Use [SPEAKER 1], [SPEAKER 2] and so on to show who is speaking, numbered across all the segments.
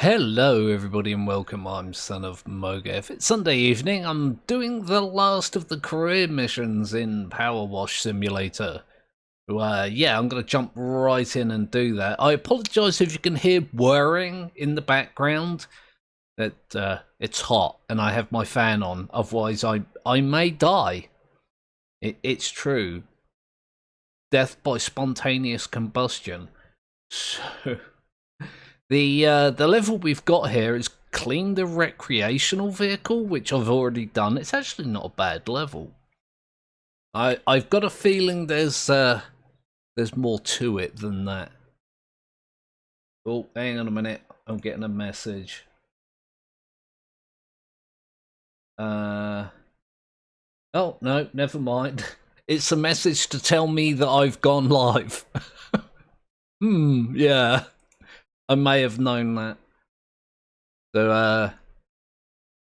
[SPEAKER 1] Hello everybody and welcome, I'm Son of Mogev. It's Sunday evening, I'm doing the last of the career missions in Power Wash Simulator. Yeah, I'm going to jump right in and do that. I apologise if you can hear whirring in the background. It's hot and I have my fan on, otherwise I may die. It's true. Death by spontaneous combustion. So... The level we've got here is clean the recreational vehicle, which I've already done. It's actually not a bad level. I've got a feeling there's more to it than that. Oh, hang on a minute. I'm getting a message. Oh no, never mind. It's a message to tell me that I've gone live. Yeah. I may have known that. So,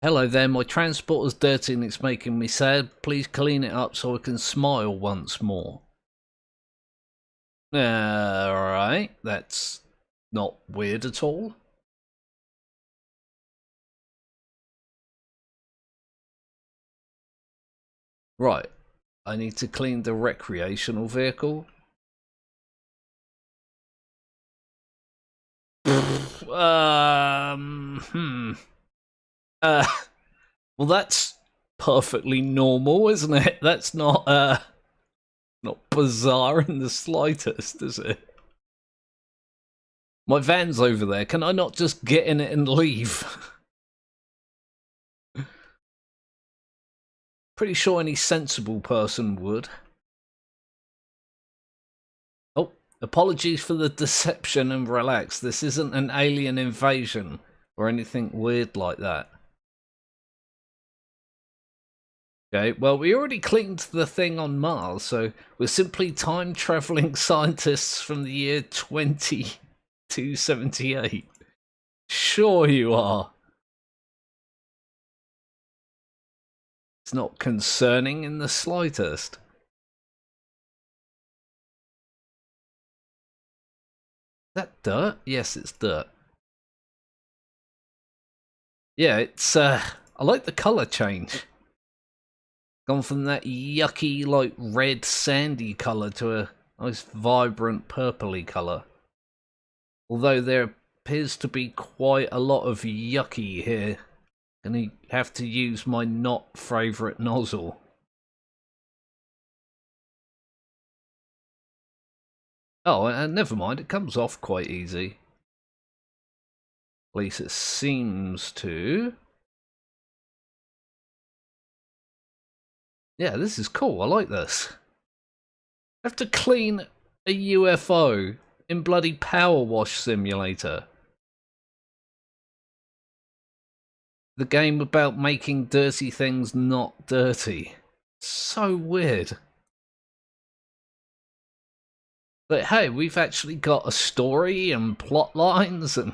[SPEAKER 1] hello there, my transporter's dirty and it's making me sad. Please clean it up so I can smile once more. Alright, that's not weird at all. Right, I need to clean the recreational vehicle. Well, that's perfectly normal, isn't it? That's not bizarre in the slightest, is it? My van's over there. Can I not just get in it and leave? Pretty sure any sensible person would. Oh, apologies for the deception and relax. This isn't an alien invasion or anything weird like that. Okay, well, we already cleaned the thing on Mars, so we're simply time-traveling scientists from the year 2278. Sure you are. It's not concerning in the slightest. Is that dirt? Yes, it's dirt. Yeah, it's, I like the colour change. Gone from that yucky, like, red, sandy colour to a nice, vibrant, purpley colour. Although there appears to be quite a lot of yucky here. Gonna have to use my not favourite nozzle. Oh, and never mind, it comes off quite easy. At least it seems to. Yeah, this is cool, I like this. I have to clean a UFO in bloody Power Wash Simulator. The game about making dirty things not dirty. So weird. But hey, we've actually got a story and plot lines and...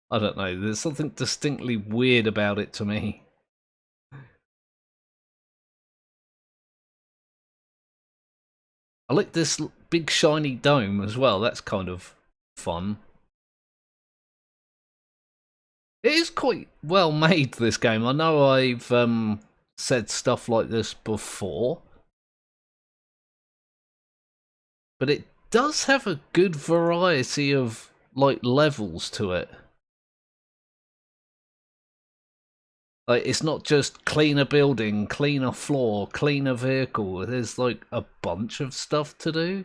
[SPEAKER 1] I don't know, there's something distinctly weird about it to me. I like this big shiny dome as well, that's kind of fun. It is quite well made, this game. I know I've said stuff like this before. But it does have a good variety of, like, levels to it. Like, it's not just clean a building, clean a floor, clean a vehicle. There's, like, a bunch of stuff to do.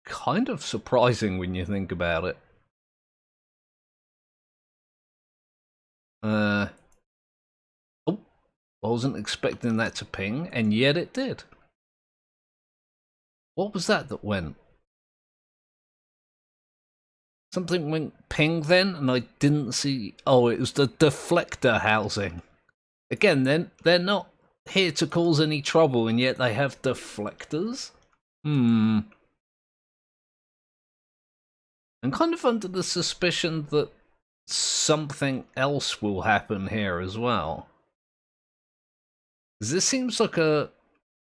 [SPEAKER 1] Kind of surprising when you think about it. Oh, I wasn't expecting that to ping, and yet it did. What was that went? Something went ping then, and I didn't see... Oh, it was the deflector housing. Again, then, they're not here to cause any trouble, and yet they have deflectors? I'm kind of under the suspicion that something else will happen here as well. This seems like a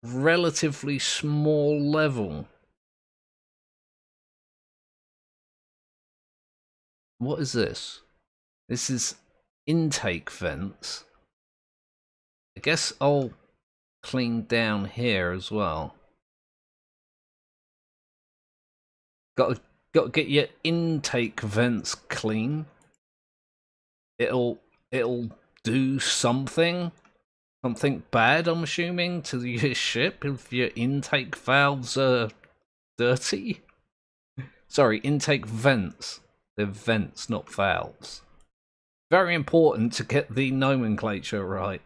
[SPEAKER 1] relatively small level. What is this? This is intake vents. I guess I'll clean down here as well. Got to get your intake vents clean. It'll do something bad, I'm assuming, to your ship if your intake valves are dirty. Sorry, intake vents. They're vents, not valves. Very important to get the nomenclature right.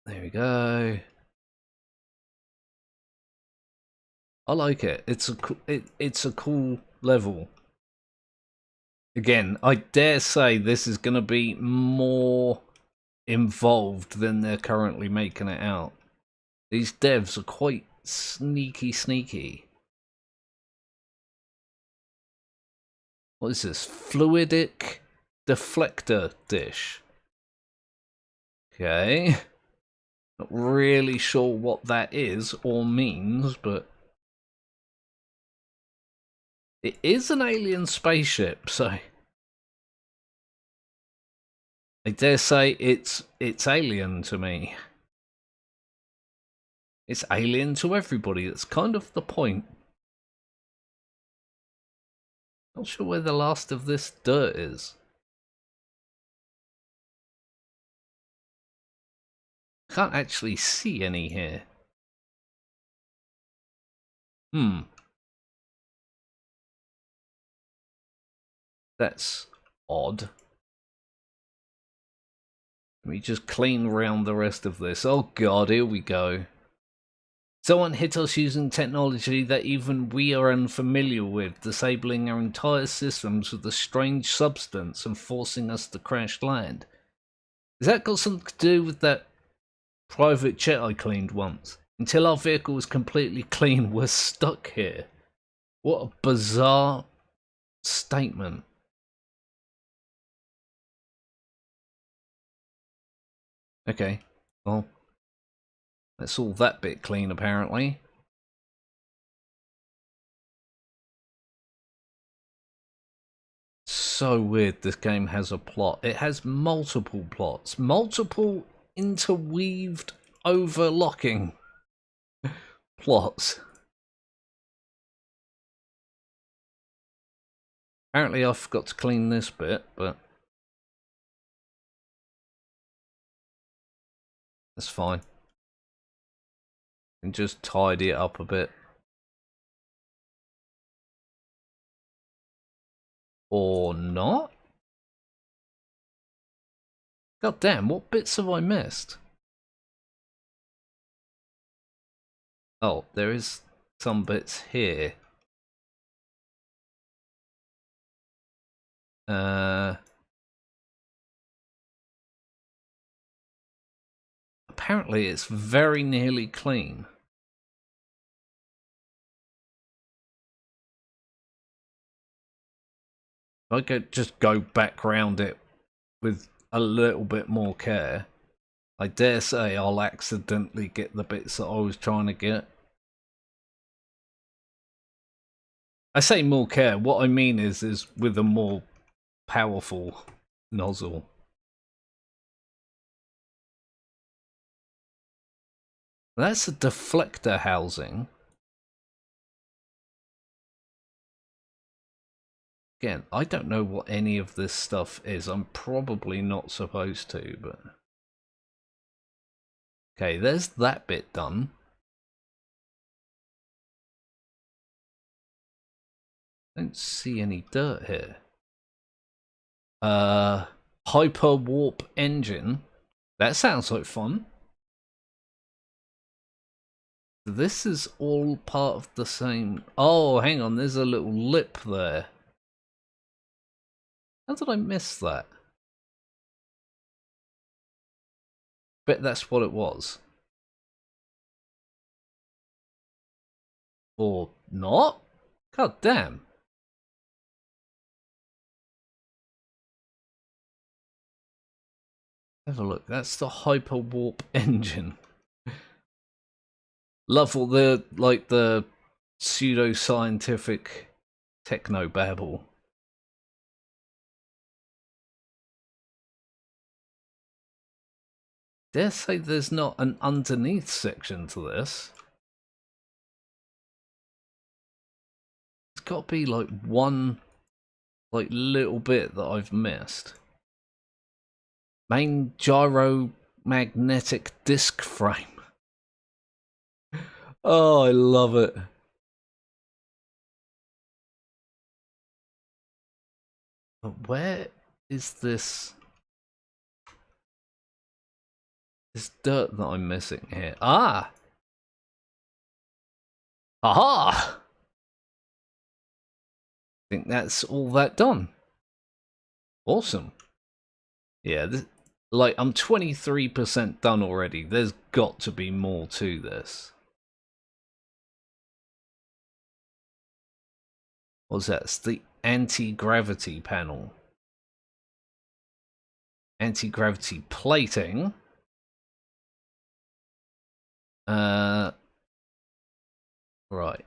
[SPEAKER 1] There we go. I like it. It's a cool level. Again, I dare say this is going to be more involved than they're currently making it out. These devs are quite sneaky. What is this? Fluidic deflector dish. Okay. Not really sure what that is or means, but it is an alien spaceship, so I dare say it's alien to me. It's alien to everybody. That's kind of the point. Not sure where the last of this dirt is. Can't actually see any here. That's odd. Let me just clean round the rest of this. Oh god, here we go. Someone hit us using technology that even we are unfamiliar with, disabling our entire systems with a strange substance and forcing us to crash land. Has that got something to do with that private jet I cleaned once? Until our vehicle was completely clean, we're stuck here. What a bizarre statement. Okay, well, that's all that bit clean apparently. So weird this game has a plot. It has multiple plots. Multiple interweaved overlocking plots. Apparently I forgot to clean this bit, but that's fine. And just tidy it up a bit. Or not? God damn, what bits have I missed? Oh, there is some bits here. Apparently it's very nearly clean. I could just go back round it with a little bit more care. I dare say I'll accidentally get the bits that I was trying to get. I say more care, what I mean is with a more powerful nozzle. That's a deflector housing. Again, I don't know what any of this stuff is. I'm probably not supposed to, but... Okay, there's that bit done. Don't see any dirt here. Hyper warp engine. That sounds like fun. This is all part of the same... Oh, hang on, there's a little lip there. How did I miss that? Bet that's what it was. Or not? God damn. Have a look, that's the hyper warp engine. Love all the, like, the pseudo-scientific techno-babble. Dare say there's not an underneath section to this. It's got to be, like, one, like, little bit that I've missed. Main gyromagnetic disc frame. Oh, I love it. But where is this dirt that I'm missing here? Ah! Aha! I think that's all that done. Awesome. Yeah, like, I'm 23% done already. There's got to be more to this. What's that? It's the anti-gravity panel. Anti-gravity plating. Right.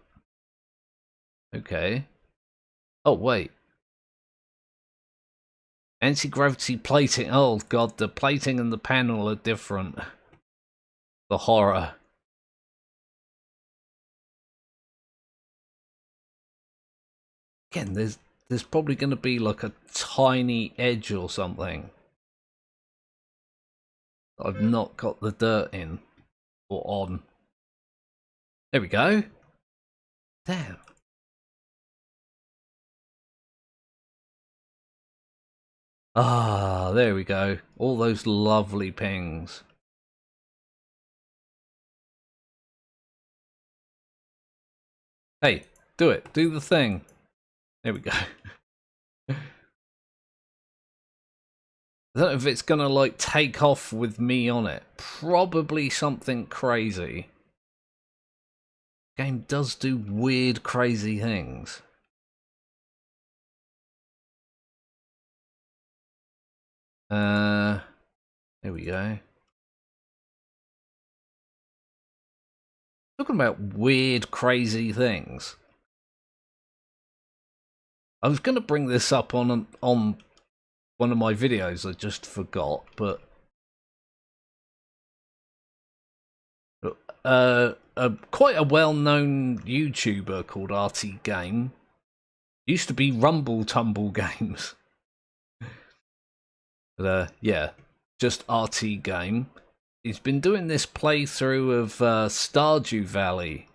[SPEAKER 1] Okay. Oh, wait. Anti-gravity plating. Oh, God, the plating and the panel are different. The horror. Again, there's probably going to be like a tiny edge or something. I've not got the dirt in or on. There we go. Damn. Ah, there we go. All those lovely pings. Hey, do it. Do the thing. There we go. I don't know if it's gonna, like, take off with me on it. Probably something crazy. Game does do weird, crazy things. There we go. Talking about weird, crazy things. I was gonna bring this up on one of my videos. I just forgot, but quite a well-known YouTuber called RT Game. Used to be Rumble Tumble Games. But yeah, just RT Game. He's been doing this playthrough of Stardew Valley.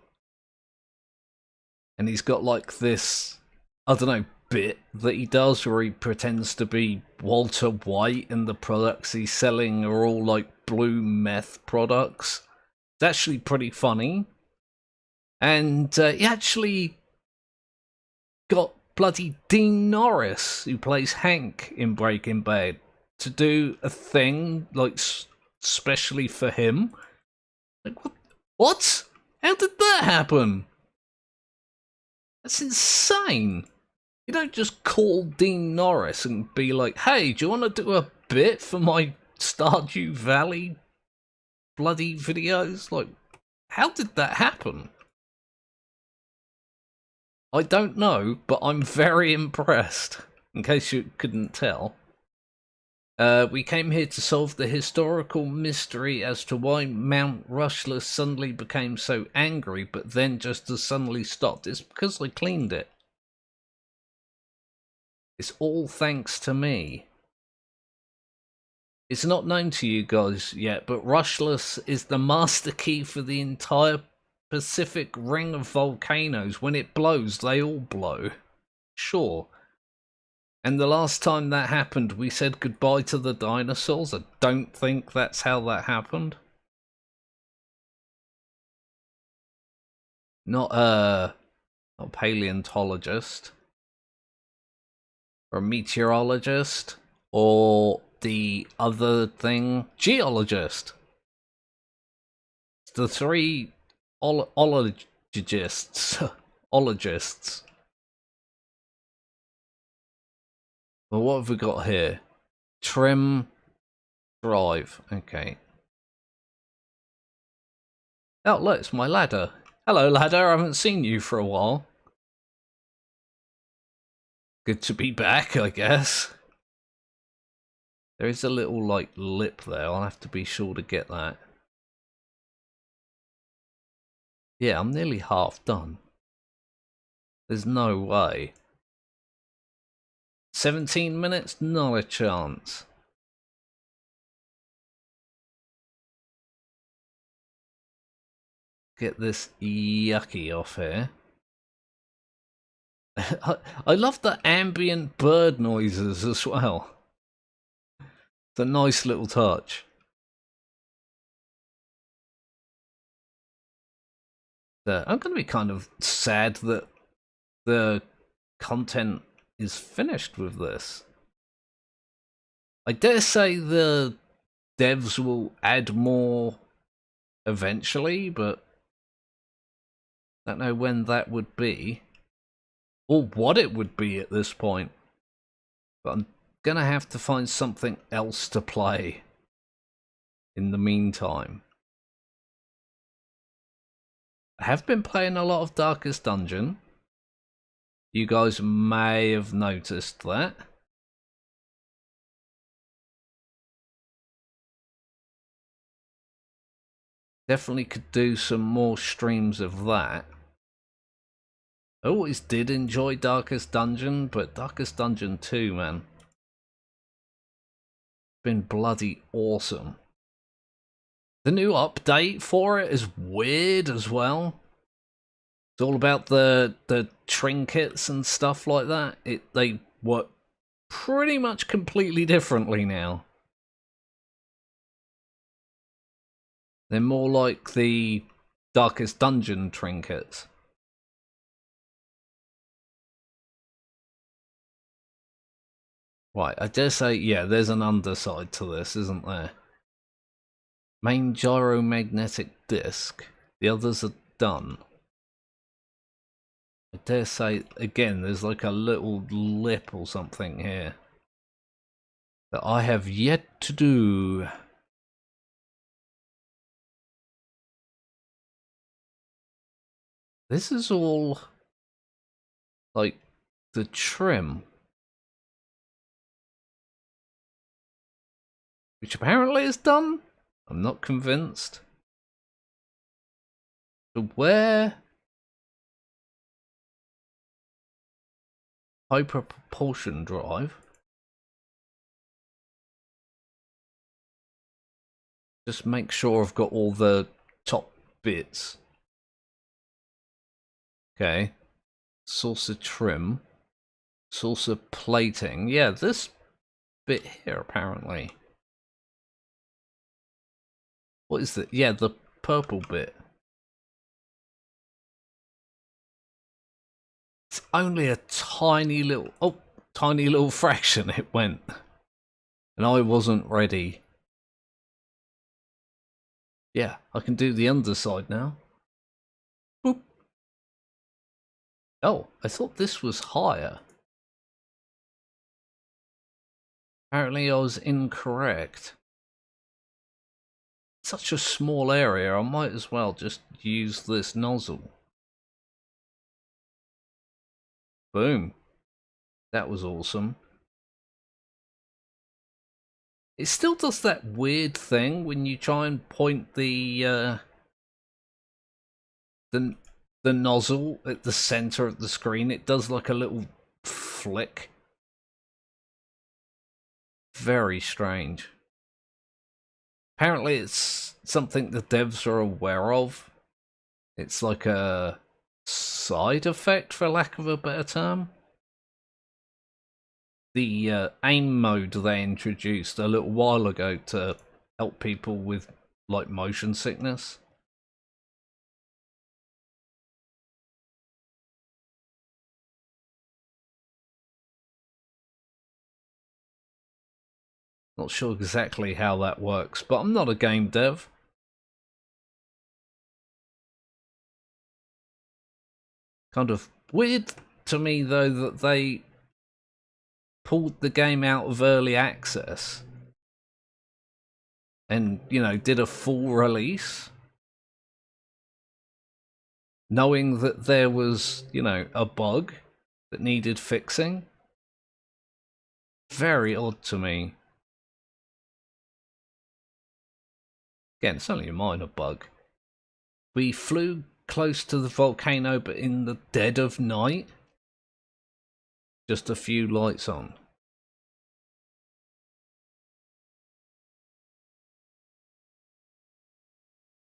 [SPEAKER 1] And he's got like this, I don't know, bit that he does where he pretends to be Walter White and the products he's selling are all like blue meth products. It's actually pretty funny. And he actually got bloody Dean Norris, who plays Hank in Breaking Bad, to do a thing like specially for him. Like, what? How did that happen? That's insane. You don't just call Dean Norris and be like, hey, do you want to do a bit for my Stardew Valley bloody videos? Like, how did that happen? I don't know, but I'm very impressed, in case you couldn't tell. We came here to solve the historical mystery as to why Mount Rushmore suddenly became so angry, but then just as suddenly stopped. It's because I cleaned it. It's all thanks to me. It's not known to you guys yet, but Rushless is the master key for the entire Pacific ring of volcanoes. When it blows, they all blow. Sure. And the last time that happened, we said goodbye to the dinosaurs. I don't think that's how that happened. Not a paleontologist. Or a meteorologist. Or the other thing, geologist. It's the three ologists. Ologists. Well, what have we got here? Trim drive. Okay. Oh, look, it's my ladder. Hello, ladder. I haven't seen you for a while. Good to be back, I guess. There is a little, like, lip there. I'll have to be sure to get that. Yeah, I'm nearly half done. There's no way. 17 minutes? Not a chance. Get this yucky off here. I love the ambient bird noises as well. It's a nice little touch. I'm going to be kind of sad that the content is finished with this. I dare say the devs will add more eventually, but I don't know when that would be. Or what it would be at this point. But I'm gonna have to find something else to play in the meantime. I have been playing a lot of Darkest Dungeon. You guys may have noticed that. Definitely could do some more streams of that. I always did enjoy Darkest Dungeon, but Darkest Dungeon 2, man. Been bloody awesome. The new update for it is weird as well. It's all about the trinkets and stuff like that. They work pretty much completely differently now. They're more like the Darkest Dungeon trinkets. Right, I dare say, yeah, there's an underside to this, isn't there? Main gyromagnetic disc. The others are done. I dare say, again, there's like a little lip or something here that I have yet to do. This is all like the trim, which apparently is done. I'm not convinced. So where hyper propulsion drive? Just make sure I've got all the top bits. Okay. Saucer trim. Saucer plating. Yeah, this bit here apparently. What is it? Yeah, the purple bit. It's only a tiny little fraction it went. And I wasn't ready. Yeah, I can do the underside now. Boop. Oh, I thought this was higher. Apparently I was incorrect. Such a small area, I might as well just use this nozzle. Boom. That was awesome. It still does that weird thing when you try and point the nozzle at the center of the screen. It does like a little flick. Very strange. Apparently it's something the devs are aware of. It's like a side effect, for lack of a better term. The aim mode they introduced a little while ago to help people with like motion sickness. Not sure exactly how that works, but I'm not a game dev. Kind of weird to me though that they pulled the game out of early access and, you know, did a full release. knowing that there was, you know, a bug that needed fixing. Very odd to me. Again, it's only a minor bug. We flew close to the volcano, but in the dead of night. Just a few lights on.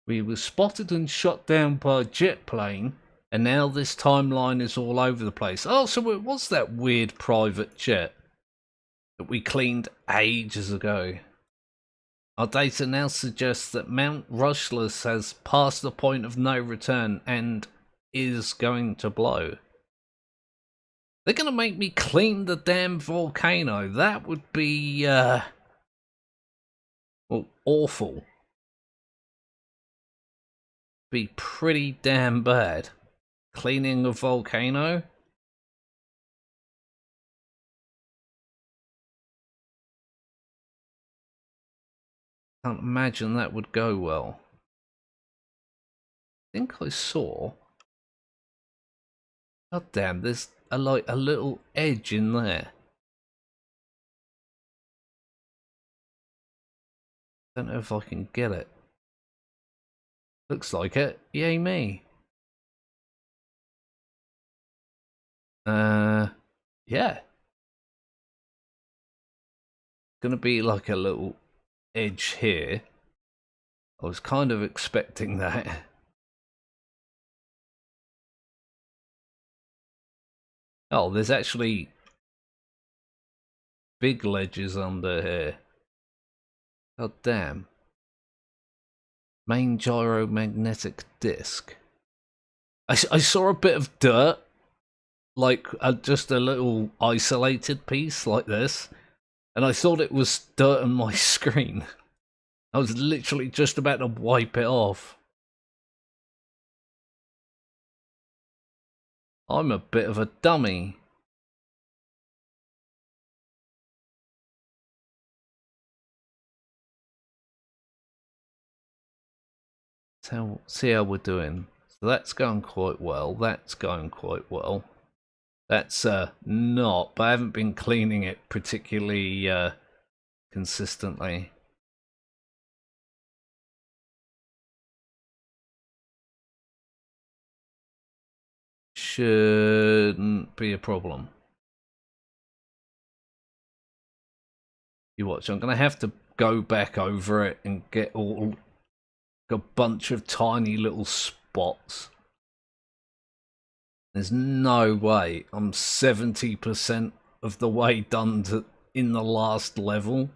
[SPEAKER 1] We were spotted and shot down by a jet plane, and now this timeline is all over the place. Oh, so it was that weird private jet that we cleaned ages ago. Our data now suggests that Mount Rushless has passed the point of no return and is going to blow. They're going to make me clean the damn volcano. That would be, well, awful. Be pretty damn bad. Cleaning a volcano? Can't imagine that would go well. I think I saw... God damn, there's a little edge in there. Don't know if I can get it. Looks like it. Yay me. Yeah. Gonna be like a little edge here. I was kind of expecting that. Oh, there's actually big ledges under here. God damn. Main gyromagnetic disc. I saw a bit of dirt, like just a little isolated piece like this, and I thought it was dirt on my screen. I was literally just about to wipe it off. I'm a bit of a dummy. See how we're doing. So that's going quite well. That's going quite well. That's not, but I haven't been cleaning it particularly consistently. Shouldn't be a problem. You watch, I'm gonna have to go back over it and get a bunch of tiny little spots. There's no way I'm 70% of the way done in the last level.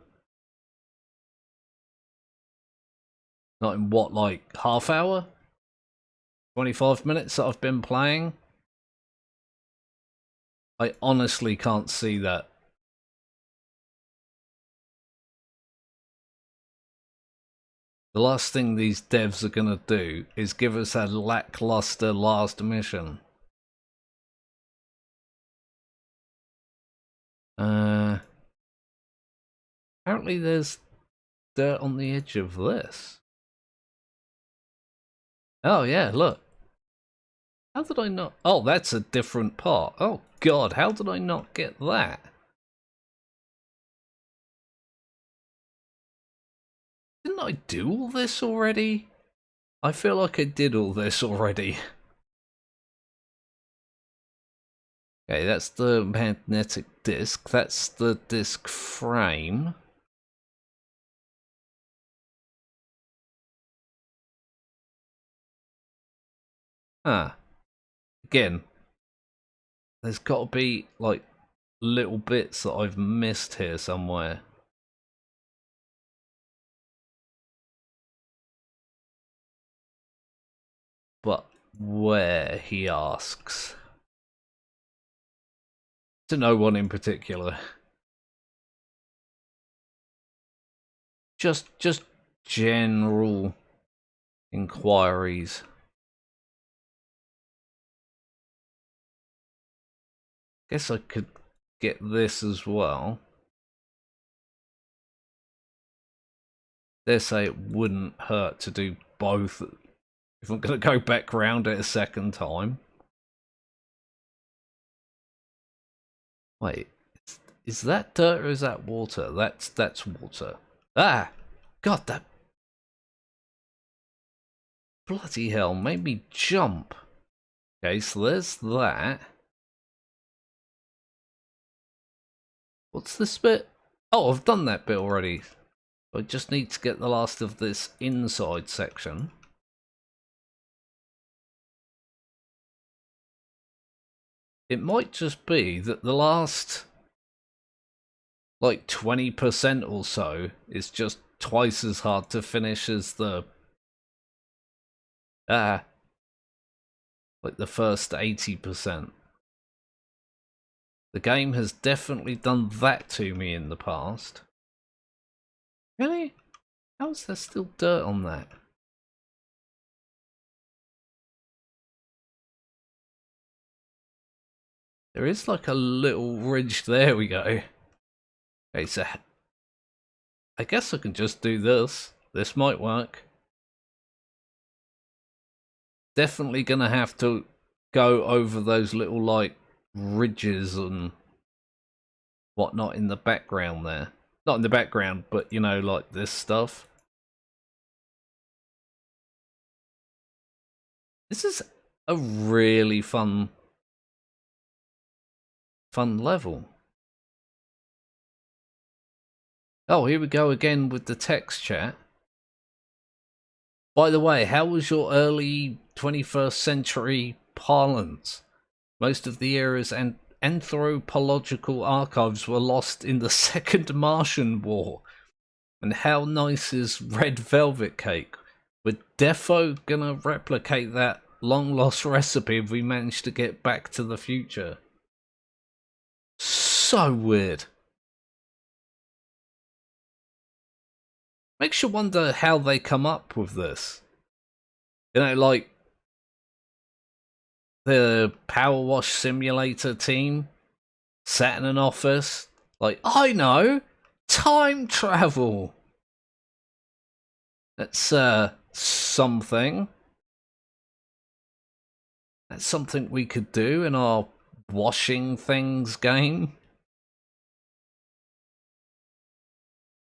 [SPEAKER 1] Not in what, like half hour? 25 minutes that I've been playing? I honestly can't see that. The last thing these devs are gonna do is give us a lackluster last mission. Apparently there's dirt on the edge of this. Oh yeah, look. How did I not... Oh, that's a different part. Oh god, how did I not get that? Didn't I do all this already? I feel like I did all this already. Okay, that's the magnetic disc. That's the disc frame. Ah. Again, there's got to be, like, little bits that I've missed here somewhere. But where, he asks. To no one in particular. Just general inquiries. Guess I could get this as well. They say it wouldn't hurt to do both if I'm going to go back round it a second time. Wait, is that dirt or is that water? That's water. Ah! God, that... Bloody hell, made me jump. Okay, so there's that. What's this bit? Oh, I've done that bit already. I just need to get the last of this inside section. It might just be that the last, like, 20% or so is just twice as hard to finish as the... like the first 80%. The game has definitely done that to me in the past. Really? How is there still dirt on that? There is like a little ridge. There we go. Okay, so I guess I can just do this. This might work. Definitely gonna have to go over those little like ridges and whatnot in the background there. Not in the background, but you know, like this stuff. This is a really fun level. Oh, here we go again with the text chat. By the way, how was your early 21st century parlance? Most of the era's anthropological archives were lost in the Second Martian War. And how nice is Red Velvet Cake? We're defo gonna replicate that long-lost recipe if we manage to get back to the future. So weird. Makes you wonder how they come up with this. You know, like the Power Wash Simulator team sat in an office, like, I know, time travel. That's something. That's something we could do in our washing things game.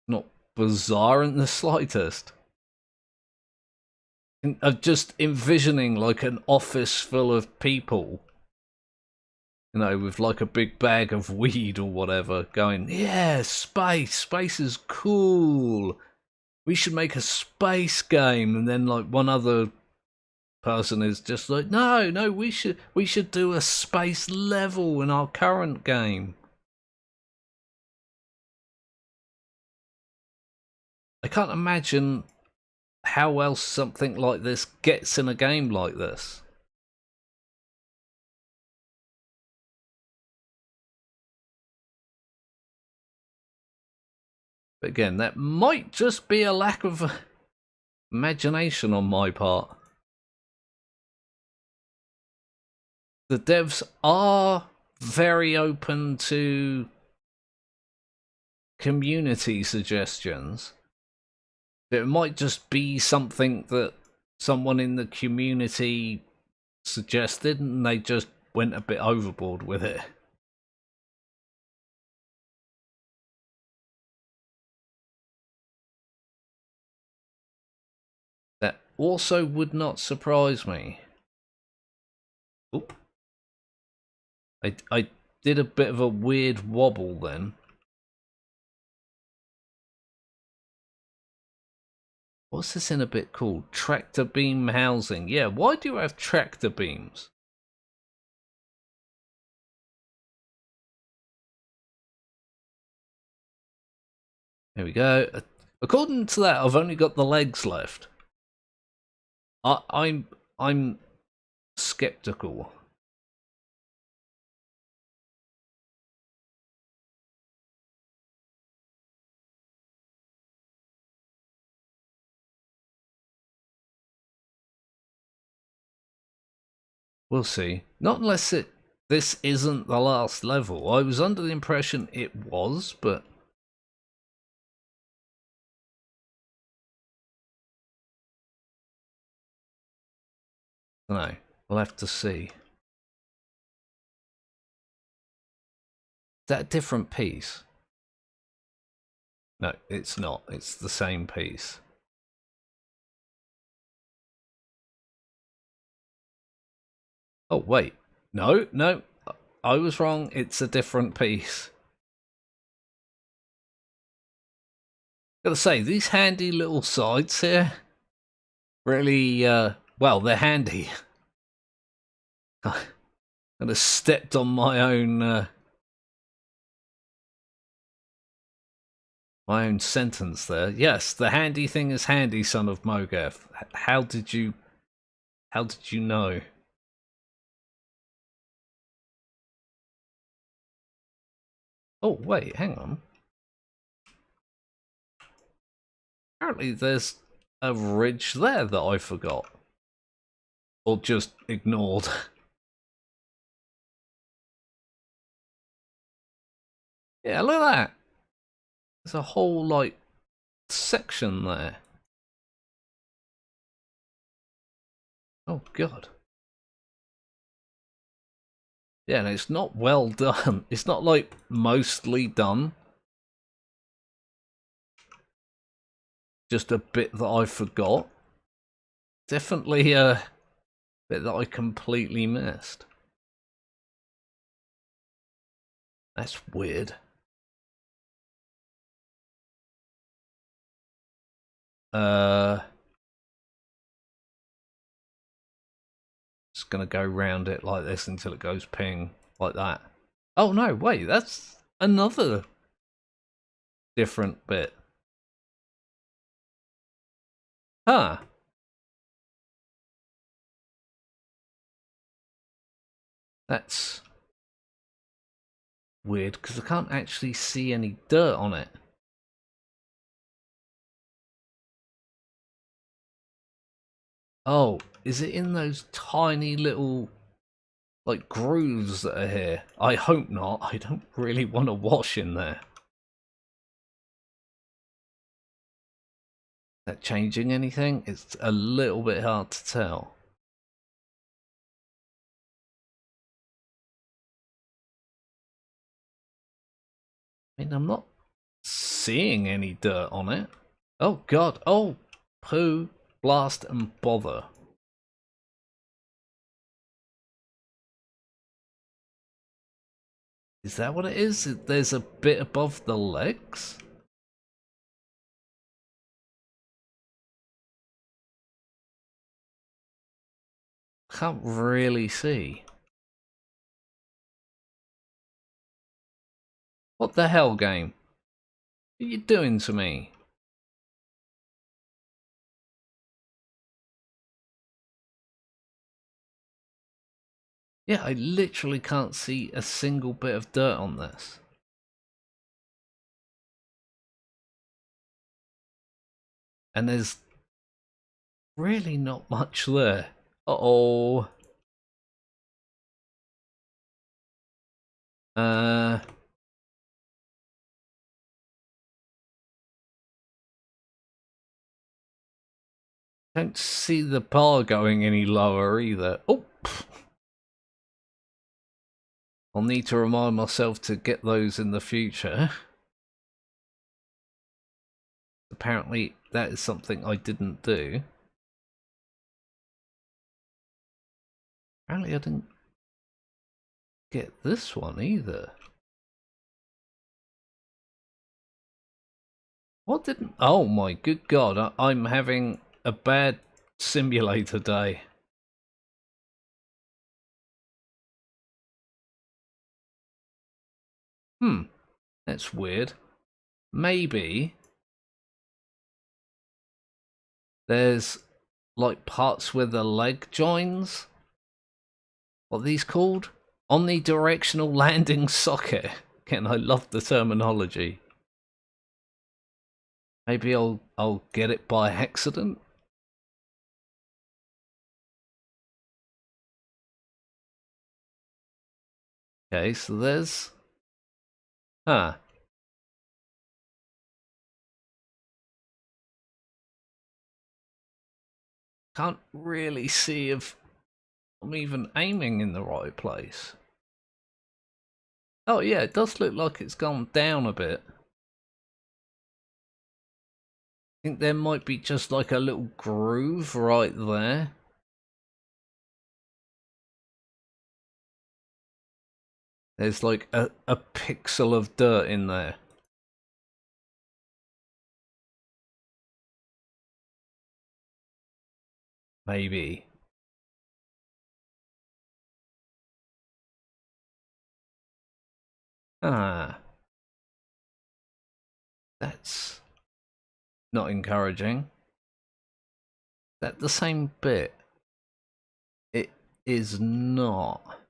[SPEAKER 1] Not bizarre in the slightest. Of just envisioning like an office full of people, you know, with like a big bag of weed or whatever, going, yeah, space is cool. We should make a space game. And then like one other person is just like, no, we should do a space level in our current game. I can't imagine how else something like this gets in a game like this. But again, that might just be a lack of imagination on my part. The devs are very open to community suggestions. It might just be something that someone in the community suggested and they just went a bit overboard with it. That also would not surprise me. Oop. I did a bit of a weird wobble then. What's this in a bit called? Tractor beam housing. Yeah, why do you have tractor beams? There we go. According to that, I've only got the legs left. I'm skeptical. We'll see. Not unless this isn't the last level. I was under the impression it was, but... No, we'll have to see. Is that a different piece? No, it's not. It's the same piece. Oh, wait. No, no. I was wrong. It's a different piece. Gotta say, these handy little sides here really, well, they're handy. I kind of stepped on my own sentence there. Yes, the handy thing is handy, son of Mogev. How did you know? Oh, wait, hang on. Apparently there's a ridge there that I forgot. Or just ignored. Yeah, look at that. There's a whole, like, section there. Oh, God. Yeah, and it's not well done. It's not, like, mostly done. Just a bit that I forgot. Definitely a bit that I completely missed. That's weird. Just gonna go round it like this until it goes ping, like that. Oh no, wait, that's another different bit. Huh. That's weird, because I can't actually see any dirt on it. Oh, is it in those tiny little, like, grooves that are here? I hope not. I don't really want to wash in there. Is that changing anything? It's a little bit hard to tell. I mean, I'm not seeing any dirt on it. Oh god, oh, poo, blast and bother. Is that what it is? There's a bit above the legs? Can't really see. What the hell, game? What are you doing to me? Yeah, I literally can't see a single bit of dirt on this. And there's really not much there. Uh-oh. Don't see the bar going any lower either. Oh! I'll need to remind myself to get those in the future. Apparently, that is something I didn't do. Apparently, I didn't get this one either. What didn't... Oh my good god, I'm having a bad simulator day. That's weird. Maybe there's like parts where the leg joins. What are these called? Omnidirectional landing socket. Again, I love the terminology. Maybe I'll get it by accident. Okay, so there's... Huh. Can't really see if I'm even aiming in the right place. Oh yeah, it does look like it's gone down a bit. I think there might be just like a little groove right there. There's like a pixel of dirt in there. Maybe. Ah. That's not encouraging. Is that the same bit? It is not.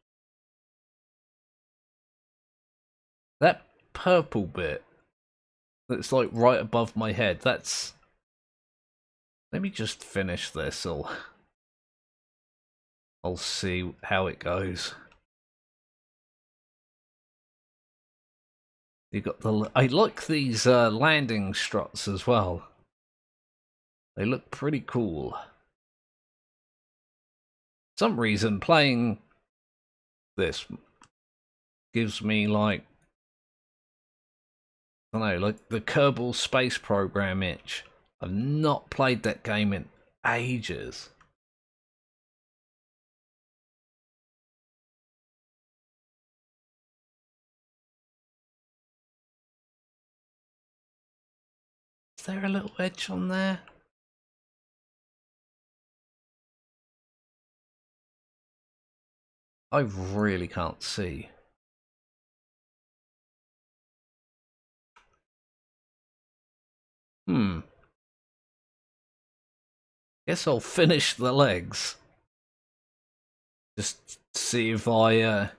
[SPEAKER 1] That purple bit that's like right above my head, that's... Let me just finish this, I'll see how it goes. You got the... I like these landing struts as well. They look pretty cool. For some reason, playing this gives me like... I don't know, like the Kerbal Space Program itch. I've not played that game in ages. Is there a little edge on there? I really can't see. Guess I'll finish the legs. Just see if I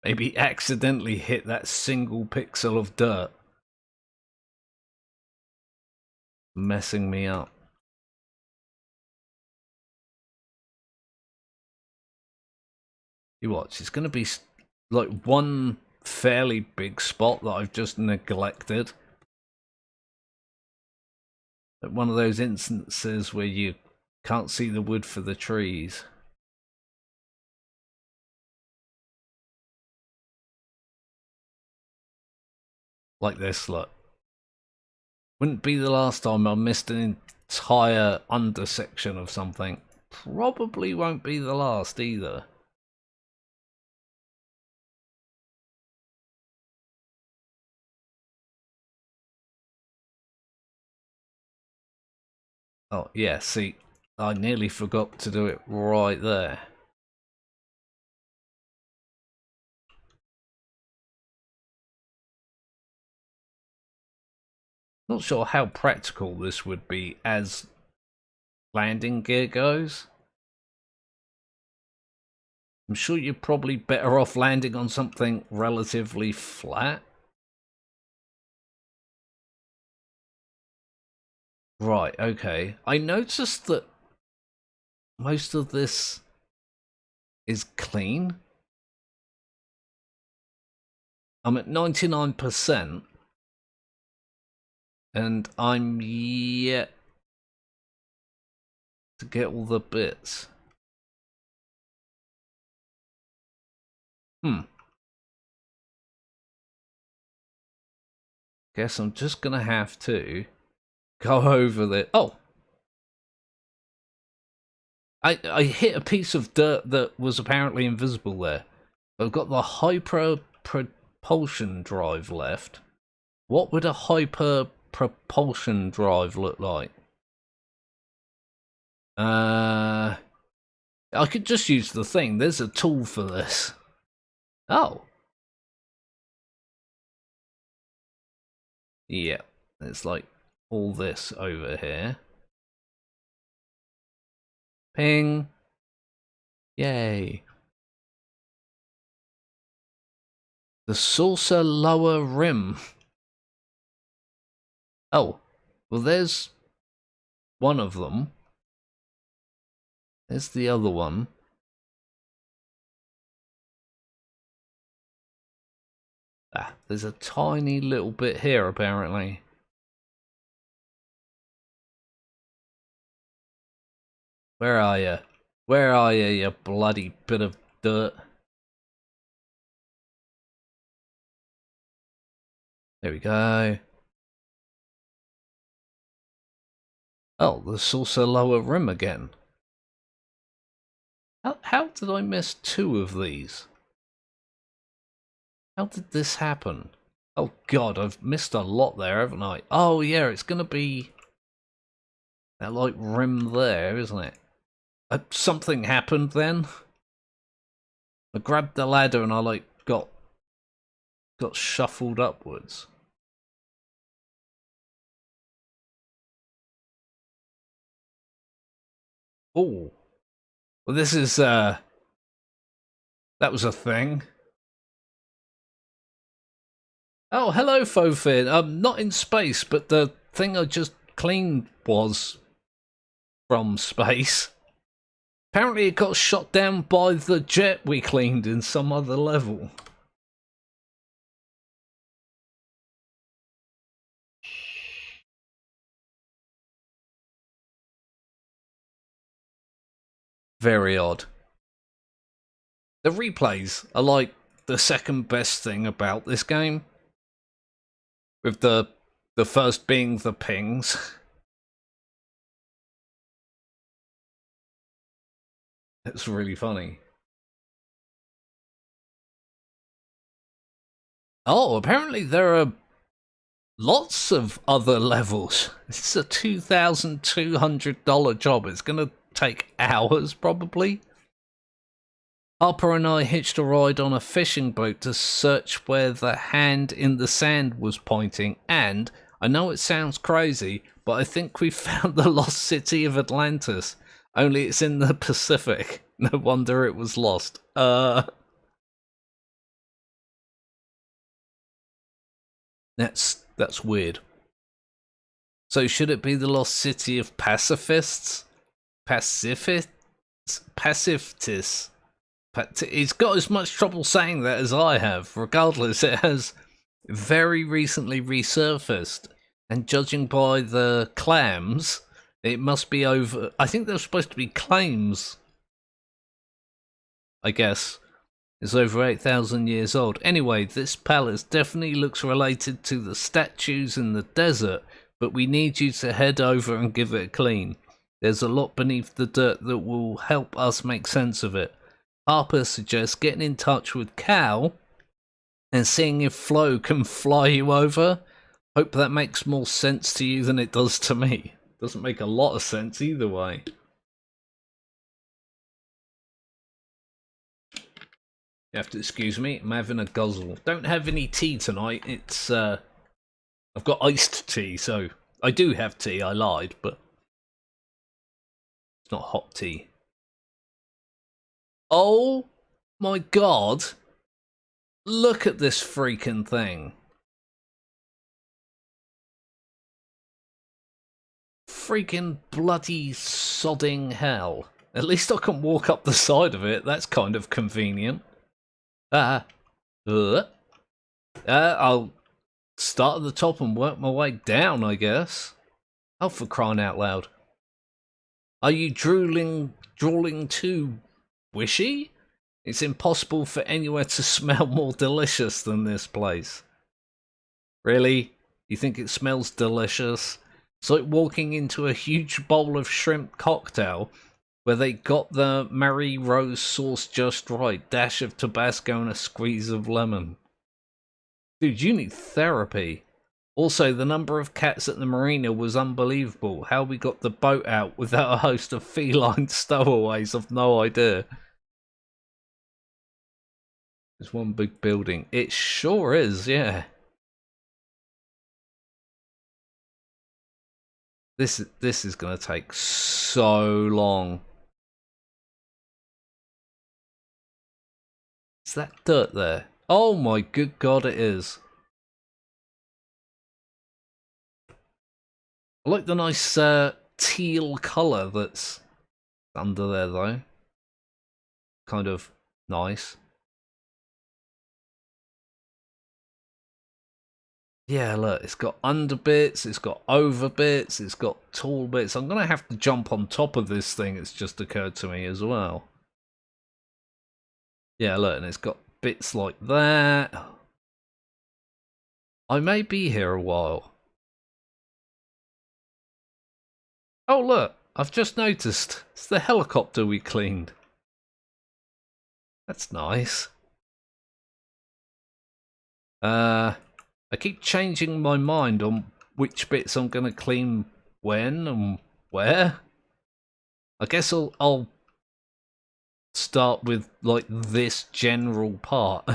[SPEAKER 1] maybe accidentally hit that single pixel of dirt. Messing me up. You watch, it's going to be like one fairly big spot that I've just neglected. Like one of those instances where you can't see the wood for the trees. Like this, look. Wouldn't be the last time I missed an entire undersection of something. Probably won't be the last either. Oh, yeah, see, I nearly forgot to do it right there. Not sure how practical this would be as landing gear goes. I'm sure you're probably better off landing on something relatively flat. Right, okay. I noticed that most of this is clean. I'm at 99%. And I'm yet to get all the bits. Guess I'm just gonna have to go over the... Oh! I hit a piece of dirt that was apparently invisible there. I've got the hyper propulsion drive left. What would a hyper propulsion drive look like? I could just use the thing. There's a tool for this. Oh. Yeah, it's like all this over here. Ping. Yay. The saucer lower rim. Oh, well there's one of them. There's the other one. Ah, there's a tiny little bit here apparently. Where are you? Where are you, you bloody bit of dirt? There we go. Oh, the saucer lower rim again. How did I miss 2 of these? How did this happen? Oh god, I've missed a lot there, haven't I? Oh yeah, it's gonna be that like rim there, isn't it? Something happened then. I grabbed the ladder and I like got shuffled upwards. Oh, well this is that was a thing. Oh, hello, Fofin. Not in space, but the thing I just cleaned was from space. Apparently it got shot down by the jet we cleaned in some other level. Very odd. The replays are like the second best thing about this game. With the first being the pings. It's really funny. Oh, apparently there are lots of other levels. It's a $2,200 job. It's gonna take hours, probably. Harper and I hitched a ride on a fishing boat to search where the hand in the sand was pointing, and I know it sounds crazy, but I think we found the lost city of Atlantis. Only it's in the Pacific. No wonder it was lost. That's weird. So should it be the lost city of pacifists? Pacifists? It's got as much trouble saying that as I have. Regardless, it has very recently resurfaced, and judging by the clams, it must be over. I think they're supposed to be claims. I guess it's over 8,000 years old. Anyway, this palace definitely looks related to the statues in the desert, but we need you to head over and give it a clean. There's a lot beneath the dirt that will help us make sense of it. Harper suggests getting in touch with Cal and seeing if Flo can fly you over. Hope that makes more sense to you than it does to me. Doesn't make a lot of sense either way. You have to excuse me, I'm having a guzzle. Don't have any tea tonight. It's I've got iced tea, so I do have tea, I lied, but it's not hot tea. Oh my god. Look at this freaking thing. Freaking bloody sodding hell. At least I can walk up the side of it. That's kind of convenient. I'll start at the top and work my way down, I guess. Oh, for crying out loud. Are you drooling too wishy? It's impossible for anywhere to smell more delicious than this place. Really? You think it smells delicious? It's like walking into a huge bowl of shrimp cocktail where they got the Mary Rose sauce just right, dash of Tabasco and a squeeze of lemon. Dude, you need therapy. Also, the number of cats at the marina was unbelievable. How we got the boat out without a host of feline stowaways, I've no idea. It's one big building. It sure is, yeah. This is gonna take so long. Is that dirt there? Oh my good god, it is. I like the nice teal colour that's under there though. Kind of nice. Yeah, look, it's got under bits, it's got over bits, it's got tall bits. I'm going to have to jump on top of this thing, it's just occurred to me as well. Yeah, look, and it's got bits like that. I may be here a while. Oh, look, I've just noticed. It's the helicopter we cleaned. That's nice. I keep changing my mind on which bits I'm going to clean when and where. I guess I'll start with, like, this general part.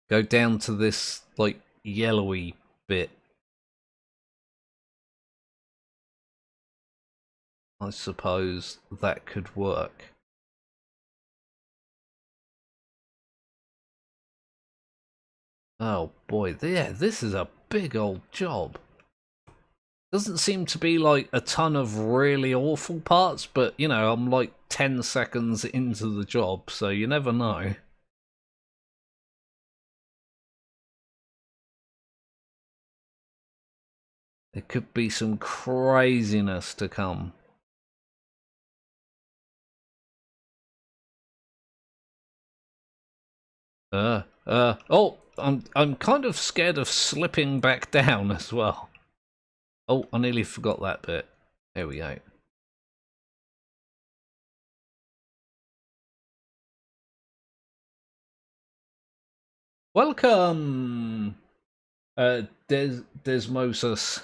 [SPEAKER 1] Go down to this, like, yellowy bit. I suppose that could work. Oh boy, yeah, this is a big old job. Doesn't seem to be like a ton of really awful parts, but you know, I'm like 10 seconds into the job, so you never know. There could be some craziness to come. Oh, I'm kind of scared of slipping back down as well. Oh, I nearly forgot that bit. There we go. Welcome! Desmosus.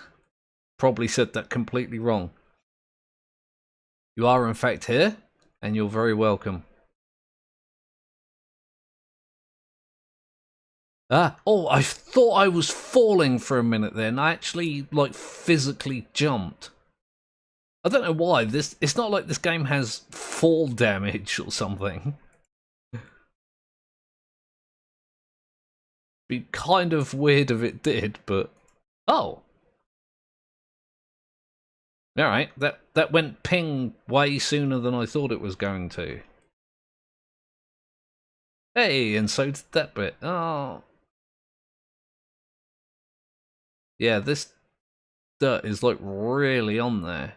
[SPEAKER 1] Probably said that completely wrong. You are in fact here, and you're very welcome. Oh, I thought I was falling for a minute then. I actually, like, physically jumped. I don't know why. It's not like this game has fall damage or something. Be kind of weird if it did, but... Oh! Alright, that went ping way sooner than I thought it was going to. Hey, and so did that bit. Oh. Yeah, this dirt is, like, really on there.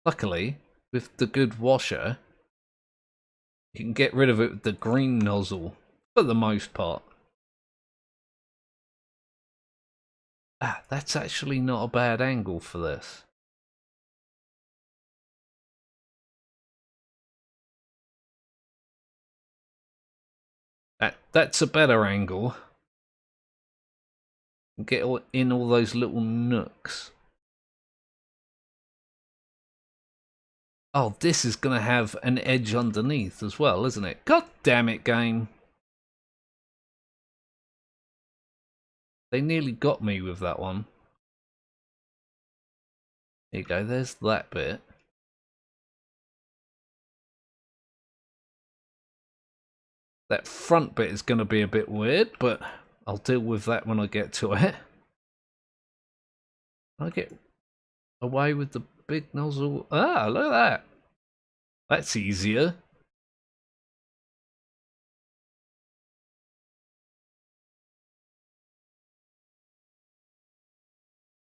[SPEAKER 1] Luckily, with the good washer, you can get rid of it with the green nozzle, for the most part. Ah, that's actually not a bad angle for this. That's a better angle. Get in all those little nooks. Oh, this is going to have an edge underneath as well, isn't it? God damn it, game. They nearly got me with that one. There you go, there's that bit. That front bit is going to be a bit weird, but I'll deal with that when I get to it. I get away with the big nozzle. Ah, look at that. That's easier.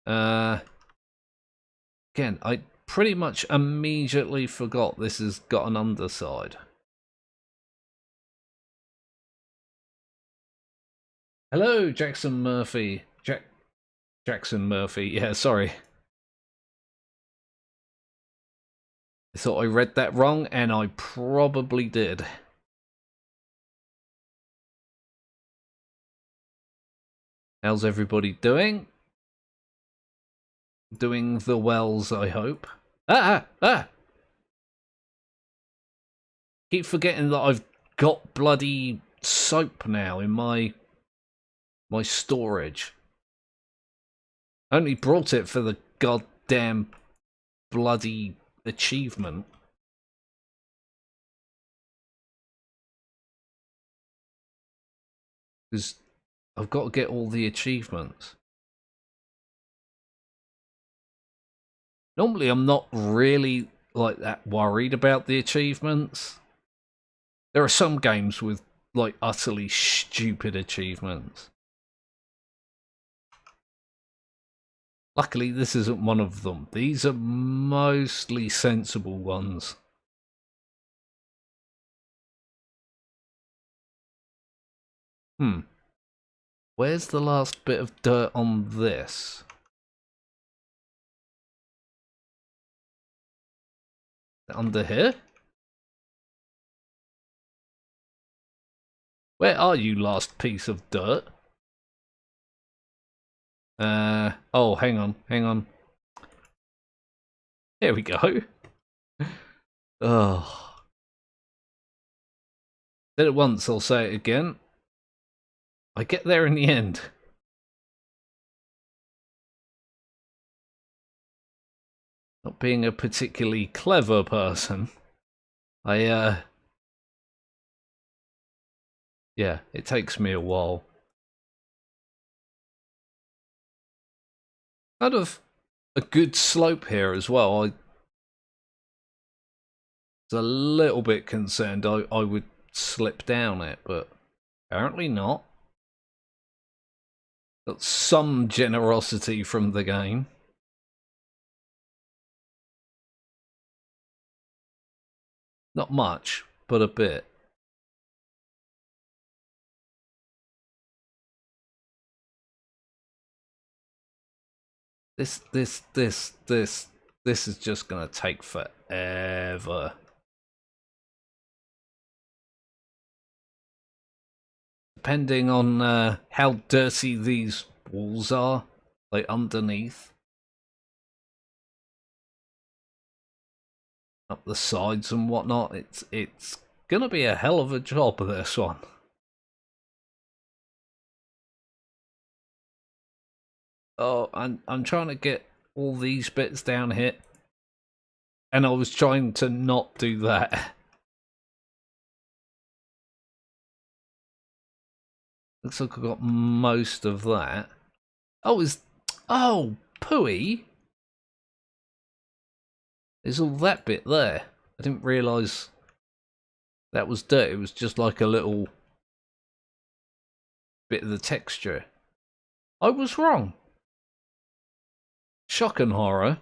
[SPEAKER 1] Again, I pretty much immediately forgot this has got an underside. Hello, Jackson Murphy. Jackson Murphy. Yeah, sorry. I thought I read that wrong, and I probably did. How's everybody doing? Doing the wells, I hope. Ah! Keep forgetting that I've got bloody soap now in my storage. I only brought it for the goddamn bloody achievement. Because I've got to get all the achievements. Normally I'm not really like that worried about the achievements. There are some games with, like, utterly stupid achievements. Luckily, this isn't one of them. These are mostly sensible ones. Where's the last bit of dirt on this? Under here? Where are you, last piece of dirt? Oh, hang on. Here we go. Oh. Said it once, I'll say it again. I get there in the end. Not being a particularly clever person, yeah, it takes me a while. Kind of a good slope here as well. I was a little bit concerned I would slip down it, but apparently not. Got some generosity from the game. Not much, but a bit. This is just gonna take forever. Depending on how dirty these walls are, like underneath. Up the sides and whatnot, it's gonna be a hell of a job, this one. Oh, I'm trying to get all these bits down here, and I was trying to not do that. Looks like I got most of that. Oh, pooey. There's all that bit there. I didn't realise that was dirt. It was just like a little bit of the texture. I was wrong. Shock and horror.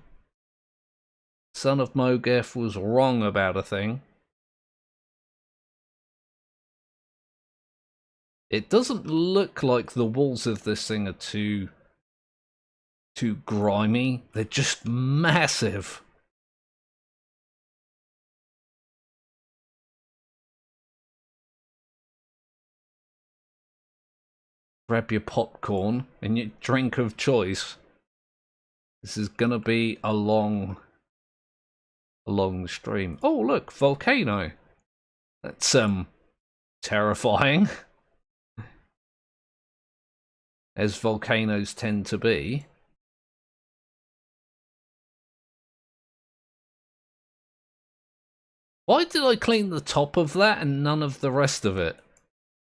[SPEAKER 1] Son of Mogeth was wrong about a thing. It doesn't look like the walls of this thing are too grimy. They're just massive. Grab your popcorn and your drink of choice. This is gonna be a long stream. Oh, look, Volcano. That's terrifying. As volcanoes tend to be. Why did I clean the top of that and none of the rest of it?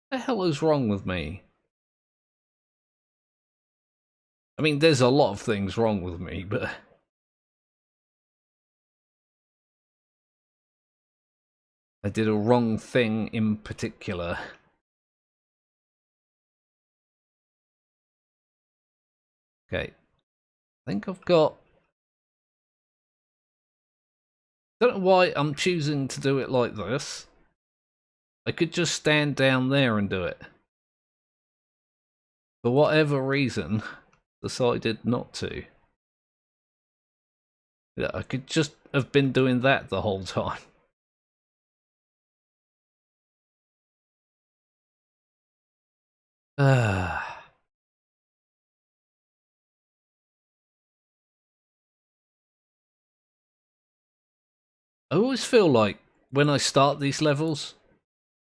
[SPEAKER 1] What the hell is wrong with me? I mean, there's a lot of things wrong with me, but... I did a wrong thing in particular. Okay. I think I've got... Don't know why I'm choosing to do it like this. I could just stand down there and do it. For whatever reason, decided not to. Yeah, I could just have been doing that the whole time. I always feel like when I start these levels,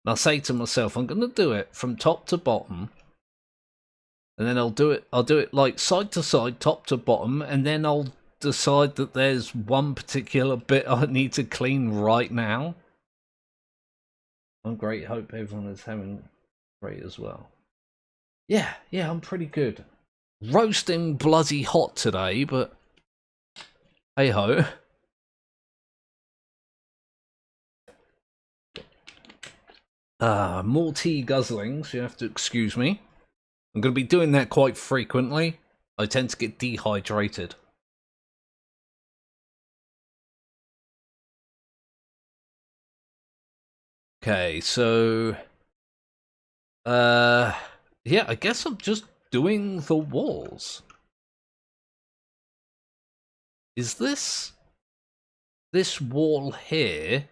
[SPEAKER 1] I say to myself, I'm going to do it from top to bottom. And then I'll do it like side to side, top to bottom, and then I'll decide that there's one particular bit I need to clean right now. I'm great. Hope everyone is having great as well. Yeah, I'm pretty good. Roasting bloody hot today, but hey ho. More tea guzzling, so you have to excuse me. I'm going to be doing that quite frequently. I tend to get dehydrated. Okay, so... yeah, I guess I'm just doing the walls. Is this wall here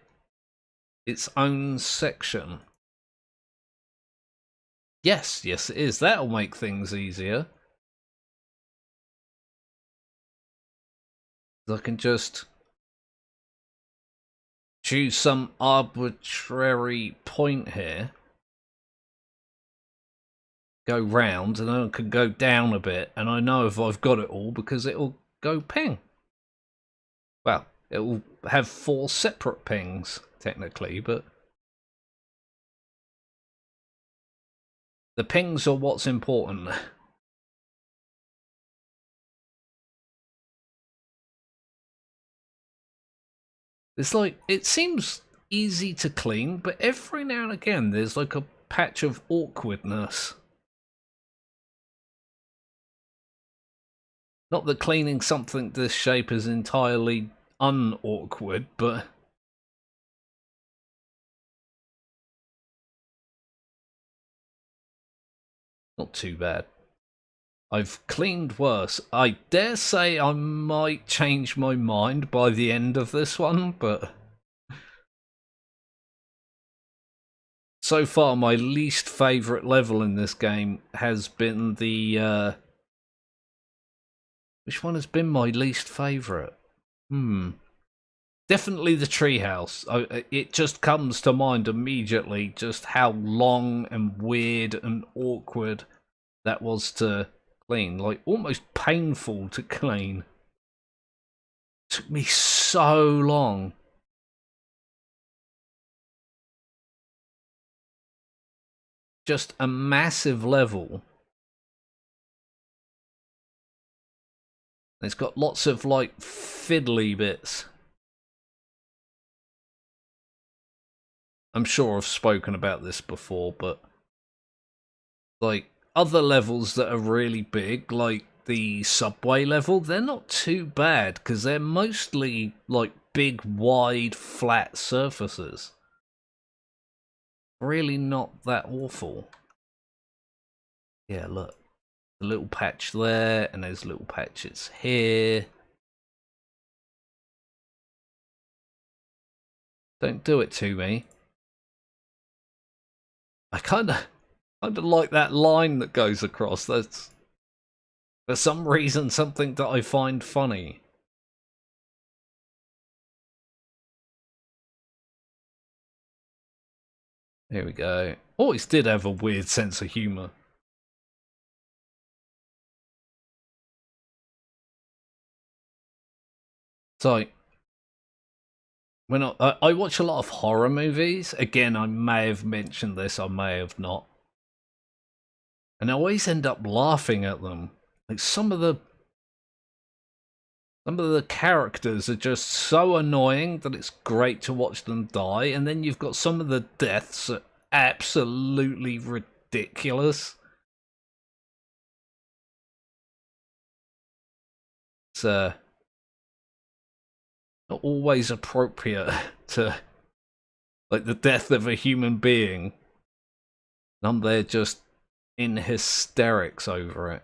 [SPEAKER 1] its own section? Yes, yes it is. That'll make things easier. I can just choose some arbitrary point here, go round, and then I can go down a bit, and I know if I've got it all because it'll go ping. Well, it will have 4 separate pings, technically, but the pings are what's important. It's like, it seems easy to clean, but every now and again there's like a patch of awkwardness. Not that cleaning something this shape is entirely unawkward, but... not too bad. I've cleaned worse. I dare say I might change my mind by the end of this one, but... so far, my least favourite level in this game has been the... which one has been my least favourite? Definitely the treehouse. It just comes to mind immediately just how long and weird and awkward that was to clean. Like, almost painful to clean. Took me so long. Just a massive level. It's got lots of, like, fiddly bits. I'm sure I've spoken about this before, but... like, other levels that are really big, like the subway level, they're not too bad, because they're mostly, like, big, wide, flat surfaces. Really not that awful. Yeah, look. A little patch there, and there's little patches here. Don't do it to me. I kinda like that line that goes across. That's, for some reason, something that I find funny. Here we go. Always did have a weird sense of humour. So, when I watch a lot of horror movies, again, I may have mentioned this, I may have not. And I always end up laughing at them. Like, some of the characters are just so annoying that it's great to watch them die, and then you've got some of the deaths that are absolutely ridiculous. It's not always appropriate to, like, the death of a human being. And I'm there just in hysterics over it.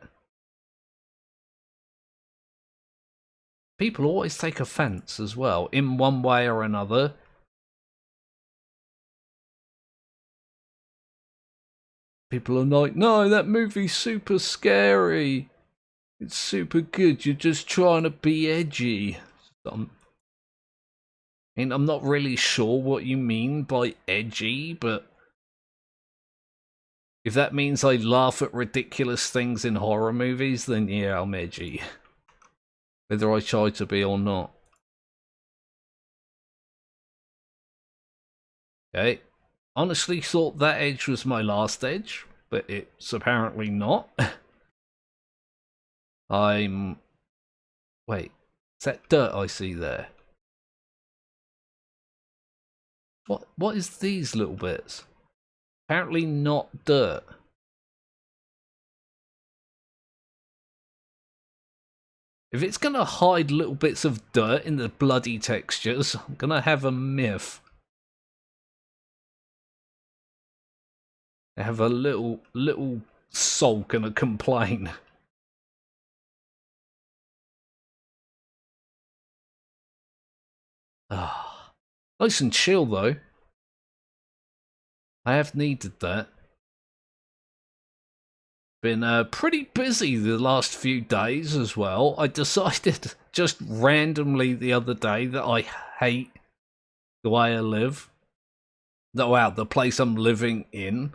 [SPEAKER 1] People always take offense as well, in one way or another. People are like, no, that movie's super scary. It's super good. You're just trying to be edgy. I mean, I'm not really sure what you mean by edgy, but if that means I laugh at ridiculous things in horror movies, then yeah, I'm edgy. Whether I try to be or not. Okay. Honestly thought that edge was my last edge, but it's apparently not. I'm... wait, is that dirt I see there? What is these little bits? Apparently not dirt. If it's gonna hide little bits of dirt in the bloody textures, I'm gonna have a myth. I have a little sulk and a complaint. Ah, nice and chill though. I have needed that. Been pretty busy the last few days as well. I decided just randomly the other day that I hate the way I live. The place I'm living in.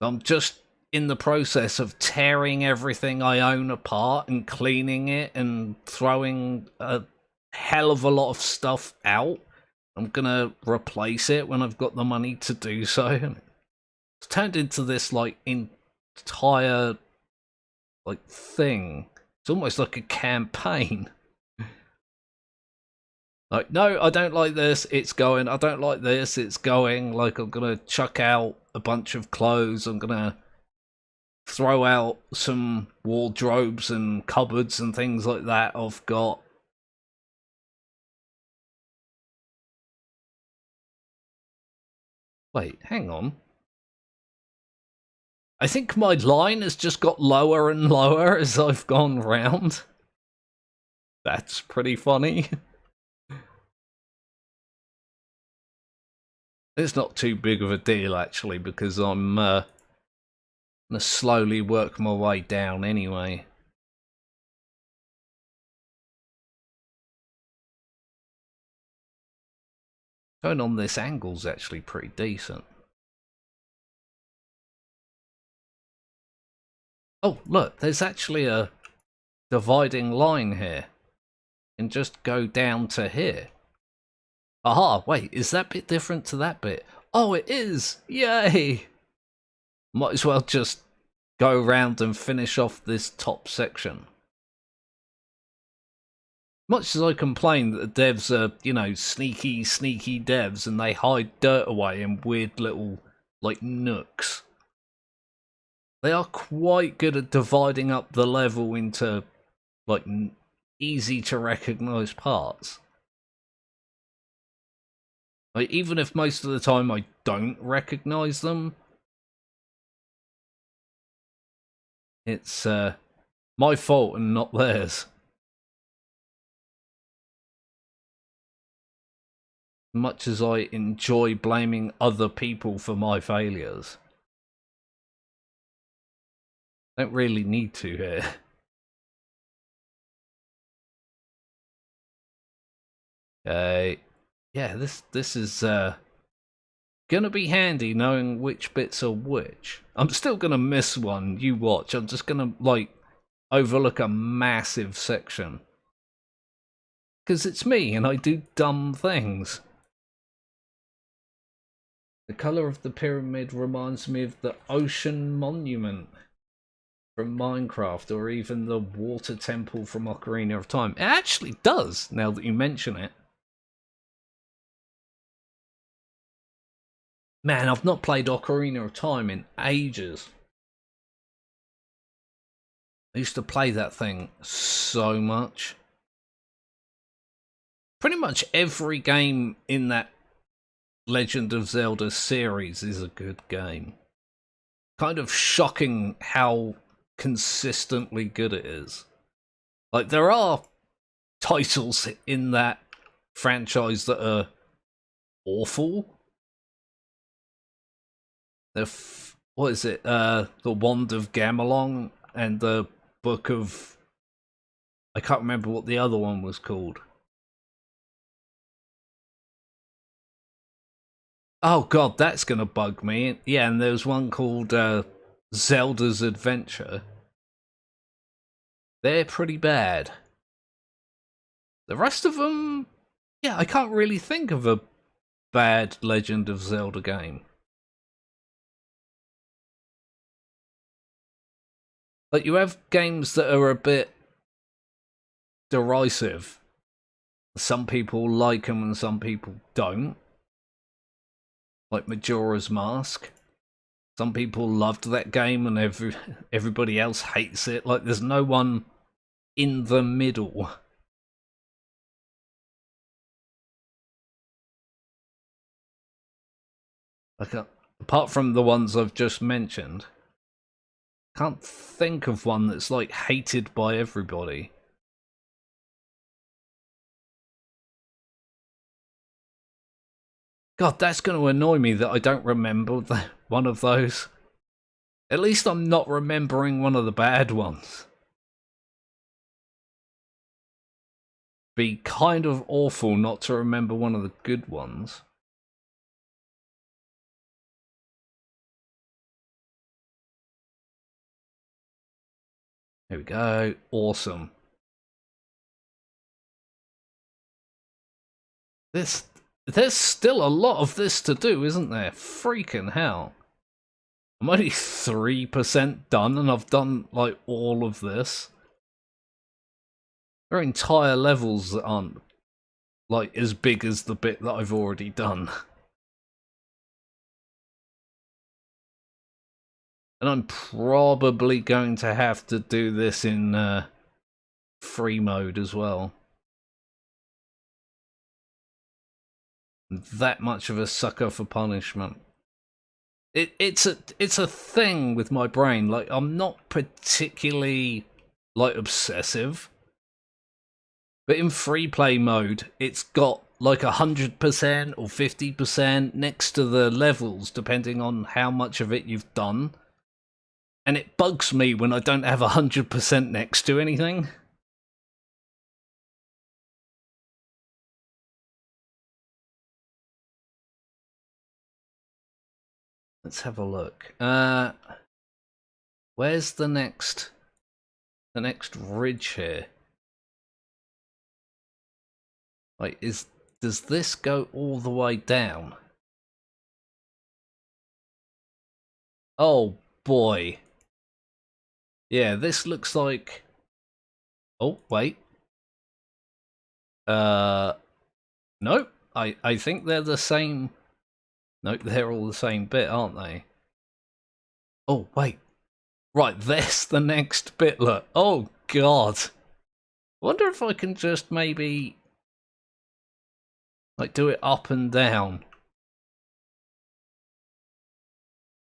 [SPEAKER 1] I'm just in the process of tearing everything I own apart and cleaning it and throwing a hell of a lot of stuff out. I'm gonna replace it when I've got the money to do so. It's turned into this like entire like thing. It's almost like a campaign. Like, no, I don't like this, it's going. I don't like this, it's going. Like, I'm gonna chuck out a bunch of clothes. I'm gonna throw out some wardrobes and cupboards and things like that I've got. Wait, hang on. I think my line has just got lower and lower as I've gone round. That's pretty funny. It's not too big of a deal, actually, because I'm gonna slowly work my way down anyway. Going on this angle's actually pretty decent. Oh, look, there's actually a dividing line here. And just go down to here. Aha, wait, is that bit different to that bit? Oh, it is! Yay! Might as well just go around and finish off this top section. Much as I complain that the devs are, you know, sneaky devs and they hide dirt away in weird little, like, nooks. They are quite good at dividing up the level into, like, easy to recognise parts. Like, even if most of the time I don't recognise them, it's my fault and not theirs. Much as I enjoy blaming other people for my failures. Don't really need to here. Yeah, this is gonna be handy knowing which bits are which. I'm still gonna miss one, you watch. I'm just gonna, like, overlook a massive section. Because it's me and I do dumb things. The colour of the pyramid reminds me of the ocean monument from Minecraft, or even the water temple from Ocarina of Time. It actually does, now that you mention it. Man, I've not played Ocarina of Time in ages. I used to play that thing so much. Pretty much every game in that Legend of Zelda series is a good game. Kind of shocking how consistently good it is. Like, there are titles in that franchise that are awful. What is it? The Wand of Gamelon and the Book of... I can't remember what the other one was called. Oh god, that's gonna bug me. Yeah, and there was one called Zelda's Adventure. They're pretty bad. The rest of them, yeah, I can't really think of a bad Legend of Zelda game. Like, you have games that are a bit derisive. Some people like them and some people don't. Like Majora's Mask. Some people loved that game and everybody else hates it. Like, there's no one in the middle. Like, apart from the ones I've just mentioned, can't think of one that's like hated by everybody. God, that's going to annoy me that I don't remember one of those. At least I'm not remembering one of the bad ones. Be kind of awful not to remember one of the good ones. There we go. Awesome. There's still a lot of this to do, isn't there? Freaking hell. I'm only 3% done and I've done like all of this. There are entire levels that aren't like as big as the bit that I've already done. And I'm probably going to have to do this in free mode as well. That much of a sucker for punishment. It's a thing with my brain. Like, I'm not particularly like obsessive, but in free play mode, it's got like 100% or 50% next to the levels, depending on how much of it you've done. And it bugs me when I don't have 100% next to anything. Let's have a look. Where's the next ridge here? Like, does this go all the way down? Oh boy. Yeah, this looks like... Oh, wait. Nope. I think they're the same... Nope, they're all the same bit, aren't they? Oh, wait. Right, there's the next bit, look. Oh, God. I wonder if I can just maybe... like, do it up and down.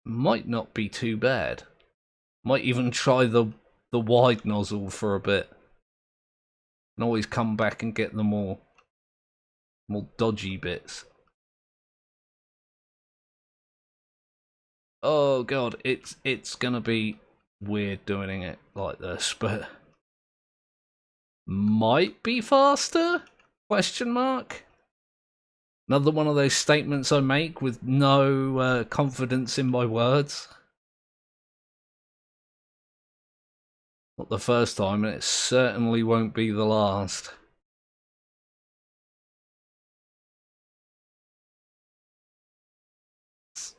[SPEAKER 1] Might not be too bad. Might even try the wide nozzle for a bit. And always come back and get the more dodgy bits. Oh god, it's gonna be weird doing it like this, but might be faster? Question mark. Another one of those statements I make with no confidence in my words. Not the first time, and it certainly won't be the last.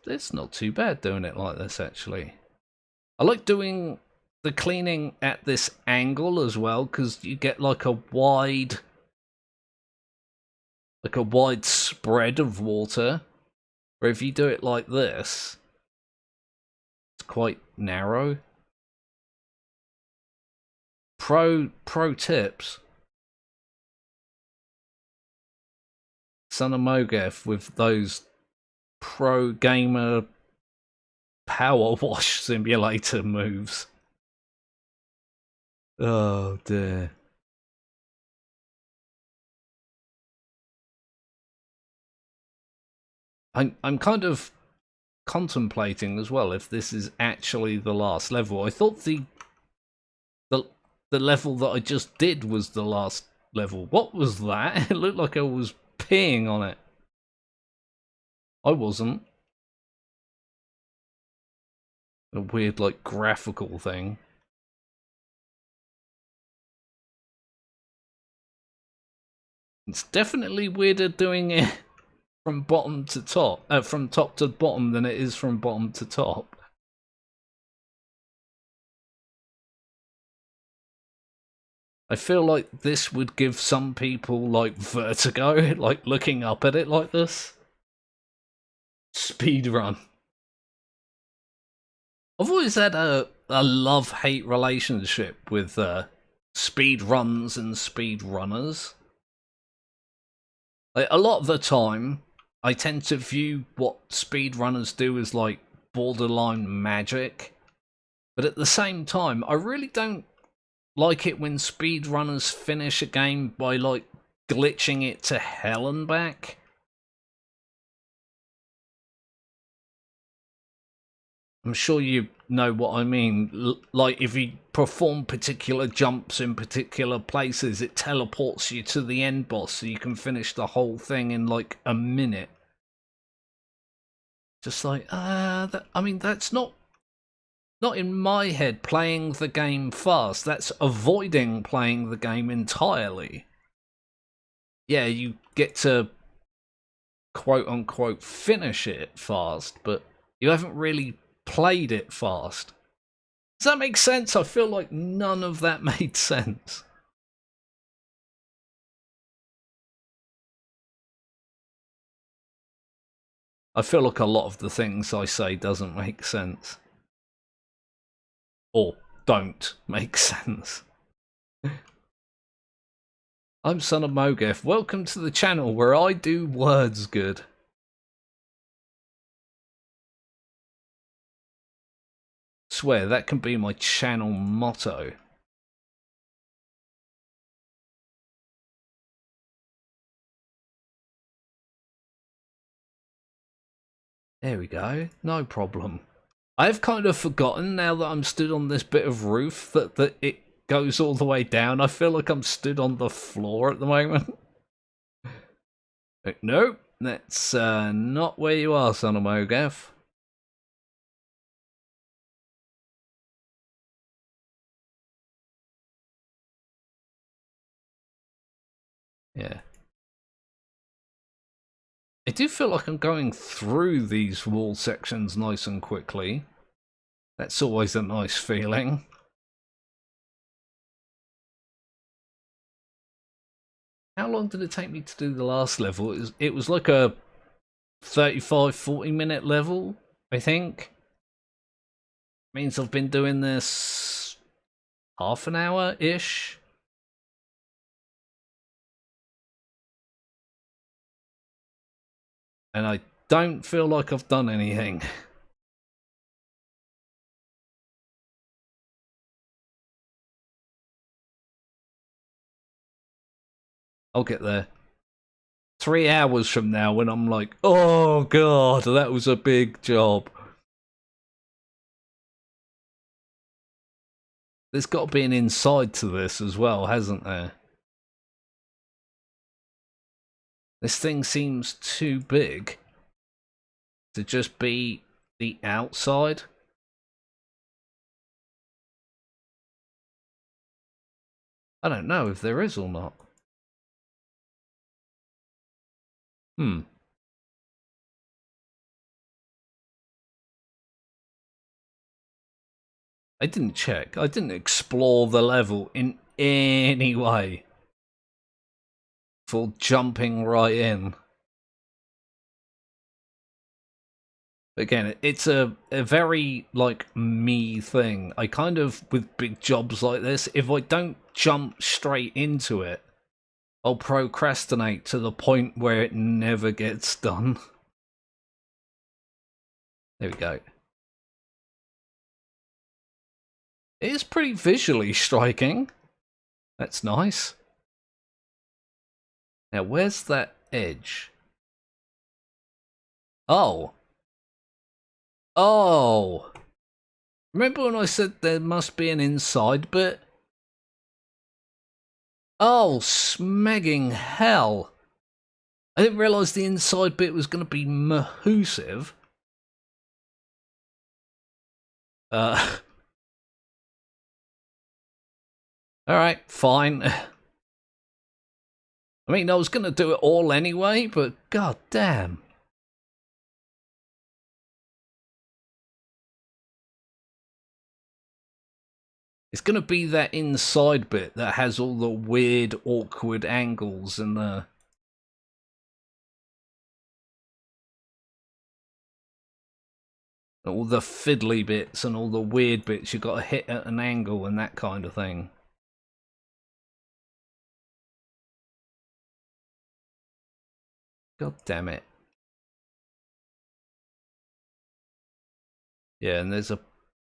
[SPEAKER 1] It's not too bad doing it like this, actually. I like doing the cleaning at this angle as well, because you get like a wide spread of water. Where if you do it like this, it's quite narrow. Pro tips. Son of Mogeth with those pro gamer power wash simulator moves. Oh dear. I'm kind of contemplating as well if this is actually the last level. I thought the level that I just did was the last level. What was that? It looked like I was peeing on it. I wasn't. A weird, like, graphical thing. It's definitely weirder doing it from bottom to top, from top to bottom than it is from bottom to top. I feel like this would give some people, like, vertigo, like, looking up at it like this. Speedrun. I've always had a love-hate relationship with speed runs and speed runners. Like, a lot of the time, I tend to view what speedrunners do as like borderline magic, but at the same time, I really don't like it when speedrunners finish a game by like glitching it to hell and back. I'm sure you know what I mean. Like, if you perform particular jumps in particular places, it teleports you to the end boss so you can finish the whole thing in like a minute. Just like, I mean, that's not in my head playing the game fast. That's avoiding playing the game entirely. Yeah, you get to quote unquote finish it fast, but you haven't really played it fast. Does that make sense? I feel like none of that made sense. I feel like a lot of the things I say doesn't make sense. Or don't make sense. I'm Son of Mogef. Welcome to the channel where I do words good. Swear, that can be my channel motto. There we go, no problem. I've kind of forgotten now that I'm stood on this bit of roof that it goes all the way down. I feel like I'm stood on the floor at the moment. Nope, that's not where you are, Son of Mogaf. Yeah. I do feel like I'm going through these wall sections nice and quickly. That's always a nice feeling. How long did it take me to do the last level? It was like a 35-40 minute level, I think. Means I've been doing this half an hour-ish. And I don't feel like I've done anything. I'll get there. 3 hours from now when I'm like, oh god, that was a big job. There's got to be an inside to this as well, hasn't there? This thing seems too big to just be the outside. I don't know if there is or not. I didn't check. I didn't explore the level in any way. For jumping right in. Again, it's a very, like, me thing. I kind of, with big jobs like this, if I don't jump straight into it, I'll procrastinate to the point where it never gets done. There we go. It is pretty visually striking. That's nice. Now, where's that edge? Oh. Oh. Remember when I said there must be an inside bit? Oh, smegging hell. I didn't realise the inside bit was going to be mahoosive. Alright, fine. I mean, I was going to do it all anyway, but god damn. It's going to be that inside bit that has all the weird, awkward angles and the... All the fiddly bits and all the weird bits you got to hit at an angle and that kind of thing. God damn it. Yeah, and there's a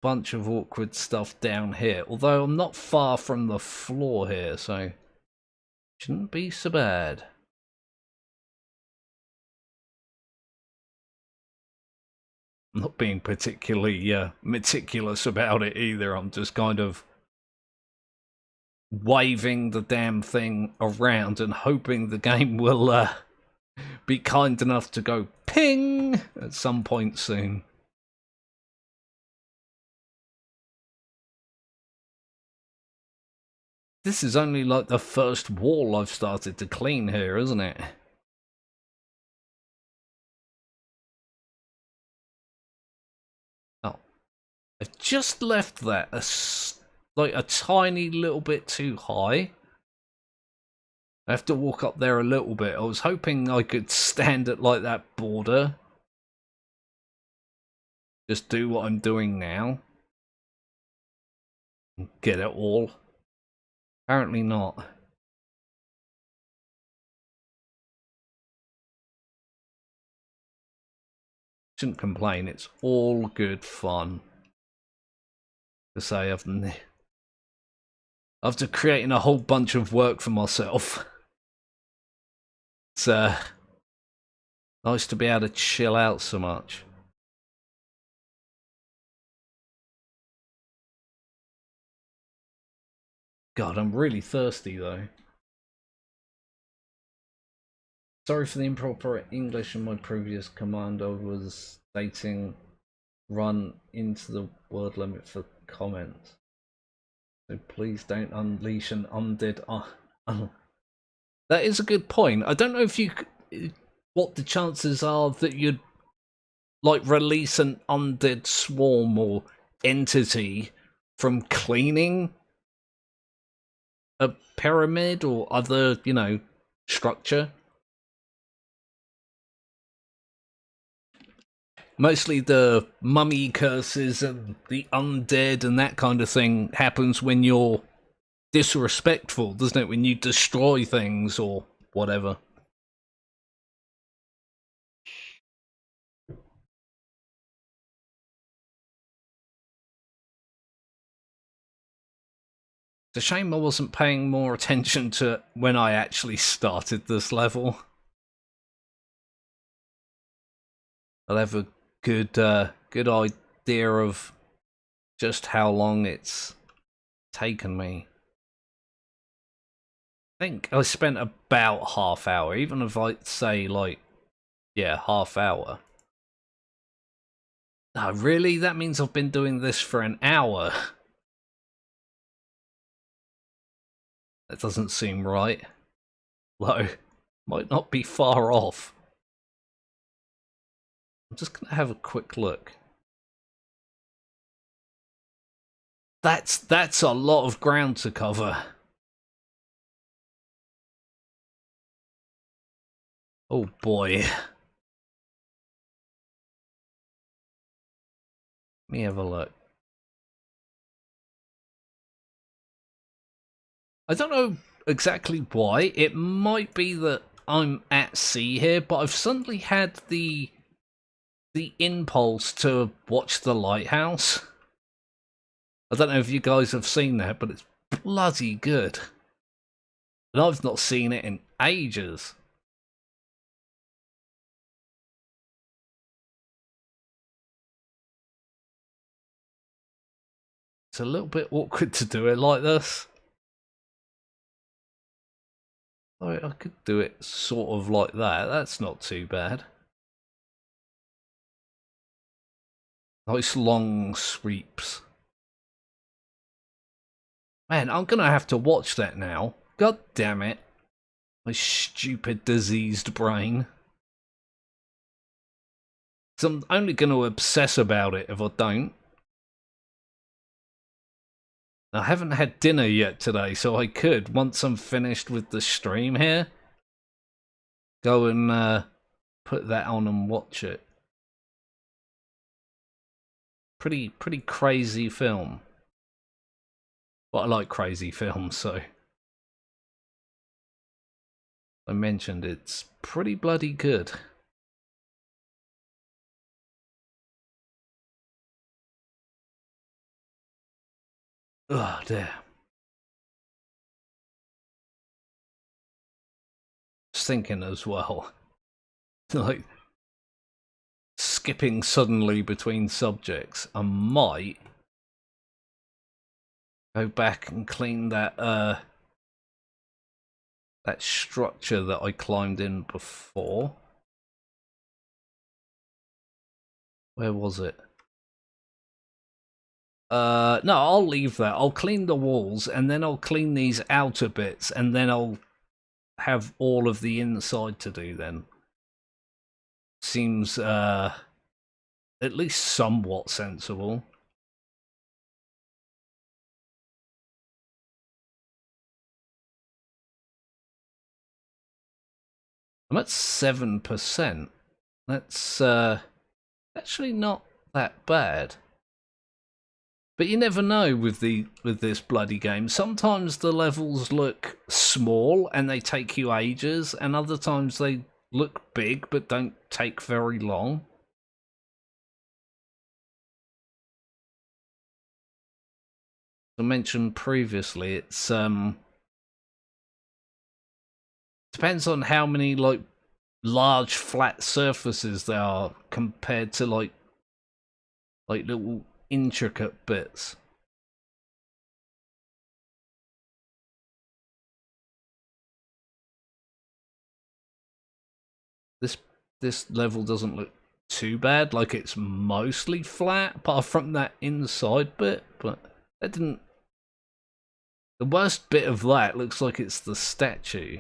[SPEAKER 1] bunch of awkward stuff down here. Although I'm not far from the floor here, so shouldn't be so bad. I'm not being particularly meticulous about it either. I'm just kind of waving the damn thing around and hoping the game will be kind enough to go ping at some point soon. This is only like the first wall I've started to clean here, isn't it? Oh, I've just left that like a tiny little bit too high. I have to walk up there a little bit. I was hoping I could stand at like that border. Just do what I'm doing now. Get it all. Apparently not. Shouldn't complain, it's all good fun. To say after creating a whole bunch of work for myself, it's nice to be able to chill out so much. God, I'm really thirsty though. Sorry for the improper English in my previous command. I was stating run into the word limit for comments. So please don't unleash an undead. That is a good point. I don't know if you, what the chances are that you'd like release an undead swarm or entity from cleaning a pyramid or other, you know, structure. Mostly the mummy curses and the undead and that kind of thing happens when you're disrespectful, doesn't it? When you destroy things or whatever. It's a shame I wasn't paying more attention to when I actually started this level. I'll have a good idea of just how long it's taken me. I think I spent about half hour, even if I say like, yeah, half hour. Oh, really? That means I've been doing this for an hour. That doesn't seem right. Though, might not be far off. I'm just gonna have a quick look. That's a lot of ground to cover. Oh boy. Let me have a look. I don't know exactly why. It might be that I'm at sea here, but I've suddenly had the impulse to watch The Lighthouse. I don't know if you guys have seen that, but it's bloody good. And I've not seen it in ages. It's a little bit awkward to do it like this. I could do it sort of like that. That's not too bad. Nice long sweeps. Man, I'm gonna have to watch that now. God damn it. My stupid diseased brain. So I'm only gonna obsess about it if I don't. I haven't had dinner yet today, so I could, once I'm finished with the stream here, go and put that on and watch it. Pretty crazy film. But I like crazy films, so I mentioned it's pretty bloody good. Oh dear. Just thinking as well, like skipping suddenly between subjects, I might go back and clean that that structure that I climbed in before. Where was it? No, I'll leave that. I'll clean the walls and then I'll clean these outer bits and then I'll have all of the inside to do then. Seems at least somewhat sensible. I'm at 7%. That's actually not that bad. But you never know with this bloody game. Sometimes the levels look small and they take you ages, and other times they look big but don't take very long. As I mentioned previously, it's depends on how many like large flat surfaces there are compared to like little intricate bits. This level doesn't look too bad, like it's mostly flat apart from that inside bit, but that didn't. The worst bit of that looks like it's the statue.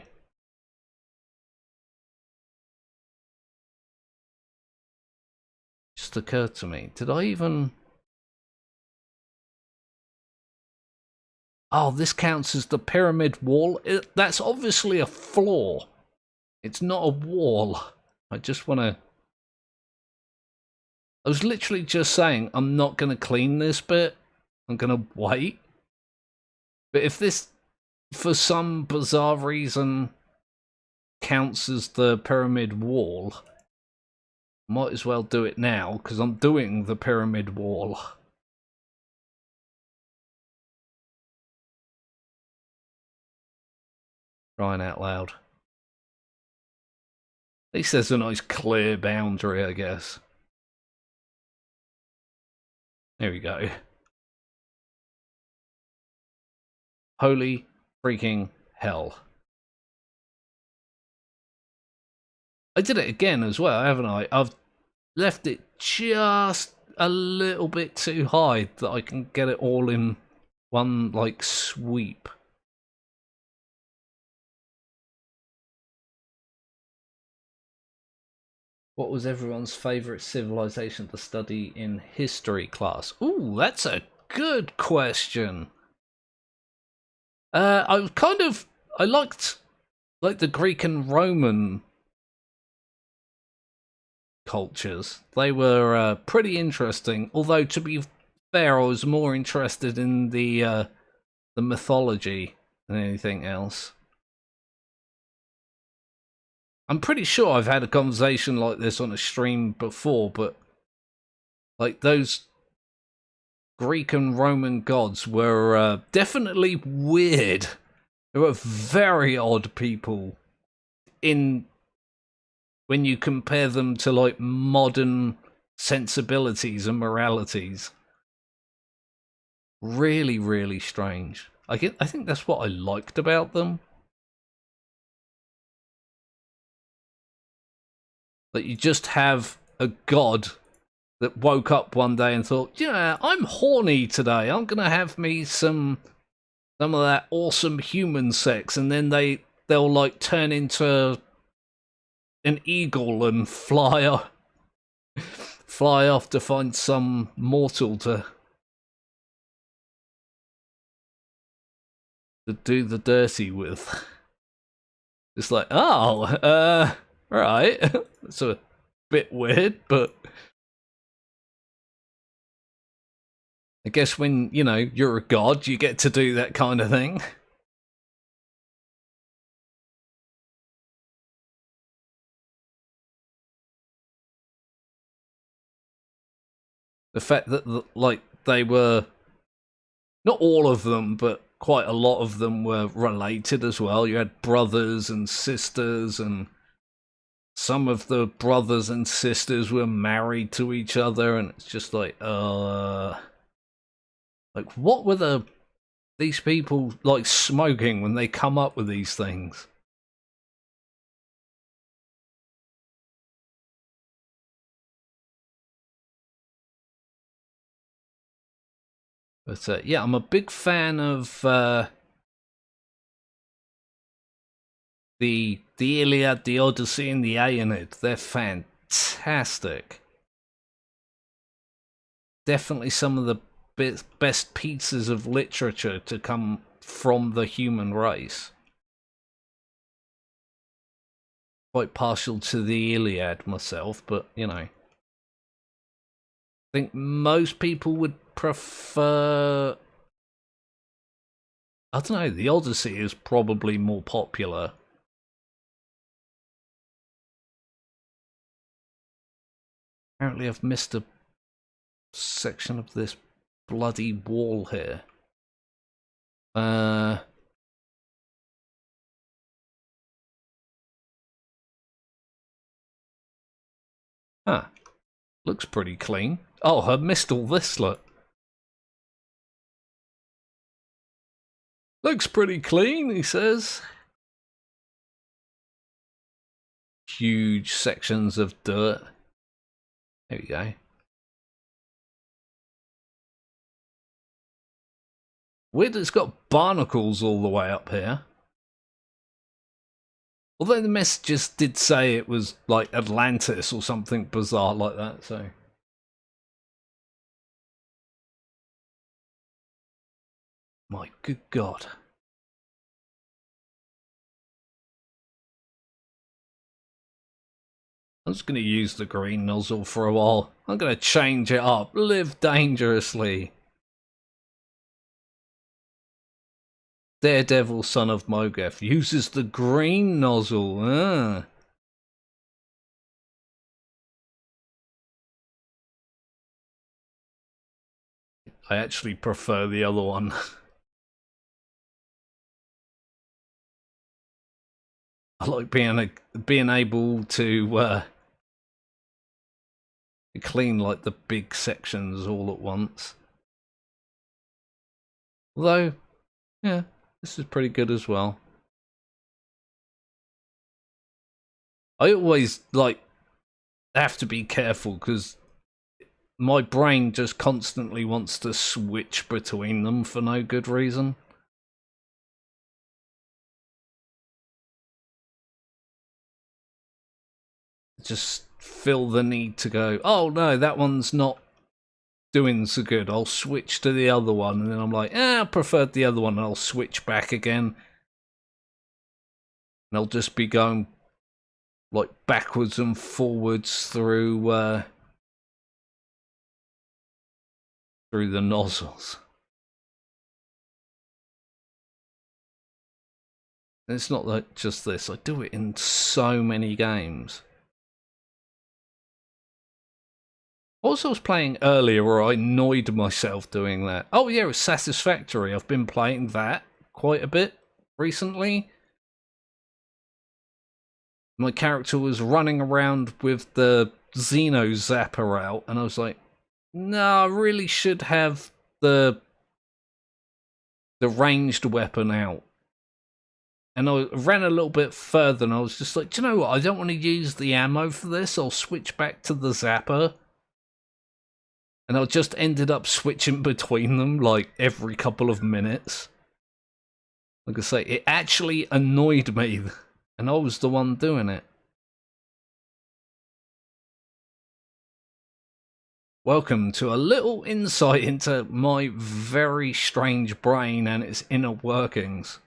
[SPEAKER 1] Just occurred to me, did I even... Oh, this counts as the pyramid wall. That's obviously a floor. It's not a wall. I just want to... I was literally just saying I'm not going to clean this bit. I'm going to wait. But if this, for some bizarre reason, counts as the pyramid wall, might as well do it now, because I'm doing the pyramid wall. Crying out loud. At least there's a nice clear boundary, I guess. There we go. Holy freaking hell. I did it again as well, haven't I? I've left it just a little bit too high that I can get it all in one, like, sweep. What was everyone's favourite civilization to study in history class? Ooh, that's a good question. I liked like the Greek and Roman cultures. They were pretty interesting. Although to be fair, I was more interested in the mythology than anything else. I'm pretty sure I've had a conversation like this on a stream before, but like those Greek and Roman gods were definitely weird. They were very odd people in when you compare them to like modern sensibilities and moralities. Really, really strange. I think that's what I liked about them. That you just have a god that woke up one day and thought, yeah, I'm horny today. I'm gonna have me some of that awesome human sex, and then they'll like turn into an eagle and fly off to find some mortal to do the dirty with. It's like, oh, right. It's a bit weird, but I guess when, you know, you're a god, you get to do that kind of thing. The fact that, like, they were, not all of them, but quite a lot of them were related as well. You had brothers and sisters, and some of the brothers and sisters were married to each other, and it's just like, what were these people like smoking when they come up with these things? But yeah, I'm a big fan of the Iliad, the Odyssey, and the Aeneid. They're fantastic. Definitely some of the best pieces of literature to come from the human race. Quite partial to the Iliad myself, but you know, I think most people would prefer. I don't know. The Odyssey is probably more popular. Apparently, I've missed a section of this bloody wall here. Huh. Looks pretty clean. Oh, I missed all this, look. Looks pretty clean, he says. Huge sections of dirt. There we go. Weird, it's got barnacles all the way up here. Although the messages did say it was like Atlantis or something bizarre like that, so. My good God. I'm just going to use the green nozzle for a while. I'm going to change it up. Live dangerously. Daredevil, son of Mogeth, uses the green nozzle. I actually prefer the other one. I like being able to clean like the big sections all at once. Although, yeah, this is pretty good as well. I always like have to be careful because my brain just constantly wants to switch between them for no good reason. Just feel the need to go, oh no, that one's not doing so good. I'll switch to the other one, and then I'm like, I preferred the other one, and I'll switch back again. And I'll just be going like backwards and forwards through the nozzles. And it's not like just this. I do it in so many games. Also, I was playing earlier where I annoyed myself doing that. Oh yeah, it was Satisfactory. I've been playing that quite a bit recently. My character was running around with the Xeno Zapper out, and I was like, no, I really should have the ranged weapon out. And I ran a little bit further, and I was just like, do you know what? I don't want to use the ammo for this. I'll switch back to the Zapper. And I just ended up switching between them like every couple of minutes. Like I say, it actually annoyed me, and I was the one doing it. Welcome to a little insight into my very strange brain and its inner workings.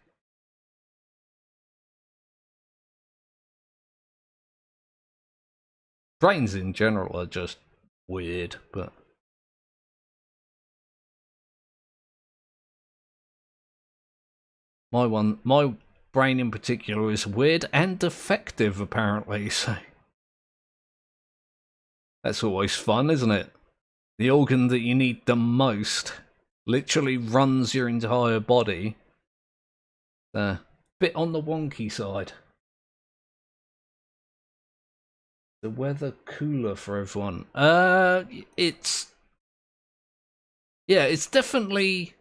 [SPEAKER 1] Brains in general are just weird, but My brain in particular is weird and defective, apparently, so that's always fun, isn't it? The organ that you need the most literally runs your entire body. Bit on the wonky side. The weather cooler for everyone. It's definitely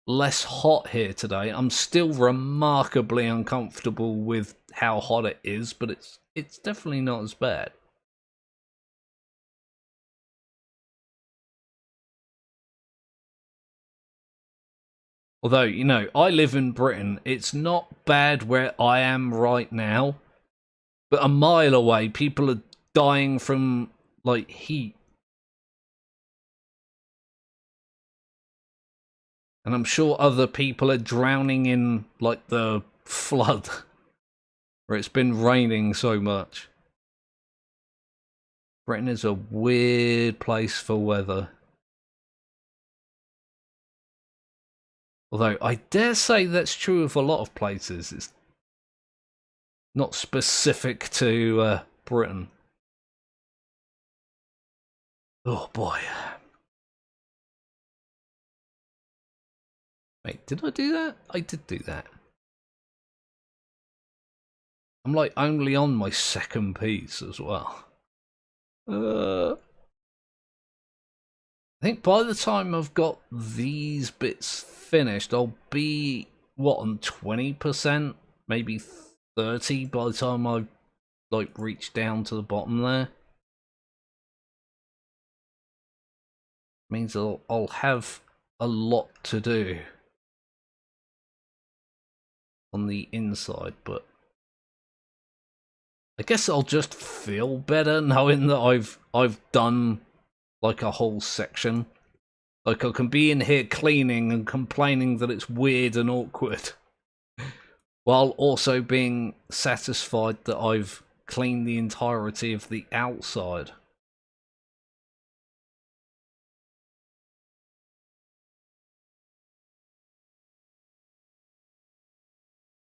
[SPEAKER 1] less hot here today. I'm still remarkably uncomfortable with how hot it is, but it's definitely not as bad. Although, you know, I live in Britain. It's not bad where I am right now, but a mile away, people are dying from, like, heat. And I'm sure other people are drowning in, like, the flood where it's been raining so much. Britain is a weird place for weather. Although I dare say that's true of a lot of places. It's not specific to Britain. Oh boy. Wait, did I do that? I did do that. I'm like only on my second piece as well. I think by the time I've got these bits finished, I'll be, what, on 20%? Maybe 30 by the time I, like, reach down to the bottom there. Means I'll have a lot to do on the inside, but I guess I'll just feel better knowing that I've done like a whole section. Like, I can be in here cleaning and complaining that it's weird and awkward, while also being satisfied that I've cleaned the entirety of the outside.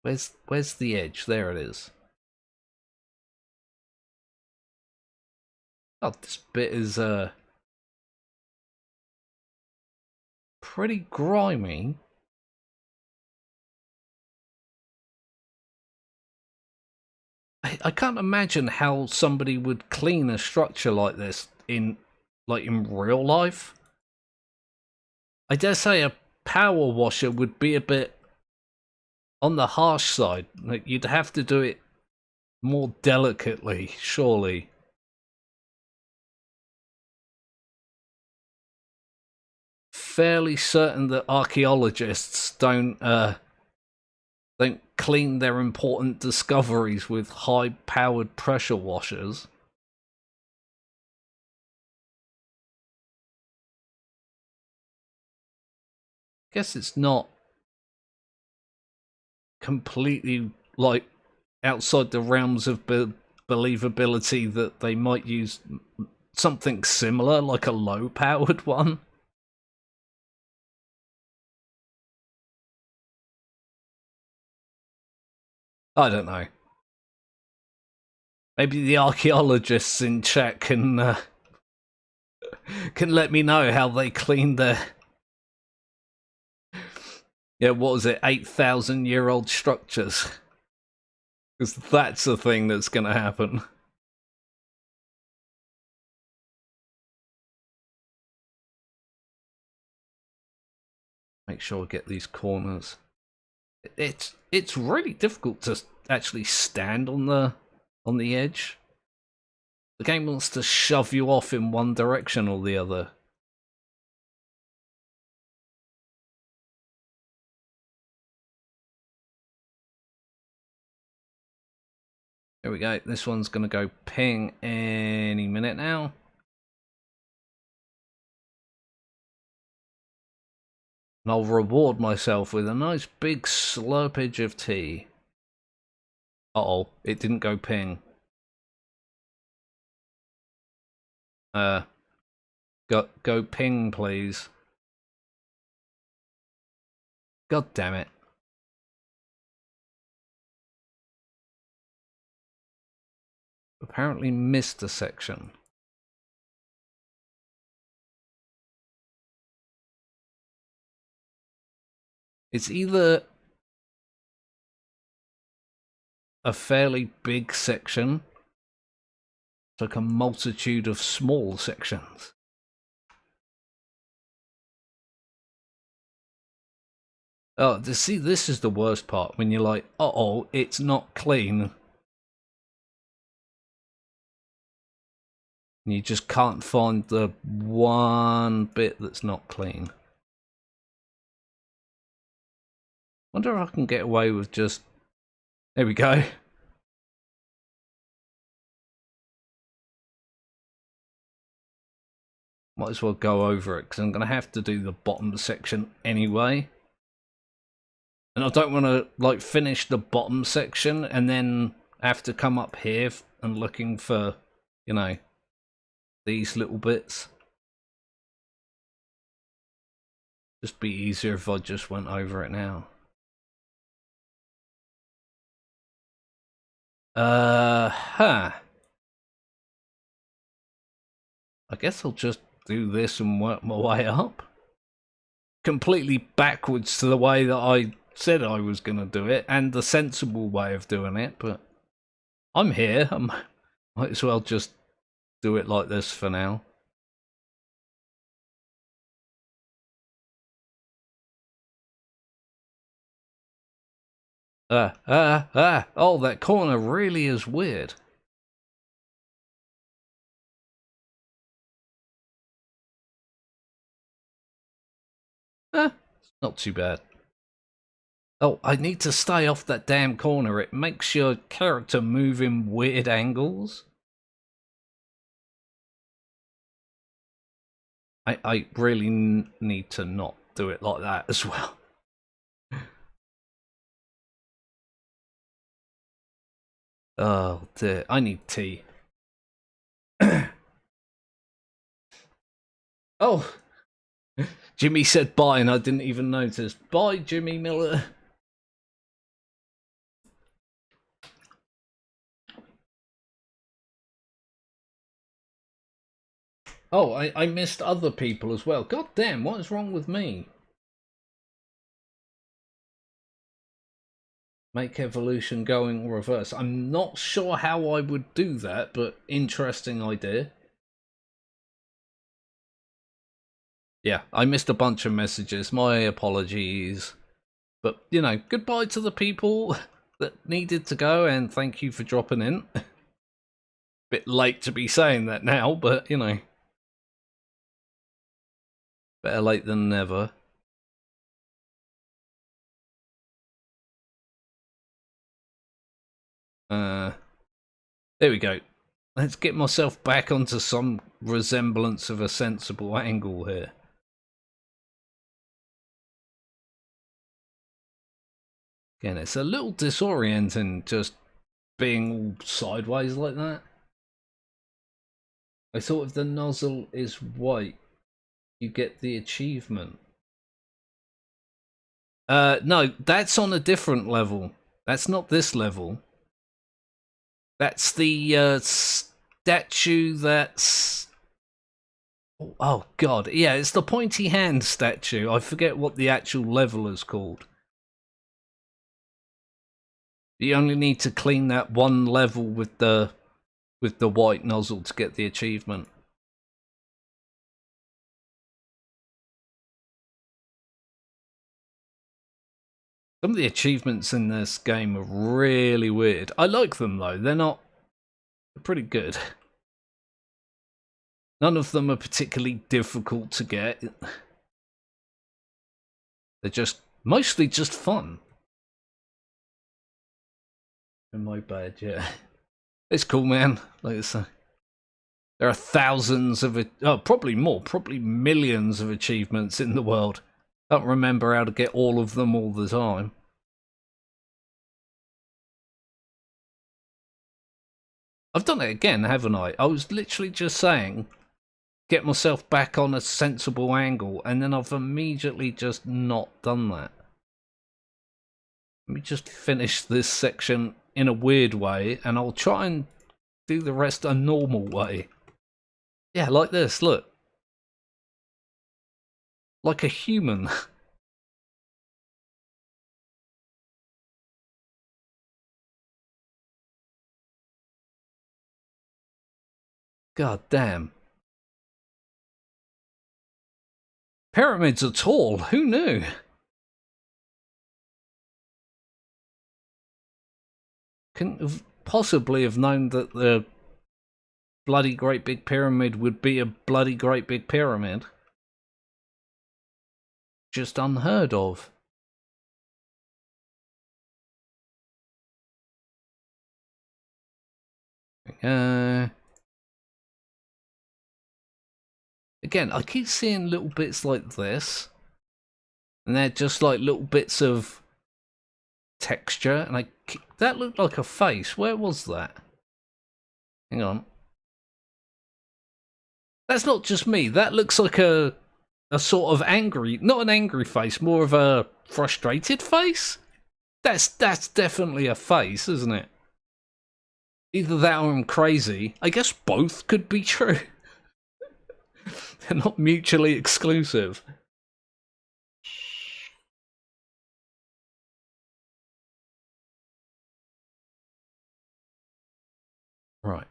[SPEAKER 1] Where's the edge? There it is. Oh, this bit is pretty grimy. I can't imagine how somebody would clean a structure like this in real life. I dare say a power washer would be a bit on the harsh side. Like, you'd have to do it more delicately, surely. Fairly certain that archaeologists don't clean their important discoveries with high-powered pressure washers. Guess it's not completely, like, outside the realms of believability that they might use something similar, like a low-powered one. I don't know. Maybe the archaeologists in chat can let me know how they cleaned their, what was it, 8,000-year-old structures. Because that's the thing that's going to happen. Make sure I get these corners. It's really difficult to actually stand on the edge. The game wants to shove you off in one direction or the other. There we go. This one's going to go ping any minute now. And I'll reward myself with a nice big slurpage of tea. Uh-oh, it didn't go ping. Go ping, please. God damn it. apparently missed a section. It's either a fairly big section, like a multitude of small sections. Oh, see, this is the worst part, when you're like, uh-oh, it's not clean. And you just can't find the one bit that's not clean. Wonder if I can get away with just... There we go. Might as well go over it, because I'm going to have to do the bottom section anyway. And I don't want to, like, finish the bottom section and then have to come up here and looking for, you know, these little bits. Just be easier if I just went over it now. I guess I'll just do this and work my way up. Completely backwards to the way that I said I was going to do it, and the sensible way of doing it, but I'm here. I might as well just do it like this for now. Oh, that corner really is weird. It's not too bad. Oh, I need to stay off that damn corner. It makes your character move in weird angles. I really need to not do it like that as well. Oh dear, I need tea. Oh, Jimmy said bye and I didn't even notice. Bye, Jimmy Miller. Oh, I missed other people as well. God damn, what is wrong with me? Make evolution going reverse. I'm not sure how I would do that, but interesting idea. Yeah, I missed a bunch of messages. My apologies. But, you know, goodbye to the people that needed to go, and thank you for dropping in. Bit late to be saying that now, but, you know. Better late than never. There we go. Let's get myself back onto some resemblance of a sensible angle here. Again, it's a little disorienting just being all sideways like that. I thought if the nozzle is white, you get the achievement. No, that's on a different level. That's not this level. That's the statue that's... Oh god, yeah, it's the pointy hand statue. I forget what the actual level is called. You only need to clean that one level with the white nozzle to get the achievement. Some of the achievements in this game are really weird. I like them though. They're pretty good. None of them are particularly difficult to get. They're just mostly just fun. In my bad, yeah. It's cool, man. Like I say, there are thousands of probably more, probably millions of achievements in the world. I don't remember how to get all of them all the time. I've done it again, haven't I? I was literally just saying, get myself back on a sensible angle, and then I've immediately just not done that. Let me just finish this section in a weird way, and I'll try and do the rest a normal way. Yeah, like this, look. Like a human. God damn. Pyramids are tall, who knew? Couldn't have possibly have known that the bloody great big pyramid would be a bloody great big pyramid. Just unheard of. Again, I keep seeing little bits like this, and they're just like little bits of texture, and that looked like a face. Where was that? Hang on. That's not just me. That looks like a sort of angry, not an angry face, more of a frustrated face. That's definitely a face, isn't it? Either that or I'm crazy. I guess both could be true. They're not mutually exclusive. Right.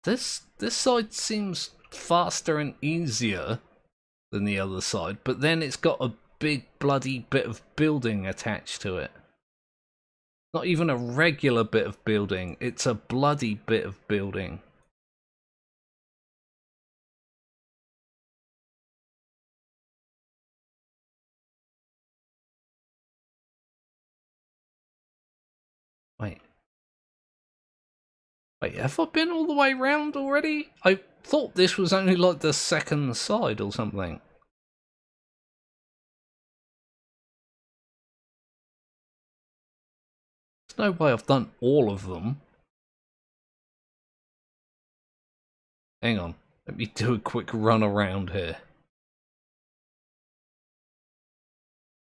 [SPEAKER 1] This side seems faster and easier than the other side, but then it's got a big bloody bit of building attached to it. Not even a regular bit of building, it's a bloody bit of building. Wait, have I been all the way round already? I thought this was only like the second side or something. There's no way I've done all of them. Hang on, let me do a quick run around here.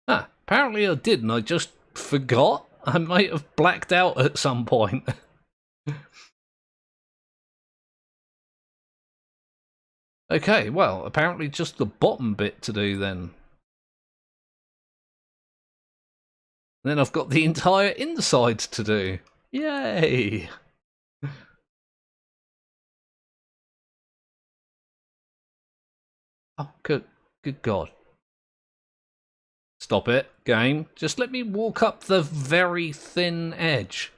[SPEAKER 1] Ah, apparently I didn't, I just forgot. I might have blacked out at some point. Okay, well, apparently just the bottom bit to do then. Then I've got the entire inside to do. Yay! Oh, good God. Stop it, game. Just let me walk up the very thin edge.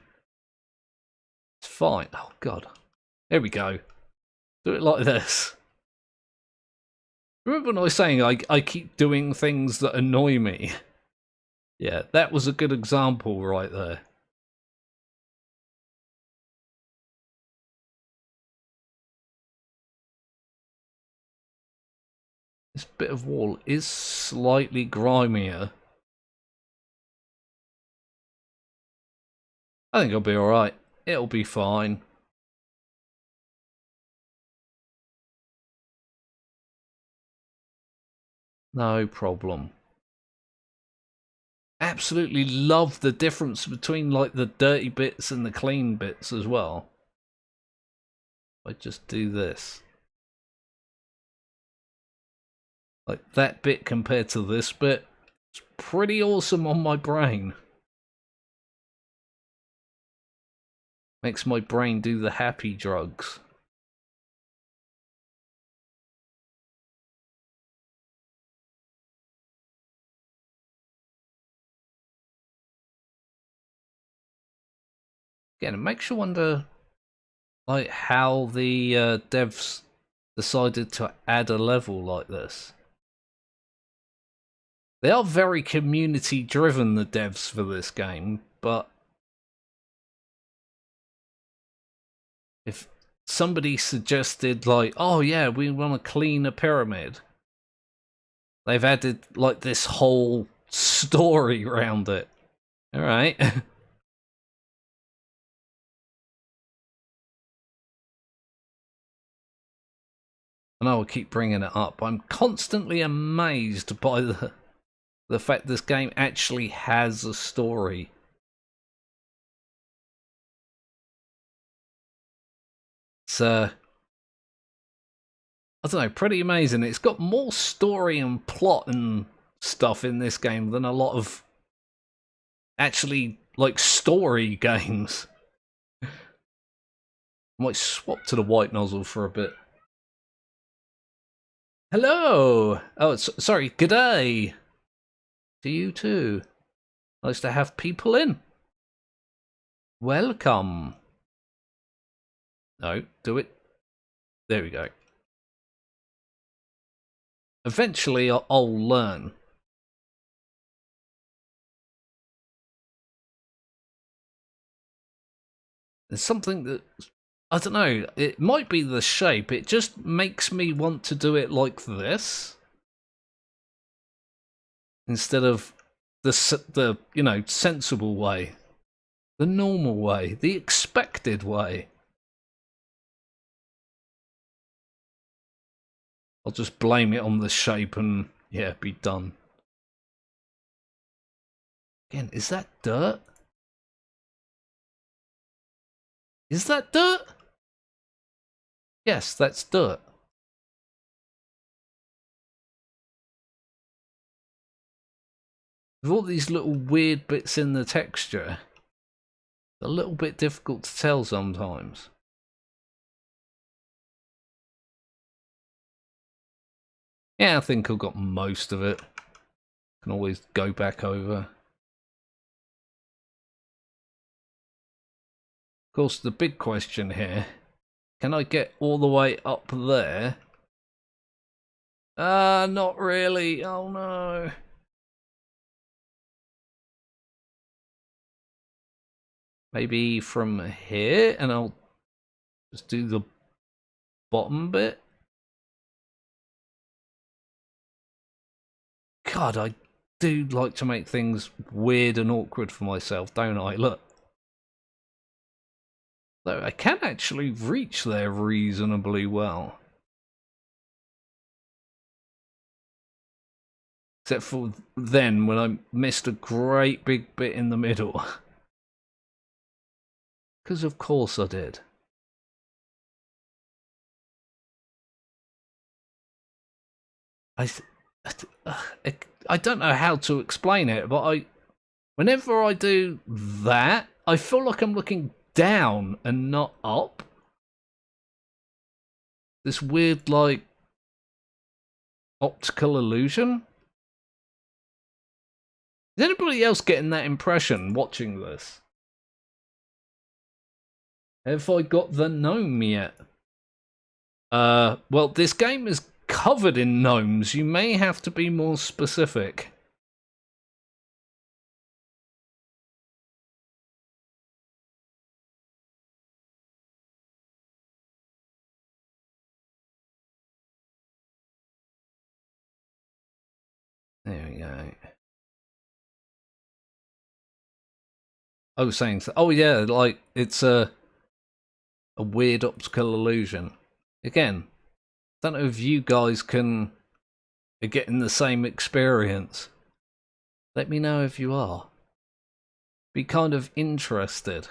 [SPEAKER 1] It's fine. Oh, God. There we go. Do it like this. Remember when I was saying I keep doing things that annoy me? Yeah, that was a good example right there. This bit of wall is slightly grimier. I think I'll be alright. It'll be fine. No problem. Absolutely love the difference between like the dirty bits and the clean bits as well. I just do this. Like that bit compared to this bit, it's pretty awesome on my brain. Makes my brain do the happy drugs. Again, it makes you wonder like how the devs decided to add a level like this. They are very community driven, the devs for this game, but if somebody suggested like, oh yeah, we want to clean a pyramid, they've added like this whole story around it. Alright. I know I keep bringing it up. I'm constantly amazed by the fact this game actually has a story. It's I don't know, pretty amazing. It's got more story and plot and stuff in this game than a lot of actually like story games. I might swap to the white nozzle for a bit. Hello! Oh, sorry, g'day! To you too. Nice to have people in. Welcome. No, do it. There we go. Eventually, I'll learn. There's something that, I don't know, it might be the shape. It just makes me want to do it like this. Instead of the you know, sensible way. The normal way. The expected way. I'll just blame it on the shape and, yeah, be done. Again, is that dirt? Is that dirt? Yes, that's dirt. With all these little weird bits in the texture, it's a little bit difficult to tell sometimes. Yeah, I think I've got most of it. Can always go back over. Of course, the big question here, can I get all the way up there? Not really. Oh no. Maybe from here, and I'll just do the bottom bit. God, I do like to make things weird and awkward for myself, don't I? Look. Though I can actually reach there reasonably well. Except for then, when I missed a great big bit in the middle. Because of course I did. I don't know how to explain it, but whenever I do that, I feel like I'm looking down and not up. This weird, like, optical illusion. Is anybody else getting that impression watching this? Have I got the gnome yet? Well, this game is covered in gnomes. You may have to be more specific. There we go. Oh, saying so. Oh yeah, like it's a weird optical illusion. Again, don't know if you guys are getting the same experience. Let me know if you are. Be kind of interested.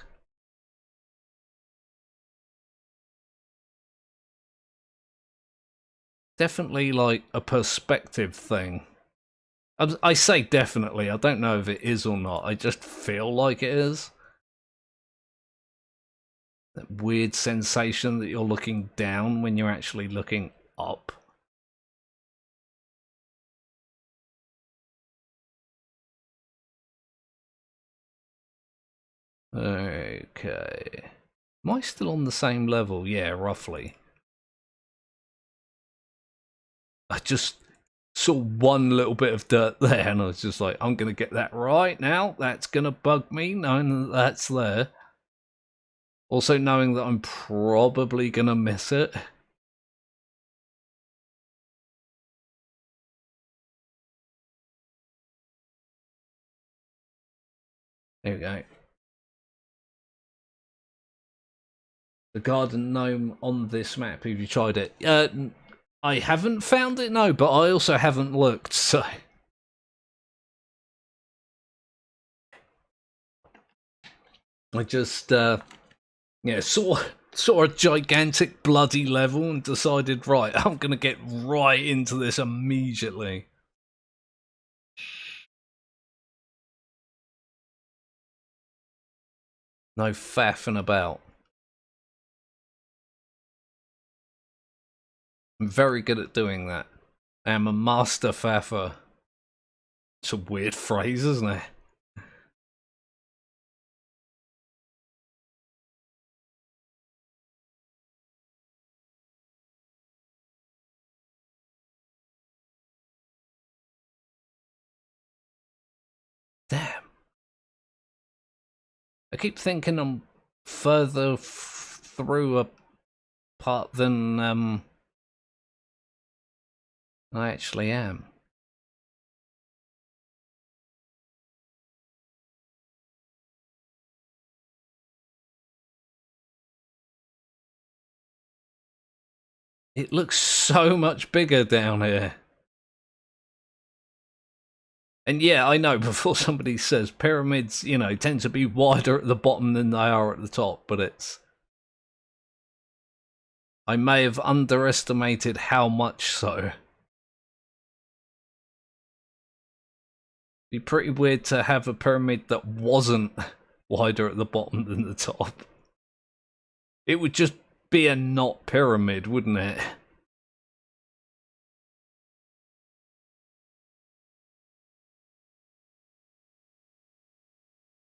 [SPEAKER 1] Definitely like a perspective thing. I say definitely, I don't know if it is or not, I just feel like it is. That weird sensation that you're looking down when you're actually looking up. Okay. Am I still on the same level? Yeah, roughly. I just saw one little bit of dirt there and I was just like, I'm going to get that right now. That's going to bug me knowing that that's there. Also knowing that I'm probably going to miss it. There we go. The garden gnome on this map, have you tried it? I haven't found it, no, but I also haven't looked, so... I just, yeah, saw saw a gigantic bloody level and decided, right, I'm going to get right into this immediately. No faffing about. I'm very good at doing that. I am a master faffer. It's a weird phrase, isn't it? Damn. I keep thinking I'm further through a part than I actually am. It looks so much bigger down here. And yeah, I know, before somebody says pyramids, you know, tend to be wider at the bottom than they are at the top, but it's... I may have underestimated how much so. It'd be pretty weird to have a pyramid that wasn't wider at the bottom than the top. It would just be a not pyramid, wouldn't it?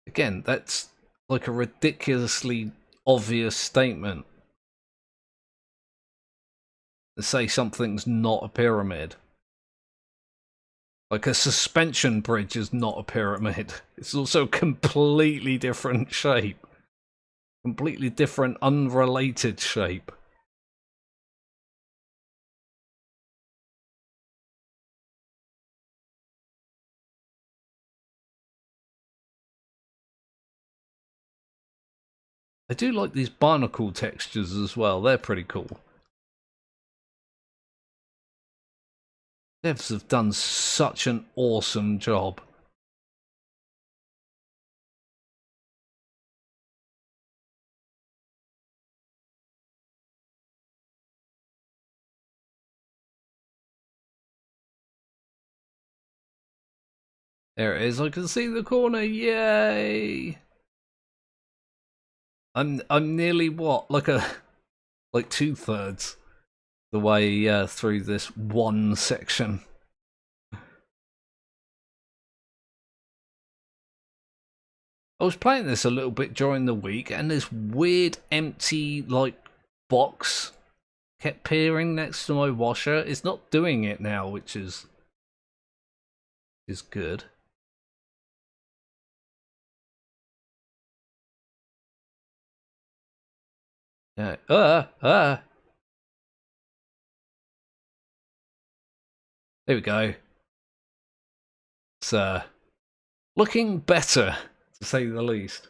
[SPEAKER 1] Again, that's like a ridiculously obvious statement. To say something's not a pyramid. Like a suspension bridge is not a pyramid. It's also a completely different shape. Completely different, unrelated shape. I do like these barnacle textures as well. They're pretty cool. Devs have done such an awesome job. There it is. I can see the corner. Yay! I'm nearly what, like 2/3 the way through this one section. I was playing this a little bit during the week, and this weird empty like box kept appearing next to my washer. It's not doing it now, which is good. Yeah. There we go. It's looking better, to say the least.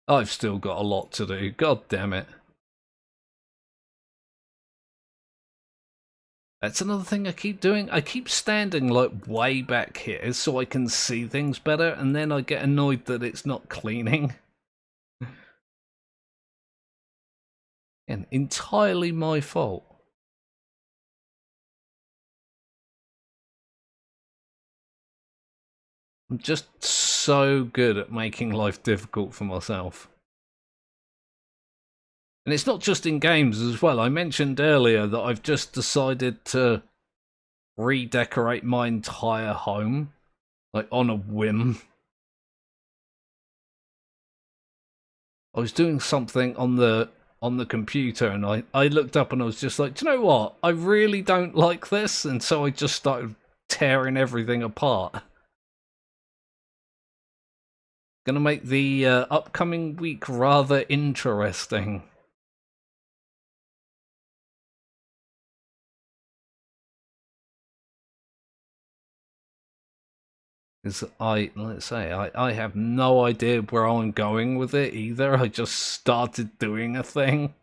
[SPEAKER 1] I've still got a lot to do. God damn it. That's another thing I keep doing. I keep standing like way back here so I can see things better, and then I get annoyed that it's not cleaning. And entirely my fault. I'm just so good at making life difficult for myself. And it's not just in games as well. I mentioned earlier that I've just decided to redecorate my entire home, like on a whim. I was doing something on the computer, and I looked up and I was just like, do you know what? I really don't like this, and so I just started tearing everything apart. Gonna make the upcoming week rather interesting. Because I have no idea where I'm going with it either. I just started doing a thing.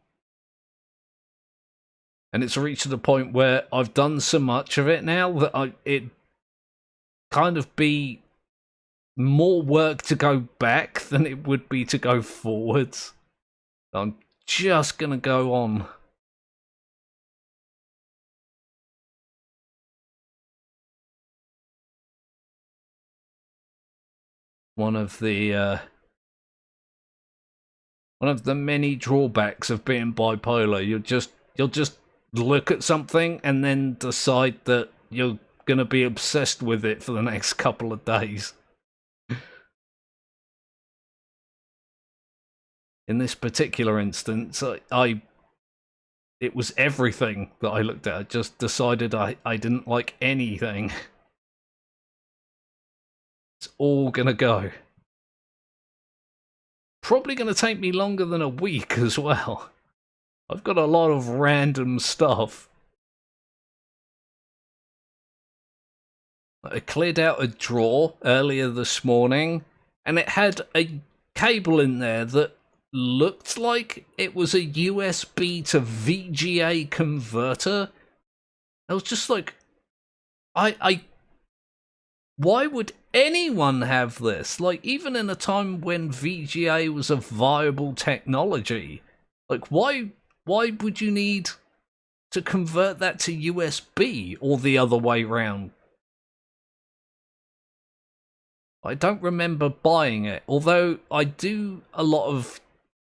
[SPEAKER 1] And it's reached the point where I've done so much of it now that it kind of be more work to go back than it would be to go forwards. I'm just gonna go on. One of the many drawbacks of being bipolar. You'll just look at something and then decide that you're gonna be obsessed with it for the next couple of days. In this particular instance, it was everything that I looked at. I just decided I didn't like anything. It's all gonna go. Probably gonna take me longer than a week as well. I've got a lot of random stuff. I cleared out a drawer earlier this morning, and it had a cable in there that looked like it was a USB to VGA converter. I was just like, why would anyone have this? Like, even in a time when VGA was a viable technology, like, why would you need to convert that to USB or the other way round? I don't remember buying it, although I do a lot of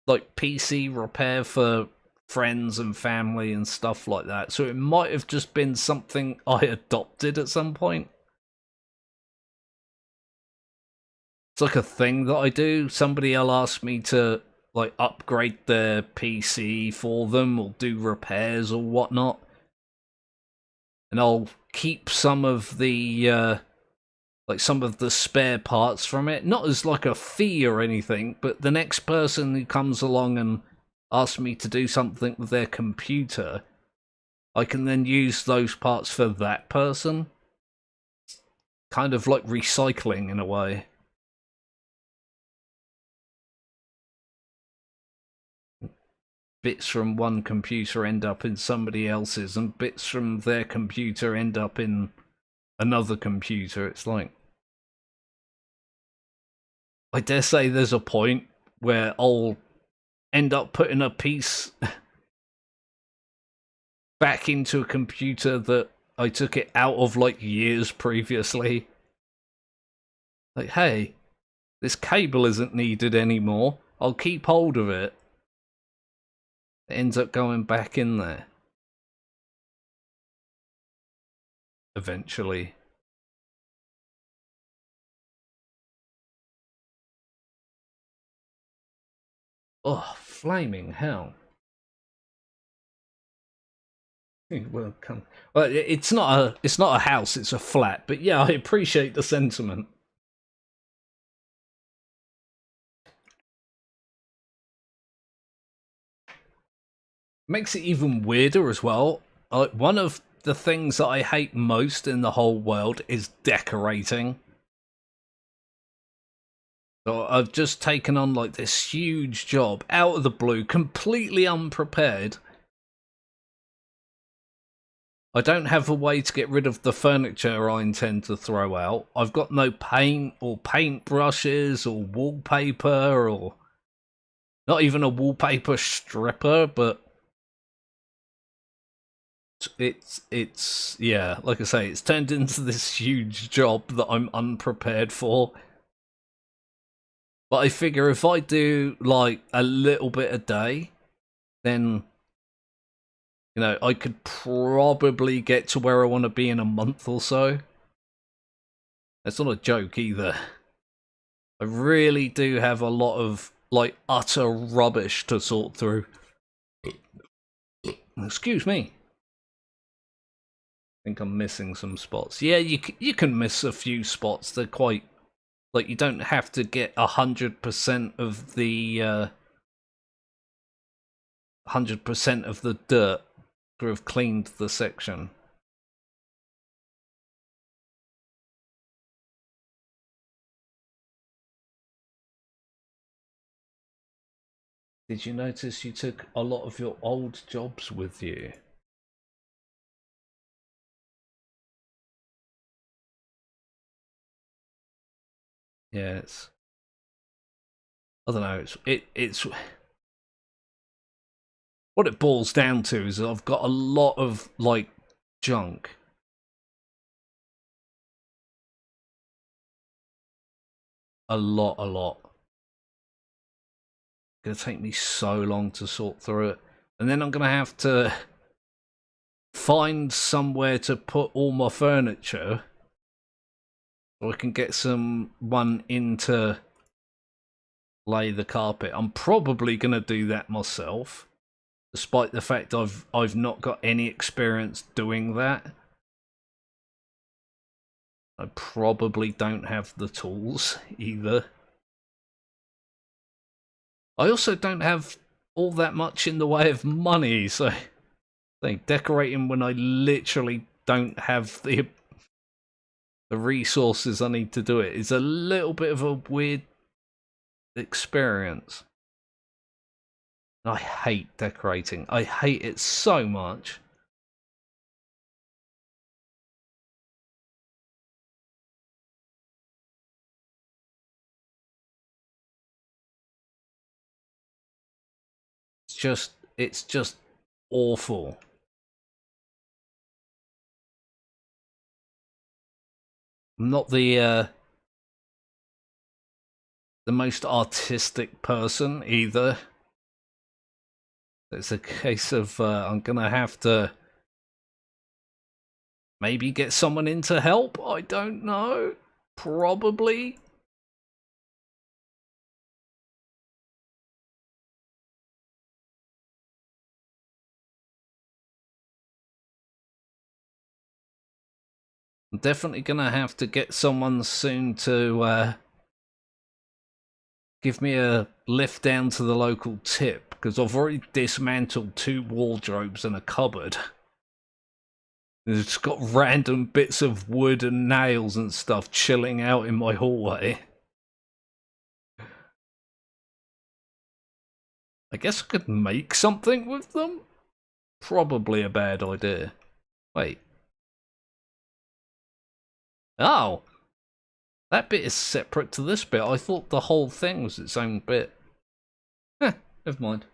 [SPEAKER 1] like PC repair for friends and family and stuff like that, so it might have just been something I adopted at some point. It's like a thing that I do. Somebody will ask me to like upgrade their PC for them or do repairs or whatnot, and I'll keep some of the some of the spare parts from it, not as like a fee or anything, but the next person who comes along and asks me to do something with their computer, I can then use those parts for that person. Kind of like recycling in a way. Bits from one computer end up in somebody else's, and bits from their computer end up in another computer. It's like, I dare say there's a point where I'll end up putting a piece back into a computer that I took it out of like years previously. Like, hey, this cable isn't needed anymore. I'll keep hold of it. It ends up going back in there. Eventually. Oh, flaming hell. Well, it's not a house, it's a flat, but yeah, I appreciate the sentiment. Makes it even weirder as well. One of the things that I hate most in the whole world is decorating. So I've just taken on like this huge job out of the blue, completely unprepared. I don't have a way to get rid of the furniture I intend to throw out. I've got no paint or paint brushes or wallpaper, or not even a wallpaper stripper, but it's yeah, like I say, it's turned into this huge job that I'm unprepared for. But I figure if I do like a little bit a day, then you know, I could probably get to where I want to be in a month or so. That's not a joke either. I really do have a lot of like utter rubbish to sort through. Excuse me. I think I'm missing some spots. Yeah, you can miss a few spots. They're quite like, you don't have to get 100% of the 100% of the dirt to have cleaned the section. Did you notice you took a lot of your old jobs with you? Yeah, I don't know. It's what it boils down to is I've got a lot of like junk. A lot. It's gonna take me so long to sort through it, and then I'm gonna have to find somewhere to put all my furniture, so I can get someone in to lay the carpet. I'm probably gonna do that myself, despite the fact I've not got any experience doing that. I probably don't have the tools either. I also don't have all that much in the way of money, so like decorating when I literally don't have the resources I need to do it is a little bit of a weird experience. I hate decorating. I hate it so much. It's just awful. I'm not the most artistic person either. It's a case of I'm gonna have to maybe get someone in to help. I don't know. Probably. I'm definitely gonna have to get someone soon to give me a lift down to the local tip, because I've already dismantled 2 wardrobes and a cupboard. It's got random bits of wood and nails and stuff chilling out in my hallway. I guess I could make something with them? Probably a bad idea. Wait. Oh! That bit is separate to this bit. I thought the whole thing was its own bit. Heh, never mind.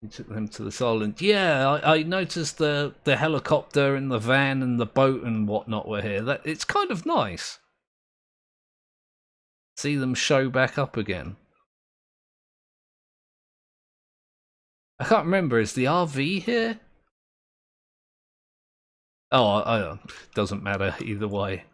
[SPEAKER 1] You took them to this island. Yeah, I noticed the helicopter and the van and the boat and whatnot were here. It's kind of nice. See them show back up again. I can't remember, is the RV here? Oh, doesn't matter either way.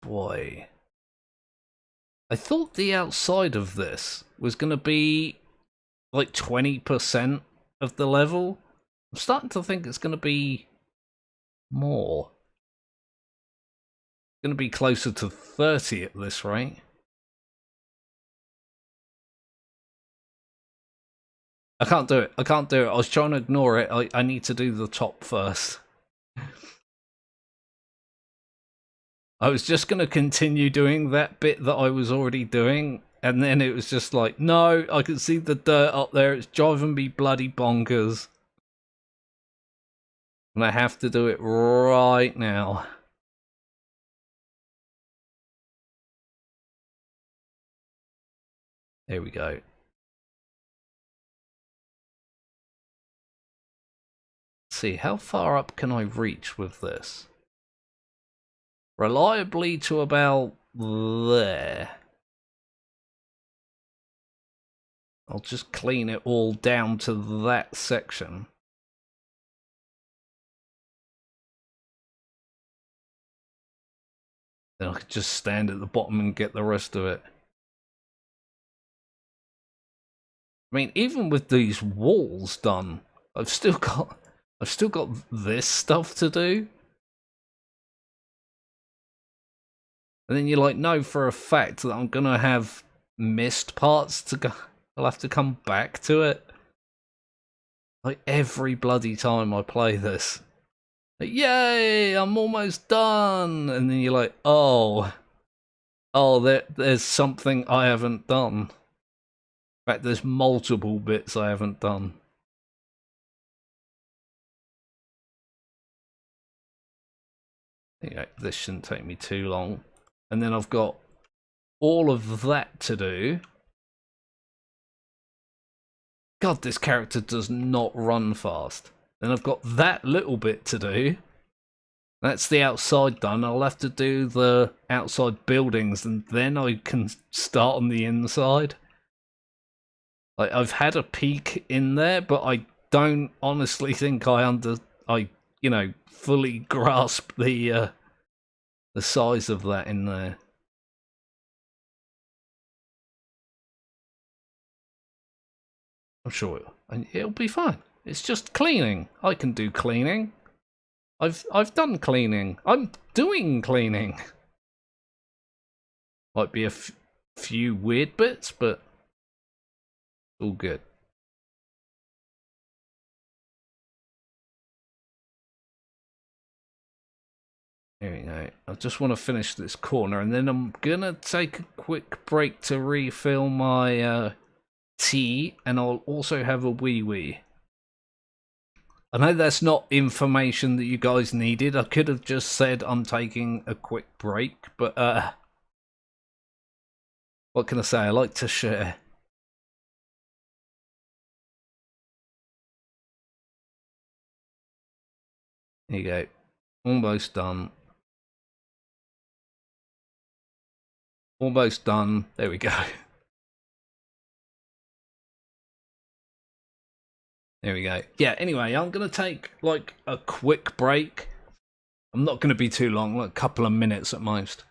[SPEAKER 1] Boy. I thought the outside of this was going to be like 20% of the level. I'm starting to think it's going to be more. It's going to be closer to 30 at this rate. I can't do it. I can't do it. I was trying to ignore it. I need to do the top first. I was just going to continue doing that bit that I was already doing, and then it was just like, no, I can see the dirt up there. It's driving me bloody bonkers. And I have to do it right now. There we go. Let's see, how far up can I reach with this? Reliably to about there. I'll just clean it all down to that section. Then I could just stand at the bottom and get the rest of it. I mean, even with these walls done, I've still got this stuff to do. And then you're like, no, for a fact that I'm gonna have missed parts to go. I'll have to come back to it. Like every bloody time I play this. Like, yay, I'm almost done. And then you're like, oh, there's something I haven't done. In fact, there's multiple bits I haven't done. Anyway, this shouldn't take me too long. And then I've got all of that to do. God, this character does not run fast. Then I've got that little bit to do. That's the outside done. I'll have to do the outside buildings and then I can start on the inside. Like, I've had a peek in there, but I don't honestly think I fully grasp the size of that in there. I'm sure it'll be fine. It's just cleaning. I can do cleaning. I've done cleaning. I'm doing cleaning. Might be a few weird bits, but all good. There we go. I just want to finish this corner, and then I'm gonna take a quick break to refill my tea, and I'll also have a wee wee. I know that's not information that you guys needed. I could have just said I'm taking a quick break, but what can I say? I like to share. There you go. Almost done. Almost done. There we go. There we go. Yeah, anyway, I'm going to take like a quick break. I'm not going to be too long, like a couple of minutes at most.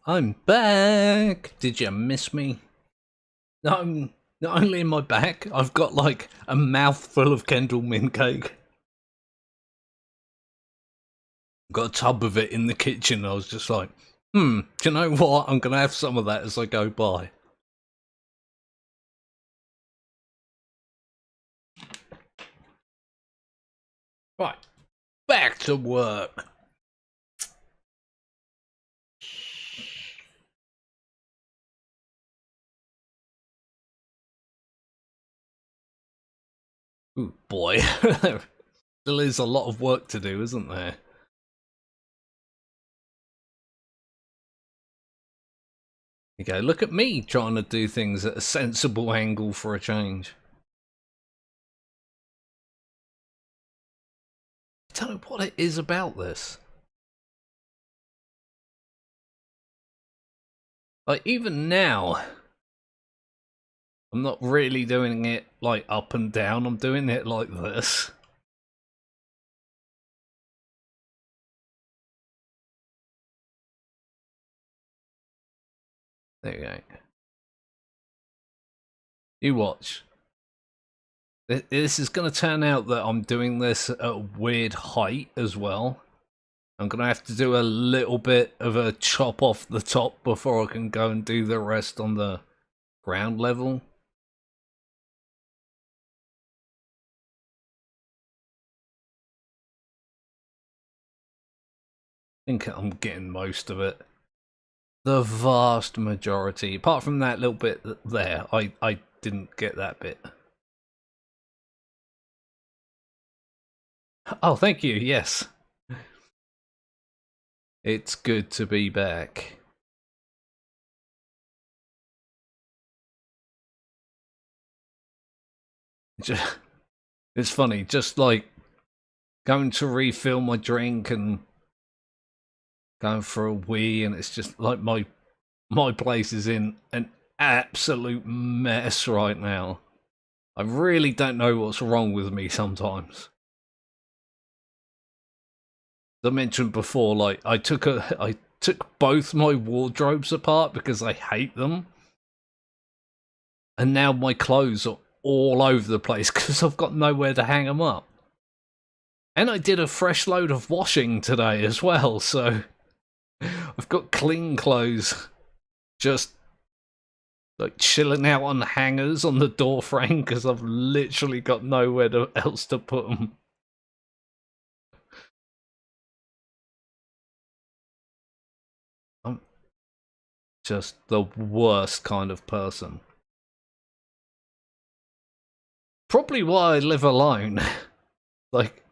[SPEAKER 1] I'm back! Did you miss me? I'm not only in my back, I've got like a mouthful of Kendall mint cake. Got a tub of it in the kitchen. I was just like, do you know what? I'm gonna have some of that as I go by. Right, back to work. Ooh, boy. There still is a lot of work to do, isn't there? Okay, look at me trying to do things at a sensible angle for a change. I don't know what it is about this. Like, even now, I'm not really doing it like up and down, I'm doing it like this. There you go. You watch. This is going to turn out that I'm doing this at a weird height as well. I'm going to have to do a little bit of a chop off the top before I can go and do the rest on the ground level. I think I'm getting most of it. The vast majority. Apart from that little bit there, I didn't get that bit. Oh, thank you, yes. It's good to be back. It's funny, just like going to refill my drink and going for a wee, and it's just like my place is in an absolute mess right now. I really don't know what's wrong with me sometimes. As I mentioned before, like I took both my wardrobes apart because I hate them. And now my clothes are all over the place because I've got nowhere to hang them up. And I did a fresh load of washing today as well, so I've got clean clothes just like chilling out on hangers on the door frame because I've literally got nowhere else to put them. I'm just the worst kind of person. Probably why I live alone. Like,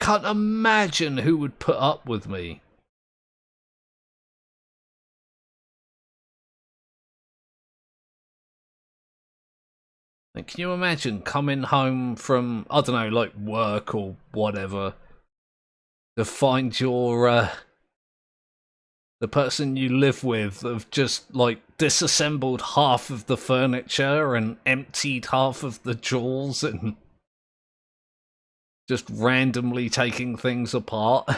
[SPEAKER 1] can't imagine who would put up with me. Like, can you imagine coming home from, I don't know, like work or whatever, to find your, the person you live with have just, like, disassembled half of the furniture and emptied half of the drawers and just randomly taking things apart?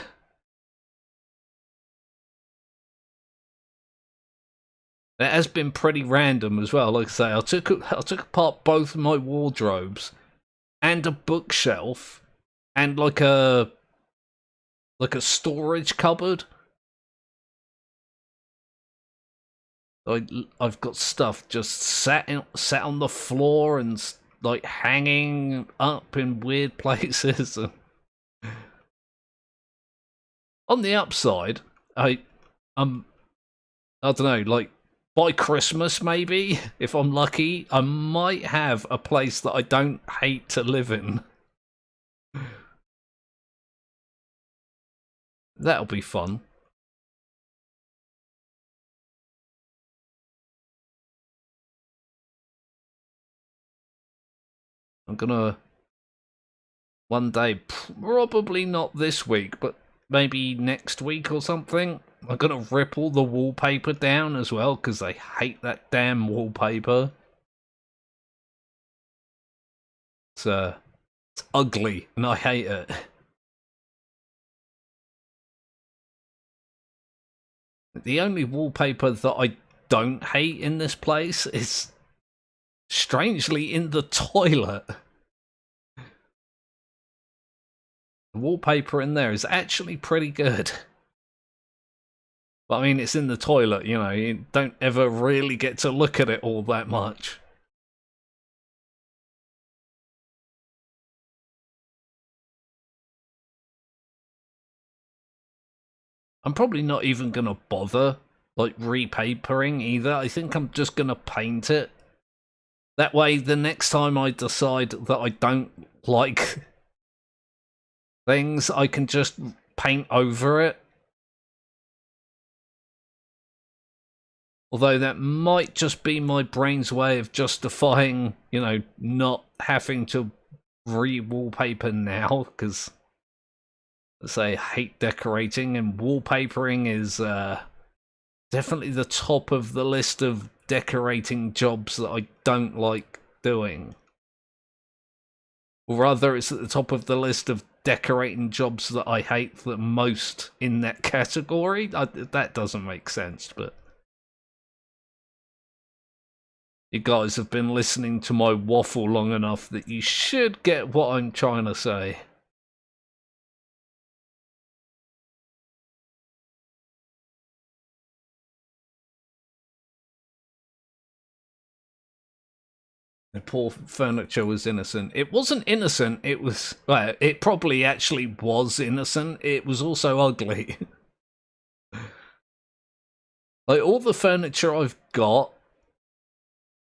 [SPEAKER 1] It has been pretty random as well. Like I say, I took apart both my wardrobes and a bookshelf and like a storage cupboard. I've got stuff just sat on the floor and like hanging up in weird places. On the upside, I don't know, like by Christmas maybe, if I'm lucky, I might have a place that I don't hate to live in. That'll be fun. I'm gonna one day, probably not this week, but maybe next week or something, I'm gonna rip all the wallpaper down as well because I hate that damn wallpaper. It's ugly and I hate it. The only wallpaper that I don't hate in this place is strangely in the toilet. The wallpaper in there is actually pretty good. But I mean, it's in the toilet, you know, you don't ever really get to look at it all that much. I'm probably not even going to bother, like, repapering either. I think I'm just going to paint it. That way, the next time I decide that I don't like things, I can just paint over it. Although that might just be my brain's way of justifying, you know, not having to re-wallpaper now, because I hate decorating, and wallpapering is definitely the top of the list of decorating jobs that I don't like doing. Or rather, it's at the top of the list of decorating jobs that I hate the most in that category. That doesn't make sense, but you guys have been listening to my waffle long enough that you should get what I'm trying to say. The poor furniture was innocent. It wasn't innocent, it was... well, it probably actually was innocent. It was also ugly. Like, all the furniture I've got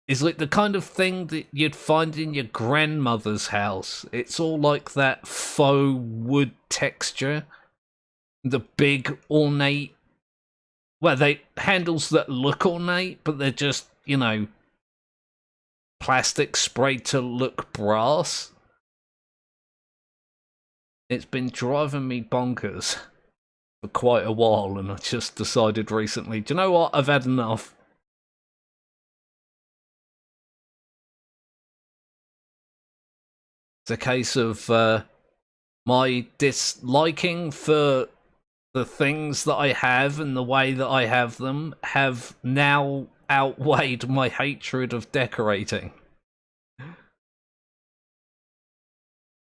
[SPEAKER 1] is like the kind of thing that you'd find in your grandmother's house. It's all like that faux wood texture. The big, ornate... well, they handles that look ornate, but they're just, you know, plastic sprayed to look brass. It's been driving me bonkers for quite a while, and I just decided recently, do you know what, I've had enough. It's a case of my disliking for the things that I have and the way that I have them have now outweighed my hatred of decorating.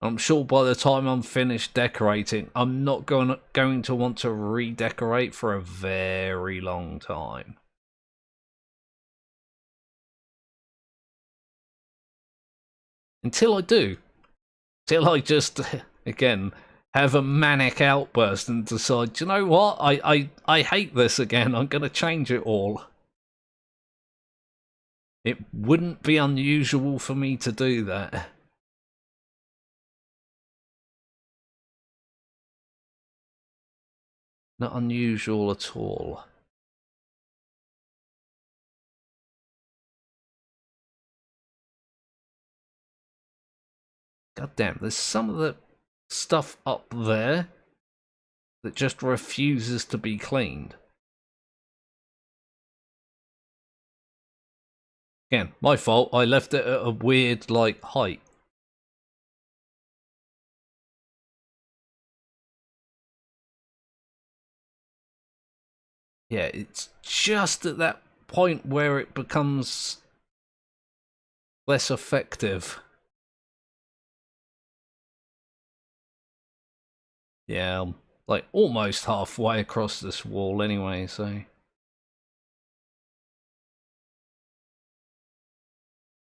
[SPEAKER 1] I'm sure by the time I'm finished decorating, I'm not going to want to redecorate for a very long time. Until I do. Till I just, again, have a manic outburst and decide, you know what, I hate this again, I'm going to change it all. It wouldn't be unusual for me to do that. Not unusual at all. God damn, there's some of the stuff up there that just refuses to be cleaned. Again, my fault, I left it at a weird, like, height. Yeah, it's just at that point where it becomes less effective. Yeah, I'm like almost halfway across this wall anyway, so...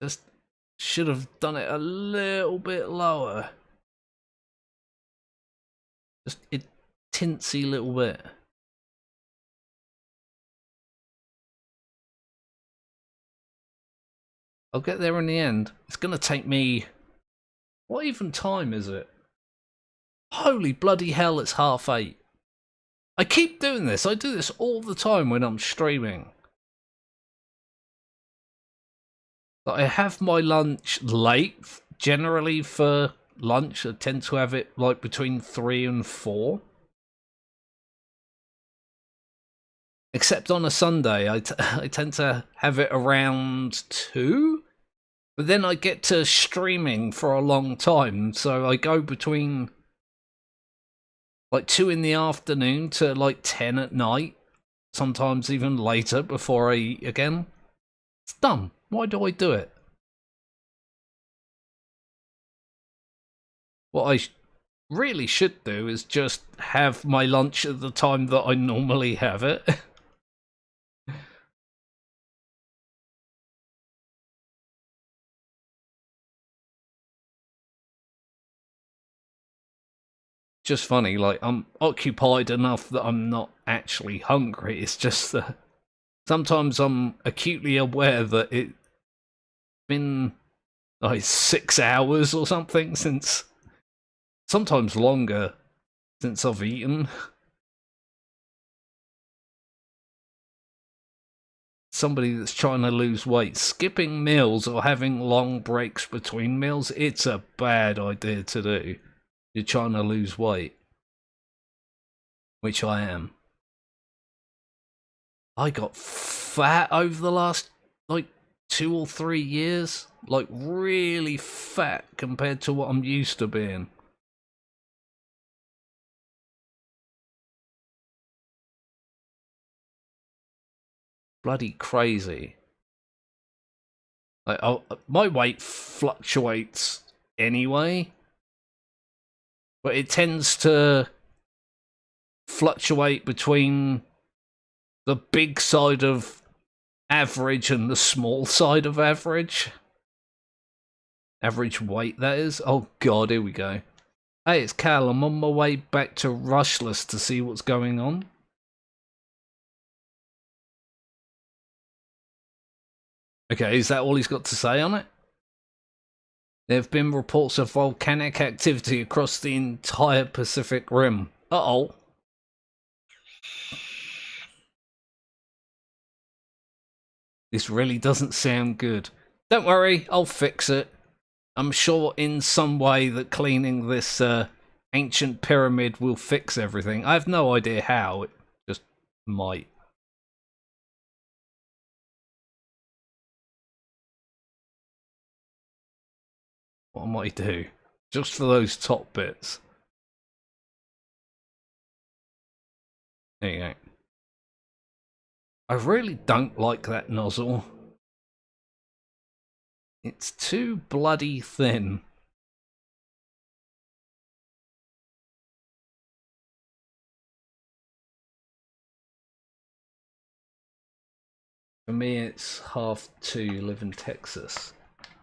[SPEAKER 1] just should have done it a little bit lower. Just a tinsy little bit. I'll get there in the end. It's gonna take me... what even time is it? Holy bloody hell, it's 8:30. I keep doing this. I do this all the time when I'm streaming. I have my lunch late. Generally for lunch, I tend to have it like between 3 and 4. Except on a Sunday, I tend to have it around 2. But then I get to streaming for a long time, so I go between like 2 in the afternoon to like 10 at night. sometimes even later before I eat again. It's dumb. Why do I do it? What I really should do is just have my lunch at the time that I normally have it. Just funny, like, I'm occupied enough that I'm not actually hungry. It's just that sometimes I'm acutely aware that it's been like 6 hours or something since, sometimes longer, since I've eaten. Somebody that's trying to lose weight, skipping meals or having long breaks between meals, it's a bad idea to do. You're trying to lose weight, which I am. I got fat over the last, like, 2 or 3 years. Like, really fat compared to what I'm used to being. Bloody crazy. Like, my weight fluctuates anyway, but it tends to fluctuate between the big side of average and the small side of average. Average weight, that is. Oh god, here we go. Hey, it's Cal. I'm on my way back to Rushless to see what's going on. Okay, is that all he's got to say on it? There have been reports of volcanic activity across the entire Pacific Rim. Uh-oh. This really doesn't sound good. Don't worry, I'll fix it. I'm sure in some way that cleaning this ancient pyramid will fix everything. I have no idea how, it just might. What might I do? Just for those top bits. There you go. I really don't like that nozzle. It's too bloody thin. For me, it's 2:30, live in Texas.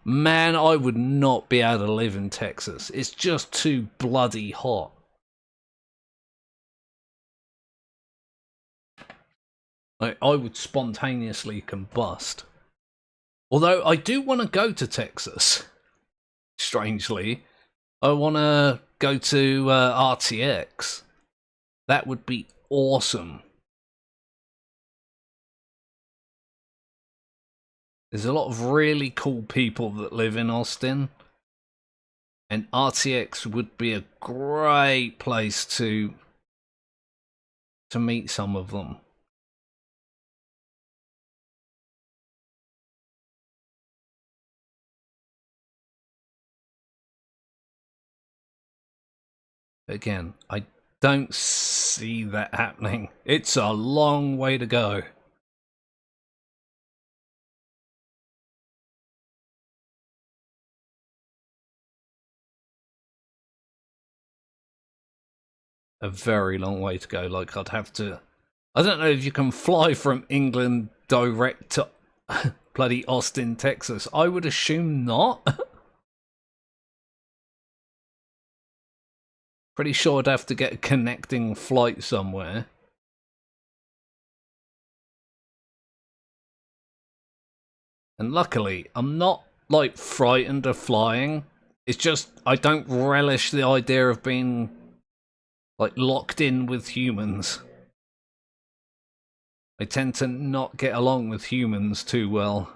[SPEAKER 1] Man, I would not be able to live in Texas. It's just too bloody hot. I would spontaneously combust. Although I do want to go to Texas. Strangely. I want to go to RTX. That would be awesome. There's a lot of really cool people that live in Austin. And RTX would be a great place to meet some of them. Again, I don't see that happening. It's a long way to go. A very long way to go. Like, I'd have to... I don't know if you can fly from England direct to bloody Austin, Texas. I would assume not. Pretty sure I'd have to get a connecting flight somewhere. And luckily, I'm not, like, frightened of flying. It's just, I don't relish the idea of being, like, locked in with humans. I tend to not get along with humans too well.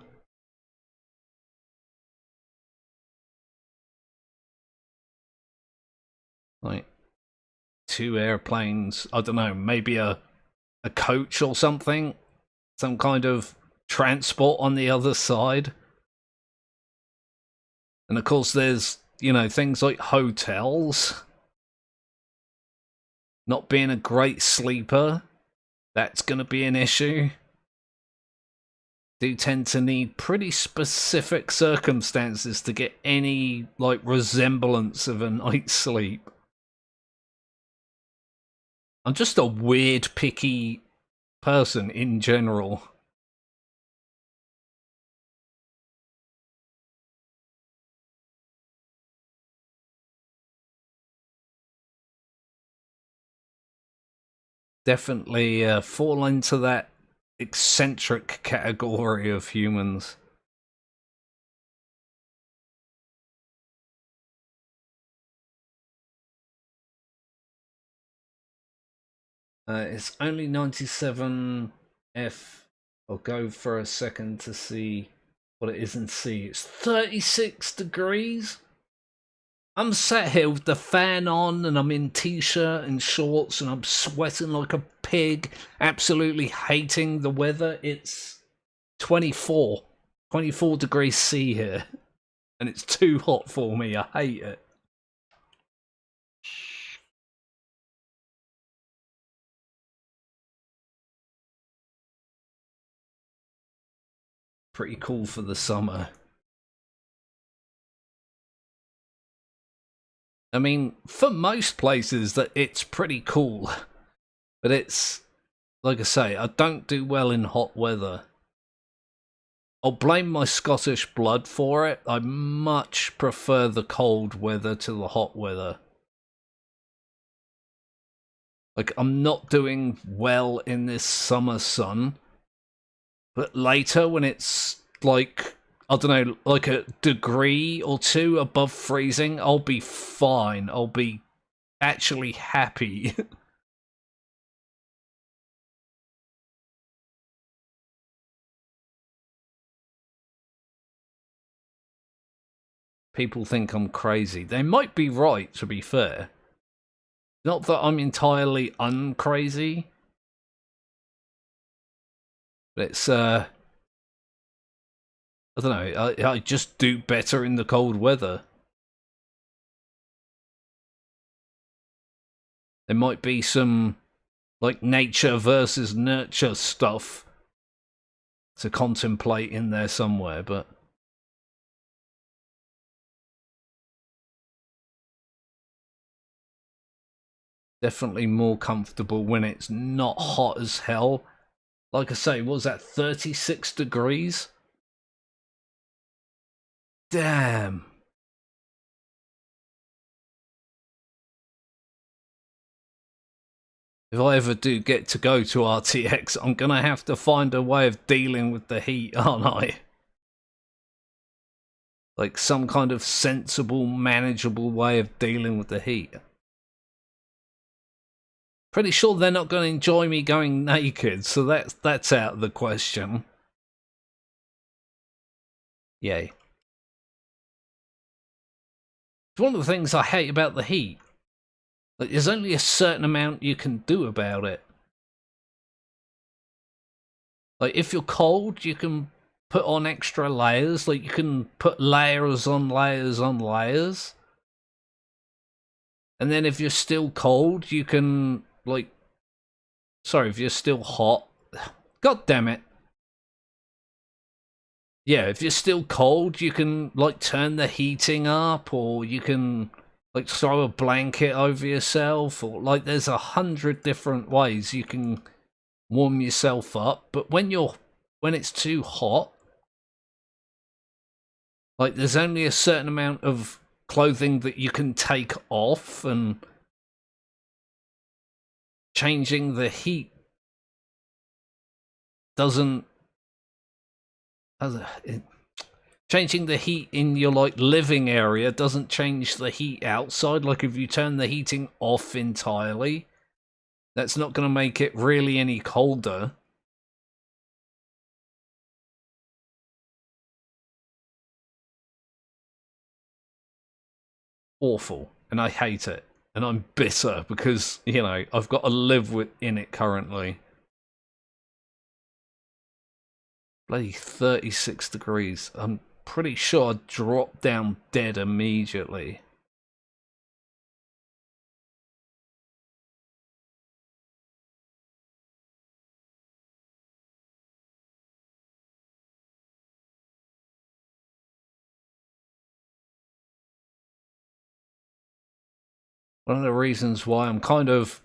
[SPEAKER 1] Like, 2 airplanes, I don't know, maybe a coach or something? Some kind of transport on the other side. And of course there's, you know, things like hotels. Not being a great sleeper. that's going to be an issue. Do tend to need pretty specific circumstances to get any, like, resemblance of a night's sleep. I'm just a weird, picky person in general. Definitely fall into that eccentric category of humans. It's only 97 F. I'll go for a second to see what it is in C. It's 36 degrees. I'm sat here with the fan on and I'm in t-shirt and shorts and I'm sweating like a pig, absolutely hating the weather. It's 24 degrees C here, and it's too hot for me. I hate it. Pretty cool for the summer. I mean, for most places that it's pretty cool, but it's, like I say, I don't do well in hot weather. I'll blame my Scottish blood for it. I much prefer the cold weather to the hot weather. Like, I'm not doing well in this summer sun, but later when it's like, I don't know, like a degree or two above freezing, I'll be fine. I'll be actually happy. People think I'm crazy. They might be right, to be fair. Not that I'm entirely uncrazy. But it's, I don't know, I just do better in the cold weather. There might be some, like, nature versus nurture stuff to contemplate in there somewhere, but definitely more comfortable when it's not hot as hell. Like I say, what was that, 36 degrees? Damn. If I ever do get to go to RTX, I'm gonna have to find a way of dealing with the heat, aren't I? Like some kind of sensible, manageable way of dealing with the heat. Pretty sure they're not going to enjoy me going naked, so that's out of the question. Yay. It's one of the things I hate about the heat. Like, there's only a certain amount you can do about it. Like, if you're cold, you can put on extra layers. Like, you can put layers on layers on layers. And then if you're still cold, you can, like... Sorry, if you're still hot... God damn it. Yeah, if you're still cold, you can, like, turn the heating up, or you can, like, throw a blanket over yourself, or, like, there's 100 different ways you can warm yourself up. But when it's too hot, like, there's only a certain amount of clothing that you can take off, and changing the heat doesn't... Changing the heat in your, like, living area doesn't change the heat outside. Like, if you turn the heating off entirely, that's not going to make it really any colder. Awful. And I hate it. And I'm bitter because, you know, I've got to live in it currently. Bloody 36 degrees. I'm pretty sure I'd drop down dead immediately. one of the reasons why I'm kind of,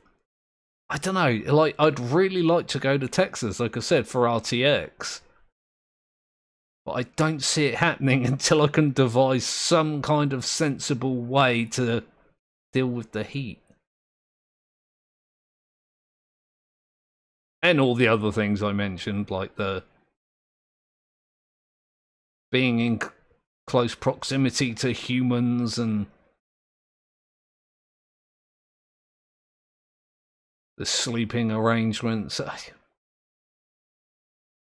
[SPEAKER 1] I don't know, like, I'd really like to go to Texas, like I said, for RTX. But I don't see it happening until I can devise some kind of sensible way to deal with the heat. And all the other things I mentioned, like the being in close proximity to humans and the sleeping arrangements.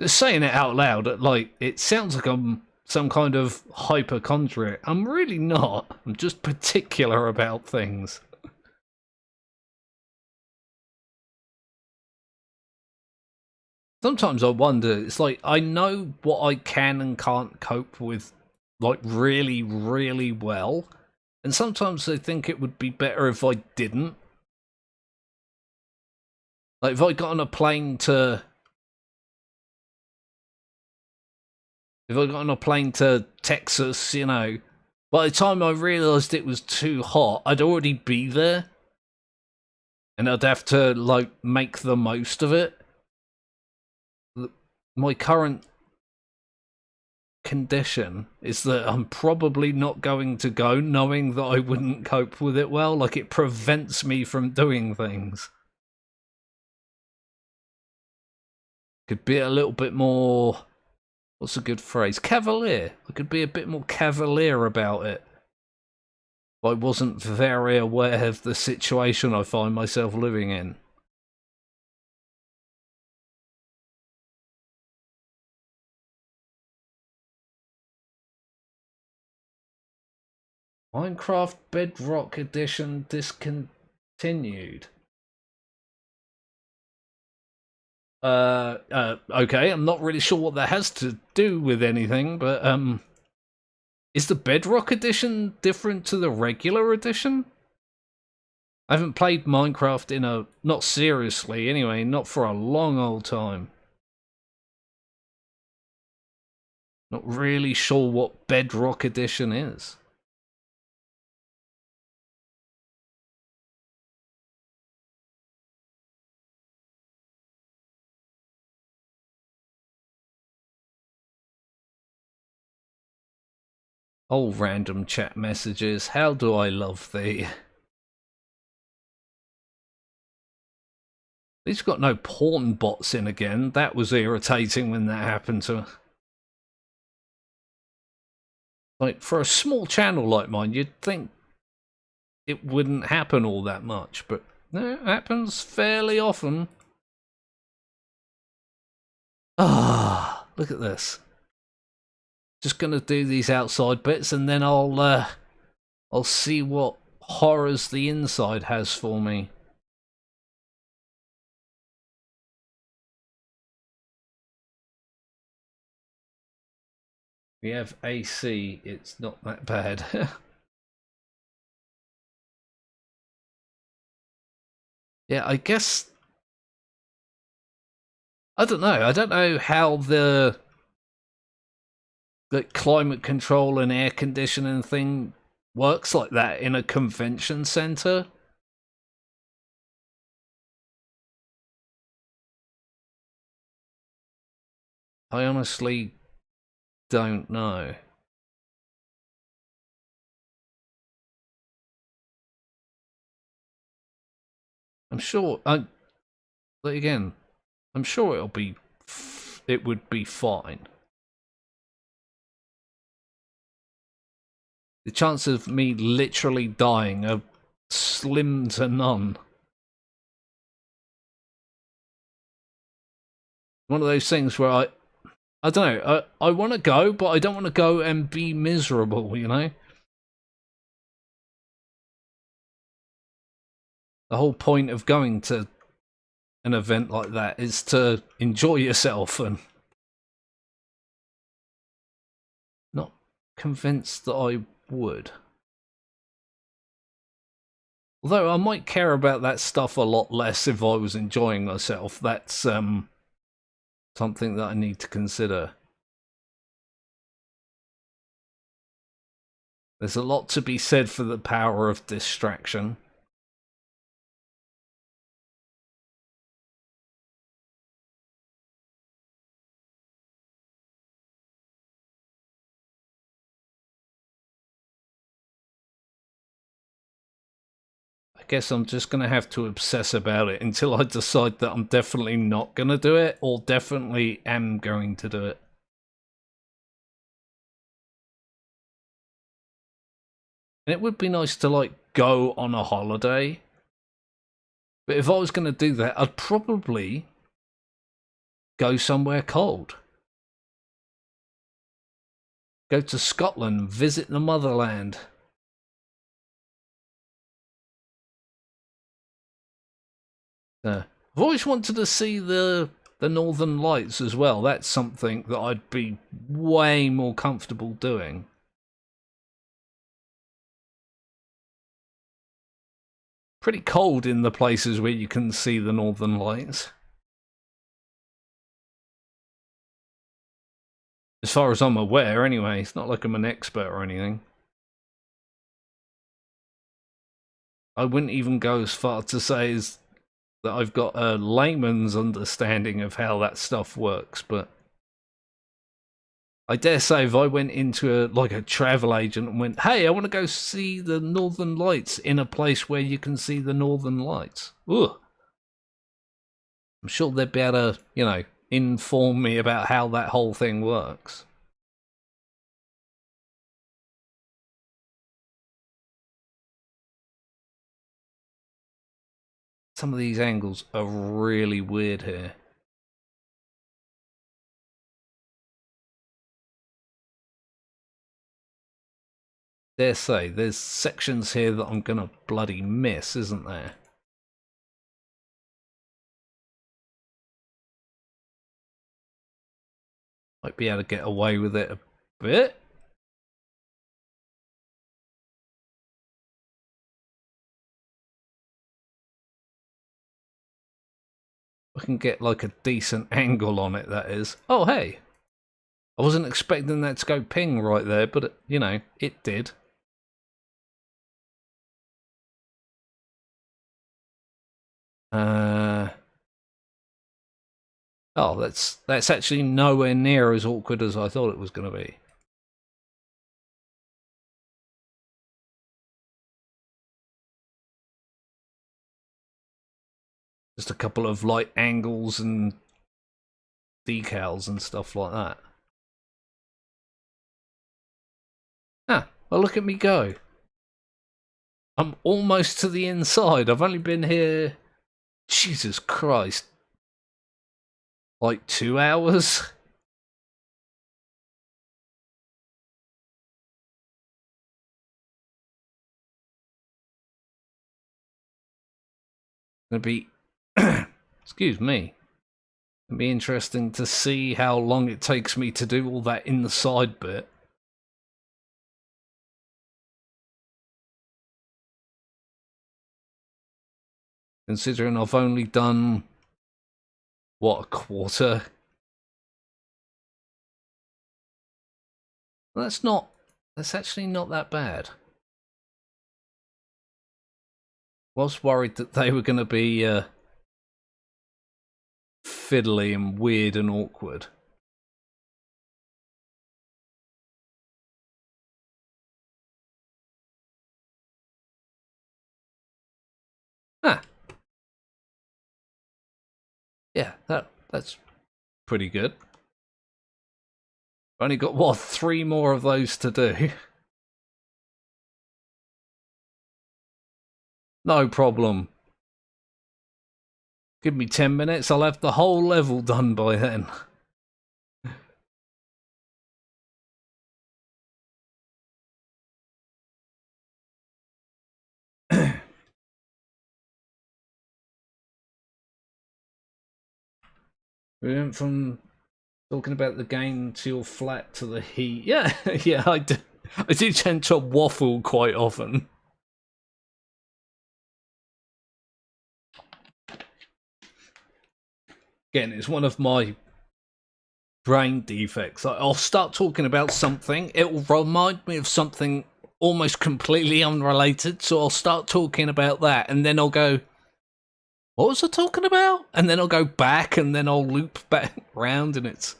[SPEAKER 1] Just saying it out loud, like, it sounds like I'm some kind of hypochondriac. I'm really not. I'm just particular about things. Sometimes I wonder, it's like, I know what I can and can't cope with, like, really, really well. And sometimes I think it would be better if I didn't. Like, if I got on a plane to... If I got on a plane to Texas, you know, by the time I realised it was too hot, I'd already be there. And I'd have to, like, make the most of it. My current condition is that I'm probably not going to go, knowing that I wouldn't cope with it well. Like, it prevents me from doing things. Could be a little bit more... What's a good phrase? Cavalier. I could be a bit more cavalier about it. I wasn't very aware of the situation I find myself living in. Minecraft Bedrock Edition discontinued. Okay, I'm not really sure what that has to do with anything, but, is the Bedrock Edition different to the regular edition? I haven't played Minecraft in a... not seriously, anyway, not for a long old time. Not really sure what Bedrock Edition is. Oh, random chat messages, how do I love thee? At least got no porn bots in again. That was irritating when that happened to... Like, for a small channel like mine, you'd think it wouldn't happen all that much, but no, it happens fairly often. Ah, look at this. Just gonna do these outside bits, and then I'll see what horrors the inside has for me. We have AC, it's not that bad. Yeah, I guess... I don't know how the climate control and air conditioning thing works like that in a convention center. I honestly don't know. I'm sure, but again, I'm sure it would be fine. The chances of me literally dying are slim to none. One of those things where I don't know, I want to go, but I don't want to go and be miserable, you know? The whole point of going to an event like that is to enjoy yourself, and not convinced that I would. Although I might care about that stuff a lot less if I was enjoying myself. That's something that I need to consider. There's a lot to be said for the power of distraction. guess I'm just going to have to obsess about it until I decide that I'm definitely not going to do it, or definitely am going to do it. And it would be nice to, like, go on a holiday. But if I was going to do that, I'd probably go somewhere cold. Go to Scotland, visit the motherland. I've always wanted to see the Northern Lights as well. That's something that I'd be way more comfortable doing. Pretty cold in the places where you can see the Northern Lights. As far as I'm aware, anyway. It's not like I'm an expert or anything. I wouldn't even go as far to say as that I've got a layman's understanding of how that stuff works, but I dare say if I went into a travel agent and went, hey, I want to go see the Northern Lights in a place where you can see the Northern Lights. Ugh. I'm sure they'd be able to, you know, inform me about how that whole thing works. Some of these angles are really weird here. Dare say, there's sections here that I'm gonna bloody miss, isn't there? Might be able to get away with it a bit. I can get like a decent angle on it, that is. Oh, hey! I wasn't expecting that to go ping right there, but, you know, it did. Oh, that's actually nowhere near as awkward as I thought it was going to be. Just a couple of light angles and decals and stuff like that. Ah, well, look at me go. I'm almost to the inside. I've only been here, Jesus Christ, like 2 hours? It'll be, excuse me, it'll be interesting to see how long it takes me to do all that inside bit. Considering I've only done, what, a quarter? That's actually not that bad. Was worried that they were going to be fiddly and weird and awkward. Ah. Yeah, that's pretty good. Only got, what, 3 more of those to do. No problem. Give me 10 minutes, I'll have the whole level done by then. We went from talking about the game to your flat to the heat. Yeah, yeah, I do tend to waffle quite often. Again, it's one of my brain defects. I'll start talking about something, it will remind me of something almost completely unrelated, so I'll start talking about that, and then I'll go, what was I talking about? And then I'll go back, and then I'll loop back round, and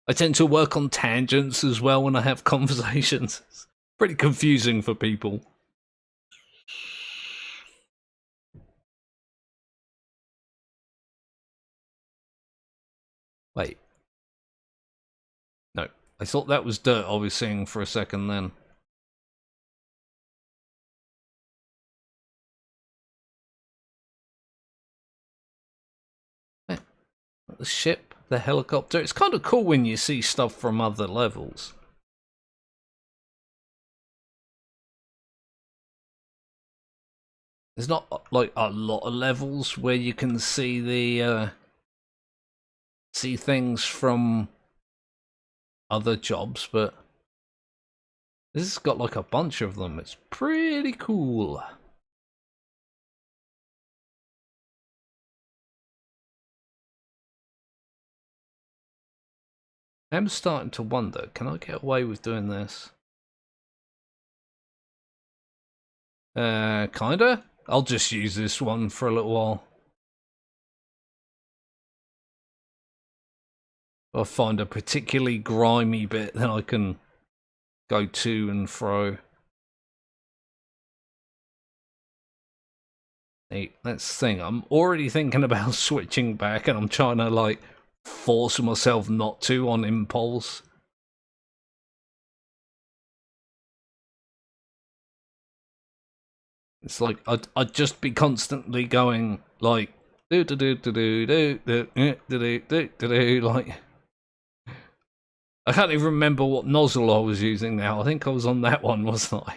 [SPEAKER 1] I tend to work on tangents as well when I have conversations. It's pretty confusing for people. Wait. No, I thought that was dirt I was seeing for a second then. The ship, the helicopter. It's kind of cool when you see stuff from other levels. There's not like a lot of levels where you can see the see things from other jobs, but this has got like a bunch of them. It's pretty cool. I'm starting to wonder, can I get away with doing this? Kinda. I'll just use this one for a little while. I'll find a particularly grimy bit, then I can go to and fro. Hey, that's the thing. I'm already thinking about switching back, and I'm trying to like force myself not to on impulse. It's like I'd just be constantly going like do do do do do do do do do do do like. I can't even remember what nozzle I was using now. I think I was on that one, wasn't I?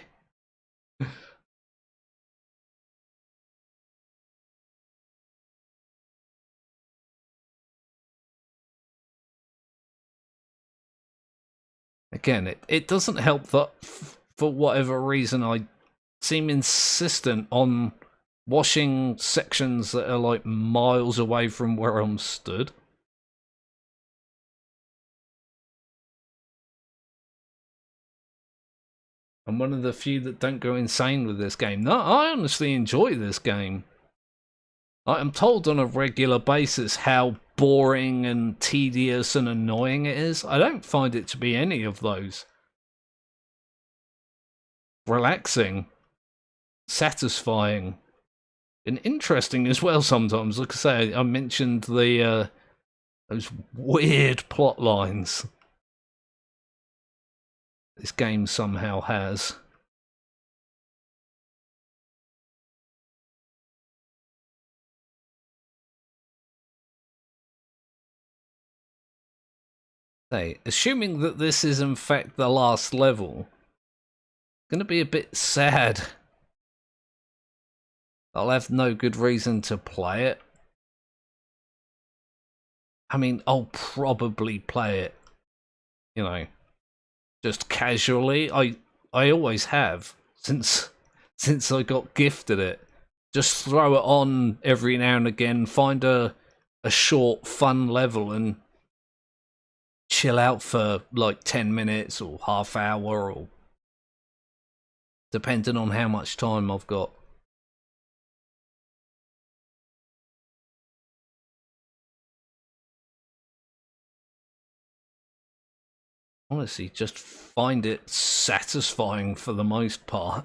[SPEAKER 1] Again, it doesn't help that for whatever reason I seem insistent on washing sections that are like miles away from where I'm stood. I'm one of the few that don't go insane with this game. No, I honestly enjoy this game. I'm told on a regular basis how boring and tedious and annoying it is. I don't find it to be any of those. Relaxing, satisfying, and interesting as well sometimes. Like I say, I mentioned the those weird plot lines this game somehow has. Hey, assuming that this is in fact the last level, it's gonna be a bit sad. I'll have no good reason to play it. I mean, I'll probably play it, you know, just casually. I always have since I got gifted it. Just throw it on every now and again, find a short fun level and chill out for like 10 minutes or half hour, or depending on how much time I've got. Honestly, just find it satisfying for the most part.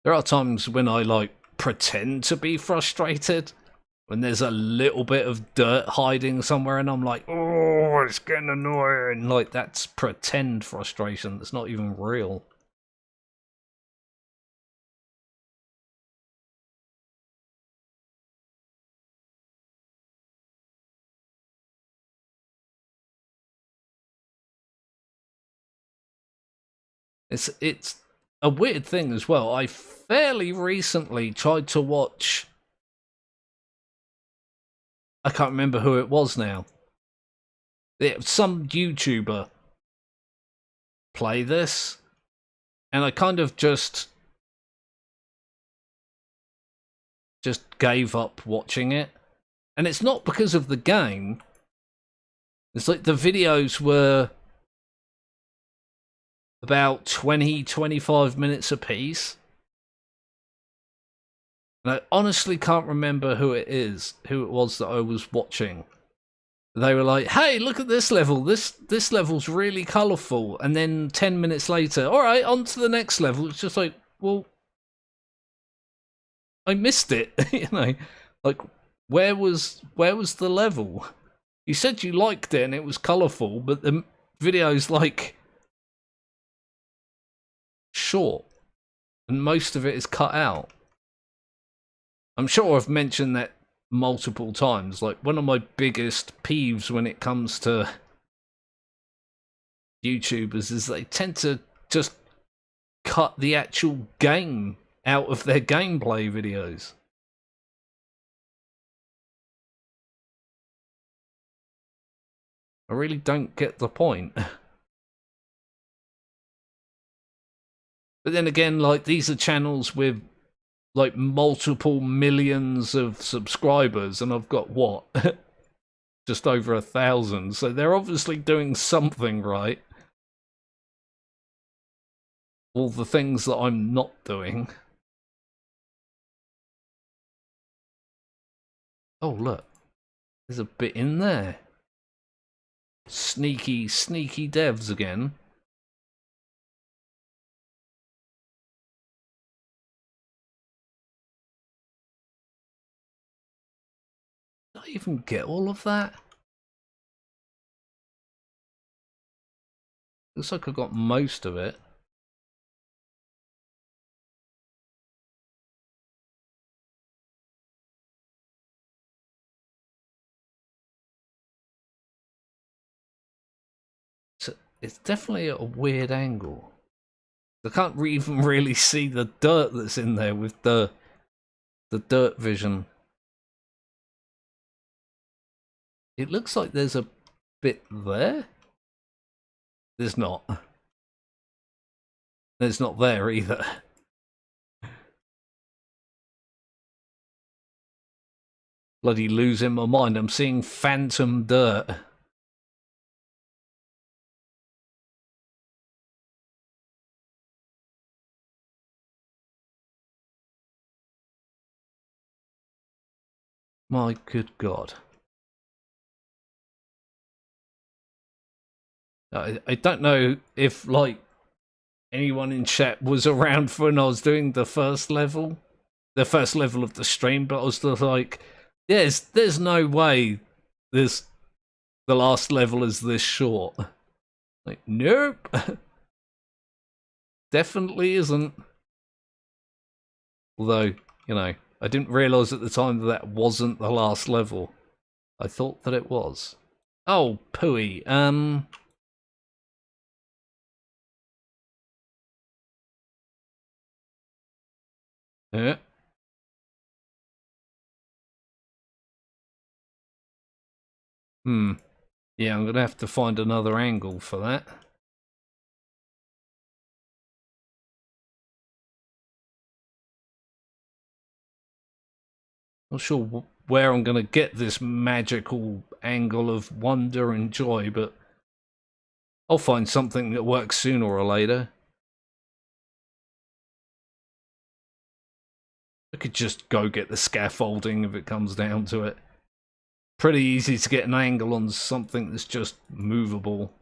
[SPEAKER 1] There are times when I like pretend to be frustrated, when there's a little bit of dirt hiding somewhere and I'm like, oh, it's getting annoying. Like, that's pretend frustration that's not even real. It's a weird thing as well. I fairly recently tried to watch, I can't remember who it was now. Some YouTuber play this, and I kind of just gave up watching it. And it's not because of the game. It's like the videos were about 20-25 minutes a piece. And I honestly can't remember who it was that I was watching. They were like, hey, look at this level. This level's really colourful. And then 10 minutes later, all right, on to the next level. It's just like, well, I missed it. You know, like where was the level? You said you liked it and it was colourful, but the video's like short and most of it is cut out. I'm sure I've mentioned that multiple times. Like, one of my biggest peeves when it comes to YouTubers is they tend to just cut the actual game out of their gameplay videos. I really don't get the point. But then again, like, these are channels with like multiple millions of subscribers, and I've got what? Just over 1,000. So they're obviously doing something right. All the things that I'm not doing. Oh, look. There's a bit in there. Sneaky, sneaky devs again. Did I even get all of that? Looks like I got most of it. So it's definitely at a weird angle. I can't even really see the dirt that's in there with the dirt vision. It looks like there's a bit there. There's not. There's not there either. Bloody losing my mind. I'm seeing phantom dirt. My good God. I don't know if, like, anyone in chat was around for when I was doing the first level of the stream, but I was just like, yes, there's no way the last level is this short. Like, nope. Definitely isn't. Although, you know, I didn't realise at the time that wasn't the last level. I thought that it was. Oh, pooey. Yeah. Yeah, I'm gonna have to find another angle for that. Not sure where I'm gonna get this magical angle of wonder and joy, but I'll find something that works sooner or later. I could just go get the scaffolding if it comes down to it. Pretty easy to get an angle on something that's just movable.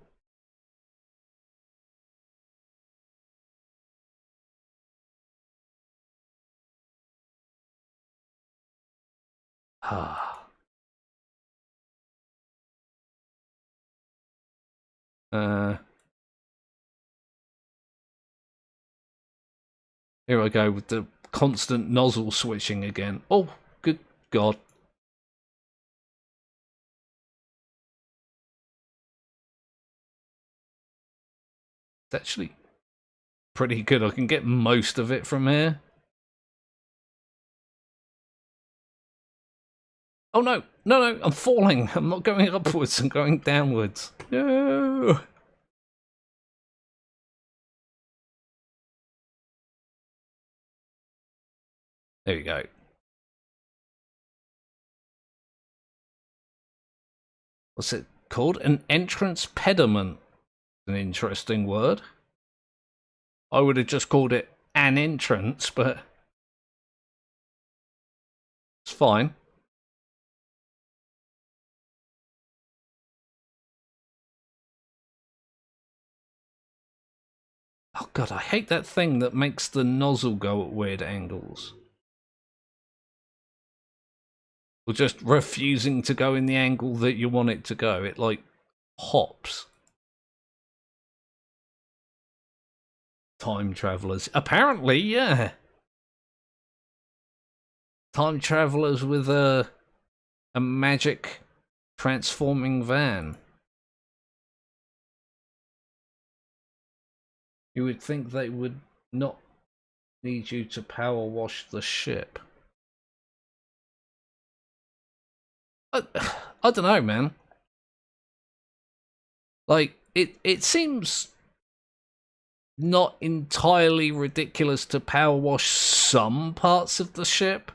[SPEAKER 1] Ah. Here I go with the constant nozzle switching again. Oh, good God. It's actually pretty good. I can get most of it from here. Oh no, no, I'm falling. I'm not going upwards, I'm going downwards. No. There we go. What's it called? An entrance pediment. An interesting word. I would have just called it an entrance, but it's fine. Oh God, I hate that thing that makes the nozzle go at weird angles. Or just refusing to go in the angle that you want it to go. It, like, hops. Time travelers. Apparently, yeah. Time travelers with a magic transforming van. You would think they would not need you to power wash the ship. I don't know, man. Like, it seems not entirely ridiculous to power wash some parts of the ship.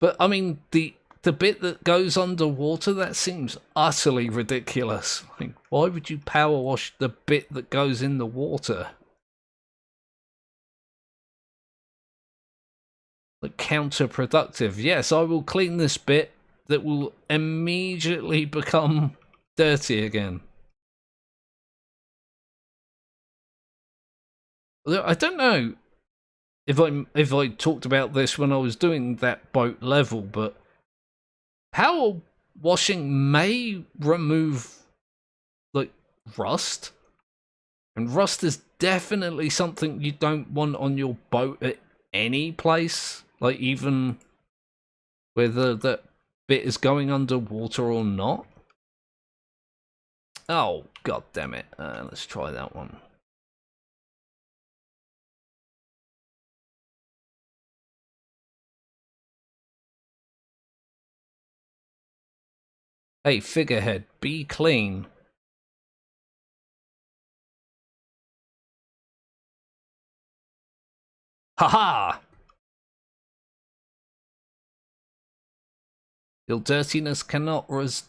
[SPEAKER 1] But, I mean, the bit that goes underwater, that seems utterly ridiculous. Like, why would you power wash the bit that goes in the water? Like, counterproductive. Yes, I will clean this bit that will immediately become dirty again. I don't know if I talked about this when I was doing that boat level, but power washing may remove, like, rust. And rust is definitely something you don't want on your boat at any place. Like, even whether that bit is going underwater or not. Oh, god damn it. Let's try that one. Hey, figurehead, be clean. Haha! Your dirtiness cannot resist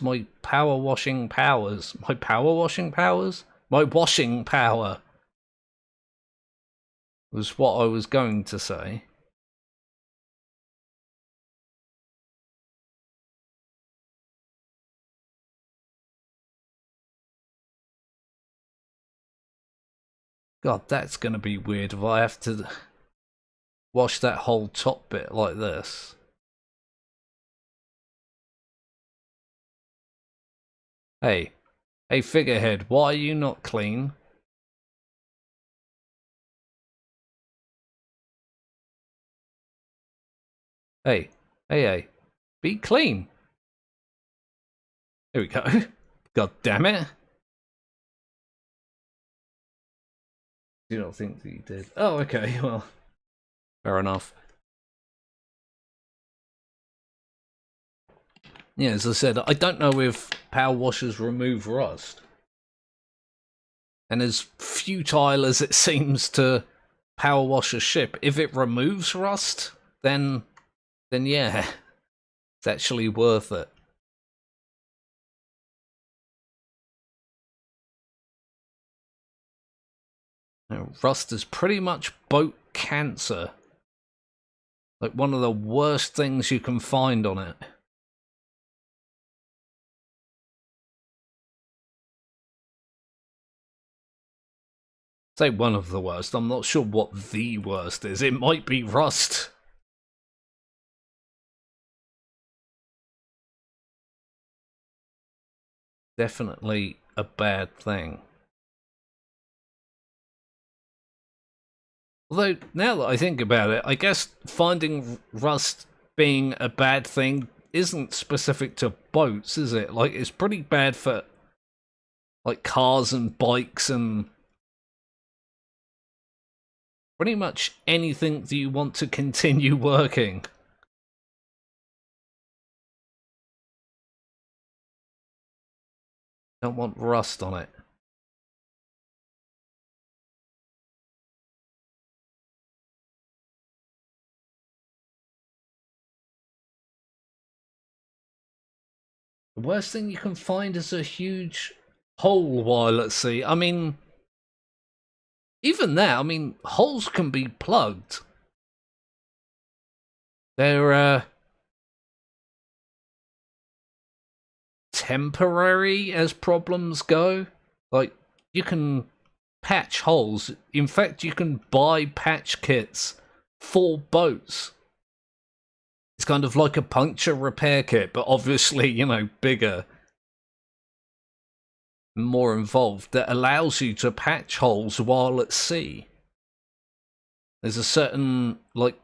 [SPEAKER 1] my power washing powers. My power washing powers? My washing power was what I was going to say. God, that's gonna be weird if I have to wash that whole top bit like this. Hey, figurehead, why are you not clean? Hey, be clean. There we go. God damn it. You don't think that you did? Oh, okay, well, fair enough. Yeah, as I said, I don't know if power washers remove rust. And as futile as it seems to power wash a ship, if it removes rust, then yeah, it's actually worth it. Rust is pretty much boat cancer. Like, one of the worst things you can find on it. Say one of the worst. I'm not sure what the worst is. It might be rust. Definitely a bad thing. Although, now that I think about it, I guess finding rust being a bad thing isn't specific to boats, is it? Like, it's pretty bad for, like, cars and bikes and pretty much anything that you want to continue working. Don't want rust on it. The worst thing you can find is a huge hole while at sea. I mean, even that, I mean, holes can be plugged. They're, temporary as problems go. Like, you can patch holes. In fact, you can buy patch kits 4 boats. It's kind of like a puncture repair kit, but obviously, you know, bigger, more involved, that allows you to patch holes while at sea. There's a certain, like,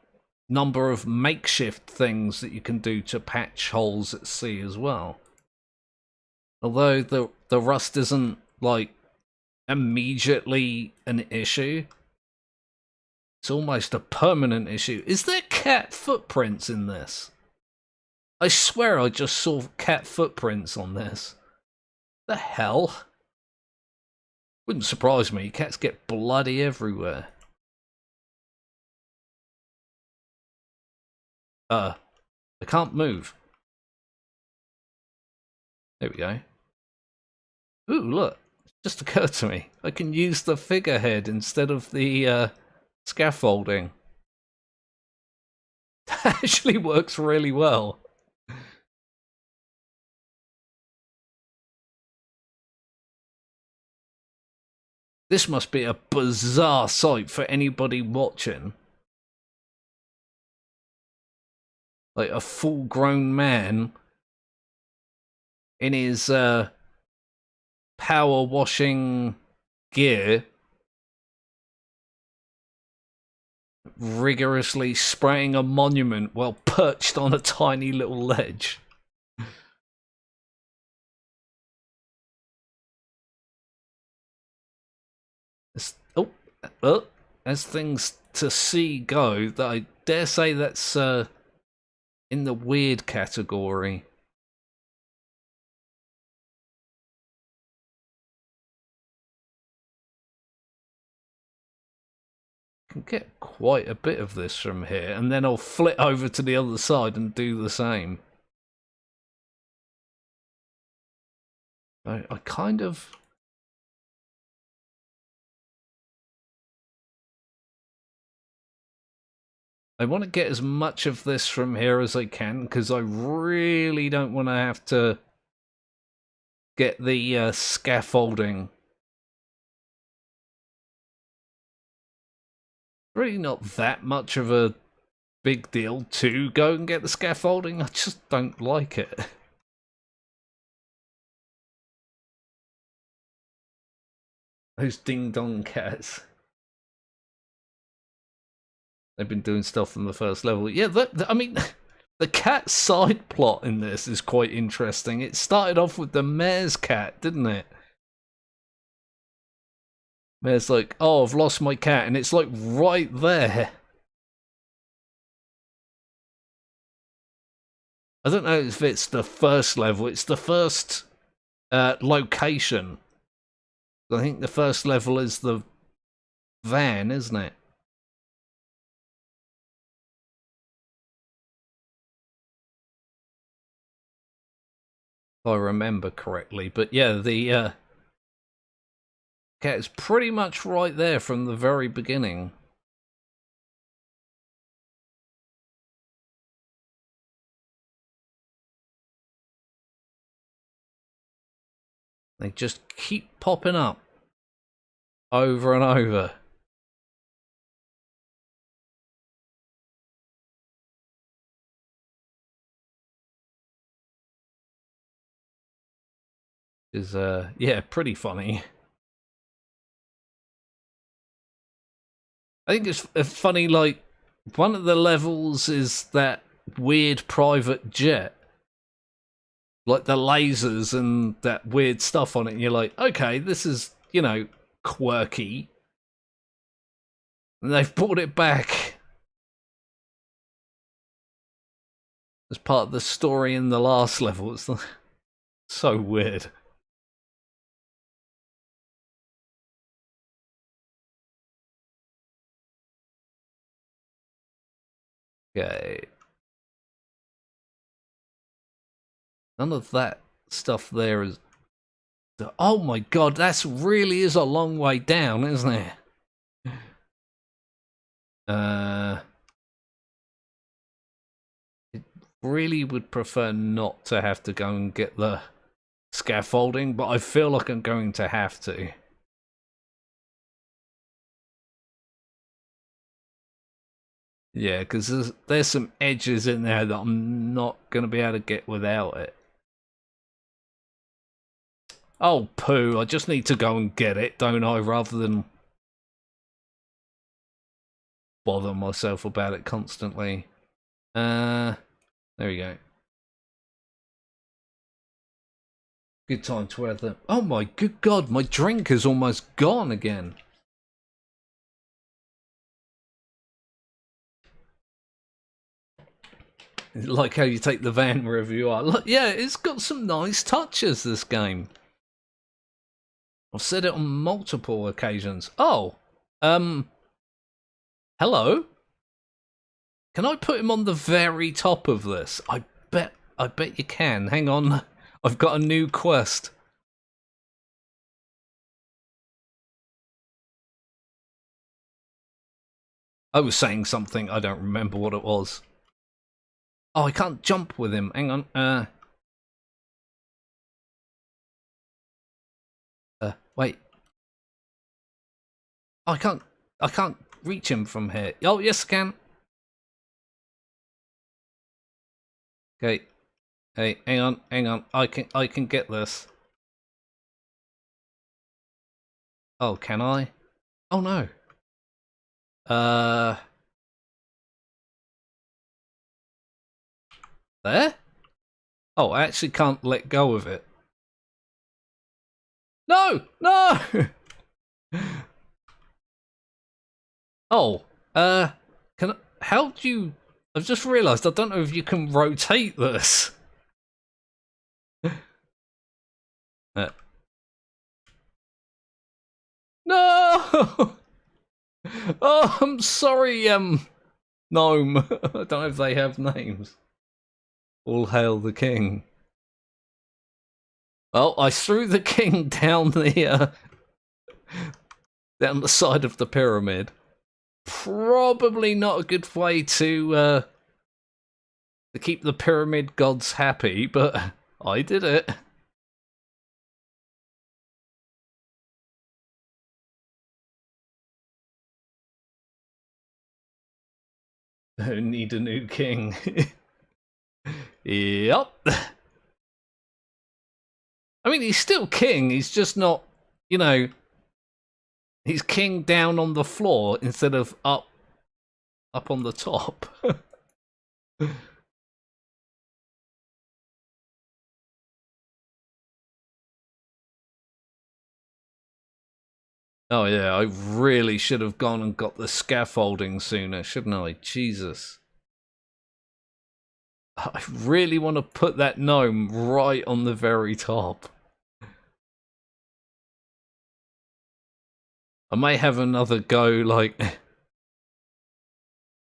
[SPEAKER 1] number of makeshift things that you can do to patch holes at sea as well. Although the rust isn't, like, immediately an issue, it's almost a permanent issue. Is there cat footprints in this? I swear I just saw cat footprints on this. The hell? Wouldn't surprise me, cats get bloody everywhere. I can't move. There we go. Ooh, look. It just occurred to me. I can use the figurehead instead of the scaffolding. That actually works really well. This must be a bizarre sight for anybody watching. Like a full-grown man in his power washing gear, rigorously spraying a monument while perched on a tiny little ledge. Oh, as things to see go, that I dare say that's in the weird category. Can get quite a bit of this from here, and then I'll flit over to the other side and do the same. I kind of... I want to get as much of this from here as I can, because I really don't want to have to get the scaffolding. Really not that much of a big deal to go and get the scaffolding. I just don't like it. Those ding-dong cats. They've been doing stuff from the first level. Yeah, I mean, the cat side plot in this is quite interesting. It started off with the mayor's cat, didn't it? Mayor's like, oh, I've lost my cat, and it's like right there. I don't know if it's the first level. It's the first location. I think the first level is the van, isn't it? If I remember correctly. But yeah, the cat is pretty much right there from the very beginning. They just keep popping up over and over. Is yeah, pretty funny. I think it's funny, like, one of the levels is that weird private jet. Like the lasers and that weird stuff on it, and you're like, okay, this is, you know, quirky. And they've brought it back as part of the story in the last level. It's so weird. Okay. None of that stuff there is... Oh my god, that's really is a long way down, isn't it? It really would prefer not to have to go and get the scaffolding, but I feel like I'm going to have to. Yeah, because there's some edges in there that I'm not going to be able to get without it. Oh, poo, I just need to go and get it, don't I, rather than bother myself about it constantly. There we go. Good time to wear them. Oh my good god, my drink is almost gone again. Like how you take the van wherever you are. Look, yeah, it's got some nice touches, this game. I've said it on multiple occasions. Oh, hello? Can I put him on the very top of this? I bet you can. Hang on. I've got a new quest. I was saying something, I don't remember what it was. Oh, I can't jump with him. Hang on. Wait. Oh, I can't reach him from here. Oh, yes, I can. Okay. Hey, hang on. I can get this. Oh, can I? Oh no. There? Oh, I actually can't let go of it. No! No! Oh, how do you... I've just realised I don't know if you can rotate this. No! Oh, I'm sorry, gnome. I don't know if they have names. All hail the king. Well, I threw the king down the side of the pyramid. Probably not a good way to keep the pyramid gods happy, but I did it. I need a new king. Yep. I mean, he's still king, he's just not, you know, he's king down on the floor instead of up on the top. Oh yeah, I really should have gone and got the scaffolding sooner, shouldn't I? Jesus. I really want to put that gnome right on the very top. I may have another go, like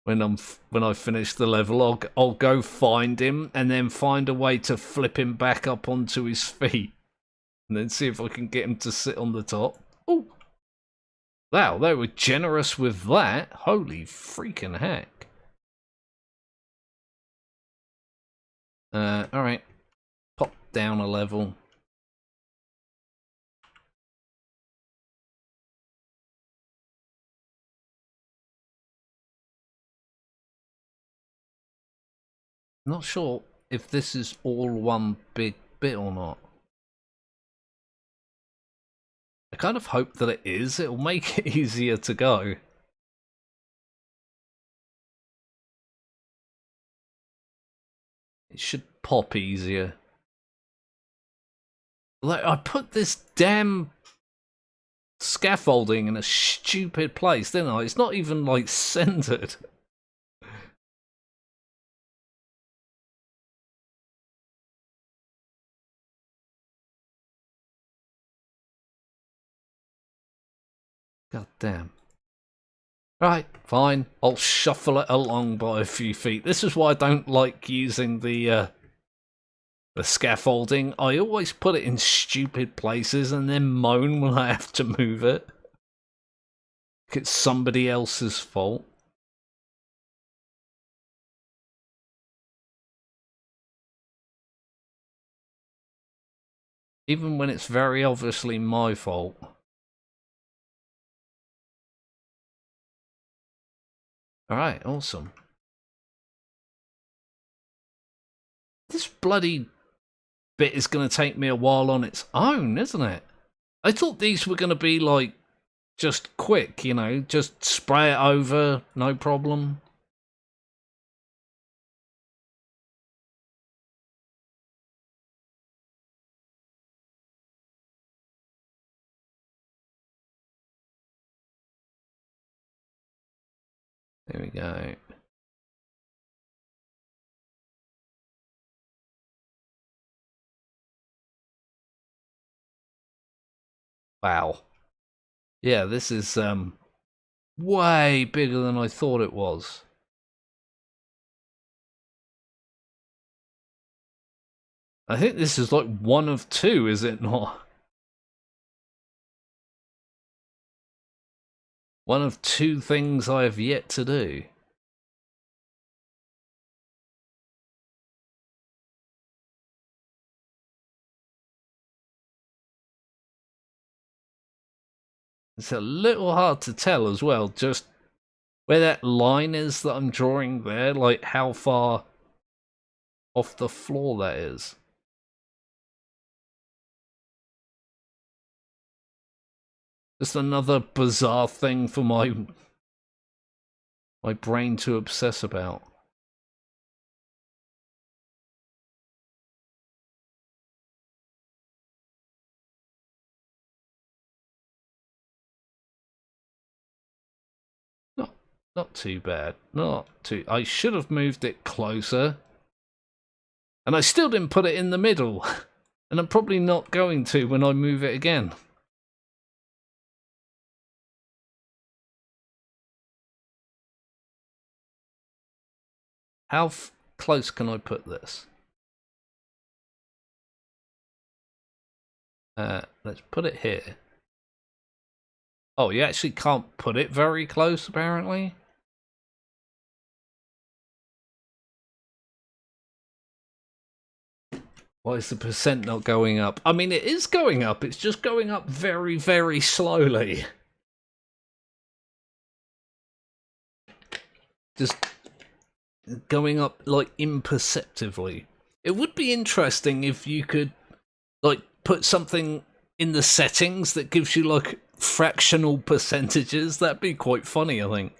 [SPEAKER 1] when I finish the level. I'll go find him and then find a way to flip him back up onto his feet, and then see if I can get him to sit on the top. Oh, wow, they were generous with that. Holy freaking heck! All right, pop down a level. Not sure if this is all one big bit or not. I kind of hope that it is. It'll make it easier to go. It should pop easier. Like, I put this damn scaffolding in a stupid place, didn't I? It's not even, like, centered. God damn. Right, fine. I'll shuffle it along by a few feet. This is why I don't like using the scaffolding. I always put it in stupid places and then moan when I have to move it. It's somebody else's fault. Even when it's very obviously my fault. Alright, awesome. This bloody bit is going to take me a while on its own, isn't it? I thought these were going to be, like, just quick, you know, just spray it over, no problem. There we go. Wow. Yeah, this is way bigger than I thought it was. I think this is like one of two, is it not? One of two things I have yet to do. It's a little hard to tell as well, just where that line is that I'm drawing there, like how far off the floor that is. Just another bizarre thing for my brain to obsess about. Not too bad. Not too... I should have moved it closer. And I still didn't put it in the middle. And I'm probably not going to when I move it again. How close can I put this? Let's put it here. Oh, you actually can't put it very close, apparently. Why is the percent not going up? I mean, it is going up. It's just going up very, very slowly. Just going up, like, imperceptibly. It would be interesting if you could, like, put something in the settings that gives you, like, fractional percentages. That'd be quite funny, I think.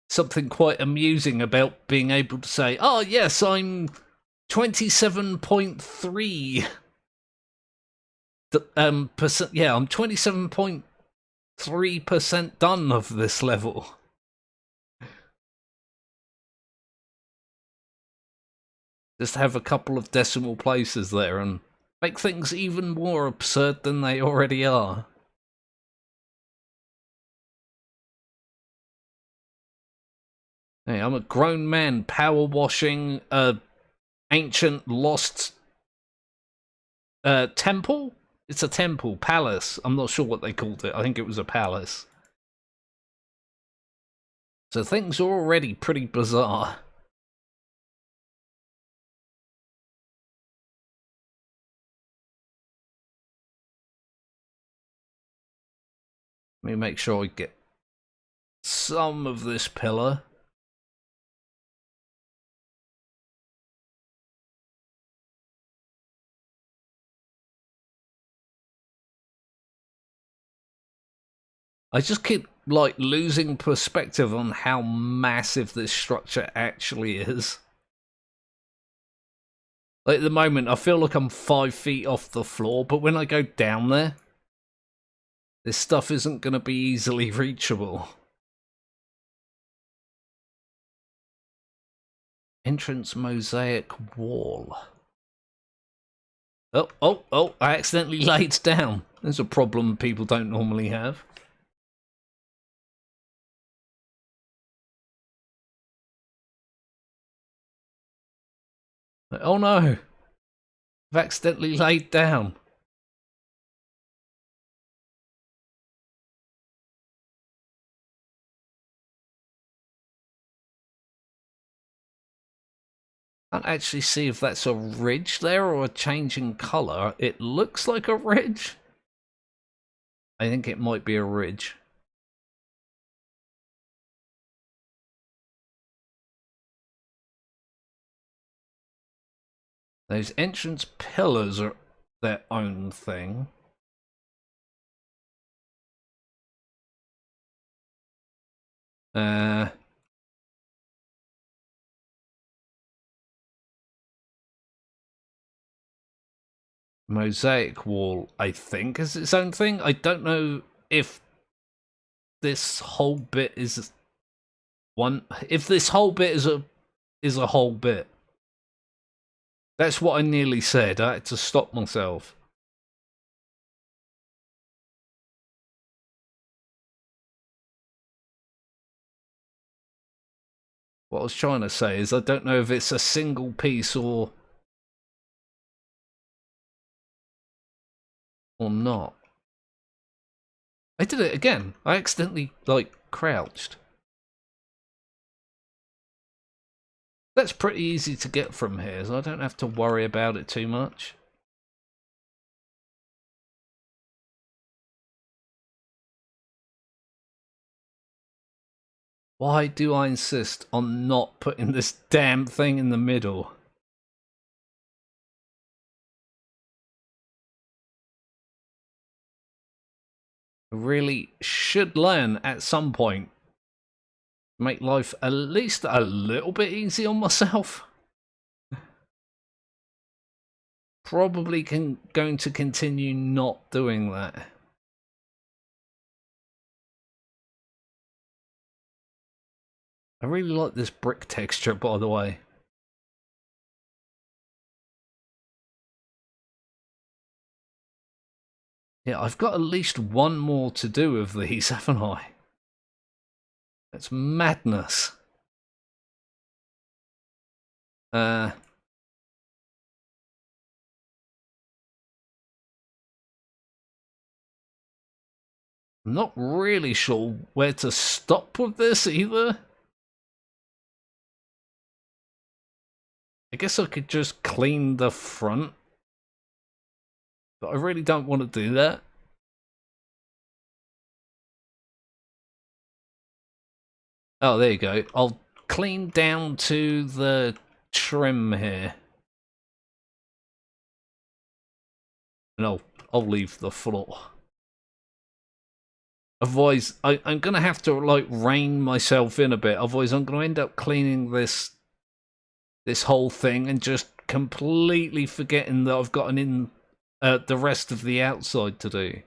[SPEAKER 1] Something quite amusing about being able to say, oh yes, I'm 27.3 percent. Yeah, I'm 27.3% done of this level. Just have a couple of decimal places there and make things even more absurd than they already are. Hey, I'm a grown man power washing a ancient lost temple? It's a temple, palace. I'm not sure what they called it. I think it was a palace. So things are already pretty bizarre. Let me make sure I get some of this pillar. I just keep, like, losing perspective on how massive this structure actually is. Like, at the moment, I feel like I'm 5 feet off the floor, but when I go down there, this stuff isn't going to be easily reachable. Entrance mosaic wall. Oh, I accidentally laid down. There's a problem people don't normally have. Oh no! I've accidentally laid down. I can't actually see if that's a ridge there or a change in colour. It looks like a ridge. I think it might be a ridge. Those entrance pillars are their own thing. Mosaic wall, I think, is its own thing. I don't know if this whole bit is one. If this whole bit is a whole bit. That's what I nearly said. I had to stop myself. What I was trying to say is I don't know if it's a single piece or not. I did it again. I accidentally, like, crouched. That's pretty easy to get from here, so I don't have to worry about it too much. Why do I insist on not putting this damn thing in the middle? I really should learn at some point to make life at least a little bit easy on myself. Probably going to continue not doing that. I really like this brick texture, by the way. Yeah, I've got at least one more to do of these, haven't I? That's madness. I'm not really sure where to stop with this either. I guess I could just clean the front. But I really don't want to do that. Oh, there you go. I'll clean down to the trim here. And I'll leave the floor. Otherwise, I'm going to have to, like, rein myself in a bit. Otherwise, I'm going to end up cleaning this whole thing and just completely forgetting that I've got the rest of the outside to do.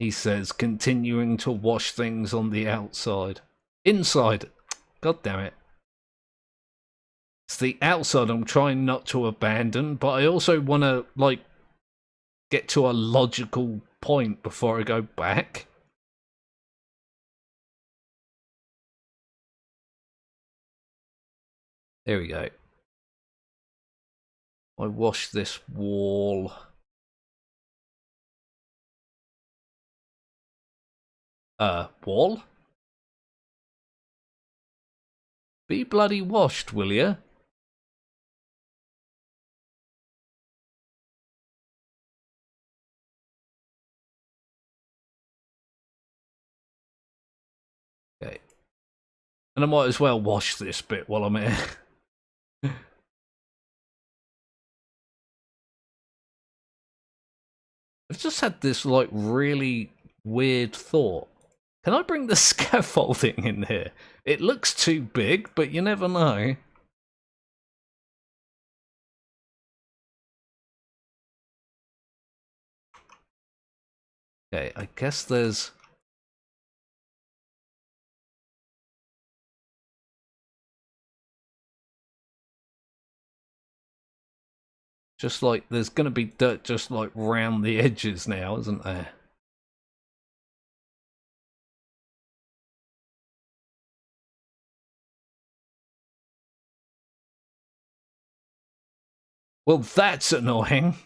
[SPEAKER 1] He says, continuing to wash things on the outside. Inside. God damn it. It's the outside I'm trying not to abandon, but I also want to, like, get to a logical point before I go back. There we go. I wash this wall. Wall? Be bloody washed, will ya? Okay. And I might as well wash this bit while I'm here. I've just had this, like, really weird thought. Can I bring the scaffolding in here? It looks too big, but you never know. Okay, I guess there's... just like, there's gonna be dirt just like round the edges now, isn't there? Well, that's annoying.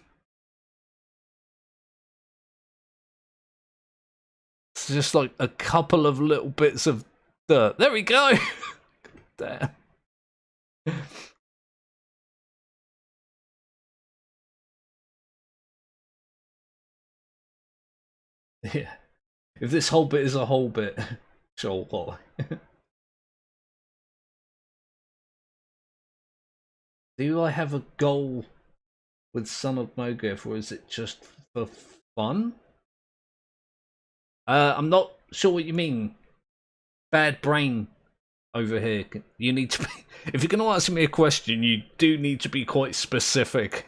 [SPEAKER 1] It's just like a couple of little bits of dirt. There we go! Damn. Yeah. If this whole bit is a whole bit, sure, what? Do I have a goal with Son of Mogev, or is it just for fun? I'm not sure what you mean. Bad brain over here. You need to be, if you're going to ask me a question, you do need to be quite specific.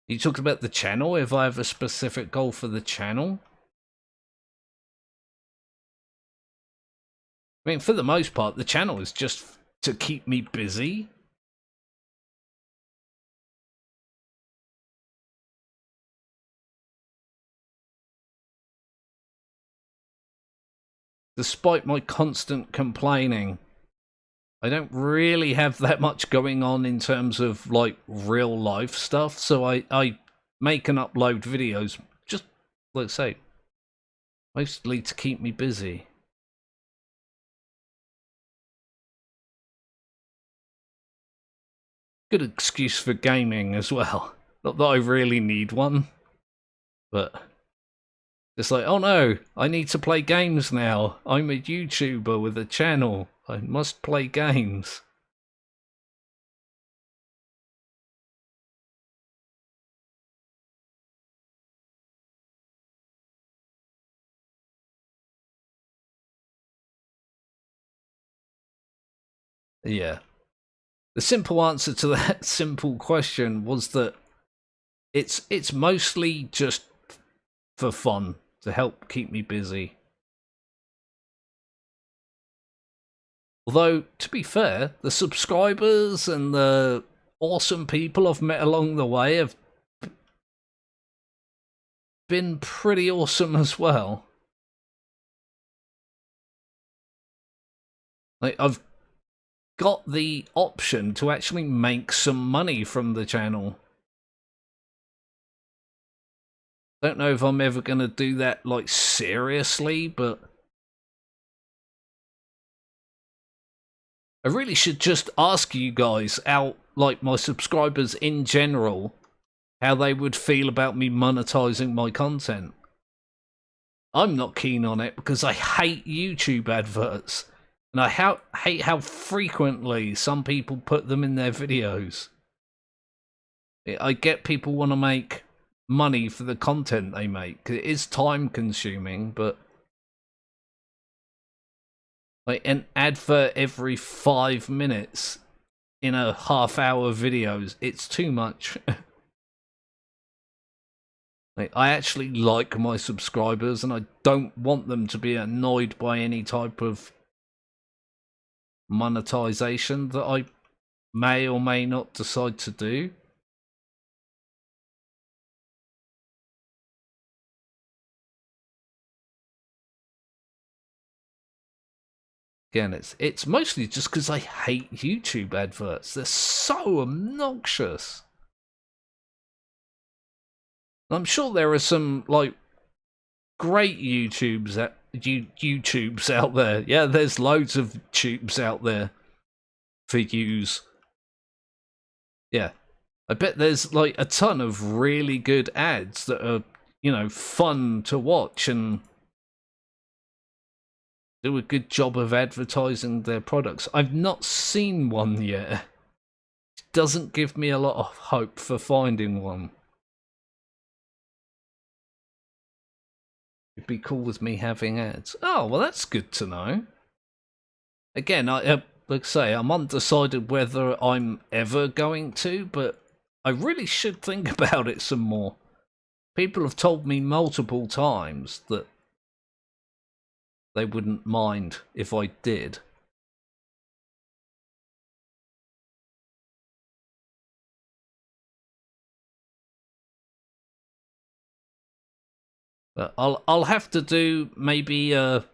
[SPEAKER 1] You talked about the channel. If I have a specific goal for the channel, I mean, for the most part, the channel is just to keep me busy. Despite my constant complaining, I don't really have that much going on in terms of like real life stuff, so I make and upload videos just, let's say, mostly to keep me busy. Good excuse for gaming as well. Not that I really need one, but it's like, oh no, I need to play games now. I'm a YouTuber with a channel. I must play games. Yeah. The simple answer to that simple question was that it's mostly just for fun, to help keep me busy. Although, to be fair, the subscribers and the awesome people I've met along the way have been pretty awesome as well. Like, I've got the option to actually make some money from the channel. Don't know if I'm ever going to do that, like, seriously, but I really should just ask you guys out, like, my subscribers in general, how they would feel about me monetizing my content. I'm not keen on it because I hate YouTube adverts. And I hate how frequently some people put them in their videos. I get people want to make money for the content they make. It is time consuming, but like an advert every 5 minutes in a half-hour videos, it's too much. Like, I actually like my subscribers and I don't want them to be annoyed by any type of monetization that I may or may not decide to do. Again, it's mostly just because I hate YouTube adverts. They're so obnoxious. I'm sure there are some like great YouTubes out there. Yeah, there's loads of tubes out there for use. Yeah, I bet there's like a ton of really good ads that are, you know, fun to watch and do a good job of advertising their products. I've not seen one yet. It doesn't give me a lot of hope for finding one. It'd be cool with me having ads. Oh, well, that's good to know. Again, like I say, I'm undecided whether I'm ever going to, but I really should think about it some more. People have told me multiple times that they wouldn't mind if I did. But I'll have to do maybe a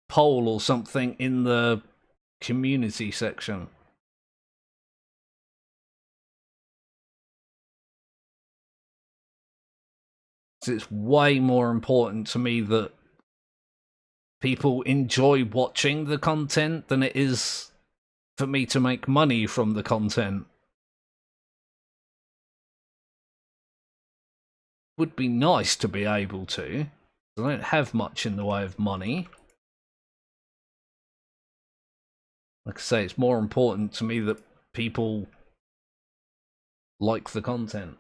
[SPEAKER 1] poll or something in the community section. It's way more important to me that people enjoy watching the content than it is for me to make money from the content. Would be nice to be able to. I don't have much in the way of money. Like I say, it's more important to me that people like the content.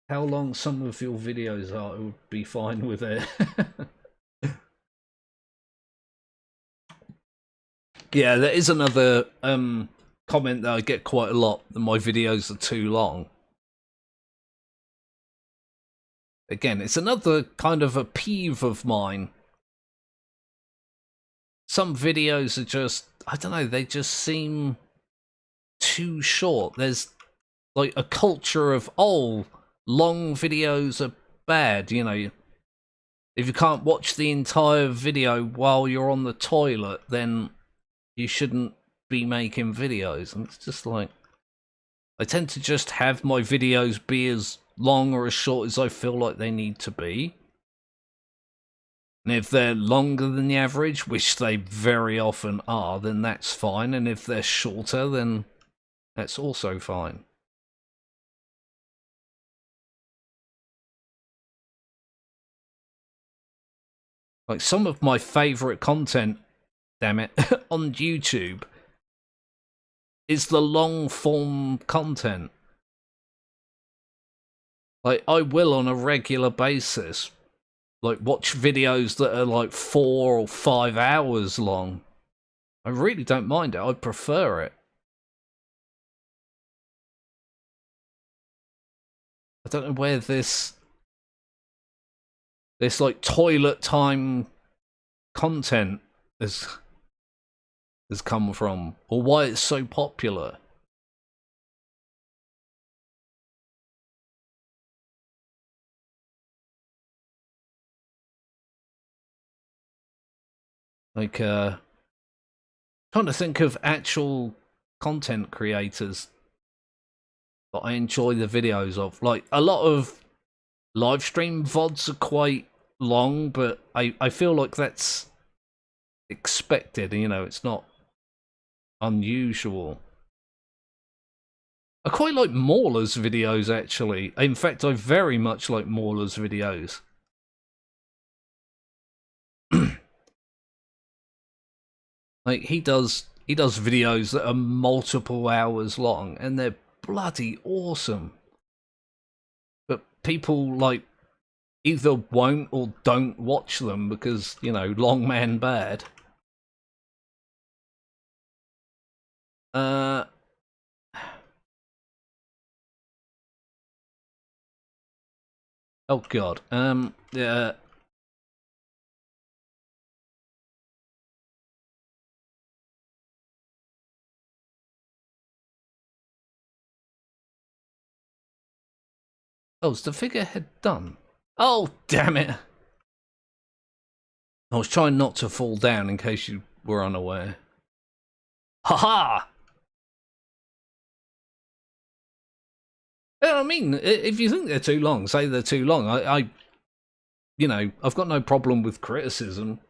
[SPEAKER 1] How long some of your videos are, it would be fine with it. Yeah, there is another comment that I get quite a lot, that my videos are too long. Again, it's another kind of a peeve of mine. Some videos are just, I don't know, they just seem too short. There's like a culture of, oh, long videos are bad, you know. If you can't watch the entire video while you're on the toilet, then you shouldn't be making videos. And it's just like, I tend to just have my videos be as long or as short as I feel like they need to be. And if they're longer than the average, which they very often are, then that's fine. And if they're shorter, then that's also fine. Like, some of my favourite content, damn it, on YouTube is the long form content. Like, I will on a regular basis, like, watch videos that are like 4 or 5 hours long. I really don't mind it. I prefer it. I don't know where this like toilet time content has come from, or why it's so popular. Like, trying to think of actual content creators that I enjoy the videos of. Like, a lot of live stream VODs are quite long, but I feel like that's expected, you know, it's not unusual. I quite like Mauler's videos, actually. In fact, I very much like Mauler's videos. Like, he does videos that are multiple hours long, and they're bloody awesome. But people, like, either won't or don't watch them because, you know, long man bad. Oh god. Yeah. Oh, is the figurehead done? Oh, damn it. I was trying not to fall down in case you were unaware. Haha! Yeah, I mean, if you think they're too long, say they're too long. I you know, I've got no problem with criticism.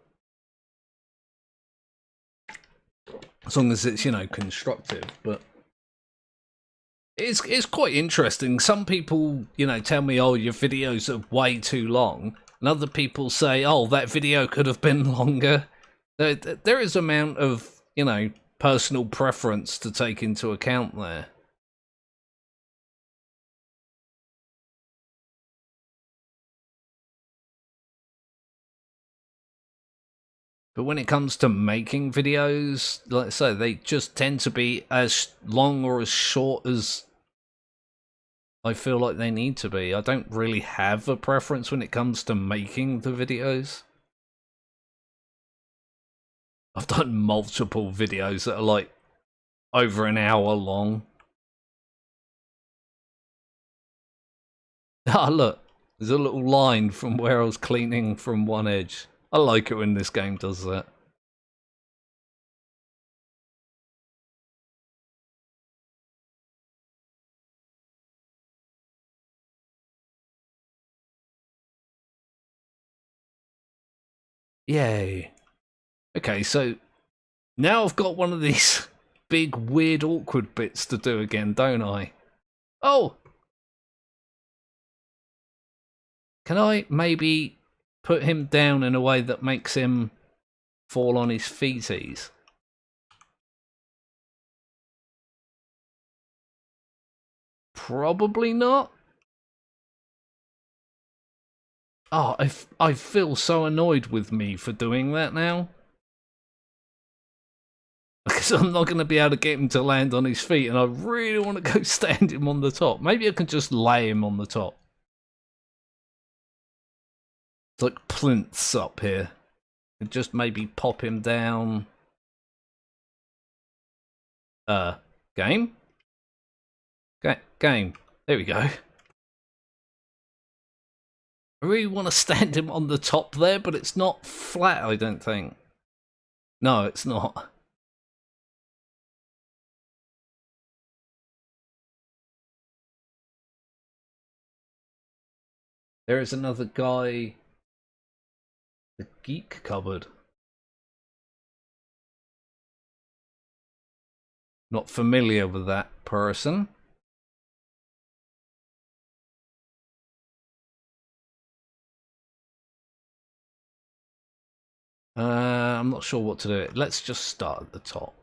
[SPEAKER 1] As long as it's, you know, constructive, but it's quite interesting. Some people, you know, tell me, oh, your videos are way too long. And other people say, oh, that video could have been longer. There is amount of, you know, personal preference to take into account there. But when it comes to making videos, like I say, they just tend to be as long or as short as I feel like they need to be. I don't really have a preference when it comes to making the videos. I've done multiple videos that are like over an hour long. Ah, look, there's a little line from where I was cleaning from one edge. I like it when this game does that. Yay. Okay, so Now I've got one of these big, weird, awkward bits to do again, don't I? Oh! Can I maybe put him down in a way that makes him fall on his feeties? Probably not. Oh, I feel so annoyed with me for doing that now. Because I'm not going to be able to get him to land on his feet, and I really want to go stand him on the top. Maybe I can just lay him on the top. It's like plinths up here. And just maybe pop him down. Game? Game. There we go. I really want to stand him on the top there, but it's not flat, I don't think. No, it's not. There is another guy. The geek cupboard. Not familiar with that person. I'm not sure what to do. Let's just start at the top.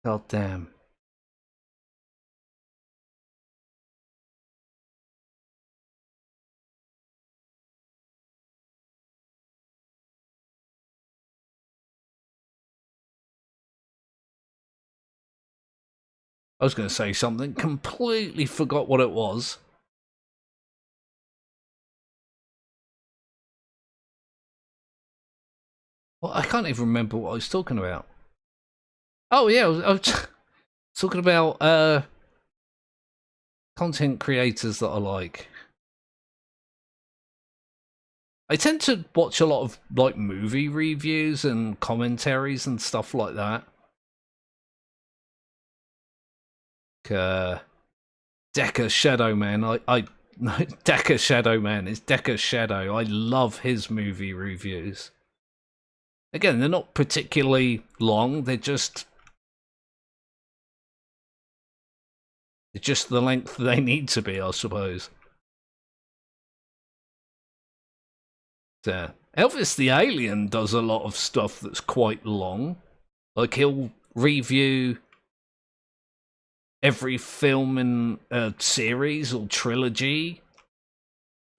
[SPEAKER 1] God damn. I was going to say something, completely forgot what it was. Well, I can't even remember what I was talking about. Oh yeah, I was talking about content creators that I like. I tend to watch a lot of like movie reviews and commentaries and stuff like that. Decker Shadow Man. No, Decker Shadow Man. It's Decker Shadow. I love his movie reviews. Again, they're not particularly long. They're just the length they need to be, I suppose. Elvis the Alien does a lot of stuff that's quite long. Like, he'll review every film in a series or trilogy,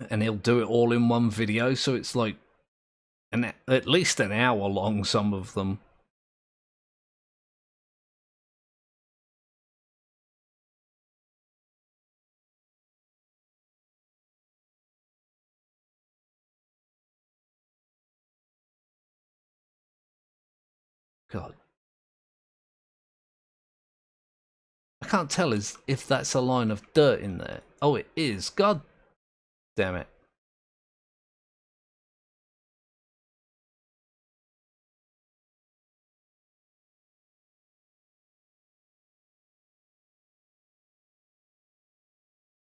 [SPEAKER 1] and he'll do it all in one video, so it's like at least an hour long, some of them. God. I can't tell if that's a line of dirt in there. Oh, it is. God damn it.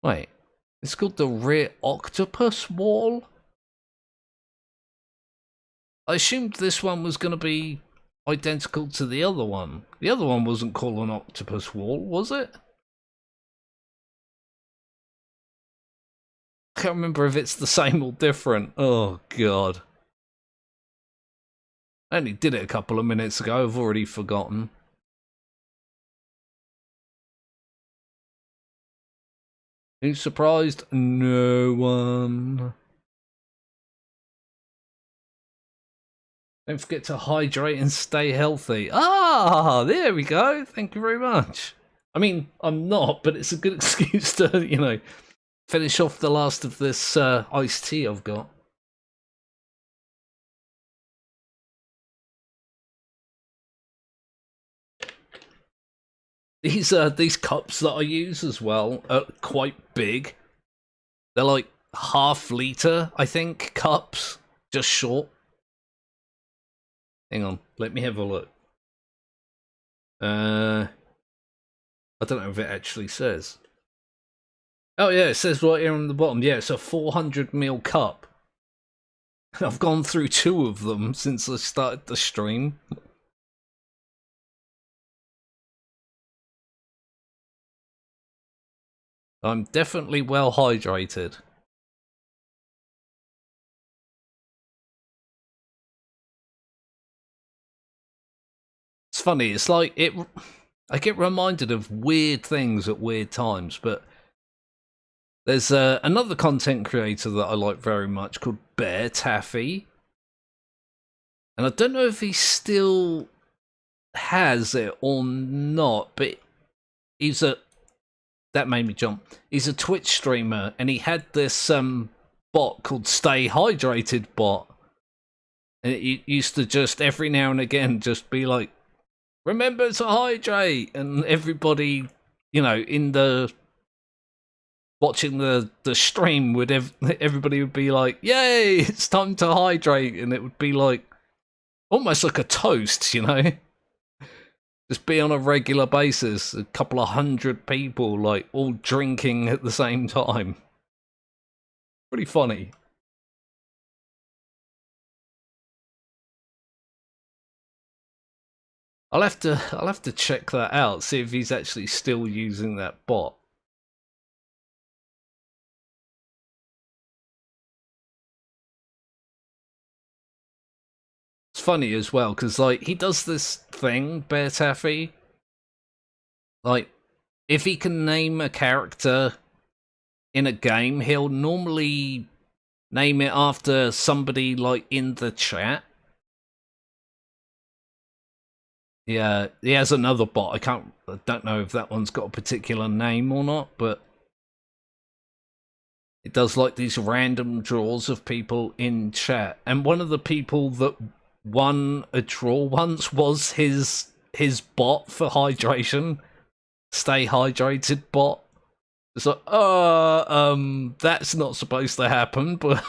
[SPEAKER 1] Wait. It's called the rear octopus wall? I assumed this one was going to be identical to the other one. The other one wasn't called an octopus wall, was it? I can't remember if it's the same or different. Oh, God. I only did it a couple of minutes ago. I've already forgotten. Who's surprised? No one. Don't forget to hydrate and stay healthy. Ah, there we go. Thank you very much. I mean, I'm not, but it's a good excuse to, you know, finish off the last of this iced tea I've got. These cups that I use as well are quite big. They're like half-liter, I think, cups, just short. Hang on, let me have a look. I don't know if it actually says. Oh yeah, it says right here on the bottom. Yeah, it's a 400 ml cup. I've gone through 2 of them since I started the stream. I'm definitely well hydrated. It's funny, it's like I get reminded of weird things at weird times, but there's another content creator that I like very much called Bear Taffy. And I don't know if he still has it or not, but that made me jump. He's a Twitch streamer, and he had this bot called Stay Hydrated bot. And it used to just every now and again just be like, remember to hydrate, and everybody, in the watching the stream would everybody would be like, yay, it's time to hydrate, and it would be like almost like a toast, just be on a regular basis, a couple of 100 people like all drinking at the same time. Pretty funny. I'll have to check that out, see if he's actually still using that bot. It's funny as well, because like he does this thing, Bear Taffy. Like, if he can name a character in a game, he'll normally name it after somebody like in the chat. Yeah, he has another bot. I don't know if that one's got a particular name or not, but it does like these random draws of people in chat. And one of the people that won a draw once was his bot for hydration. Stay hydrated bot. It's like, that's not supposed to happen, but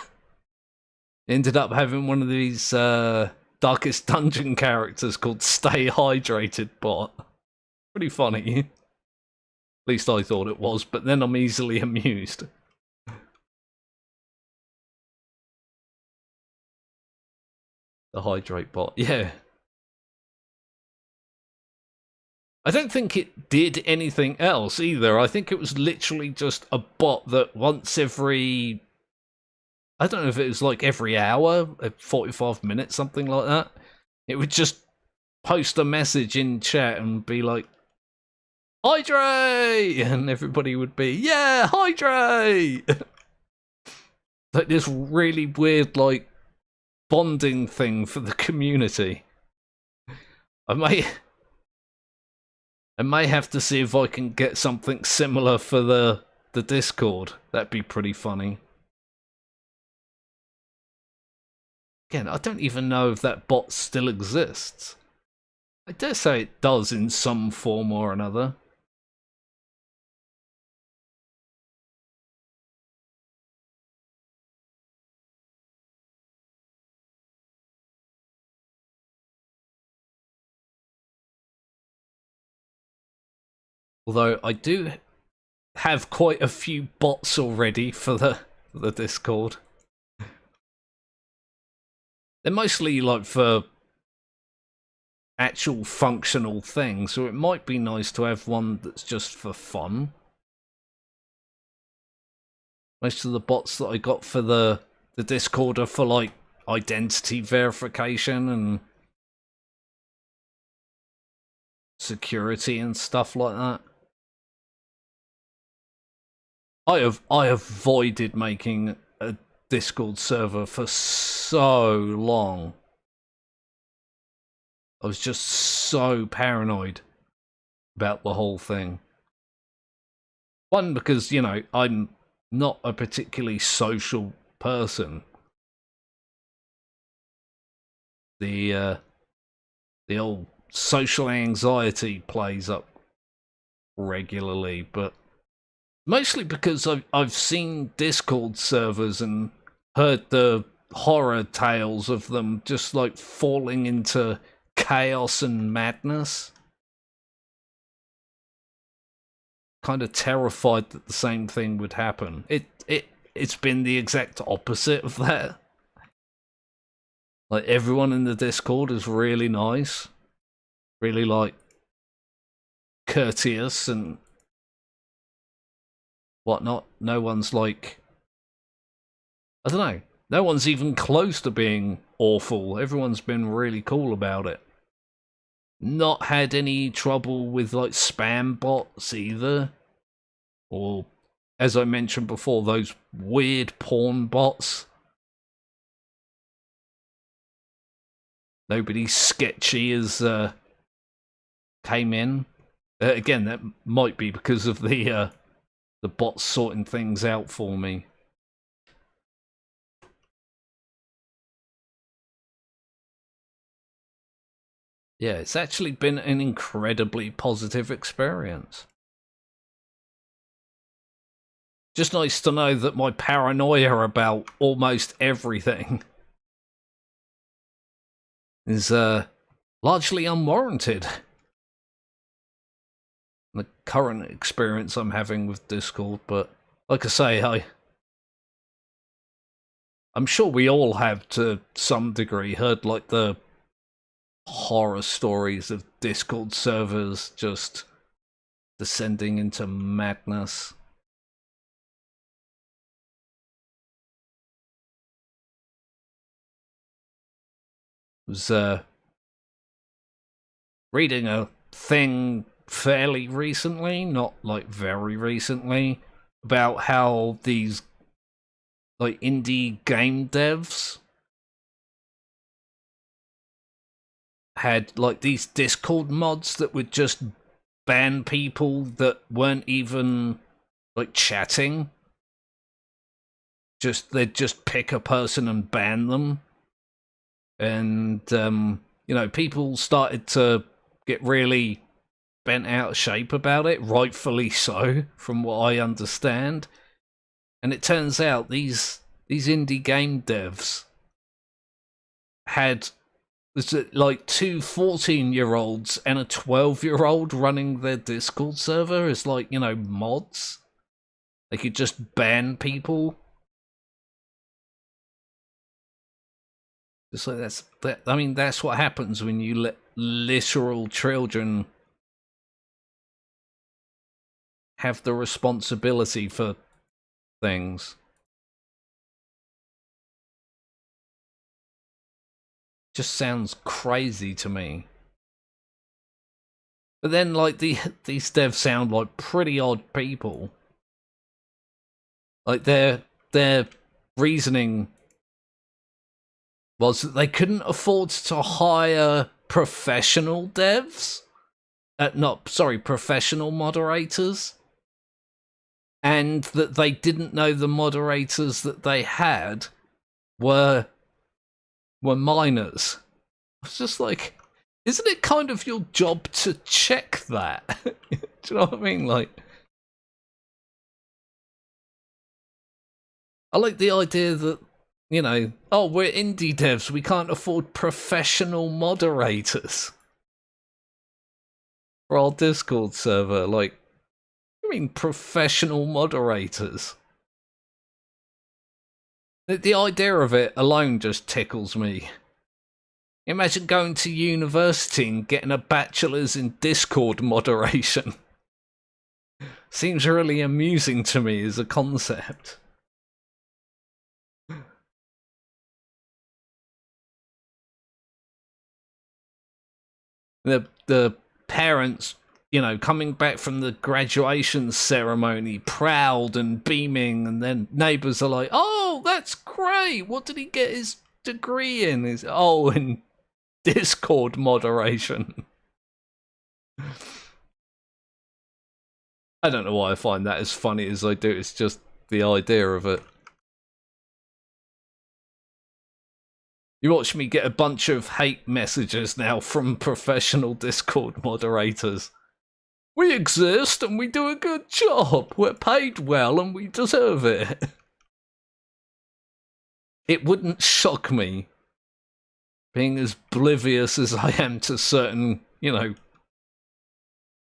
[SPEAKER 1] ended up having one of these Darkest Dungeon characters called Stay Hydrated bot. Pretty funny. At least I thought it was, but then I'm easily amused. The hydrate bot, yeah. I don't think it did anything else either. I think it was literally just a bot that once every... I don't know if it was like every hour, 45 minutes, something like that. It would just post a message in chat and be like, hydrate! And everybody would be, yeah, hydrate! Like this really weird, like, bonding thing for the community. I may have to see if I can get something similar for the Discord. That'd be pretty funny. Again, I don't even know if that bot still exists. I dare say it does in some form or another. Although I do have quite a few bots already for the Discord. They're mostly like for actual functional things, so it might be nice to have one that's just for fun. Most of the bots that I got for the Discord are for like identity verification and security and stuff like that. I avoided making a Discord server for so long. I was just so paranoid about the whole thing. One, because, I'm not a particularly social person. The old social anxiety plays up regularly, but mostly because I've seen Discord servers and heard the horror tales of them just like falling into chaos and madness kind of terrified that the same thing would happen. It's been the exact opposite of that. Like, everyone in the Discord is really nice, really, like, courteous and whatnot. No one's like, I don't know, no one's even close to being awful. Everyone's been really cool about it. Not had any trouble with, like, spam bots either. Or, as I mentioned before, those weird porn bots. Nobody sketchy as came in. Again, that might be because of the bots sorting things out for me. Yeah, it's actually been an incredibly positive experience. Just nice to know that my paranoia about almost everything is largely unwarranted. The current experience I'm having with Discord, but like I say, I'm sure we all have to some degree heard like the horror stories of Discord servers just descending into madness. Was reading a thing fairly recently, not like very recently, about how these like indie game devs had like these Discord mods that would just ban people that weren't even like chatting. They'd just pick a person and ban them. And you know, people started to get really bent out of shape about it, rightfully so, from what I understand. And it turns out these indie game devs had like two 14-year-olds and a 12-year-old running their Discord server as, like, you know, mods. They could just ban people. Just like that. I mean, that's what happens when you let literal children have the responsibility for things. Just sounds crazy to me. But then, like, these devs sound like pretty odd people. Like, their reasoning was that they couldn't afford to hire professional devs. Professional moderators. And that they didn't know the moderators that they had were minors. I was just like, isn't it kind of your job to check that? Do you know what I mean? Like, I like the idea that, you know, oh, we're indie devs, we can't afford professional moderators for our Discord server. Like, I mean, professional moderators. The idea of it alone just tickles me. Imagine going to university and getting a bachelor's in Discord moderation. Seems really amusing to me as a concept. The parents, you know, coming back from the graduation ceremony, proud and beaming, and then neighbours are like, "Oh, that's great! What did he get his degree in?" In Discord moderation. I don't know why I find that as funny as I do. It's just the idea of it. You watch me get a bunch of hate messages now from professional Discord moderators. We exist and we do a good job. We're paid well and we deserve it. It wouldn't shock me, being as oblivious as I am to certain, you know,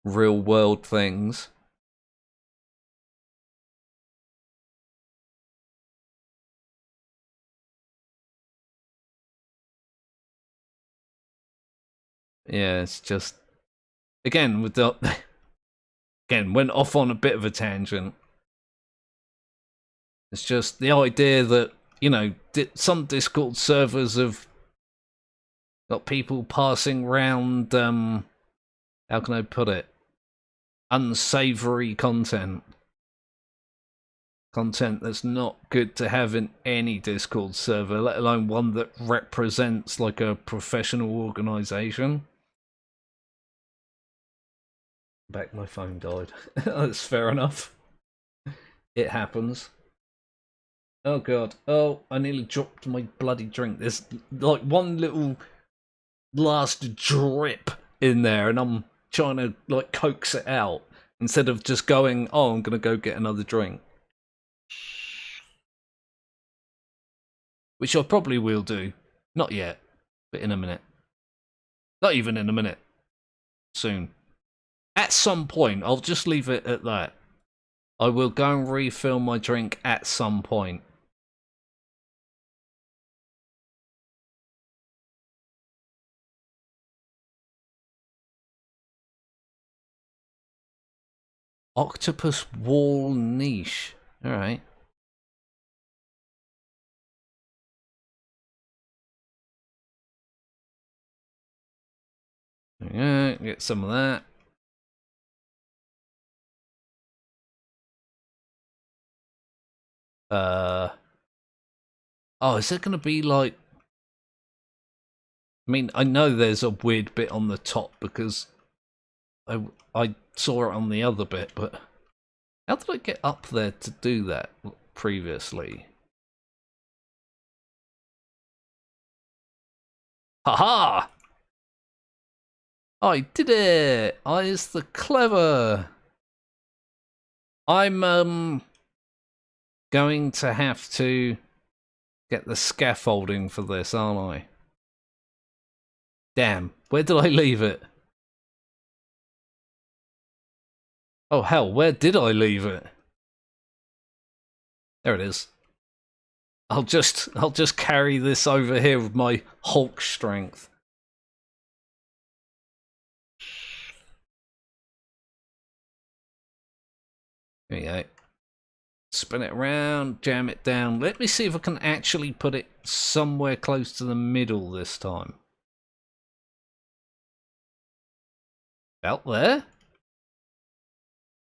[SPEAKER 1] real world things. Yeah, it's just again with the again went off on a bit of a tangent. It's just the idea that, you know, some Discord servers have got people passing round, how can I put it? Unsavory content. Content that's not good to have in any Discord server, let alone one that represents like a professional organization. Back, my phone died. That's fair enough. It happens. Oh god. Oh, I nearly dropped my bloody drink. There's like one little last drip in there, and I'm trying to like coax it out instead of just going, oh, I'm gonna go get another drink. Which I probably will do. Not yet, but in a minute. Not even in a minute. Soon. At some point, I'll just leave it at that. I will go and refill my drink at some point. Octopus wall niche. Alright. Yeah, get some of that. Oh, is it gonna be like... I mean, I know there's a weird bit on the top because I saw it on the other bit, but how did I get up there to do that previously? Haha! I did it! I is the clever. I'm going to have to get the scaffolding for this, aren't I? Damn, where did I leave it? Oh hell, where did I leave it? There it is. I'll just carry this over here with my Hulk strength. There you go. Spin it around, jam it down. Let me see if I can actually put it somewhere close to the middle this time. Out there?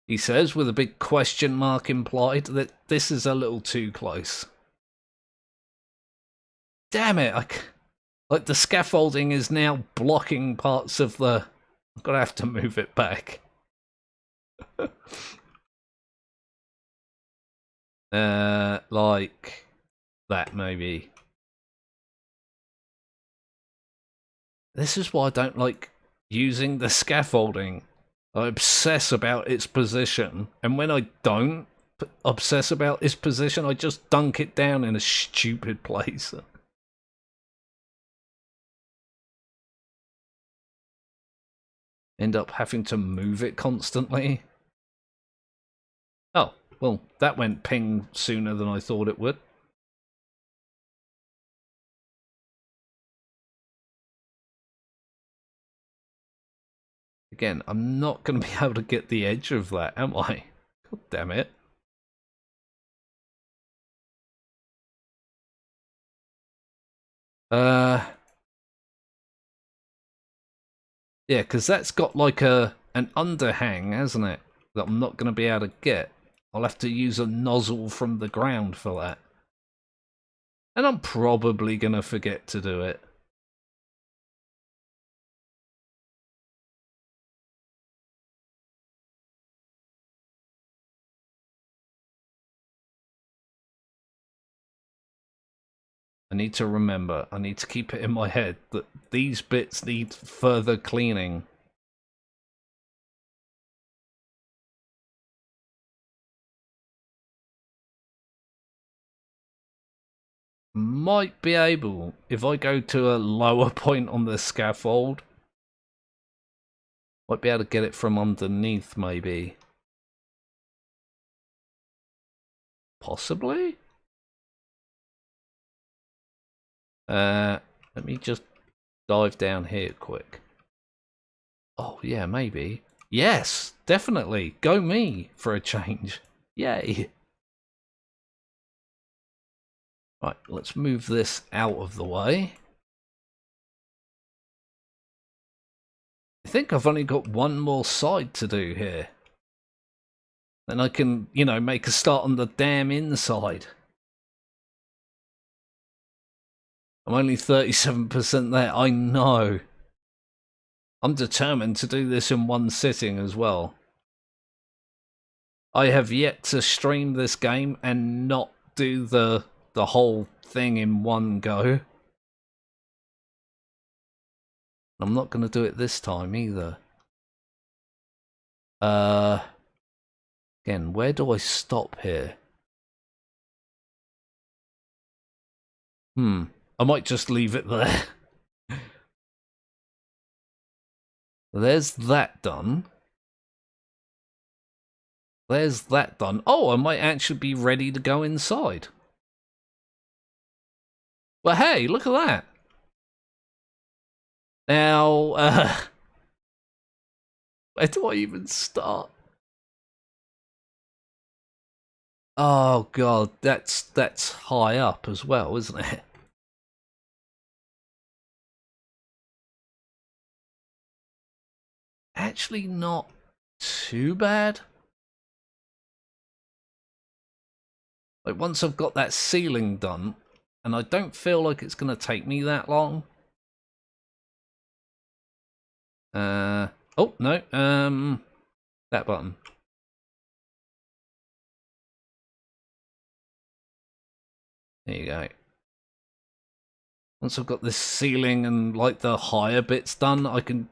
[SPEAKER 1] He says, with a big question mark implied, that this is a little too close. Damn it! Like, the scaffolding is now blocking parts of the... I'm gonna have to move it back. Like that, maybe. This is why I don't like using the scaffolding. I obsess about its position, and when I don't obsess about its position, I just dunk it down in a stupid place. End up having to move it constantly. Oh, well, that went ping sooner than I thought it would. Again, I'm not going to be able to get the edge of that, am I? God damn it. Yeah, because that's got like an underhang, hasn't it? That I'm not going to be able to get. I'll have to use a nozzle from the ground for that. And I'm probably going to forget to do it. I need to remember, I need to keep it in my head that these bits need further cleaning. Might be able, if I go to a lower point on the scaffold, might be able to get it from underneath, maybe. Possibly? Let me just dive down here quick. Oh, yeah, maybe. Yes, definitely. Go me for a change. Yay. Right, let's move this out of the way. I think I've only got one more side to do here. Then I can, you know, make a start on the damn inside. I'm only 37% there. I know. I'm determined to do this in one sitting as well. I have yet to stream this game and not do the whole thing in one go. I'm not going to do it this time either. Again, where do I stop here? I might just leave it there. There's that done. There's that done. Oh, I might actually be ready to go inside. But hey, look at that. Now, where do I even start? Oh god, that's high up as well, isn't it? Actually not too bad. Like once I've got that ceiling done, and I don't feel like it's going to take me that long. Oh no, that button. There you go. Once I've got this ceiling and like the higher bits done, I can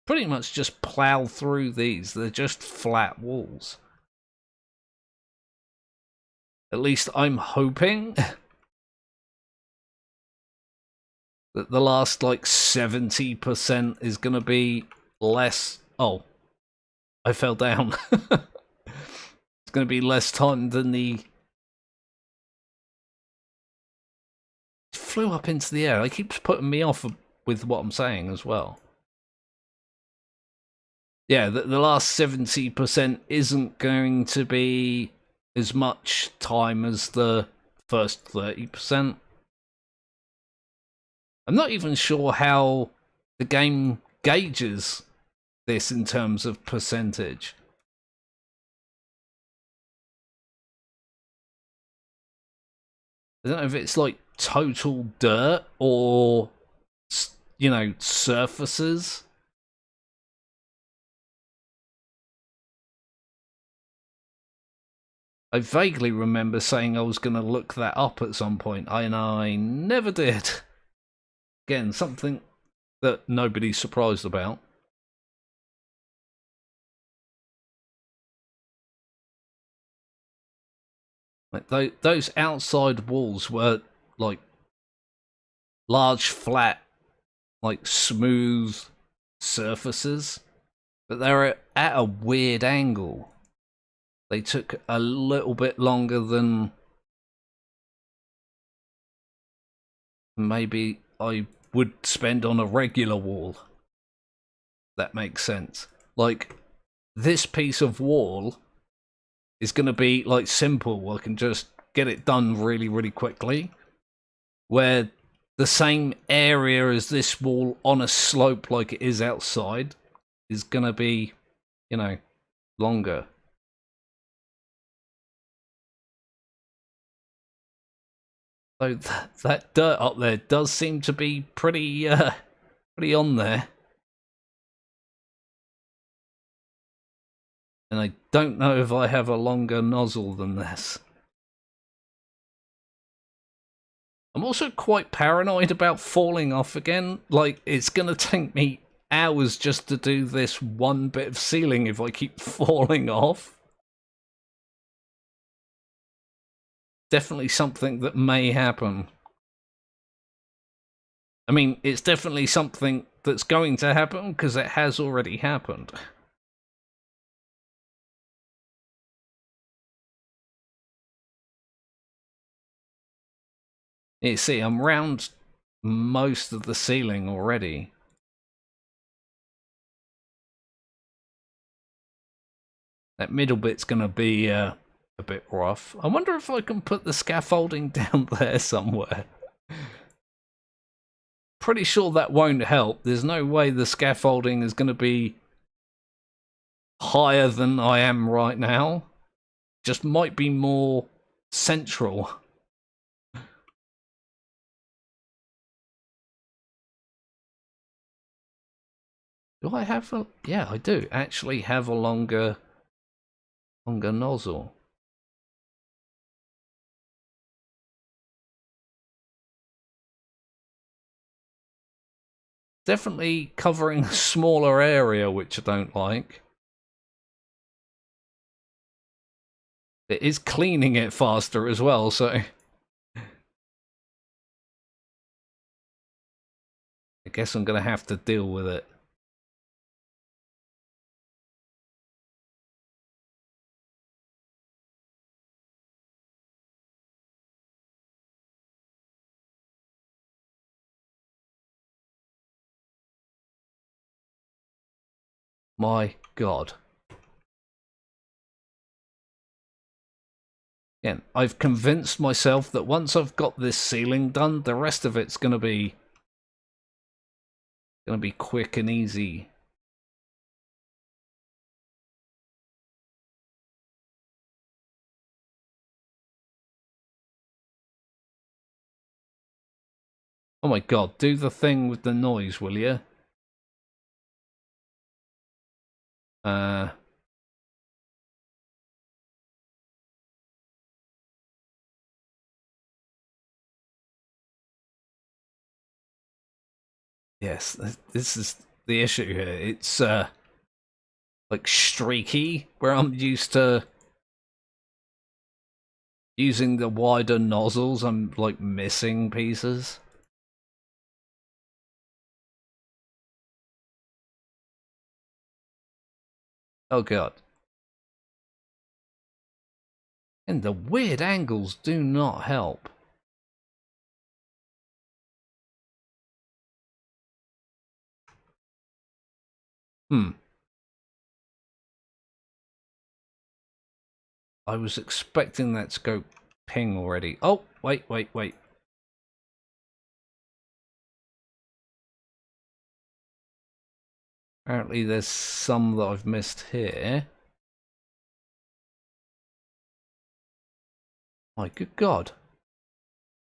[SPEAKER 1] pretty much just plow through these. They're just flat walls. At least I'm hoping that the last like 70% is going to be less. Oh, I fell down. It's going to be less time than the. It flew up into the air. It keeps putting me off with what I'm saying as well. Yeah, the last 70% isn't going to be as much time as the first 30%. I'm not even sure how the game gauges this in terms of percentage. I don't know if it's like total dirt or, you know, surfaces. I vaguely remember saying I was going to look that up at some point, and I never did. Again, something that nobody's surprised about. Like those outside walls were like large, flat, like smooth surfaces, but they're at a weird angle. They took a little bit longer than maybe I would spend on a regular wall. That makes sense. Like, this piece of wall is going to be, like, simple. I can just get it done really, really quickly. Where the same area as this wall on a slope like it is outside is going to be, you know, longer. So that dirt up there does seem to be pretty on there. And I don't know if I have a longer nozzle than this. I'm also quite paranoid about falling off again. Like, it's gonna take me hours just to do this one bit of ceiling if I keep falling off. Definitely something that may happen. I mean, it's definitely something that's going to happen because it has already happened. You see, I'm round most of the ceiling already. That middle bit's going to be a bit rough. I wonder if I can put the scaffolding down there somewhere. Pretty sure that won't help. There's no way the scaffolding is going to be higher than I am right now. Just might be more central. Do I have a... Yeah, I do actually have a longer nozzle. Definitely covering a smaller area, which I don't like. It is cleaning it faster as well, so... I guess I'm going to have to deal with it. My God. Again, I've convinced myself that once I've got this ceiling done, the rest of it's gonna be quick and easy. Oh my God, do the thing with the noise, will you? Yes, this is the issue here. It's like streaky, where I'm used to using the wider nozzles. I'm like missing pieces. Oh God. And the weird angles do not help. I was expecting that to go ping already. Oh, wait. Apparently there's some that I've missed here. My good God.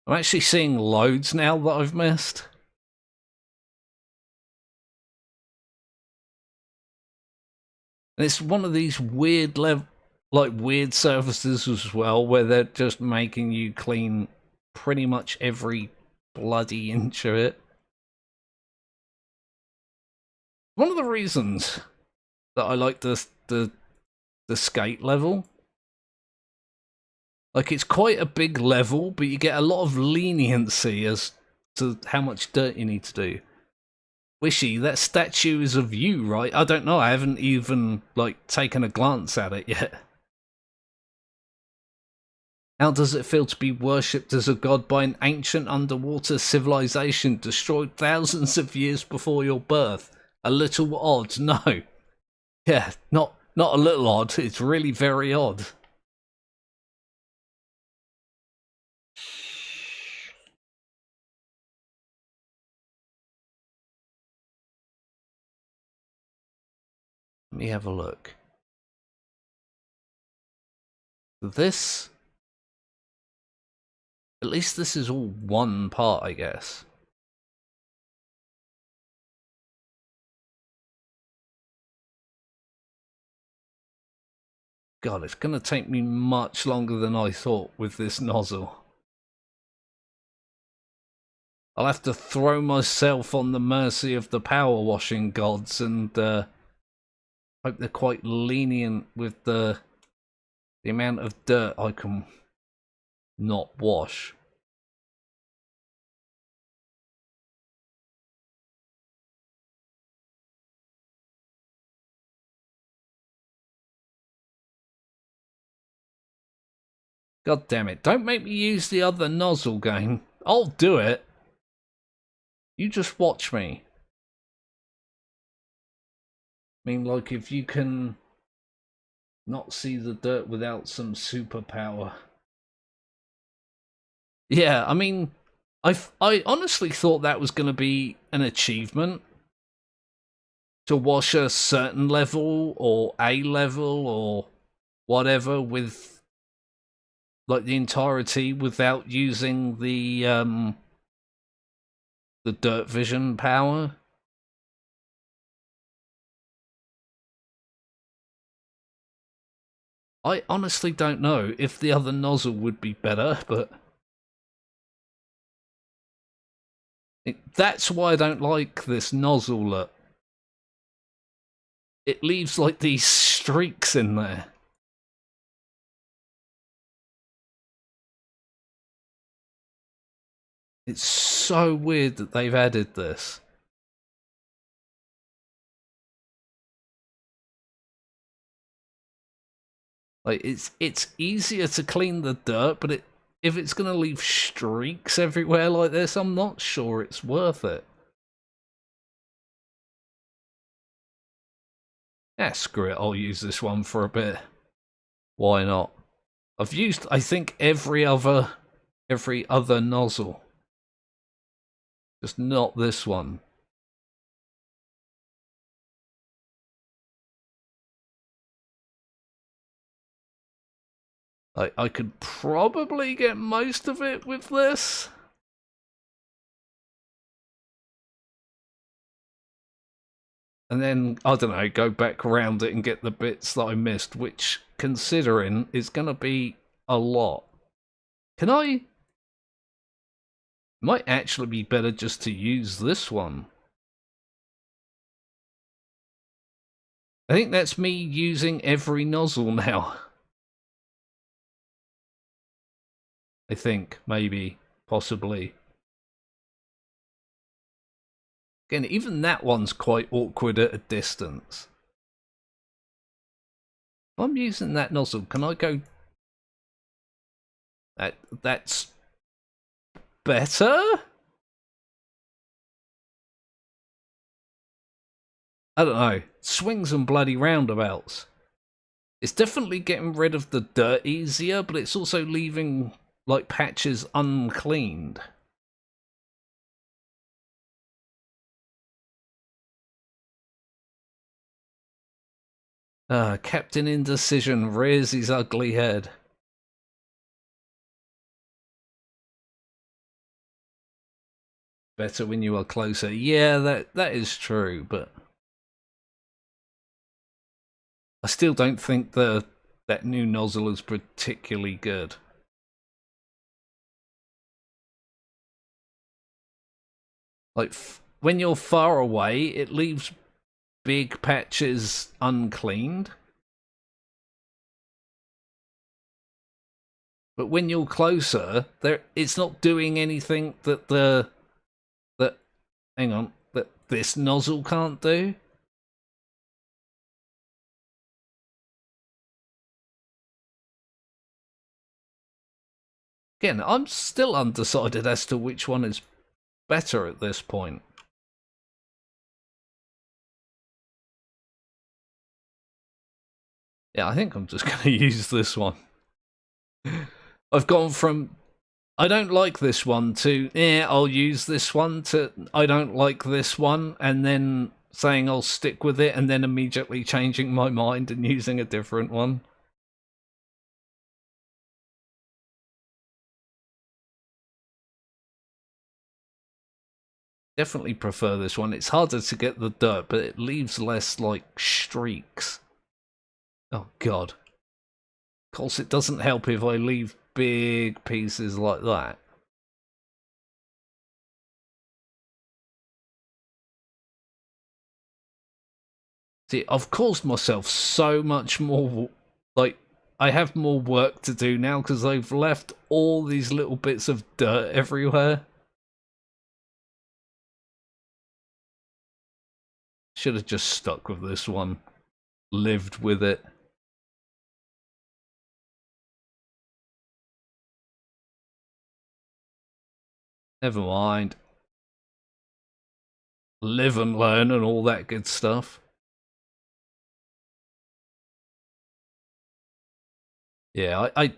[SPEAKER 1] I'm actually seeing loads now that I've missed. And it's one of these weird weird surfaces as well, where they're just making you clean pretty much every bloody inch of it. One of the reasons that I like the skate level, like it's quite a big level, but you get a lot of leniency as to how much dirt you need to do. Wishy, that statue is of you, right? I don't know, I haven't even, like, taken a glance at it yet. How does it feel to be worshipped as a god by an ancient underwater civilization destroyed thousands of years before your birth? A little odd, no. Yeah, not a little odd, it's really very odd. Let me have a look. This... At least this is all one part, I guess. God, it's going to take me much longer than I thought with this nozzle. I'll have to throw myself on the mercy of the power washing gods and hope they're quite lenient with the amount of dirt I can not wash. God damn it, don't make me use the other nozzle game. I'll do it. You just watch me. I mean, like, if you can Not see the dirt without some superpower. Yeah, I mean, I honestly thought that was going to be an achievement to wash a certain level or a level or whatever with like the entirety without using the dirt vision power. I honestly don't know if the other nozzle would be better, but that's why I don't like this nozzle look. It leaves like these streaks in there. It's so weird that they've added this. Like it's easier to clean the dirt, but if it's gonna leave streaks everywhere like this, I'm not sure it's worth it. Yeah, screw it, I'll use this one for a bit. Why not? I've used, I think, every other nozzle. Just not this one. I could probably get most of it with this. And then, I don't know, go back around it and get the bits that I missed, which, considering, is going to be a lot. Can I... Might actually be better just to use this one. I think that's me using every nozzle now. I think, maybe, possibly. Again, even that one's quite awkward at a distance. If I'm using that nozzle, can I go... That's... better? I don't know. Swings and bloody roundabouts. It's definitely getting rid of the dirt easier, but it's also leaving, like, patches uncleaned. Captain Indecision rears his ugly head. Better when you are closer. Yeah, that is true, but I still don't think that new nozzle is particularly good. Like, when you're far away, it leaves big patches uncleaned. But when you're closer, it's not doing anything that hang on, that this nozzle can't do. Again, I'm still undecided as to which one is better at this point. Yeah, I think I'm just going to use this one. I've gone from I don't like this one to yeah, I'll use this one to I don't like this one, and then saying I'll stick with it and then immediately changing my mind and using a different one. Definitely prefer this one. It's harder to get the dirt, but it leaves less, like, streaks. Oh, God. Of course, it doesn't help if I leave big pieces like that. See, I've caused myself so much more, like, I have more work to do now because I've left all these little bits of dirt everywhere. Should have just stuck with this one. Lived with it. Never mind. Live and learn and all that good stuff. Yeah, I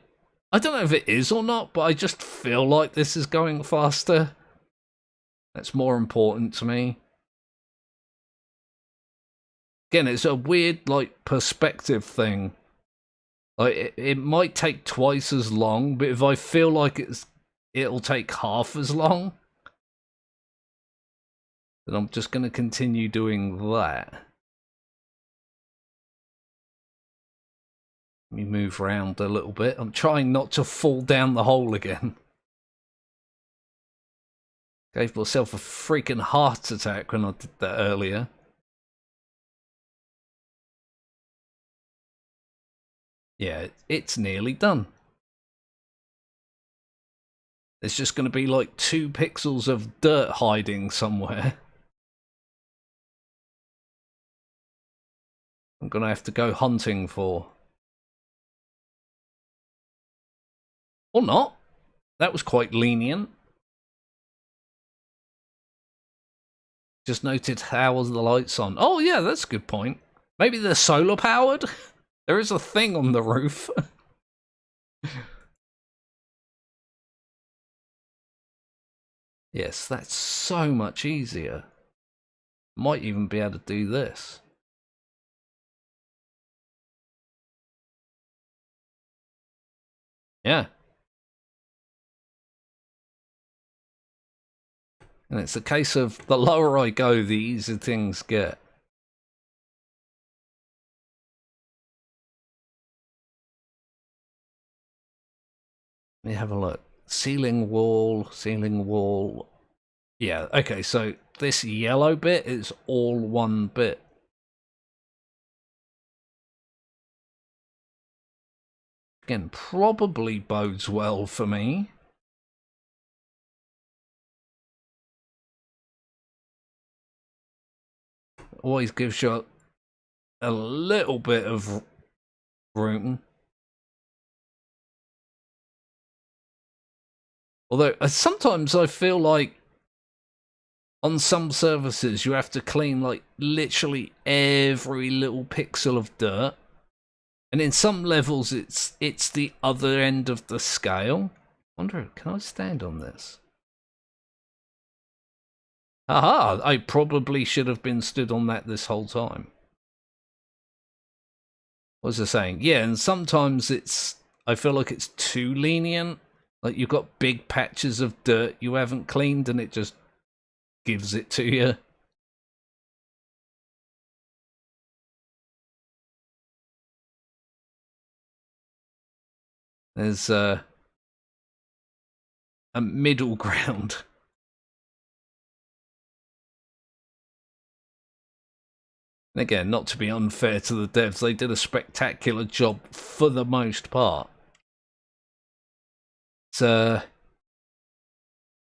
[SPEAKER 1] don't know if it is or not, but I just feel like this is going faster. That's more important to me. Again, it's a weird, like, perspective thing. Like, it might take twice as long, but if I feel like it'll take half as long, then I'm just going to continue doing that. Let me move around a little bit. I'm trying not to fall down the hole again. Gave myself a freaking heart attack when I did that earlier. Yeah, it's nearly done. There's just going to be like 2 pixels of dirt hiding somewhere. I'm going to have to go hunting for. Or not. That was quite lenient. Just noted, how was the lights on? Oh yeah, that's a good point. Maybe they're solar powered? There is a thing on the roof. Yes, that's so much easier. Might even be able to do this. Yeah. And it's a case of the lower I go, the easier things get. Let me have a look. Ceiling wall, ceiling wall. Yeah, okay, so this yellow bit is all one bit. Again, probably bodes well for me. Always gives you a little bit of room. Although, sometimes I feel like on some services you have to clean like literally every little pixel of dirt. And in some levels it's the other end of the scale. Wonder, can I stand on this? Aha! I probably should have been stood on that this whole time. What was I saying? Yeah, and sometimes I feel like it's too lenient. Like you've got big patches of dirt you haven't cleaned and it just gives it to you. There's a middle ground. And again, not to be unfair to the devs, they did a spectacular job for the most part. So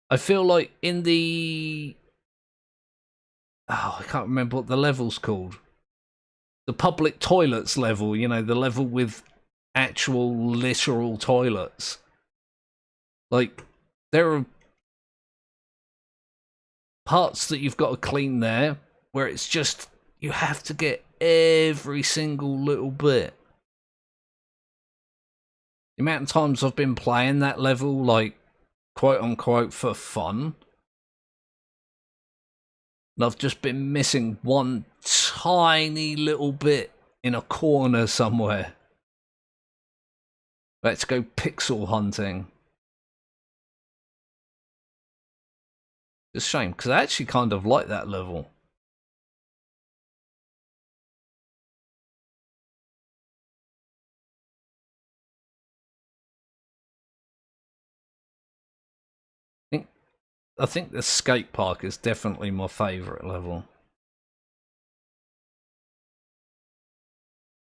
[SPEAKER 1] I feel like in the I can't remember what the level's called. The public toilets level, you know, the level with actual literal toilets. Like there are parts that you've got to clean there where it's just you have to get every single little bit. The amount of times I've been playing that level, like, quote unquote, for fun, and I've just been missing one tiny little bit in a corner somewhere. Let's go pixel hunting. It's a shame, because I actually kind of like that level. I think the skate park is definitely my favourite level.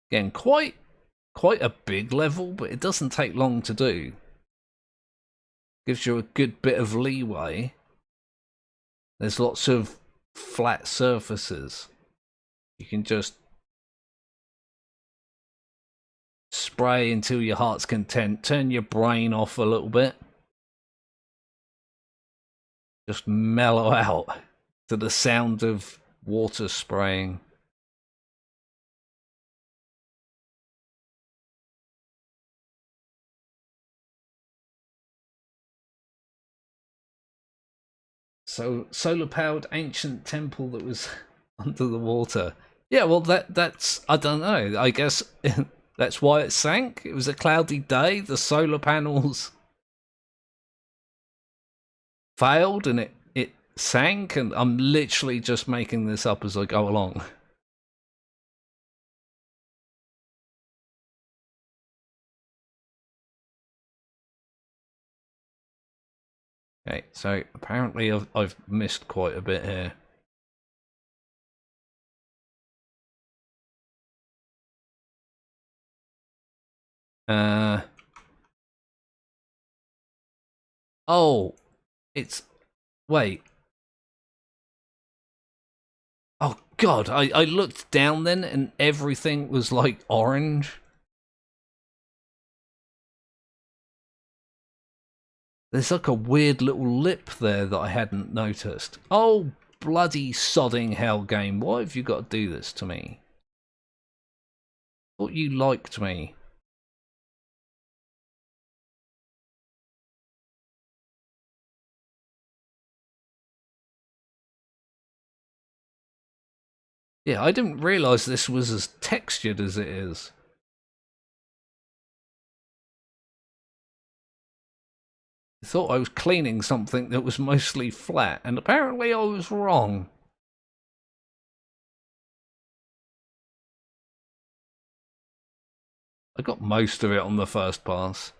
[SPEAKER 1] Again, quite a big level, but it doesn't take long to do. Gives you a good bit of leeway. There's lots of flat surfaces. You can just spray until your heart's content, turn your brain off a little bit. Just mellow out to the sound of water spraying. So solar-powered ancient temple that was under the water. Yeah, well, that's I don't know. I guess that's why it sank. It was a cloudy day. The solar panels failed, and it sank. And I'm literally just making this up as I go along. Okay, so apparently I've missed quite a bit here. Oh, it's wait. Oh God, I looked down then and everything was like orange. There's like a weird little lip there that I hadn't noticed. Oh, bloody sodding hell game. Why have you got to do this to me? Thought you liked me. Yeah, I didn't realise this was as textured as it is. I thought I was cleaning something that was mostly flat, and apparently I was wrong. I got most of it on the first pass.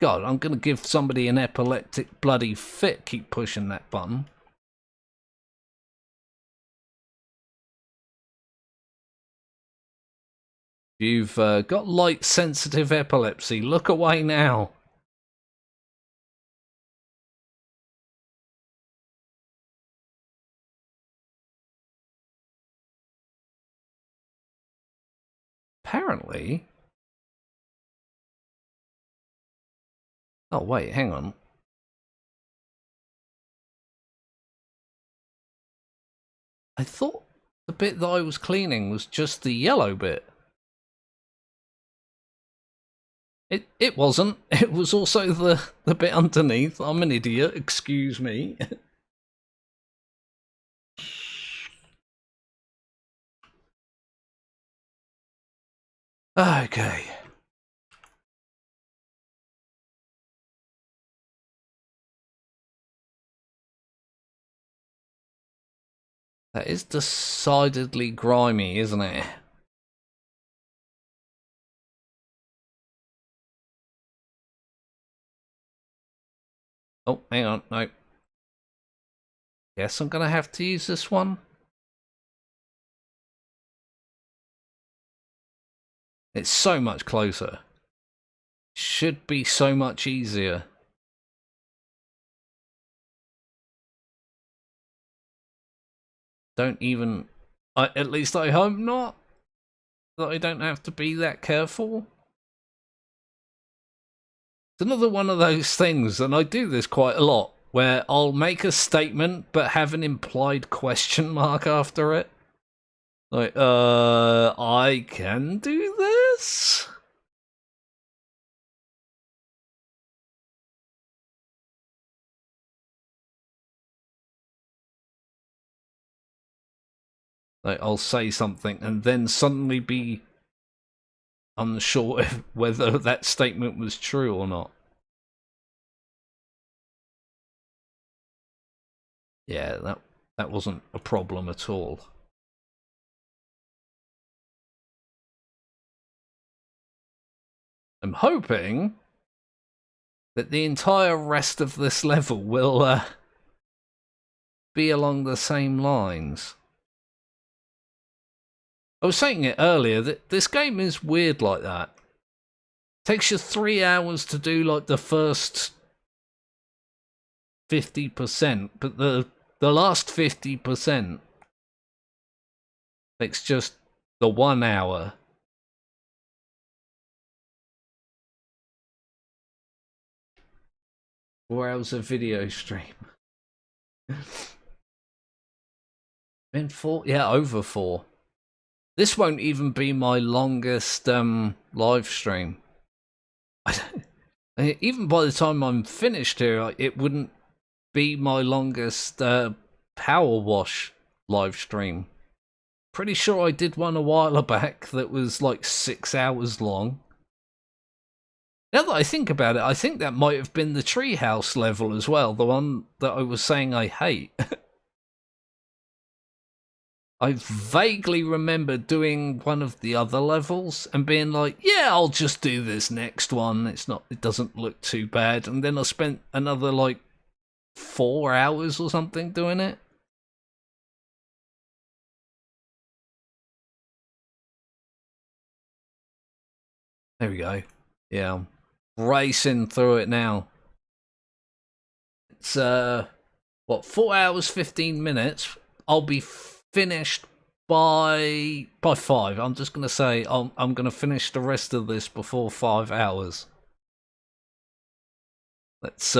[SPEAKER 1] God, I'm gonna give somebody an epileptic bloody fit, keep pushing that button. You've got light-sensitive epilepsy. Look away now. Apparently... Oh, wait, hang on. I thought the bit that I was cleaning was just the yellow bit. It wasn't. It was also the bit underneath. I'm an idiot, excuse me. Okay. That is decidedly grimy, isn't it? Oh, hang on, no. Guess I'm gonna have to use this one. It's so much closer. Should be so much easier. Don't even... at least I hope not. That I don't have to be that careful. It's another one of those things, and I do this quite a lot, where I'll make a statement but have an implied question mark after it. Like, I can do this? Like, I'll say something and then suddenly be unsure if whether that statement was true or not. Yeah, that wasn't a problem at all. I'm hoping that the entire rest of this level will be along the same lines. I was saying it earlier that this game is weird like that. It takes you 3 hours to do like the first 50%, but the last 50% takes just the 1 hour. Or else a video stream. Been 4? Yeah, over 4. This won't even be my longest live stream. Even by the time I'm finished here, it wouldn't be my longest power wash live stream. Pretty sure I did one a while back that was like 6 hours long. Now that I think about it, I think that might have been the treehouse level as well, the one that I was saying I hate. I vaguely remember doing one of the other levels and being like, yeah, I'll just do this next one. It doesn't look too bad. And then I spent another like 4 hours or something doing it. There we go. Yeah, I'm racing through it now. It's, what, 4 hours, 15 minutes? I'll be finished by 5. I'm just gonna say I'm gonna finish the rest of this before 5 hours. That's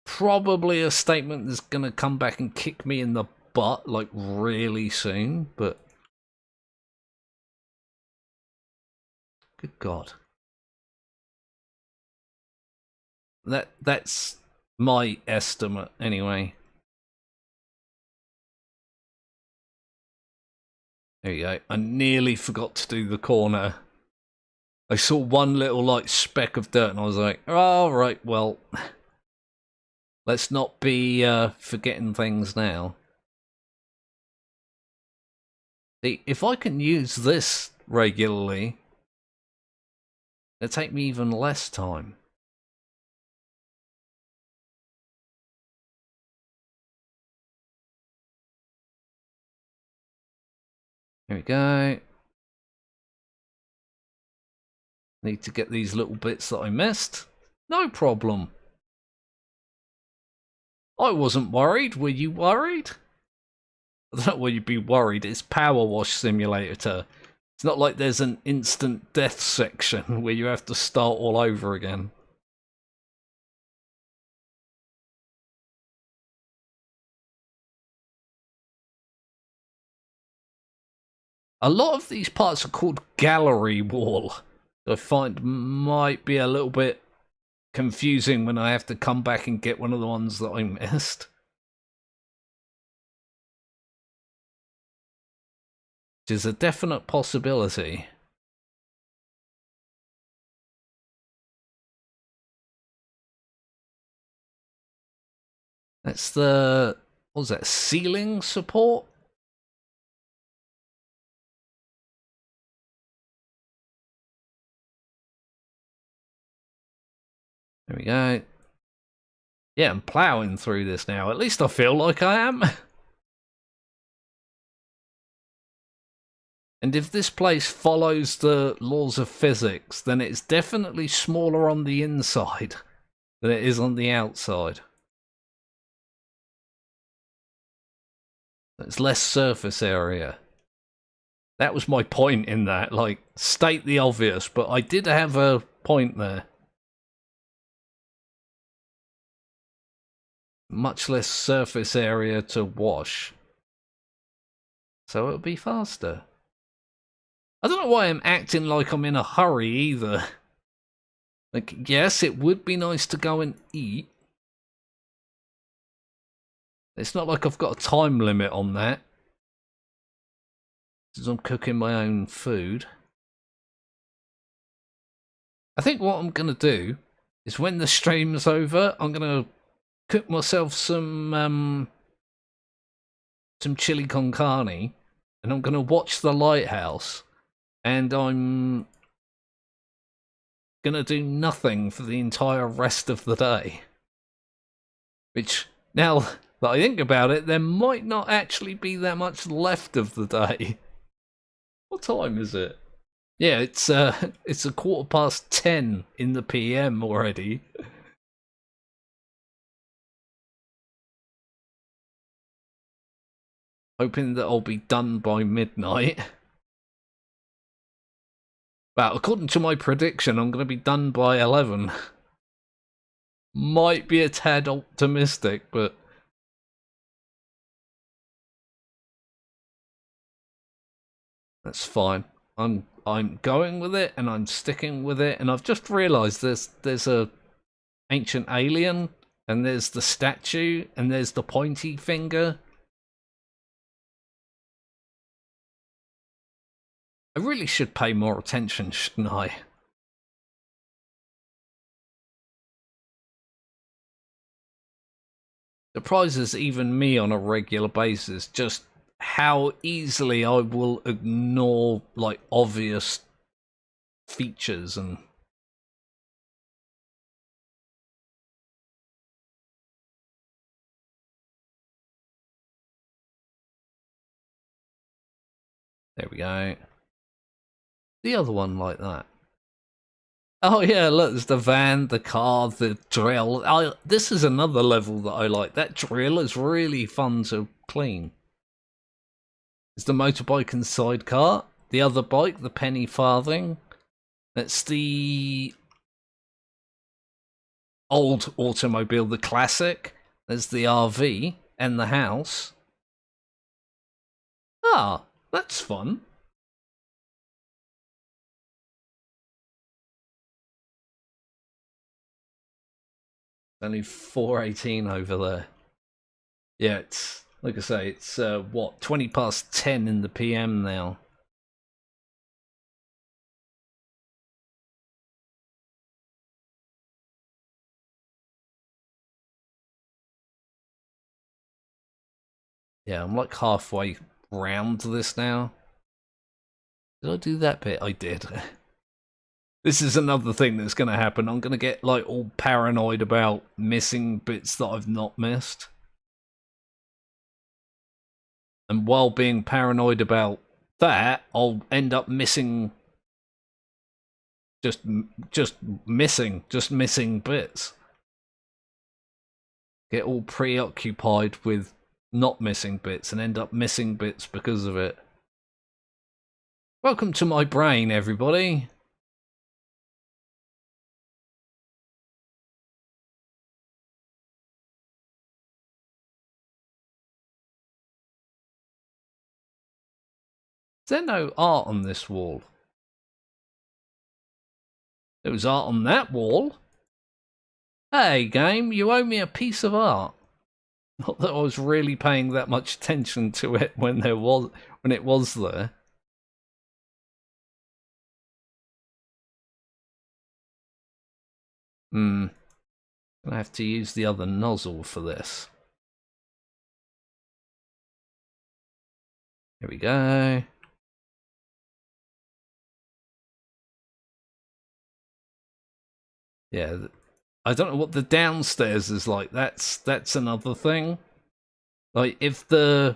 [SPEAKER 1] probably a statement that's gonna come back and kick me in the butt like really soon, but good God. That's my estimate anyway. There you go. I nearly forgot to do the corner. I saw one little like speck of dirt and I was like, oh, right, well, let's not be forgetting things now. See, if I can use this regularly, it'll take me even less time. Here we go. Need to get these little bits that I missed. No problem. I wasn't worried. Were you worried? I don't know why you'd be worried. It's Power Wash Simulator. It's not like there's an instant death section where you have to start all over again. A lot of these parts are called gallery wall. I find might be a little bit confusing when I have to come back and get one of the ones that I missed. Which is a definite possibility. That's the, what was that, ceiling support? There we go. Yeah, I'm ploughing through this now. At least I feel like I am. And if this place follows the laws of physics, then it's definitely smaller on the inside than it is on the outside. There's less surface area. That was my point in that. Like, state the obvious, but I did have a point there. Much less surface area to wash. So it'll be faster. I don't know why I'm acting like I'm in a hurry either. Like, yes, it would be nice to go and eat. It's not like I've got a time limit on that. Because I'm cooking my own food. I think what I'm going to do is when the stream's over, I'm going to cook myself some chili con carne. And I'm going to watch The Lighthouse. And I'm going to do nothing for the entire rest of the day. Which, now that I think about it, there might not actually be that much left of the day. What time is it? Yeah, it's a 10:15 in the PM already. Hoping that I'll be done by midnight. Well, according to my prediction, I'm going to be done by 11. Might be a tad optimistic, but That's fine. I'm going with it, and I'm sticking with it, and I've just realised there's a ancient alien, and there's the statue, and there's the pointy finger. I really should pay more attention, shouldn't I? Surprises even me on a regular basis just how easily I will ignore like obvious features. And there we go. The other one like that. Oh yeah, look, there's the van, the car, the drill. This is another level that I like. That drill is really fun to clean. It's the motorbike and sidecar. The other bike, the penny farthing. That's the old automobile, the classic. There's the RV and the house. Ah, that's fun. Only 4:18 over there. Yeah, it's like I say, it's what, 20 past 10 in the PM now. Yeah, I'm like halfway round this now. Did I do that bit? I did. This is another thing that's going to happen. I'm going to get like all paranoid about missing bits that I've not missed. And while being paranoid about that, I'll end up missing just missing bits. Get all preoccupied with not missing bits and end up missing bits because of it. Welcome to my brain, everybody. Is there no art on this wall? There was art on that wall. Hey, game, you owe me a piece of art. Not that I was really paying that much attention to it when it was there. Gonna have to use the other nozzle for this. Here we go. Yeah, I don't know what the downstairs is like. That's another thing. Like if the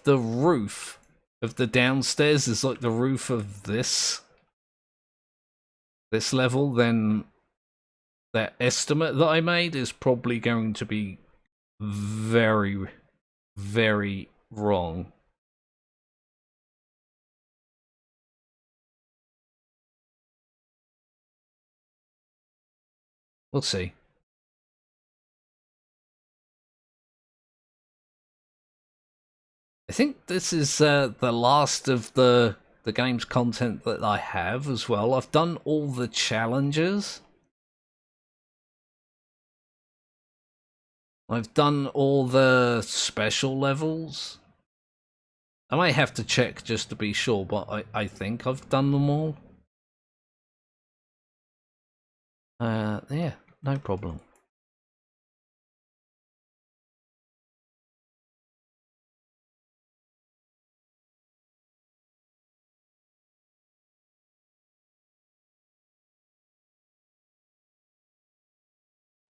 [SPEAKER 1] roof of the downstairs is like the roof of this level, then that estimate that I made is probably going to be very, very wrong. We'll see. I think this is the last of the game's content that I have as well. I've done all the challenges. I've done all the special levels. I might have to check just to be sure, but I think I've done them all. Yeah, no problem.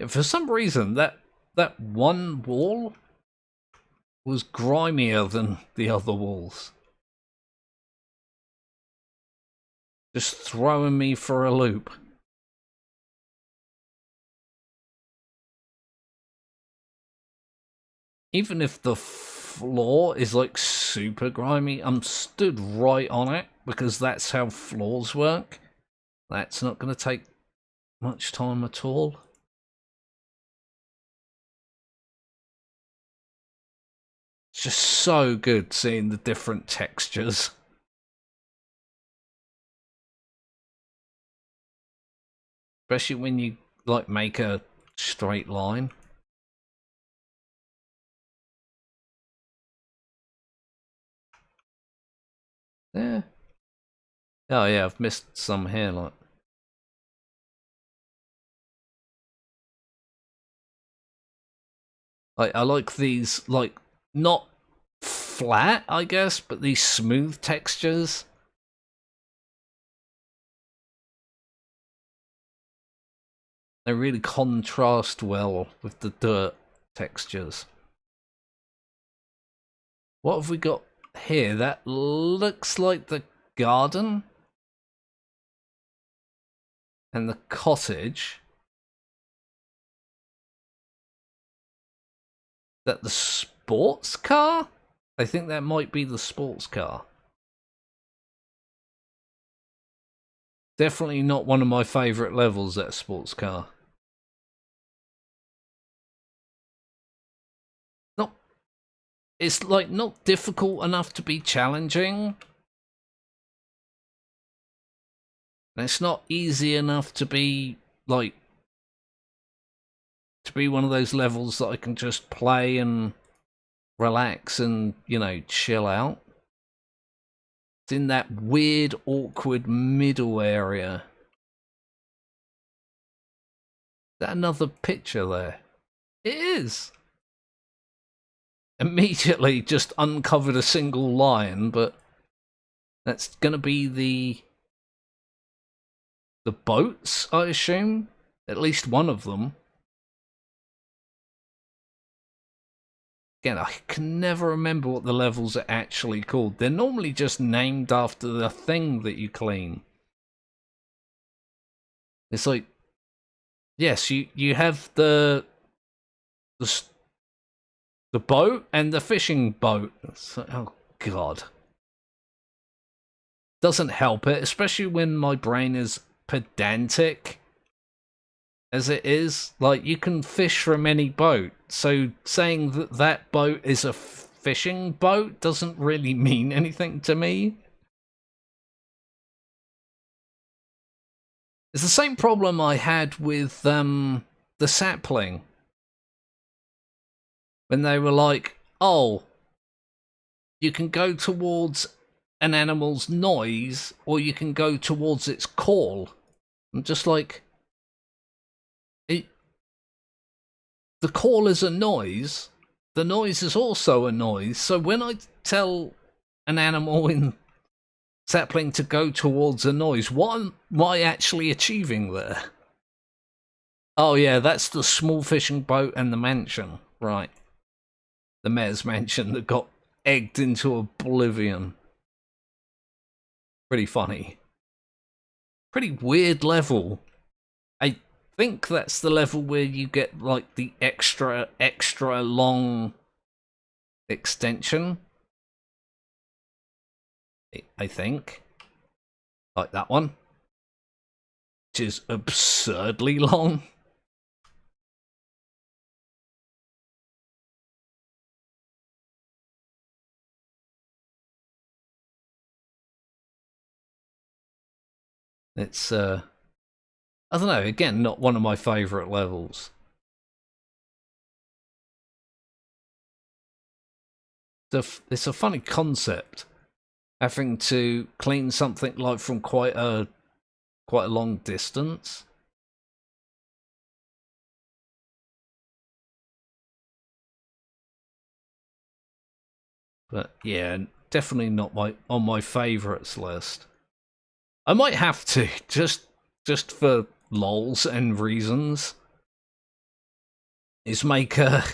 [SPEAKER 1] For some reason, that one wall was grimier than the other walls. Just throwing me for a loop. Even if the floor is like super grimy, I'm stood right on it because that's how floors work. That's not going to take much time at all. just so good seeing the different textures. Especially when you like make a straight line. Yeah. Oh yeah, I've missed some here, like. I like these, like, not flat, I guess, but these smooth textures. They really contrast well with the dirt textures. What have we got here? That looks like the garden and the cottage. That the sports car? I think that might be the sports car. Definitely not one of my favourite levels, that sports car. Not, it's like not difficult enough to be challenging. And it's not easy enough to be like one of those levels that I can just play and relax and, you know, chill out. It's in that weird, awkward middle area. Is that another picture there? It is. Immediately just uncovered a single line, but that's gonna be the boats, I assume. At least one of them. Again, I can never remember what the levels are actually called. They're normally just named after the thing that you clean. It's like, yes, you have the boat and the fishing boat. Like, oh god, doesn't help it, especially when my brain is pedantic as it is. Like, you can fish from any boat, so saying that that boat is a fishing boat doesn't really mean anything to me. It's the same problem I had with the sapling. When they were like, oh, you can go towards an animal's noise or you can go towards its call. I'm just like, the call is a noise, the noise is also a noise, so when I tell an animal in sapling to go towards a noise, what am I actually achieving there? Oh yeah, that's the small fishing boat and the mansion, right. The mayor's mansion that got egged into oblivion. Pretty funny. Pretty weird level. I think that's the level where you get like the extra long extension. I think. Like that one. Which is absurdly long. It's I don't know, again, not one of my favourite levels. It's a funny concept, having to clean something like from quite a long distance. But yeah, definitely not on my favourites list. I might have to, just for lols and reasons, is make a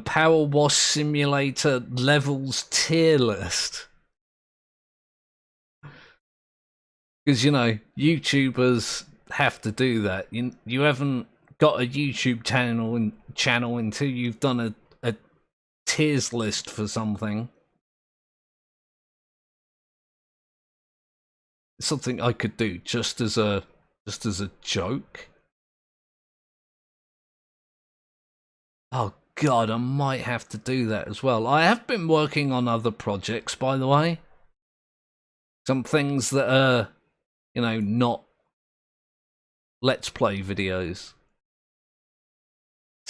[SPEAKER 1] Power Wash Simulator levels tier list. Because, you know, YouTubers have to do that. You haven't got a YouTube channel until you've done a tiers list for something. Something I could do just as a joke. Oh God, I might have to do that as well. I have been working on other projects, by the way. Some things that are, you know, not Let's Play videos.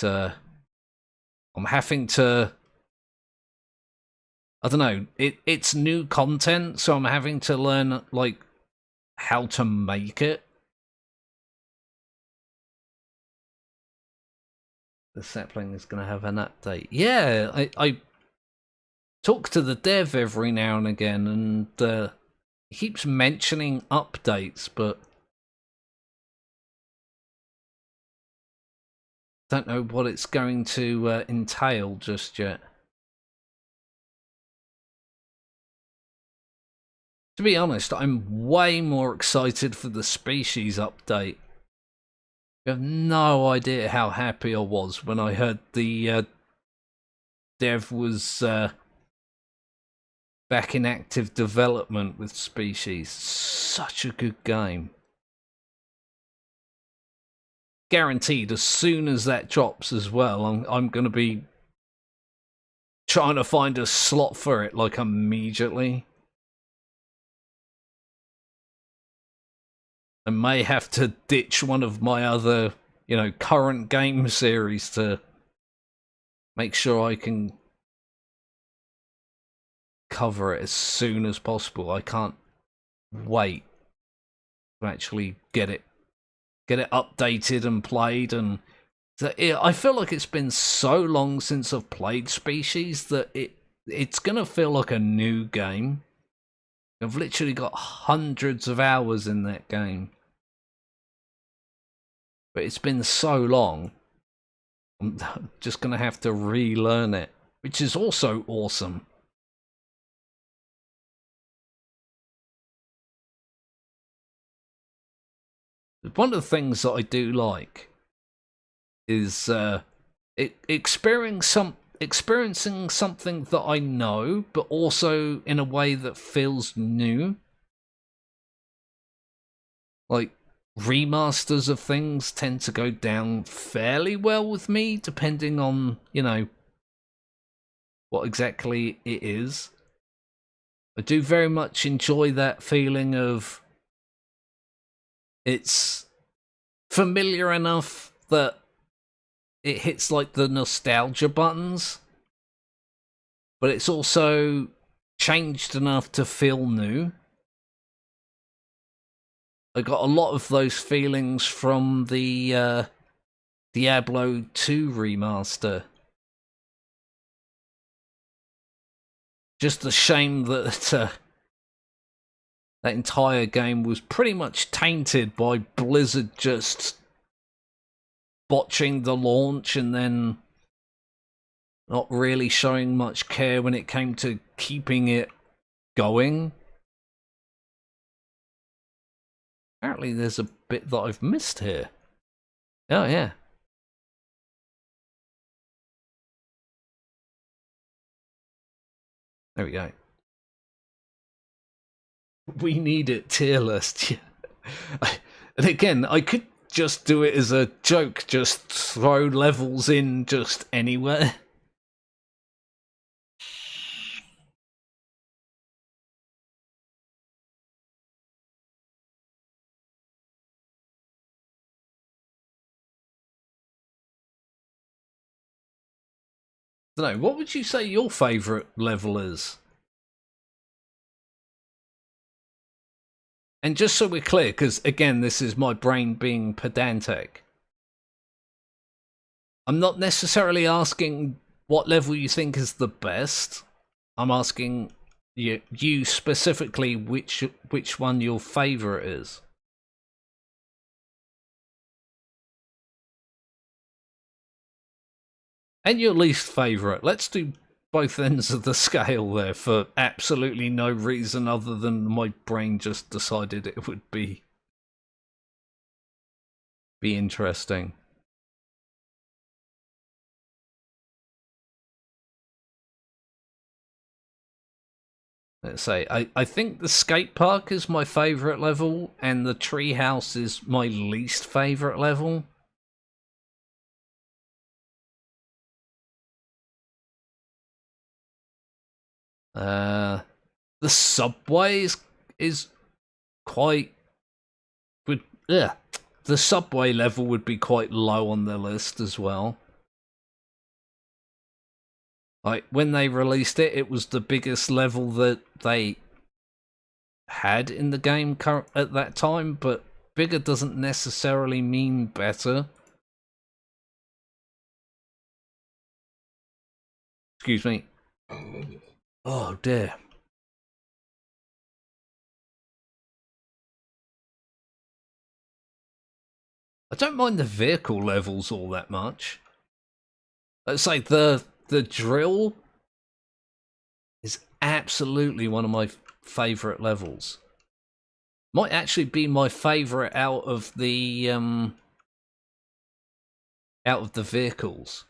[SPEAKER 1] I'm having to... I don't know, it's new content, so I'm having to learn, like, how to make it. The sapling is going to have an update. Yeah, I talk to the dev every now and again, and he keeps mentioning updates, but don't know what it's going to entail just yet. To be honest, I'm way more excited for the species update. I have no idea how happy I was when I heard the dev was back in active development with Species. Such a good game. Guaranteed, as soon as that drops as well, I'm going to be trying to find a slot for it, like, immediately. I may have to ditch one of my other, you know, current game series to make sure I can cover it as soon as possible. I can't wait to actually get it updated and played. And I feel like it's been so long since I've played Species that it's gonna feel like a new game. I've literally got hundreds of hours in that game, but it's been so long, I'm just gonna have to relearn it, which is also awesome. One of the things that I do like is experiencing something that I know, but also in a way that feels new. Like, remasters of things tend to go down fairly well with me, depending on, you know, what exactly it is. I do very much enjoy that feeling of it's familiar enough that it hits like the nostalgia buttons, but it's also changed enough to feel new. I got a lot of those feelings from the Diablo 2 remaster. Just a shame that that entire game was pretty much tainted by Blizzard just botching the launch and then not really showing much care when it came to keeping it going. Apparently there's a bit that I've missed here. Oh yeah. There we go. We need it tier list. And again, I could just do it as a joke, just throw levels in just anywhere. I don't know, what would you say your favourite level is? And just so we're clear, because again, this is my brain being pedantic, I'm not necessarily asking what level you think is the best. I'm asking you specifically which one your favourite is. And your least favourite. Let's do both ends of the scale there for absolutely no reason other than my brain just decided it would be interesting. Let's say, I think the skate park is my favourite level, and the treehouse is my least favourite level. The subway is quite... yeah, the subway level would be quite low on the list as well. Like, when they released it, it was the biggest level that they had in the game at that time, but bigger doesn't necessarily mean better. Excuse me. Oh dear. I don't mind the vehicle levels all that much. Let's say the drill is absolutely one of my favourite levels. Might actually be my favourite out of the vehicles.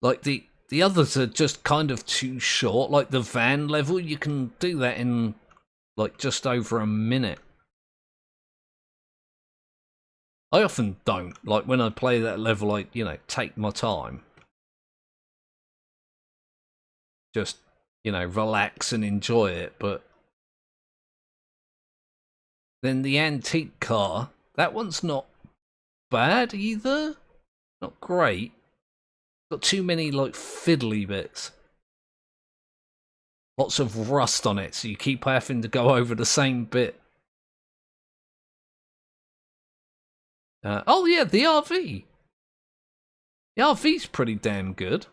[SPEAKER 1] Like the others are just kind of too short. Like the van level, you can do that in like just over a minute. I often don't. Like when I play that level, I, you know, take my time. Just, you know, relax and enjoy it. But then the antique car, that one's not bad either. Not great. Got too many like fiddly bits. Lots of rust on it, so you keep having to go over the same bit. Oh yeah, the RV. The RV's pretty damn good.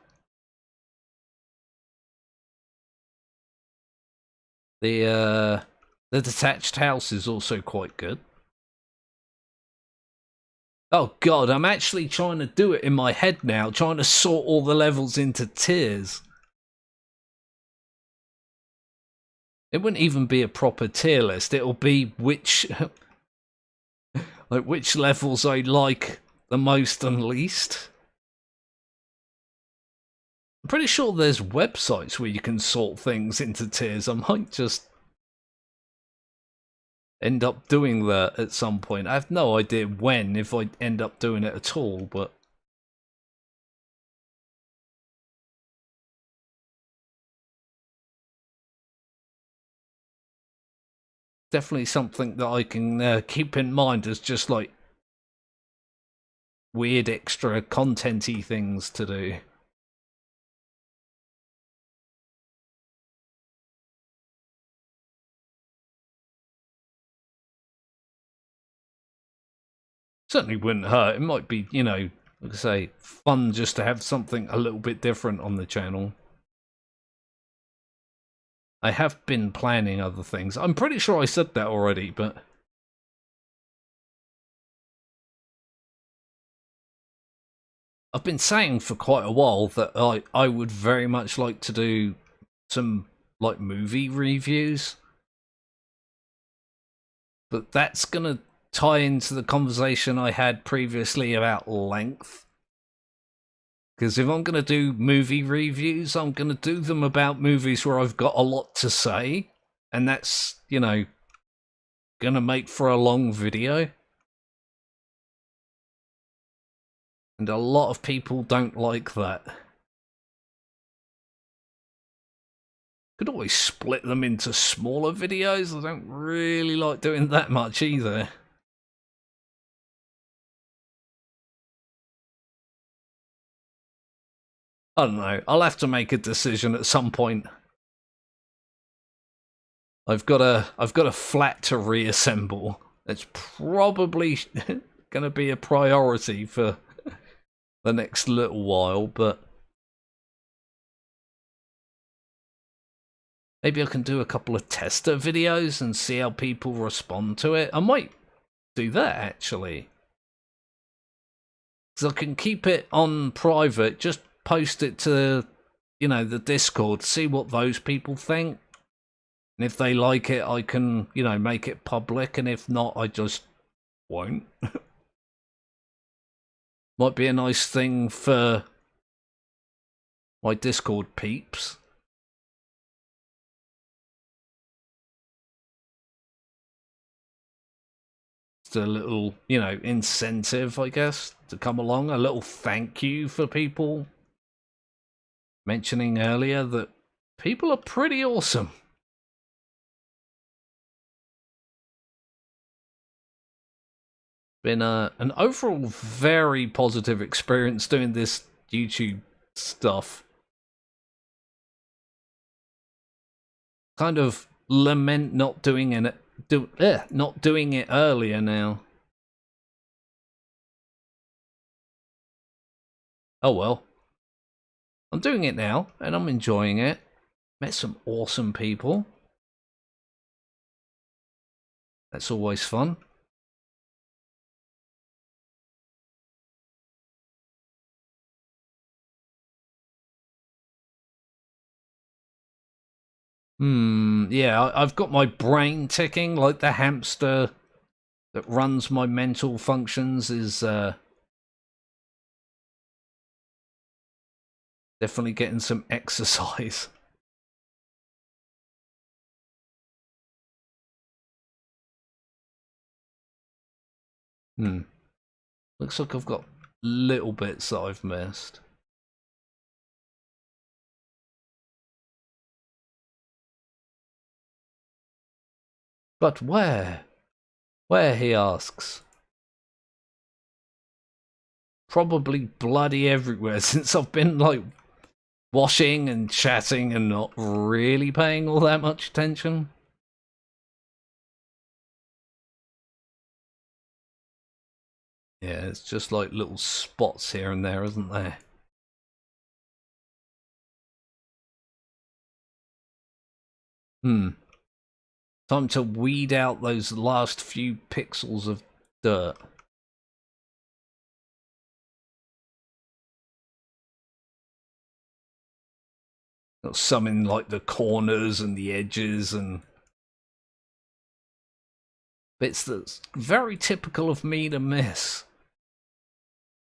[SPEAKER 1] The detached house is also quite good. Oh god, I'm actually trying to do it in my head now, trying to sort all the levels into tiers. It wouldn't even be a proper tier list. It'll be which like which levels I like the most and least. I'm pretty sure there's websites where you can sort things into tiers. I might just end up doing that at some point. I have no idea when, if I end up doing it at all, but definitely something that I can keep in mind as just like weird extra content-y things to do. Certainly wouldn't hurt. It might be, you know, like I say, fun just to have something a little bit different on the channel. I have been planning other things. I'm pretty sure I said that already, but I've been saying for quite a while that I would very much like to do some like movie reviews. But that's gonna tie into the conversation I had previously about length. Because if I'm going to do movie reviews, I'm going to do them about movies where I've got a lot to say. And that's, you know, going to make for a long video. And a lot of people don't like that. Could always split them into smaller videos. I don't really like doing that much either. I don't know. I'll have to make a decision at some point. I've got a flat to reassemble. It's probably going to be a priority for the next little while, but maybe I can do a couple of tester videos and see how people respond to it. I might do that actually, because I can keep it on private, just post it to, you know, the Discord, see what those people think. And if they like it, I can, you know, make it public, and if not, I just won't. Might be a nice thing for my Discord peeps. Just a little, you know, incentive, I guess, to come along. A little thank you for people mentioning earlier that people are pretty awesome. Been an overall very positive experience doing this YouTube stuff. Kind of lament not doing it earlier now. Oh well. I'm doing it now and I'm enjoying it. Met some awesome people. That's always fun. Yeah, I've got my brain ticking like the hamster that runs my mental functions is definitely getting some exercise. Looks like I've got little bits that I've missed. But where? Where, he asks. Probably bloody everywhere since I've been, like, washing and chatting and not really paying all that much attention. Yeah, it's just like little spots here and there, isn't there? Time to weed out those last few pixels of dirt. Got some in like the corners and the edges and bits that's very typical of me to miss.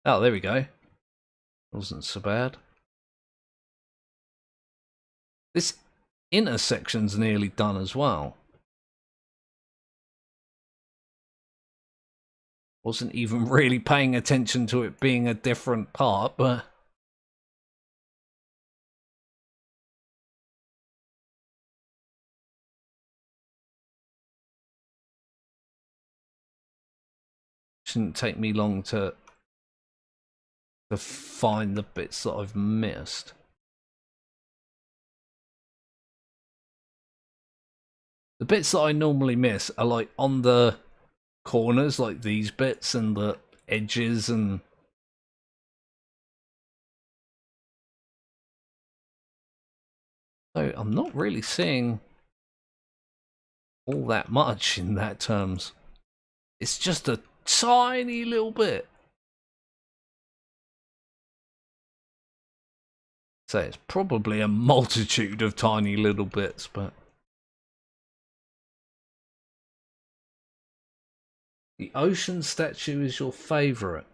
[SPEAKER 1] Oh, there we go. Wasn't so bad. This inner section's nearly done as well. Wasn't even really paying attention to it being a different part, but shouldn't take me long to find the bits that I've missed. The bits that I normally miss are like on the corners, like these bits and the edges and so I'm not really seeing all that much in that terms. It's just a tiny little bit. So it's probably a multitude of tiny little bits, but the ocean statue is your favourite.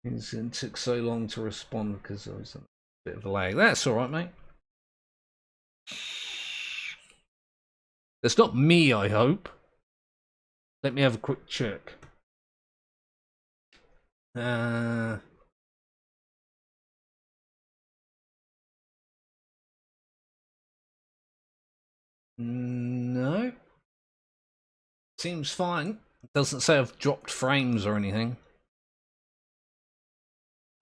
[SPEAKER 1] It took so long to respond because there was a bit of a lag. That's alright, mate. It's not me, I hope. Let me have a quick check. No. Seems fine. Doesn't say I've dropped frames or anything.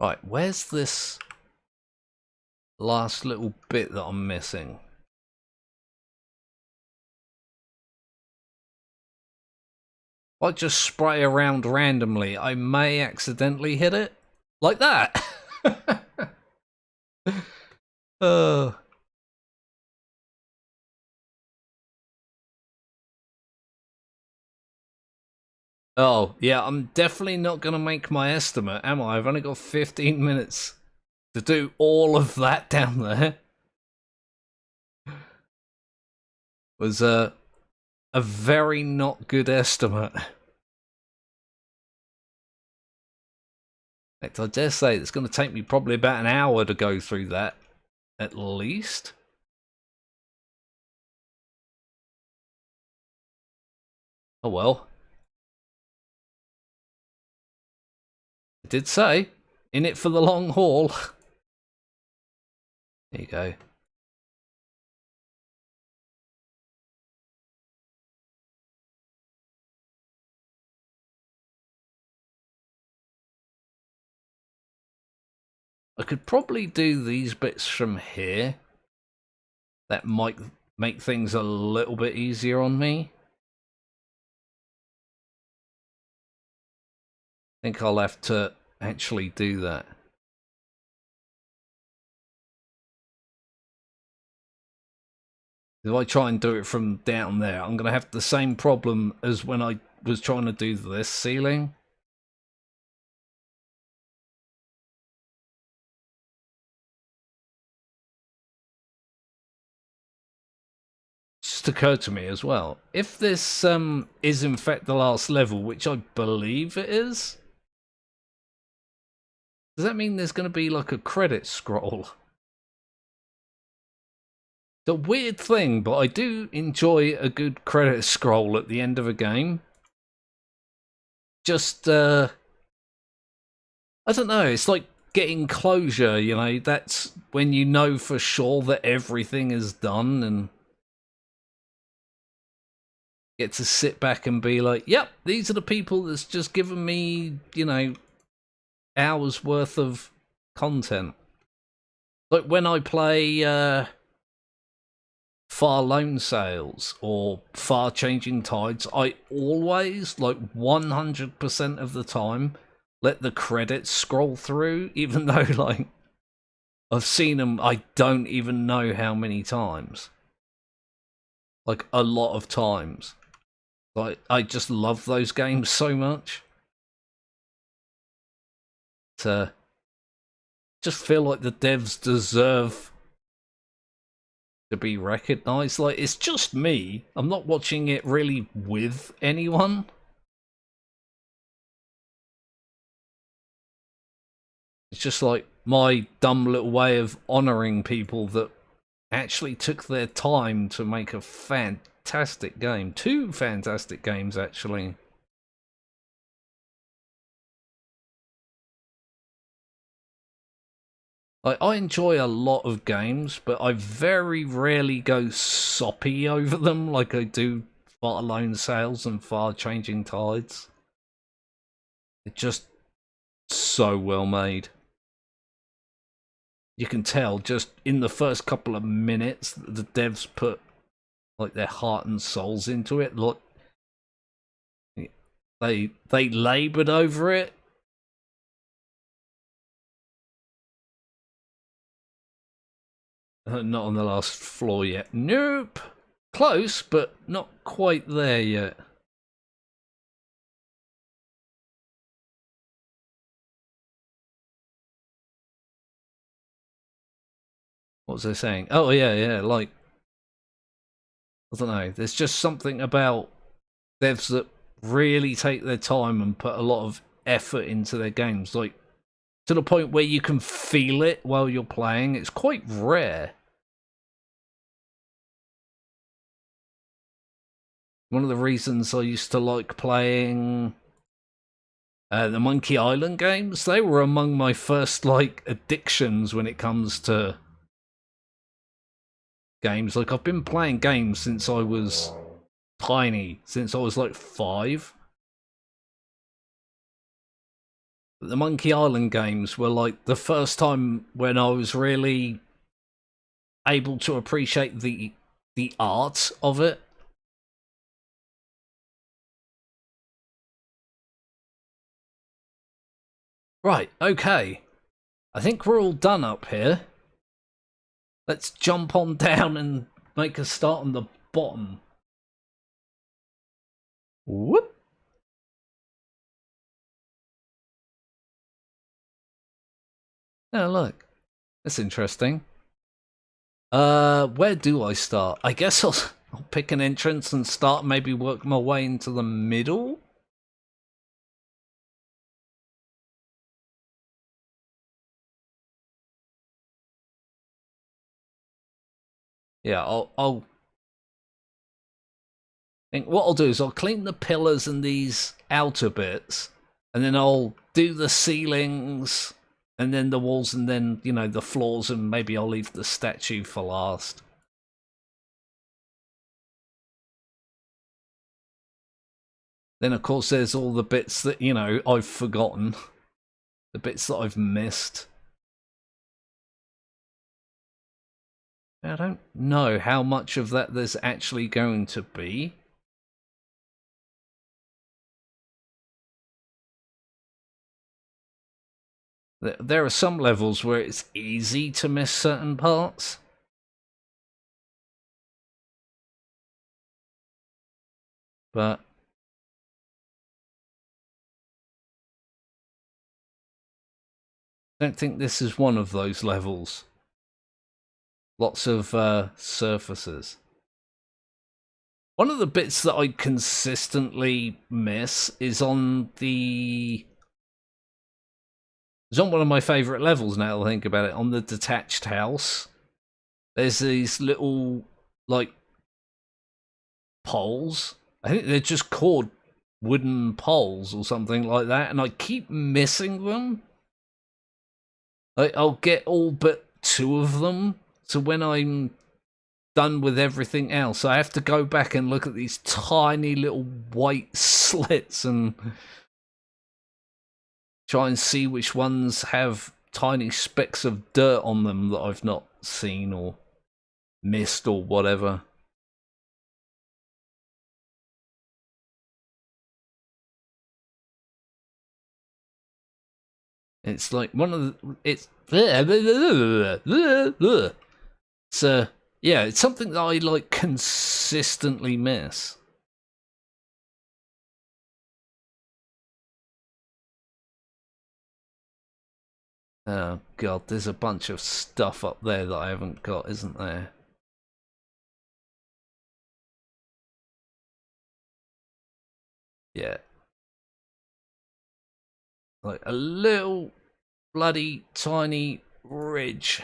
[SPEAKER 1] Right, where's this last little bit that I'm missing? I just spray around randomly. I may accidentally hit it. Like that. Oh, yeah, I'm definitely not going to make my estimate, am I? I've only got 15 minutes to do all of that down there. Was a very not good estimate. In fact, I dare say it's going to take me probably about an hour to go through that, at least. Oh well. I did say in it for the long haul. There you go. I could probably do these bits from here. That might make things a little bit easier on me. I think I'll have to actually do that. If I try and do it from down there, I'm going to have the same problem as when I was trying to do this ceiling. Just occurred to me as well. If this is in fact the last level, which I believe it is, does that mean there's going to be like a credit scroll? It's a weird thing, but I do enjoy a good credit scroll at the end of a game. Just, I don't know, it's like getting closure, you know, that's when you know for sure that everything is done and get to sit back and be like, yep, these are the people that's just given me, you know, hours worth of content. Like when I play Far Loan Sales or Far Changing Tides, I always, like 100% of the time, let the credits scroll through, even though like I've seen them I don't even know how many times. Like a lot of times. Like, I just love those games so much. To just feel like the devs deserve to be recognized. Like, it's just me. I'm not watching it really with anyone. It's just like my dumb little way of honoring people that actually took their time to make a fantastic game. 2 fantastic games, actually. I enjoy a lot of games, but I very rarely go soppy over them like I do Far Loan Sales and Far Changing Tides. It's just so well made. You can tell just in the first couple of minutes that the devs put like their heart and souls into it. Look, they laboured over it. Not on the last floor yet. Nope. Close, but not quite there yet. What was I saying? Oh, yeah, like, I don't know. There's just something about devs that really take their time and put a lot of effort into their games. Like, to the point where you can feel it while you're playing. It's quite rare. One of the reasons I used to like playing the Monkey Island games, they were among my first like addictions when it comes to games. Like I've been playing games since I was tiny, since I was like 5. But the Monkey Island games were like the first time when I was really able to appreciate the art of it. Right, okay. I think we're all done up here. Let's jump on down and make a start on the bottom. Whoop. Oh, look. That's interesting. Where do I start? I guess I'll pick an entrance and start, maybe work my way into the middle? Yeah, I'll think what I'll do is I'll clean the pillars and these outer bits, and then I'll do the ceilings And then the walls, and then, you know, the floors, and maybe I'll leave the statue for last. Then, of course, there's all the bits that, you know, I've forgotten. The bits that I've missed. I don't know how much of that there's actually going to be. There are some levels where it's easy to miss certain parts. But I don't think this is one of those levels. Lots of surfaces. One of the bits that I consistently miss is on the... It's on one of my favourite levels now I think about it, on the detached house. There's these little, like, poles. I think they're just called wooden poles or something like that, and I keep missing them. Like, I'll get all but 2 of them, so when I'm done with everything else, I have to go back and look at these tiny little white slits and try and see which ones have tiny specks of dirt on them that I've not seen or missed or whatever. It's like one of the... It's... So, yeah, it's something that I, like, consistently miss. Oh, God, there's a bunch of stuff up there that I haven't got, isn't there? Yeah. Like a little bloody tiny ridge.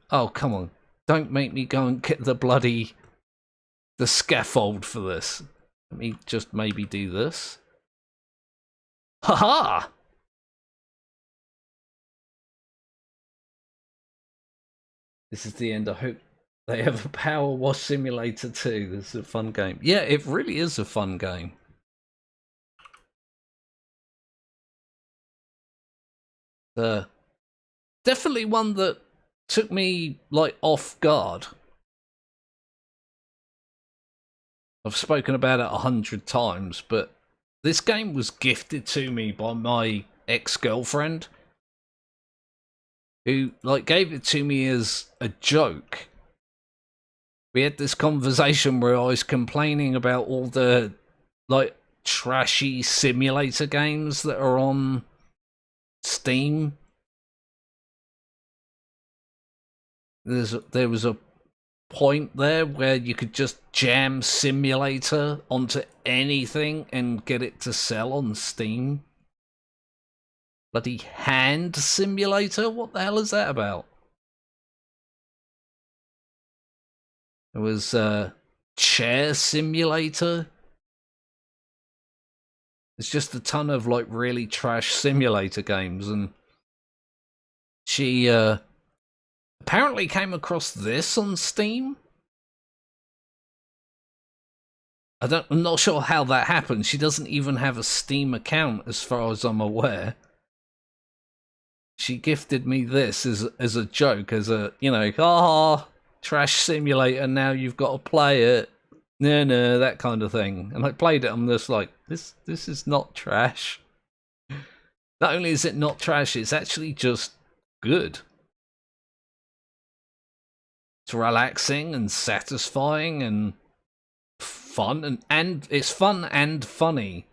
[SPEAKER 1] Oh, come on. Don't make me go and get the scaffold for this. Let me just maybe do this. Haha! This is the end. I hope they have a Power Wash Simulator too. This is a fun game. Yeah, it really is a fun game. Definitely one that took me, like, off guard. I've spoken about it 100 times, but this game was gifted to me by my ex-girlfriend, who, like, gave it to me as a joke. We had this conversation where I was complaining about all the, like, trashy simulator games that are on Steam. There was a point there where you could just jam simulator onto anything and get it to sell on Steam. Bloody hand simulator? What the hell is that about? There was chair simulator. It's just a ton of, like, really trash simulator games, and she apparently came across this on Steam. I'm not sure how that happened. She doesn't even have a Steam account as far as I'm aware. She gifted me this as a joke, as a, you know, trash simulator, now you've got to play it. No, that kind of thing. And I played it, I'm just like, this is not trash. Not only is it not trash, it's actually just good. It's relaxing and satisfying and fun, and it's fun and funny.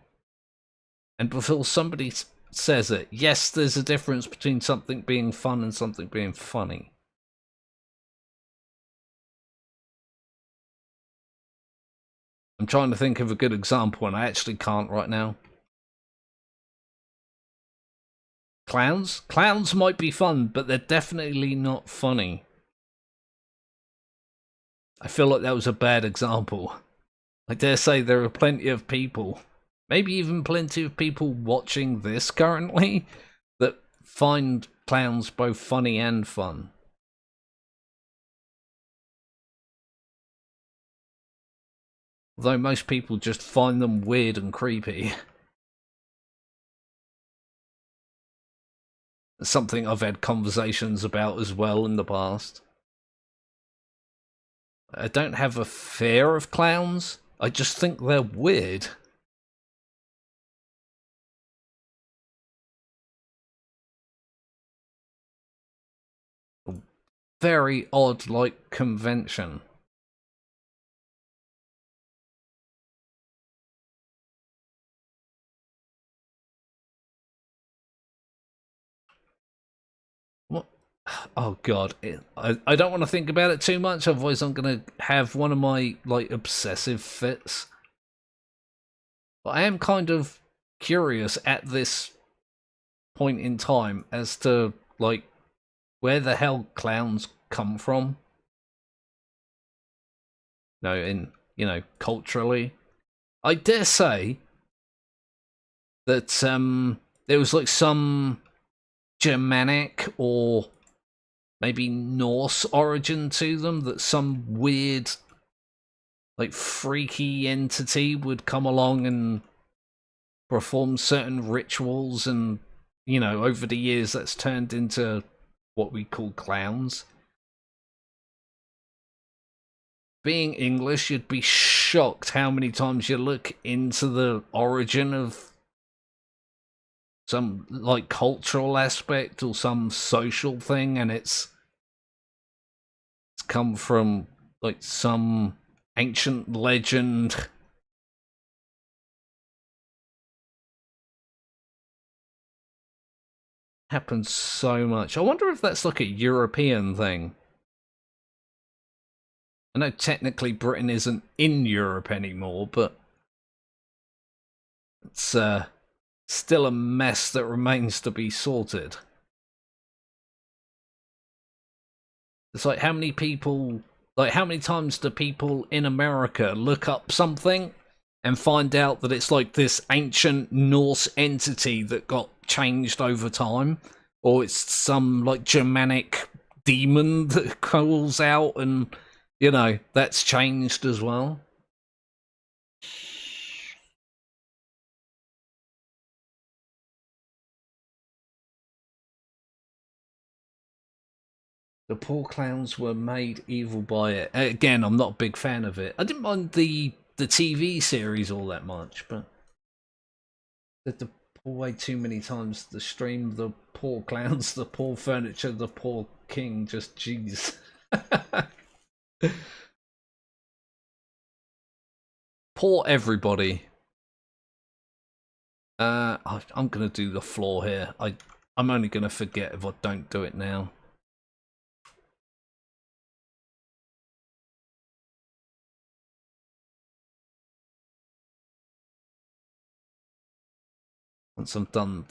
[SPEAKER 1] And before somebody says it, yes, there's a difference between something being fun and something being funny. I'm trying to think of a good example, and I actually can't right now. Clowns? Clowns might be fun, but they're definitely not funny. I feel like that was a bad example. I dare say there are plenty of people maybe even plenty of people watching this currently that find clowns both funny and fun. Although most people just find them weird and creepy. Something I've had conversations about as well in the past. I don't have a fear of clowns, I just think they're weird. Very odd, like, convention. What? Oh god, I don't want to think about it too much, otherwise I'm gonna have one of my, like, obsessive fits. But I am kind of curious at this point in time as to, like, where the hell clowns come from. No, in, culturally. I dare say that there was like some Germanic or maybe Norse origin to them, that some weird, like, freaky entity would come along and perform certain rituals, and, over the years that's turned into what we call clowns. Being English, you'd be shocked how many times you look into the origin of some, like, cultural aspect or some social thing, and it's come from, like, some ancient legend. Happens so much. I wonder if that's like a European thing. I know technically Britain isn't in Europe anymore, but it's still a mess that remains to be sorted. It's like, how many times do people in America look up something and find out that it's like this ancient Norse entity that got changed over time? Or it's some, like, Germanic demon that calls out and, that's changed as well? The poor clowns were made evil by it. Again, I'm not a big fan of it. I didn't mind the TV series all that much, but the way too many times the stream, the poor clowns, the poor furniture, the poor king, just jeez. Poor everybody. I'm gonna do the floor here. I'm only gonna forget if I don't do it now. Once I've done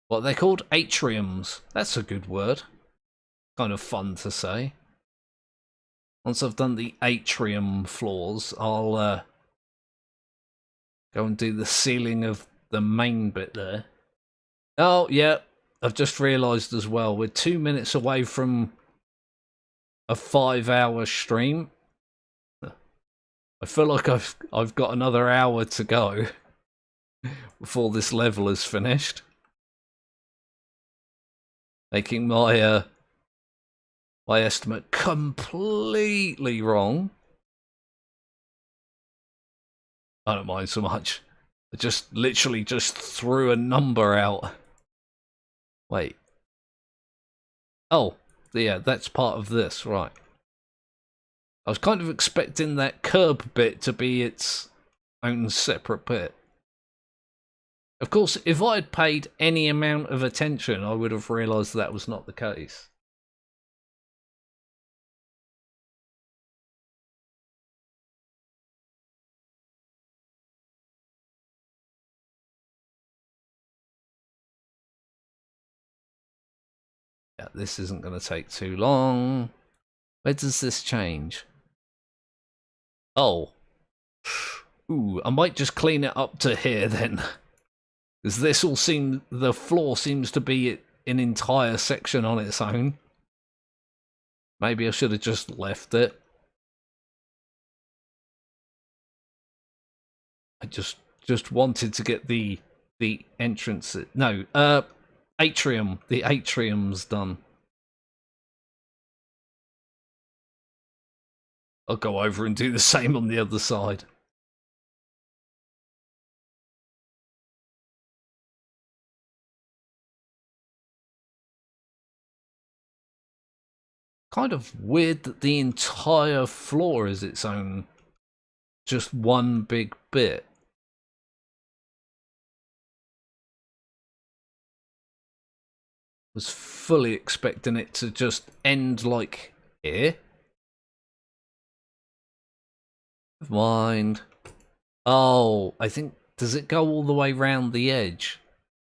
[SPEAKER 1] what they're called, atriums. That's a good word. Kind of fun to say. Once I've done the atrium floors, I'll go and do the ceiling of the main bit there. Oh, yeah, I've just realised as well, we're 2 minutes away from a 5-hour stream. I feel like I've got another hour to go before this level is finished. Making my estimate completely wrong. I don't mind so much. I just literally just threw a number out. Wait. Oh, yeah, that's part of this, right. I was kind of expecting that curb bit to be its own separate bit. Of course, if I had paid any amount of attention, I would have realised that was not the case. Yeah, this isn't going to take too long. Where does this change? Oh. Ooh, I might just clean it up to here then. Because this all seems... The floor seems to be an entire section on its own. Maybe I should have just left it. I just wanted to get the entrance... No, atrium. The atrium's done. I'll go over and do the same on the other side. Kind of weird that the entire floor is its own, just one big bit. Was fully expecting it to just end like here. Never mind. Oh, I think, does it go all the way round the edge?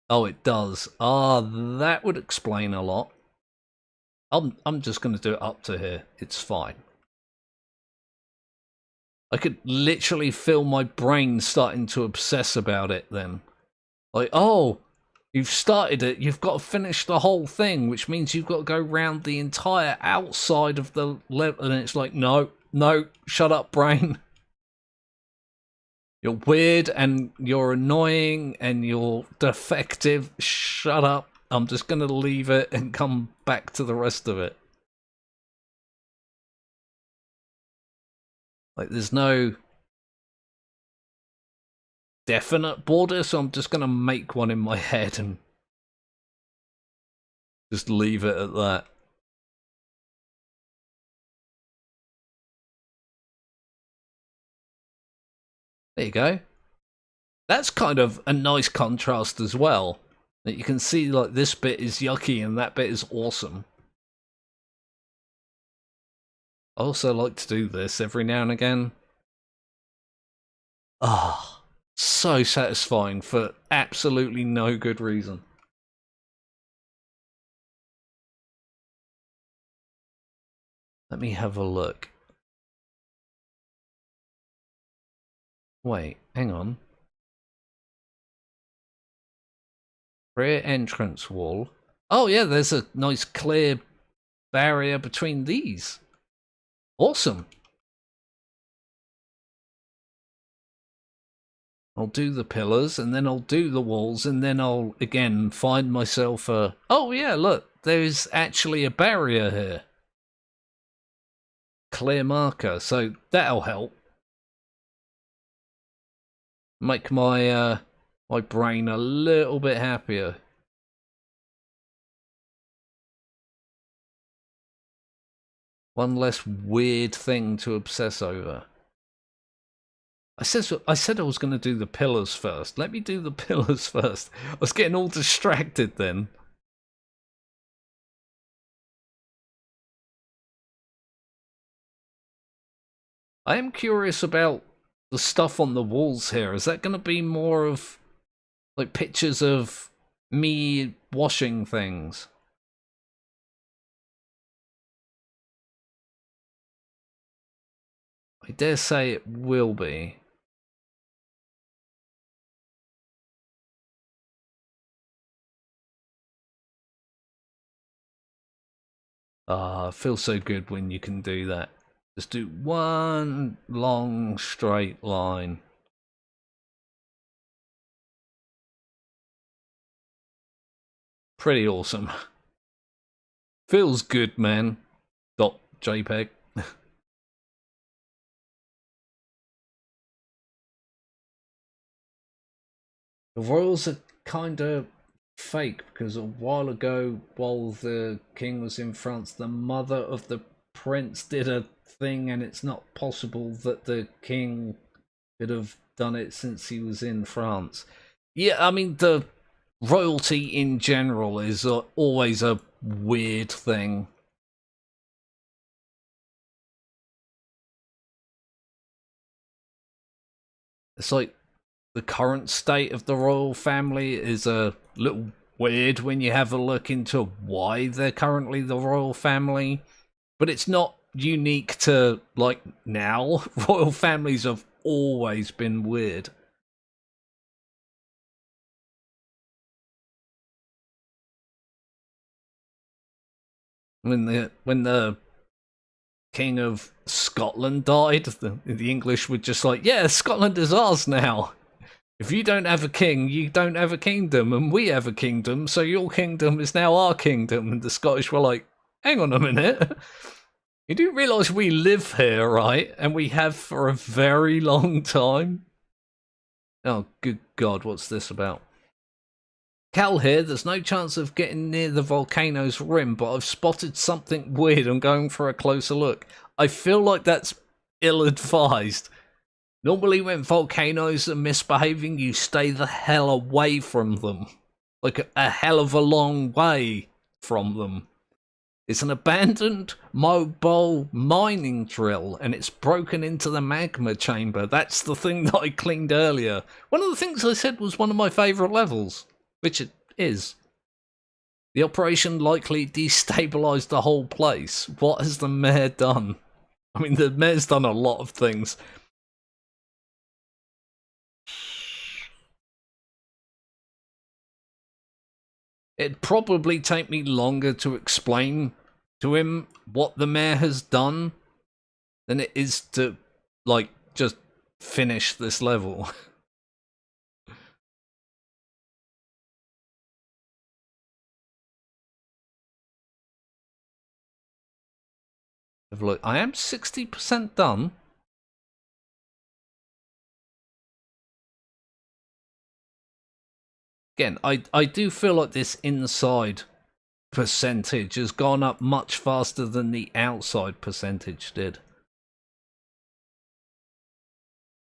[SPEAKER 1] Oh, it does. Ah, that would explain a lot. I'm just going to do it up to here. It's fine. I could literally feel my brain starting to obsess about it then. Like, oh, you've started it. You've got to finish the whole thing, which means you've got to go round the entire outside of the level. And it's like, no, shut up, brain. You're weird and you're annoying and you're defective. Shut up. I'm just going to leave it and come back to the rest of it. Like, there's no definite border, so I'm just going to make one in my head and just leave it at that. There you go. That's kind of a nice contrast as well. That you can see, like, this bit is yucky and that bit is awesome. I also like to do this every now and again. Ah, oh, so satisfying for absolutely no good reason. Let me have a look. Wait, hang on. Rear entrance wall. Oh yeah, there's a nice clear barrier between these. Awesome. I'll do the pillars and then I'll do the walls and then I'll again find myself a... Oh yeah, look, there's actually a barrier here. Clear marker, so that'll help. Make my my brain a little bit happier. One less weird thing to obsess over. I said I was going to do the pillars first. Let me do the pillars first. I was getting all distracted then. I am curious about the stuff on the walls here. Is that going to be more of like pictures of me washing things? I dare say it will be. Ah, it feels so good when you can do that. Just do one long straight line. Pretty awesome. Feels good, man. .jpeg. The royals are kind of fake because a while ago, while the king was in France, the mother of the prince did a thing, and it's not possible that the king could have done it since he was in France. Yeah, I mean, the royalty in general is always a weird thing. It's like the current state of the royal family is a little weird when you have a look into why they're currently the royal family, but it's not unique to like now. Royal families have always been weird. When the King of Scotland died, the English were just like, yeah, Scotland is ours now. If you don't have a king, you don't have a kingdom, and we have a kingdom, so your kingdom is now our kingdom. And the Scottish were like, hang on a minute. You do realise we live here, right? And we have for a very long time? Oh, good God, what's this about? Cal here, there's no chance of getting near the volcano's rim, but I've spotted something weird. I'm going for a closer look. I feel like that's ill-advised. Normally when volcanoes are misbehaving, you stay the hell away from them. Like a hell of a long way from them. It's an abandoned mobile mining drill, and it's broken into the magma chamber. That's the thing that I cleaned earlier. One of the things I said was one of my favourite levels. Which it is. The operation likely destabilised the whole place. What has the mayor done? I mean, the mayor's done a lot of things. It'd probably take me longer to explain to him what the mayor has done than it is to, like, just finish this level. Look, I am 60% done. Again, I do feel like this inside percentage has gone up much faster than the outside percentage did.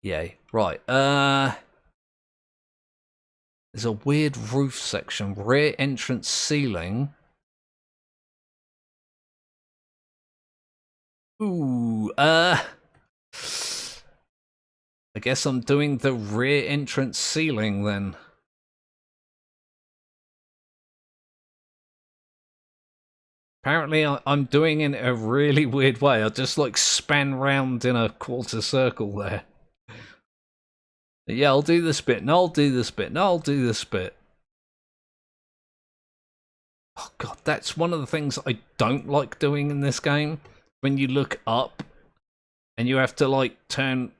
[SPEAKER 1] Yay. Right, there's a weird roof section. Rear entrance ceiling. Ooh, I guess I'm doing the rear entrance ceiling then. Apparently I'm doing it in a really weird way. I just like span round in a quarter circle there. Yeah, I'll do this bit, and I'll do this bit, and I'll do this bit. Oh god, that's one of the things I don't like doing in this game. When you look up, and you have to like turn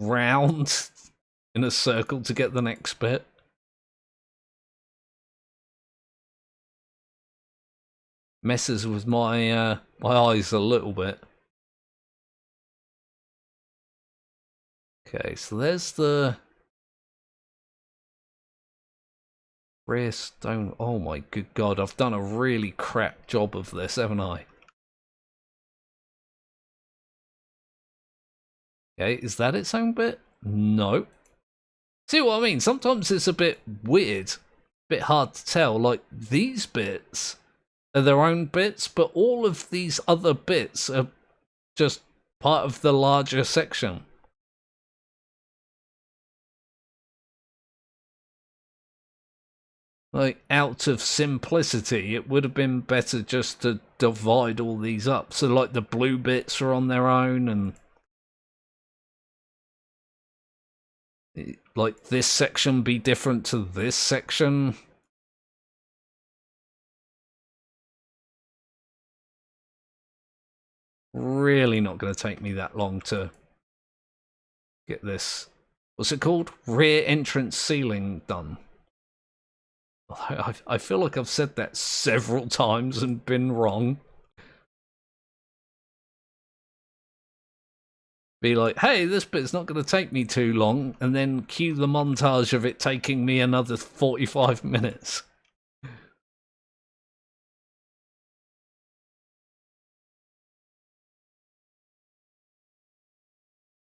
[SPEAKER 1] round in a circle to get the next bit. Messes with my my eyes a little bit. Okay, so there's the rear stone. Oh my good god, I've done a really crap job of this, haven't I? Okay, is that its own bit? No. See what I mean? Sometimes it's a bit weird, a bit hard to tell. Like, these bits are their own bits, but all of these other bits are just part of the larger section. Like, out of simplicity, it would have been better just to divide all these up. So, like, the blue bits are on their own, and like this section be different to this section. Really not going to take me that long to get this, what's it called? Rear entrance ceiling done. I feel like I've said that several times and been wrong. Be like, hey, this bit's not going to take me too long, and then cue the montage of it taking me another 45 minutes.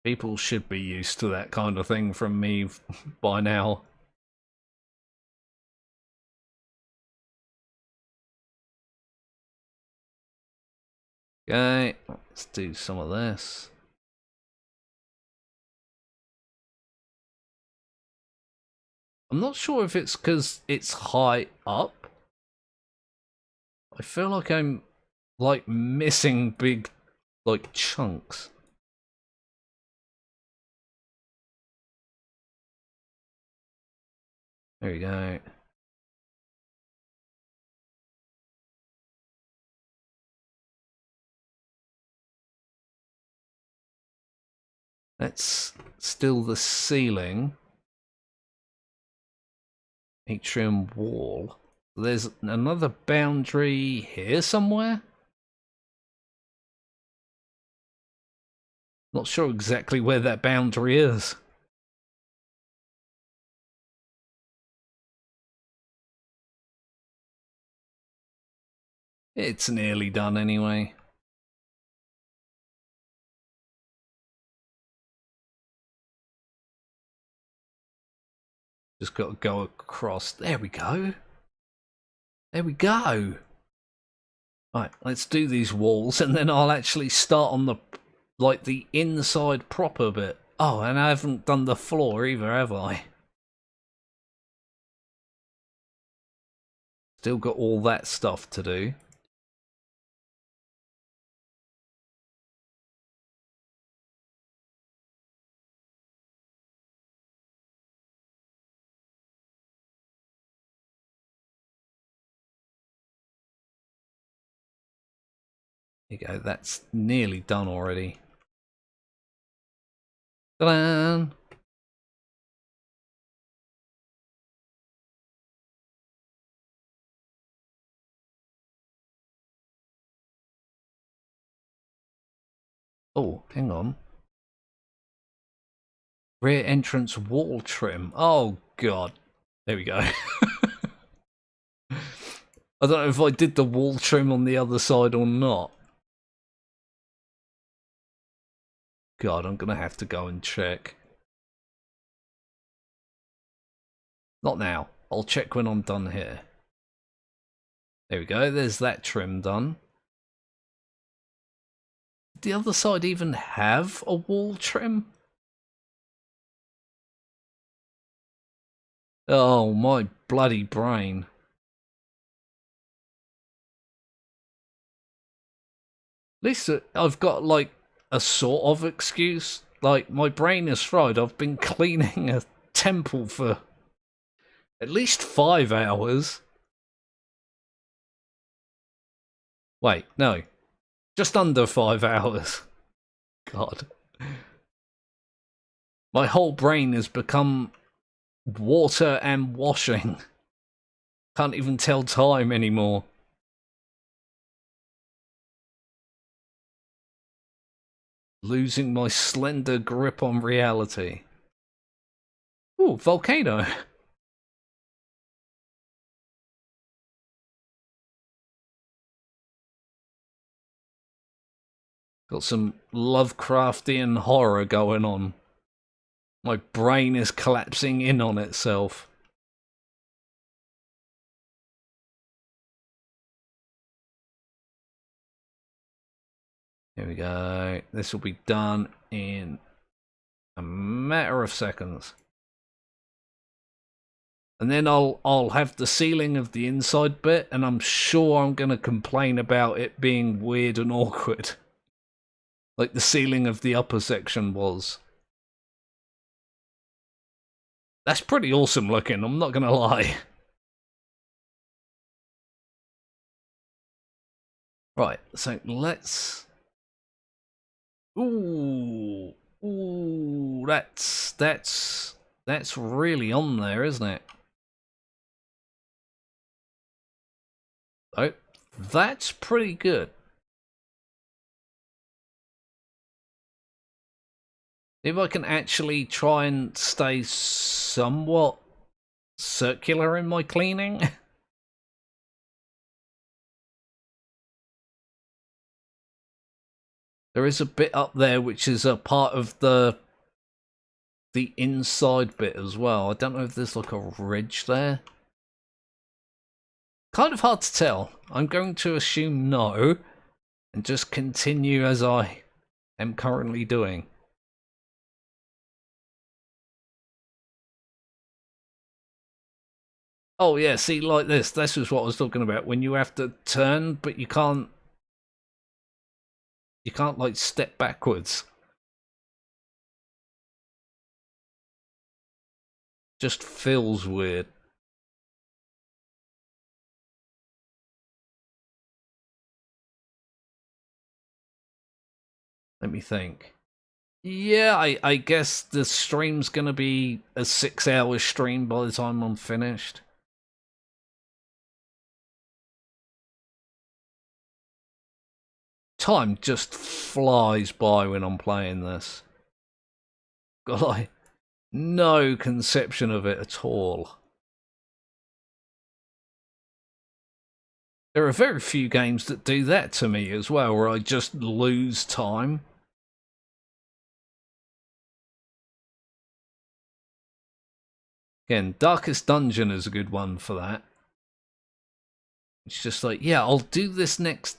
[SPEAKER 1] People should be used to that kind of thing from me by now. Okay, let's do some of this. I'm not sure if it's because it's high up. I feel like I'm, like, missing big, like, chunks. There we go. That's still the ceiling. Atrium wall. There's another boundary here somewhere? Not sure exactly where that boundary is. It's nearly done anyway. Just got to go across. There we go. There we go. Right, let's do these walls and then I'll actually start on the, like, the inside proper bit. Oh, and I haven't done the floor either, have I? Still got all that stuff to do. There you go, that's nearly done already. Ta-da! Oh, hang on. Rear entrance wall trim. Oh, God. There we go. I don't know if I did the wall trim on the other side or not. God, I'm going to have to go and check. Not now. I'll check when I'm done here. There we go. There's that trim done. Did the other side even have a wall trim? Oh, my bloody brain. At least I've got, like, a sort of excuse. Like, my brain is fried. I've been cleaning a temple for at least 5 hours. Wait, no. Just under 5 hours. God. My whole brain has become water and washing. Can't even tell time anymore. Losing my slender grip on reality. Ooh, Volcano. Got some Lovecraftian horror going on. My brain is collapsing in on itself. Here we go. This will be done in a matter of seconds. And then I'll have the ceiling of the inside bit, and I'm sure I'm going to complain about it being weird and awkward. Like the ceiling of the upper section was. That's pretty awesome looking, I'm not going to lie. Right, so let's... Ooh, that's really on there, isn't it? Oh, that's pretty good. If I can actually try and stay somewhat circular in my cleaning. There is a bit up there which is a part of the inside bit as well. I don't know if there's like a ridge there. Kind of hard to tell. I'm going to assume no and just continue as I am currently doing. Oh yeah, see, like this. This was what I was talking about. When you have to turn, but you can't like step backwards. Just feels weird. Let me think. Yeah, I guess the stream's gonna be a 6-hour stream by the time I'm finished. Time just flies by when I'm playing this. Got like no conception of it at all. There are very few games that do that to me as well, where I just lose time. Again, Darkest Dungeon is a good one for that. It's just like, yeah, I'll do this next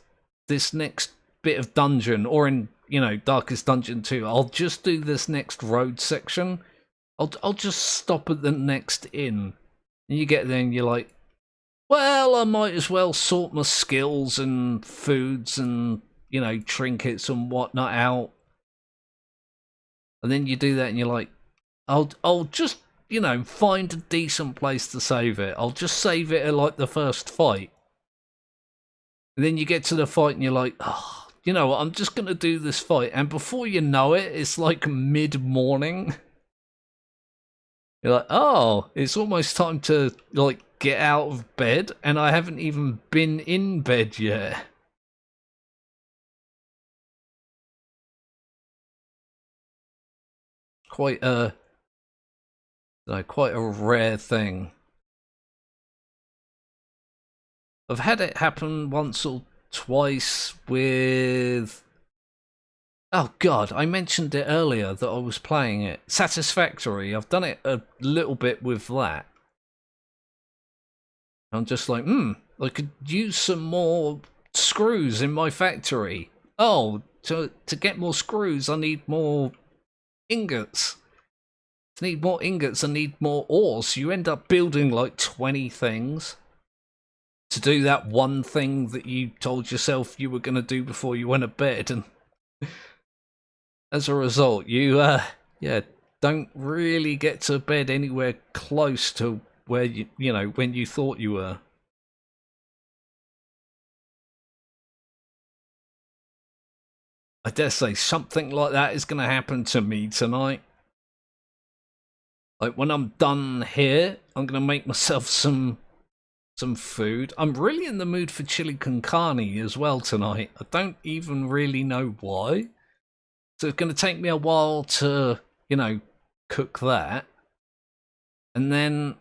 [SPEAKER 1] bit of dungeon, or in, you know, Darkest Dungeon 2, I'll just do this next road section. I'll just stop at the next inn. And you get there and you're like, well, I might as well sort my skills and foods and, you know, trinkets and whatnot out. And then you do that and you're like, I'll just, you know, find a decent place to save it. I'll just save it at like the first fight. And then you get to the fight and you're like, oh, you know what, I'm just going to do this fight. And before you know it, it's like mid-morning. You're like, oh, it's almost time to, like, get out of bed, and I haven't even been in bed yet. Quite a rare thing. I've had it happen once or twice with... Oh god, I mentioned it earlier that I was playing it. Satisfactory, I've done it a little bit with that. I'm just like, I could use some more screws in my factory. Oh, to get more screws, I need more ingots. To need more ingots, I need more ores. You end up building like 20 things to do that one thing that you told yourself you were going to do before you went to bed, and as a result, you don't really get to bed anywhere close to where you know, when you thought you were. I dare say something like that is going to happen to me tonight. Like, when I'm done here, I'm going to make myself some food. I'm really in the mood for chili con carne as well tonight. I don't even really know why. So it's going to take me a while to, you know, cook that. And then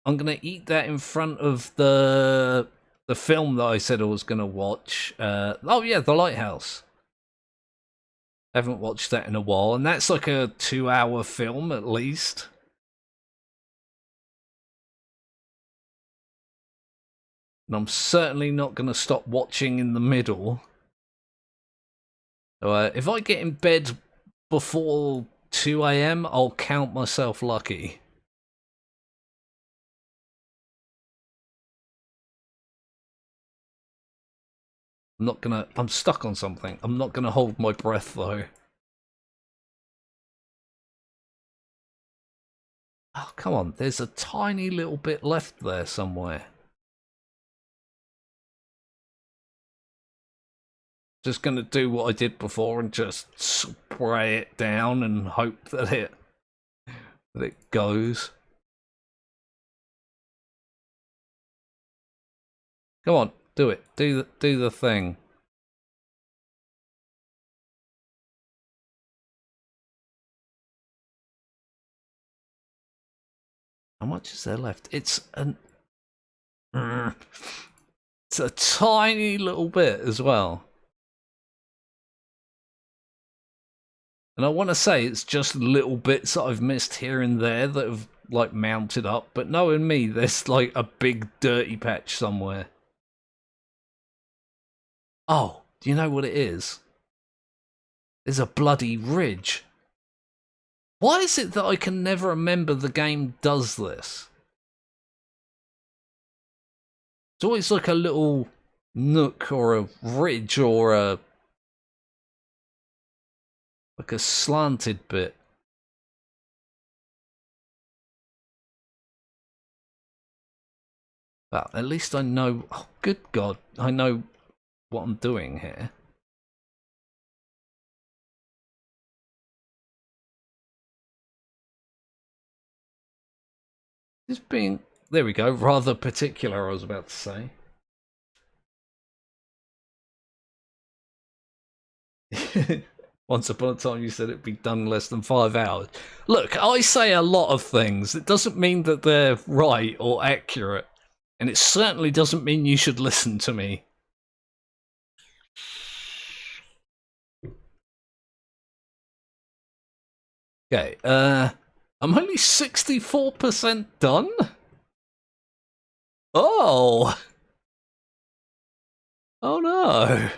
[SPEAKER 1] I'm going to eat that in front of the film that I said I was going to watch. Oh yeah, The Lighthouse. I haven't watched that in a while, and that's like a 2-hour film at least. And I'm certainly not going to stop watching in the middle. If I get in bed before 2 AM, I'll count myself lucky. I'm stuck on something. I'm not gonna hold my breath though. Oh, come on. There's a tiny little bit left there somewhere. Just gonna do what I did before and just spray it down and hope that it goes. Come on, do it. Do the thing. How much is there left? It's a tiny little bit as well. And I want to say it's just little bits that I've missed here and there that have, like, mounted up. But knowing me, there's, like, a big dirty patch somewhere. Oh, do you know what it is? There's a bloody ridge. Why is it that I can never remember the game does this? It's always like a little nook or a ridge or like a slanted bit. Well, at least I know... Oh, good God. I know what I'm doing here. Just being, there we go, rather particular, I was about to say. Once upon a time you said it'd be done in less than 5 hours. Look, I say a lot of things. It doesn't mean that they're right or accurate. And it certainly doesn't mean you should listen to me. Okay, I'm only 64% done? Oh! Oh no!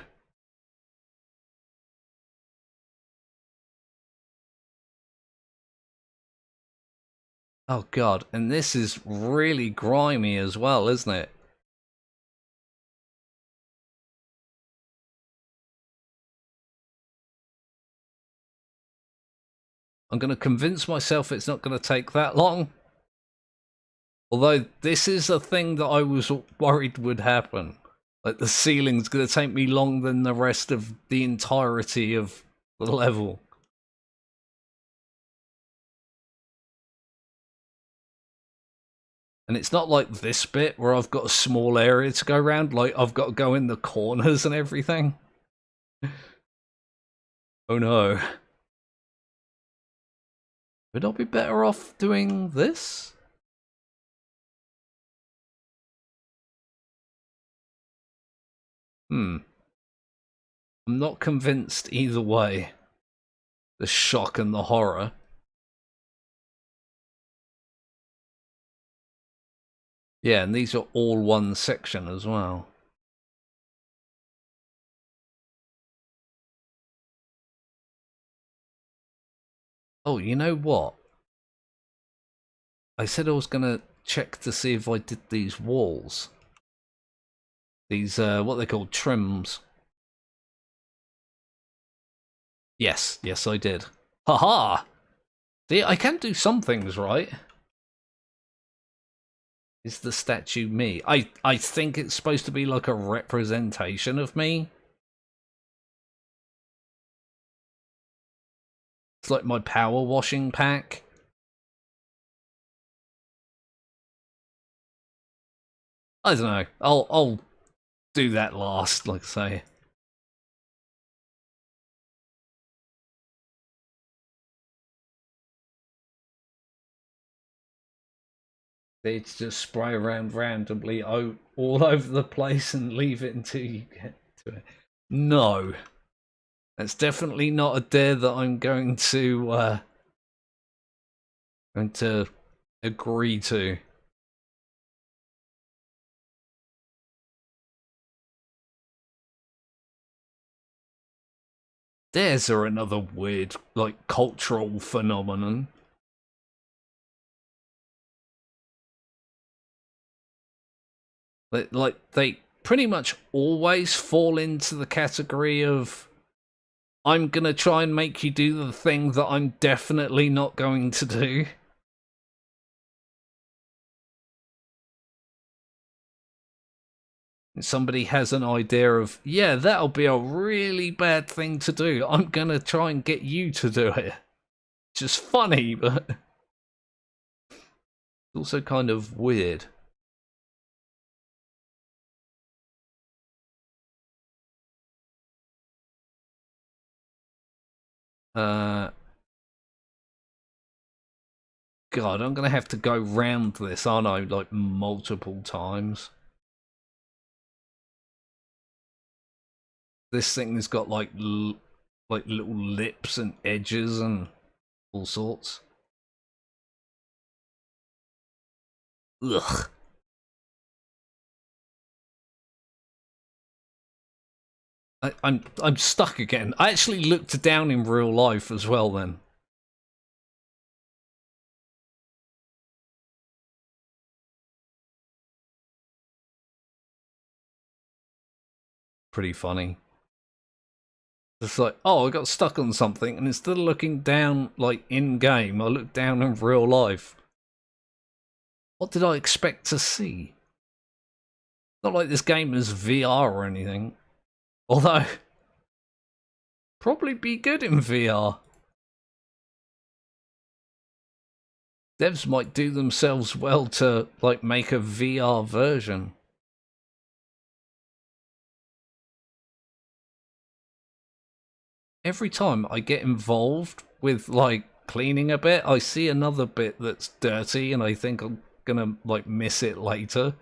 [SPEAKER 1] Oh god, and this is really grimy as well, isn't it? I'm going to convince myself it's not going to take that long. Although this is a thing that I was worried would happen. Like the ceiling's going to take me longer than the rest of the entirety of the level. And it's not like this bit where I've got a small area to go around. Like I've got to go in the corners and everything. Oh no. Would I be better off doing this? I'm not convinced either way. The shock and the horror. Yeah, and these are all one section as well. Oh, you know what? I said I was going to check to see if I did these walls. These, what they call trims. Yes, yes I did. Haha! See, I can do some things right. Is the statue me? I think it's supposed to be like a representation of me. It's like my power washing pack. I don't know. I'll do that last, like I say. They just spray around randomly all over the place and leave it until you get to it. No. That's definitely not a dare that I'm going to agree to. Dares are another weird, like, cultural phenomenon. Like, they pretty much always fall into the category of I'm gonna try and make you do the thing that I'm definitely not going to do. Somebody has an idea of, yeah, that'll be a really bad thing to do. I'm gonna try and get you to do it. Just funny, but also kind of weird. God, I'm gonna have to go round this, aren't I? Like multiple times. This thing has got like little lips and edges and all sorts. Ugh. I'm stuck again. I actually looked down in real life as well then. Pretty funny. It's like, oh, I got stuck on something, and instead of looking down like in game, I looked down in real life. What did I expect to see? Not like this game is VR or anything. Although, probably be good in VR. Devs might do themselves well to, like, make a VR version. Every time I get involved with, like, cleaning a bit, I see another bit that's dirty and I think I'm gonna, like, miss it later.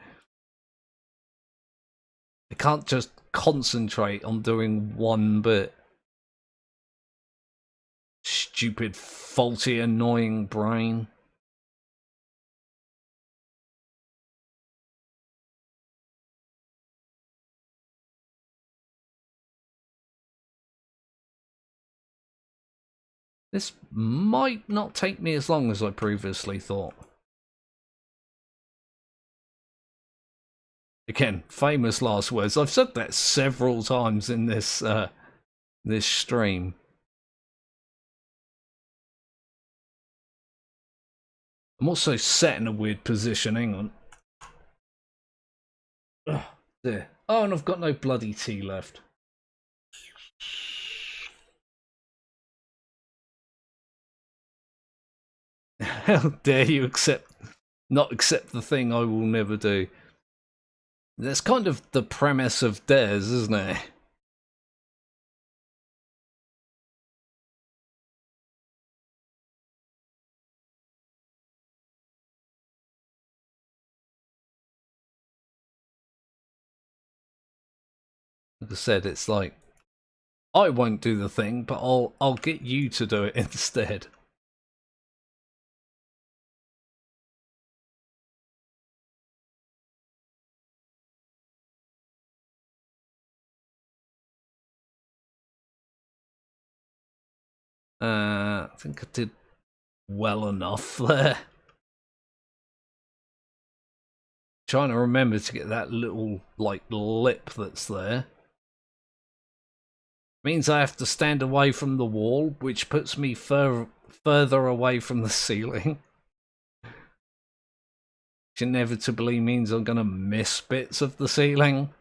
[SPEAKER 1] I can't just concentrate on doing one bit. Stupid, faulty, annoying brain. This might not take me as long as I previously thought. Again, famous last words. I've said that several times in this this stream. I'm also set in a weird position. Hang on. Ugh, there. Oh, and I've got no bloody tea left. How dare you not accept the thing I will never do. That's kind of the premise of Dares, isn't it? Like I said, it's like, I won't do the thing, but I'll get you to do it instead. I think I did well enough there. Trying to remember to get that little, like, lip that's there. Means I have to stand away from the wall, which puts me further away from the ceiling. Which inevitably means I'm gonna miss bits of the ceiling.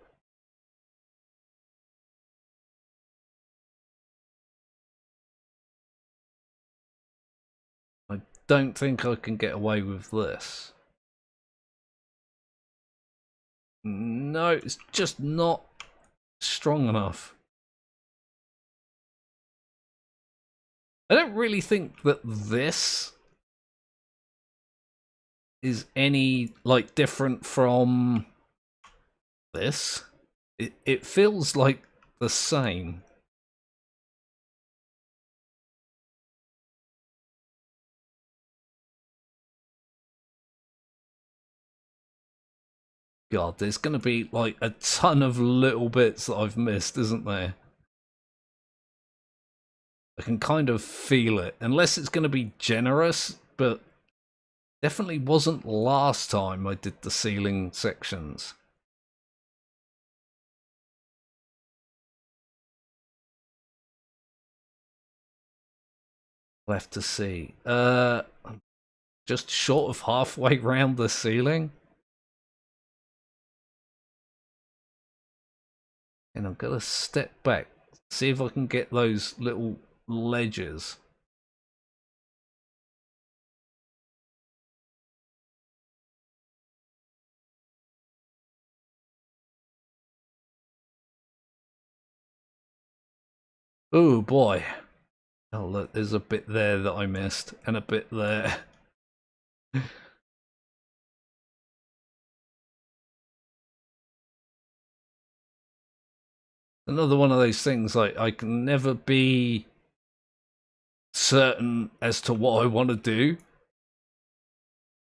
[SPEAKER 1] I don't think I can get away with this. No, it's just not strong enough. I don't really think that this is any, like, different from this. It feels like the same. God, there's going to be, like, a ton of little bits that I've missed, isn't there? I can kind of feel it. Unless it's going to be generous, but definitely wasn't last time I did the ceiling sections. We'll have to see. I'm just short of halfway round the ceiling. And I'm going to step back, see if I can get those little ledges. Oh boy. Oh look, there's a bit there that I missed, and a bit there. Another one of those things, like, I can never be certain as to what I want to do.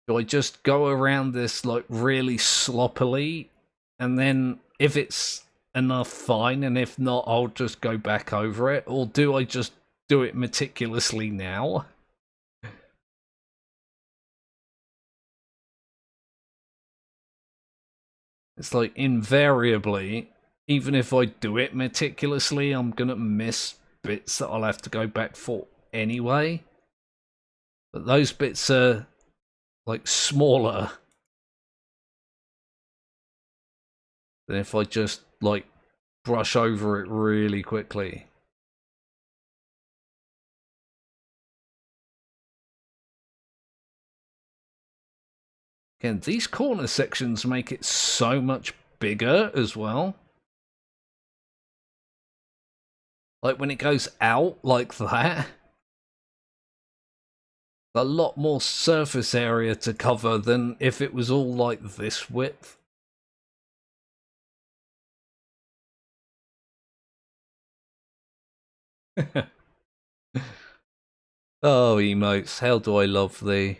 [SPEAKER 1] Do I just go around this, like, really sloppily, and then if it's enough, fine, and if not, I'll just go back over it? Or do I just do it meticulously now? It's like, invariably, even if I do it meticulously, I'm gonna miss bits that I'll have to go back for anyway. But those bits are, like, smaller than if I just, like, brush over it really quickly. Again, these corner sections make it so much bigger as well. Like when it goes out like that, a lot more surface area to cover than if it was all like this width. Oh, emotes, how do I love thee.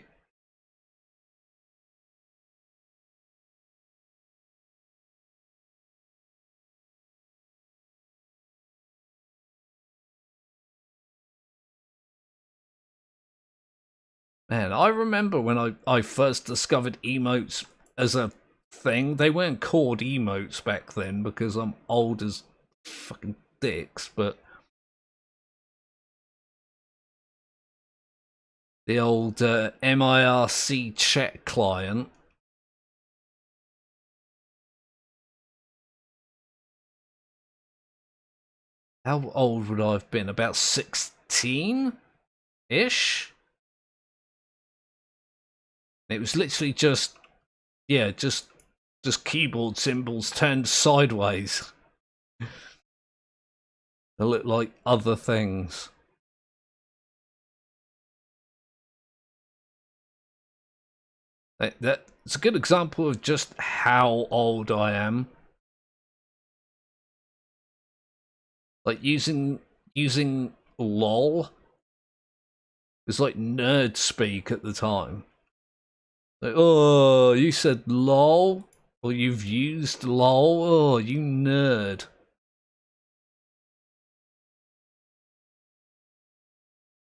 [SPEAKER 1] Man, I remember when I first discovered emotes as a thing. They weren't called emotes back then because I'm old as fucking dicks, but the old MIRC chat client. How old would I have been? About 16-ish? It was literally just, yeah, just keyboard symbols turned sideways. They look like other things. That's a good example of just how old I am. Like using lol is like nerd speak at the time. Like, oh, you said lol? Or you've used lol? Oh, you nerd.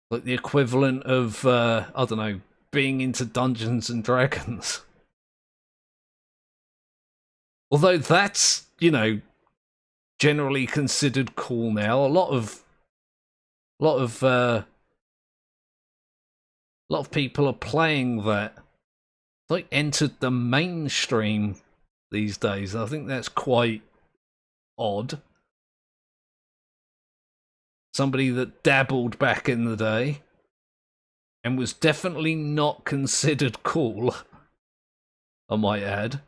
[SPEAKER 1] Like the equivalent of, I don't know, being into Dungeons and Dragons. Although that's, you know, generally considered cool now. A lot of people are playing that. It's like entered the mainstream these days. I think that's quite odd. Somebody that dabbled back in the day and was definitely not considered cool, I might add.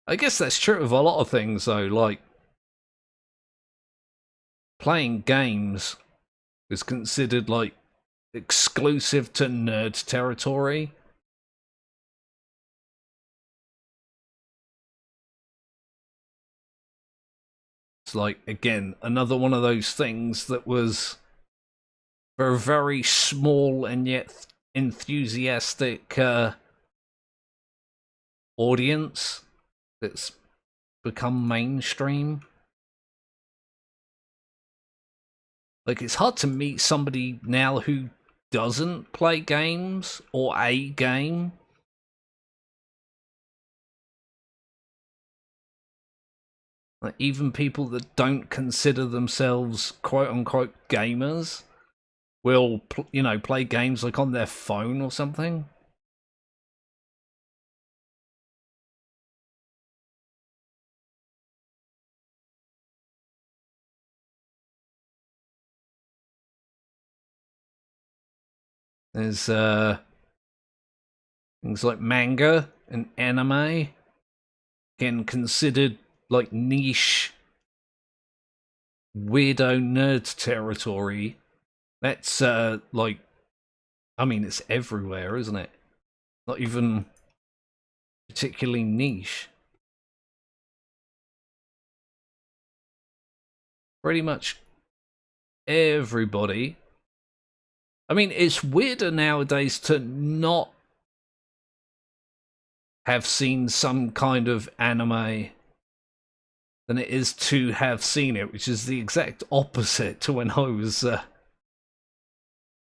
[SPEAKER 1] I guess that's true of a lot of things though, like playing games was considered like exclusive to nerd territory. It's like, again, another one of those things that was for a very small and yet enthusiastic audience that's become mainstream. Like, it's hard to meet somebody now who doesn't play games or a game. Like, even people that don't consider themselves quote-unquote gamers will, you know, play games like on their phone or something. There's things like manga and anime, again considered like niche weirdo nerd territory. That's like, I mean, it's everywhere, isn't it? Not even particularly niche. Pretty much everybody. I mean, it's weirder nowadays to not have seen some kind of anime than it is to have seen it, which is the exact opposite to when I was,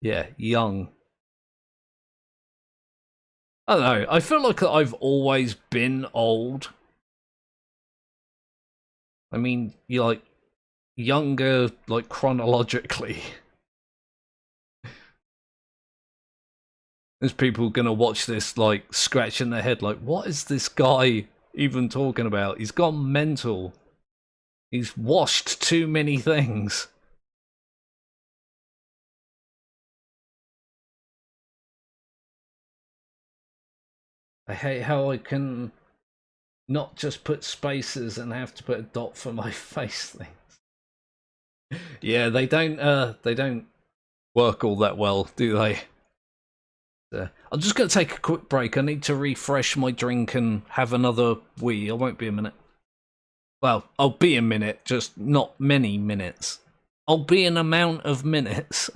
[SPEAKER 1] yeah, young. I don't know. I feel like I've always been old. I mean, you're like younger, like chronologically. There's people gonna watch this like scratching their head, like, what is this guy even talking about? He's gone mental. He's watched too many things. I hate how I can not just put spaces and have to put a dot for my face things. Yeah, they don't work all that well, do they? I'm just going to take a quick break. I need to refresh my drink and have another wee. I won't be a minute. Well, I'll be a minute, just not many minutes. I'll be an amount of minutes.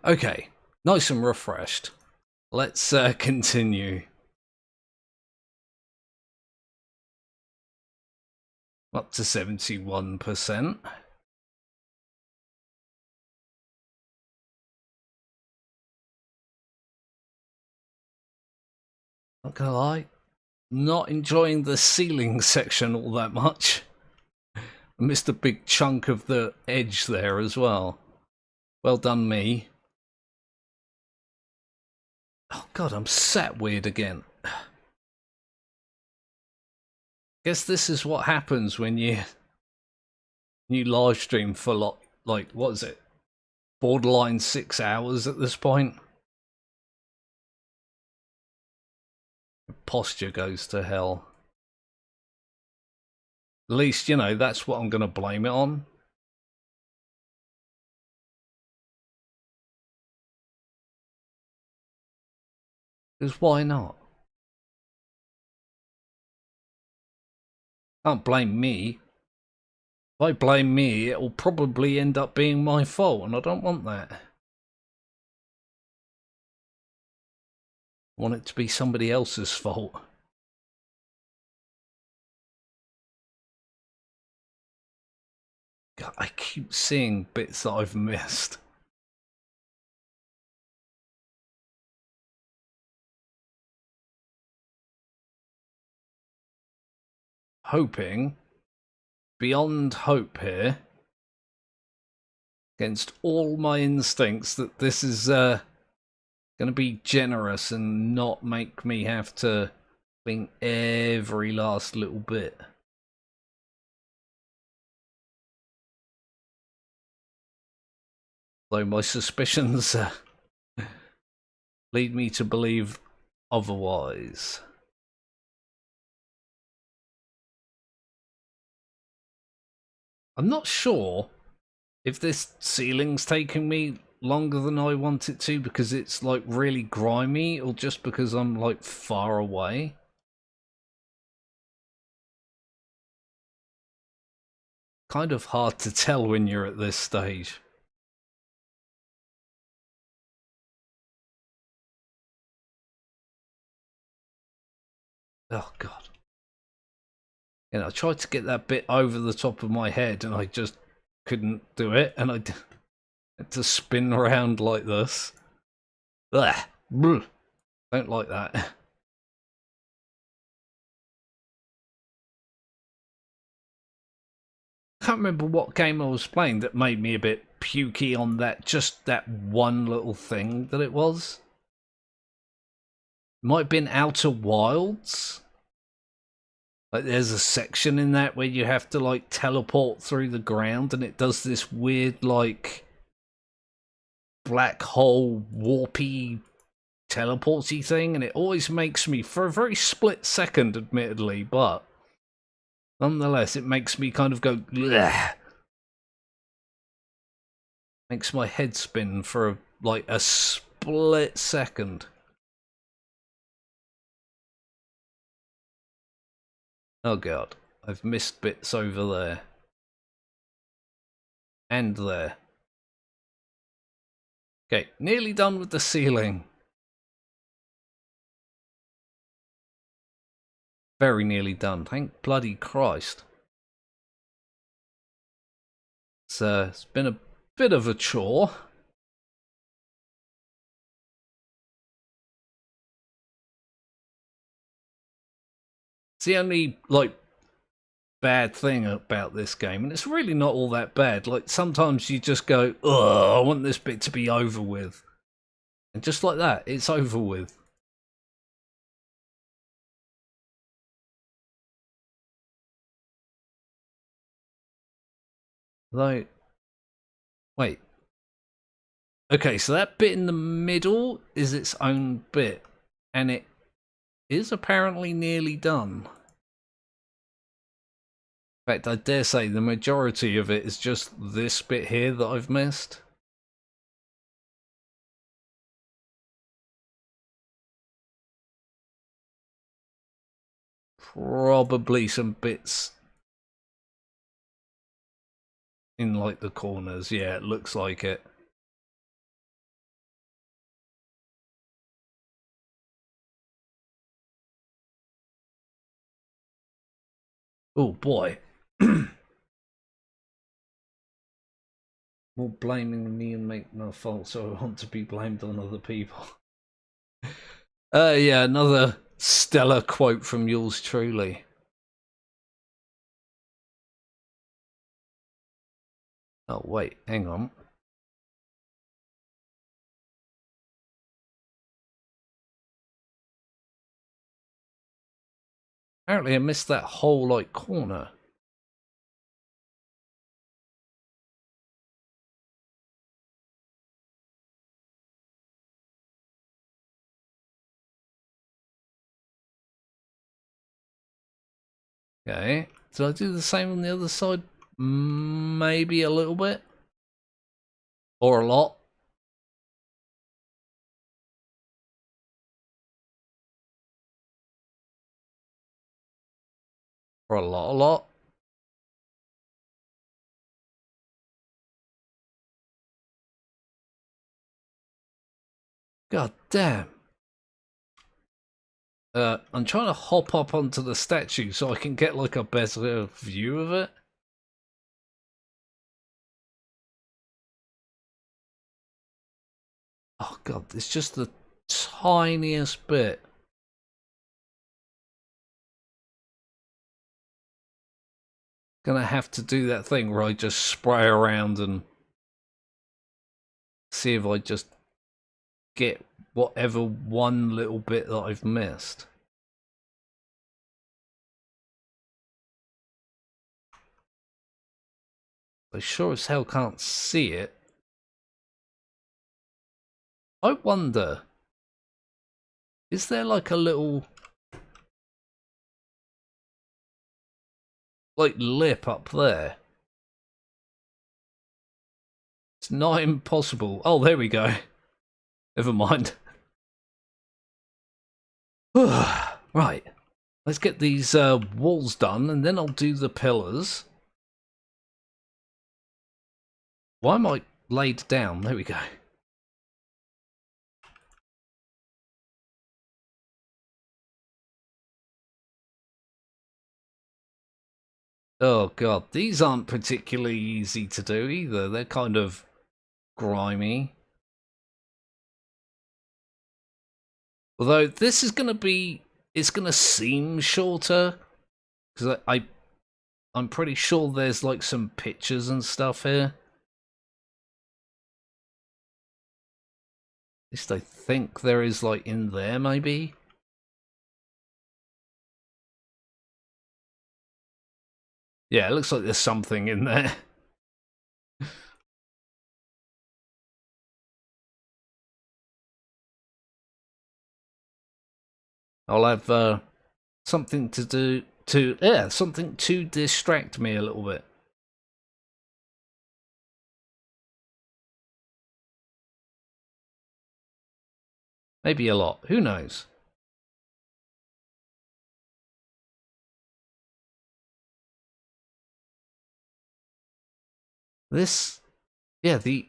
[SPEAKER 1] Okay, nice and refreshed. Let's continue. Up to 71%. Not gonna lie, not enjoying the ceiling section all that much. I missed a big chunk of the edge there as well. Well done, me. Oh god, I'm sat weird again. Guess this is what happens when you live stream for like what is it? Borderline 6 hours at this point. Posture goes to hell. At least, you know, that's what I'm gonna blame it on. Because why not? Can't blame me. If I blame me, it'll probably end up being my fault, and I don't want that. I want it to be somebody else's fault. God, I keep seeing bits that I've missed. Hoping, beyond hope here, against all my instincts, that this is going to be generous and not make me have to think every last little bit. Though my suspicions lead me to believe otherwise. I'm not sure if this ceiling's taking me longer than I want it to because it's like really grimy, or just because I'm like far away. Kind of hard to tell when you're at this stage. Oh god. You know, I tried to get that bit over the top of my head and I just couldn't do it, and I had to spin around like this. Ugh. Don't like that. I can't remember what game I was playing that made me a bit pukey on that, just that one little thing that it was. Might have been Outer Wilds. Like there's a section in that where you have to like teleport through the ground, and it does this weird like black hole warpy teleporty thing, and it always makes me, for a very split second admittedly, but nonetheless it makes me kind of go bleh. Makes my head spin for like a split second. Oh god, I've missed bits over there. And there. Okay, nearly done with the ceiling. Very nearly done, thank bloody Christ. It's been a bit of a chore. It's the only, like, bad thing about this game, and it's really not all that bad. Like, sometimes you just go, ugh, I want this bit to be over with. And just like that, it's over with. Like, wait. Okay, so that bit in the middle is its own bit, and it is apparently nearly done. In fact, I dare say the majority of it is just this bit here that I've missed. Probably some bits in like the corners. Yeah, it looks like it. Oh boy. More blaming me and make no fault, so I want to be blamed on other people. Yeah, another stellar quote from yours truly. Oh wait, hang on. Apparently I missed that whole like corner. Okay, did I do the same on the other side? Maybe a little bit. Or a lot. For a lot. God damn. I'm trying to hop up onto the statue so I can get like a better view of it. Oh god, it's just the tiniest bit. Gonna have to do that thing where I just spray around and see if I just get whatever one little bit that I've missed. I sure as hell can't see it. I wonder, is there like a little like lip up there? It's not impossible. Oh, there we go. Never mind. Right. Let's get these walls done and then I'll do the pillars. Why am I laid down? There we go. Oh god, these aren't particularly easy to do either. They're kind of grimy. Although this is gonna be, it's gonna seem shorter because I'm pretty sure there's like some pictures and stuff here. At least I think there is like in there maybe. Yeah, it looks like there's something in there. I'll have something to do to, yeah, something to distract me a little bit. Maybe a lot, who knows? This, yeah, the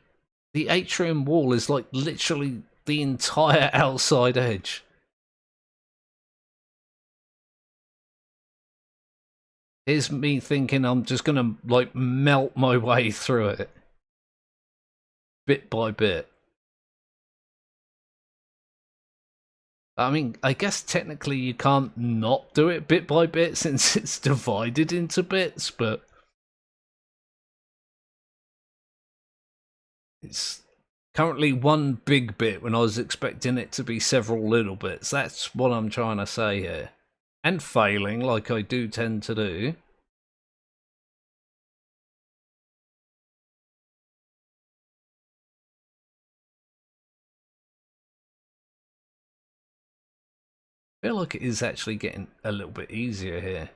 [SPEAKER 1] atrium wall is like literally the entire outside edge. Here's me thinking I'm just gonna like melt my way through it. Bit by bit. I mean, I guess technically you can't not do it bit by bit since it's divided into bits, but it's currently one big bit when I was expecting it to be several little bits. That's what I'm trying to say here. And failing, like I do tend to do. I feel like it is actually getting a little bit easier here.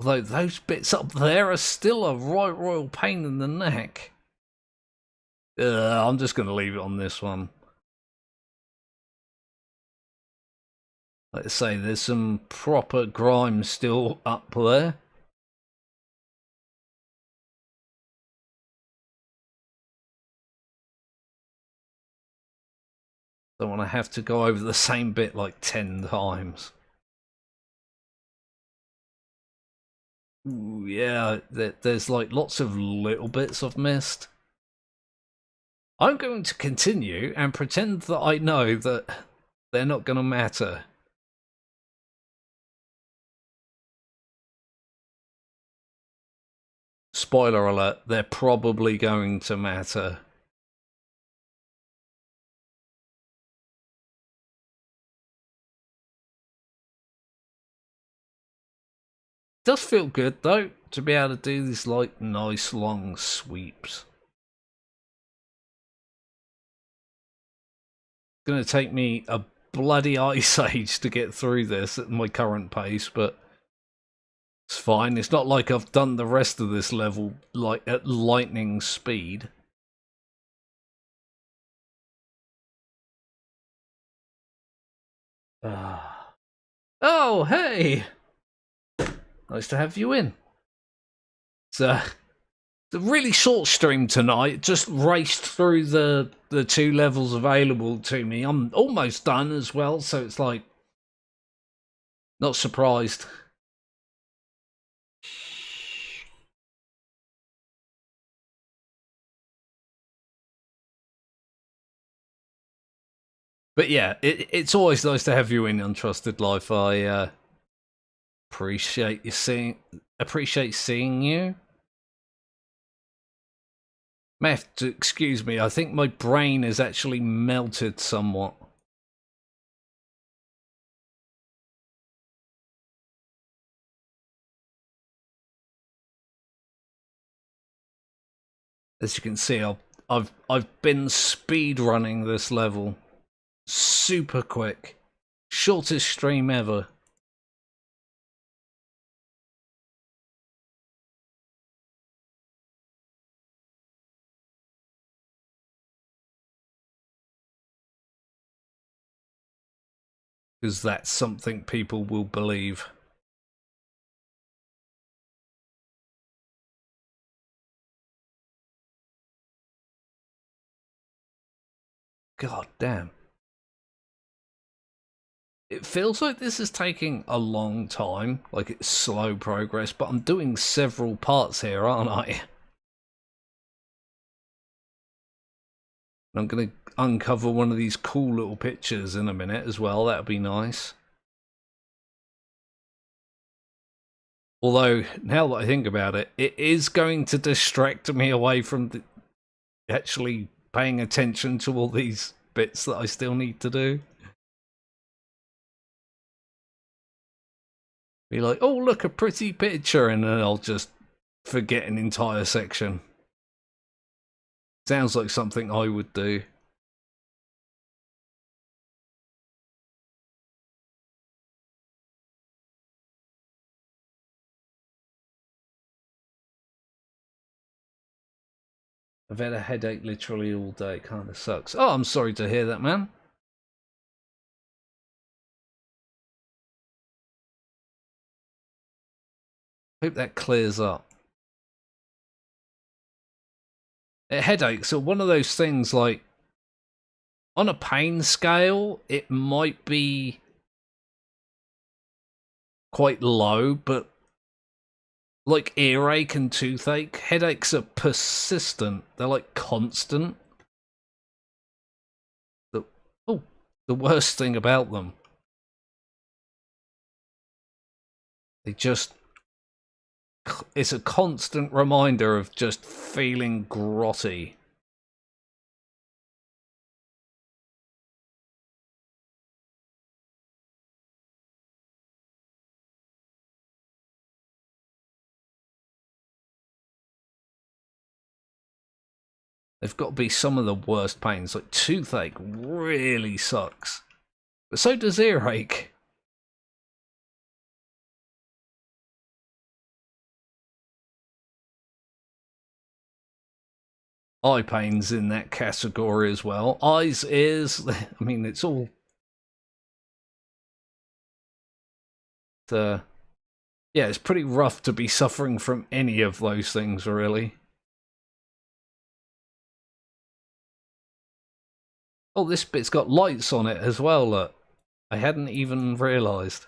[SPEAKER 1] Although those bits up there are still a right royal pain in the neck. I'm just going to leave it on this one. Let's say there's some proper grime still up there. Don't want to have to go over the same bit like 10 times. Ooh, yeah, there's like lots of little bits I've missed. I'm going to continue and pretend that I know that they're not going to matter. Spoiler alert, they're probably going to matter. Does feel good though to be able to do these like nice long sweeps. It's gonna take me a bloody ice age to get through this at my current pace, but it's fine. It's not like I've done the rest of this level like at lightning speed. Oh, hey! Nice to have you in. It's a really short stream tonight. Just raced through the 2 levels available to me. I'm almost done as well, so it's like, not surprised. But yeah, it's always nice to have you in Untrusted Life. I appreciate seeing you. May have to excuse me. I think my brain is actually melted somewhat. As you can see, I've been speed running this level, super quick, shortest stream ever. Because that's something people will believe. God damn. It feels like this is taking a long time, like it's slow progress, but I'm doing several parts here, aren't I? I'm going to uncover one of these cool little pictures in a minute as well. That would be nice. Although, now that I think about it, it is going to distract me away from actually paying attention to all these bits that I still need to do. Be like, oh, look, a pretty picture, and then I'll just forget an entire section. Sounds like something I would do. I've had a headache literally all day. It kind of sucks. Oh, I'm sorry to hear that, man. Hope that clears up. Headaches are one of those things, like, on a pain scale, it might be quite low, but like earache and toothache, headaches are persistent. They're like constant. The worst thing about them, it's a constant reminder of just feeling grotty. They've got to be some of the worst pains. Like toothache really sucks. But so does earache. Eye pain's in that category as well. Eyes, ears, I mean, it's all... yeah, it's pretty rough to be suffering from any of those things, really. Oh, this bit's got lights on it as well, look. I hadn't even realised.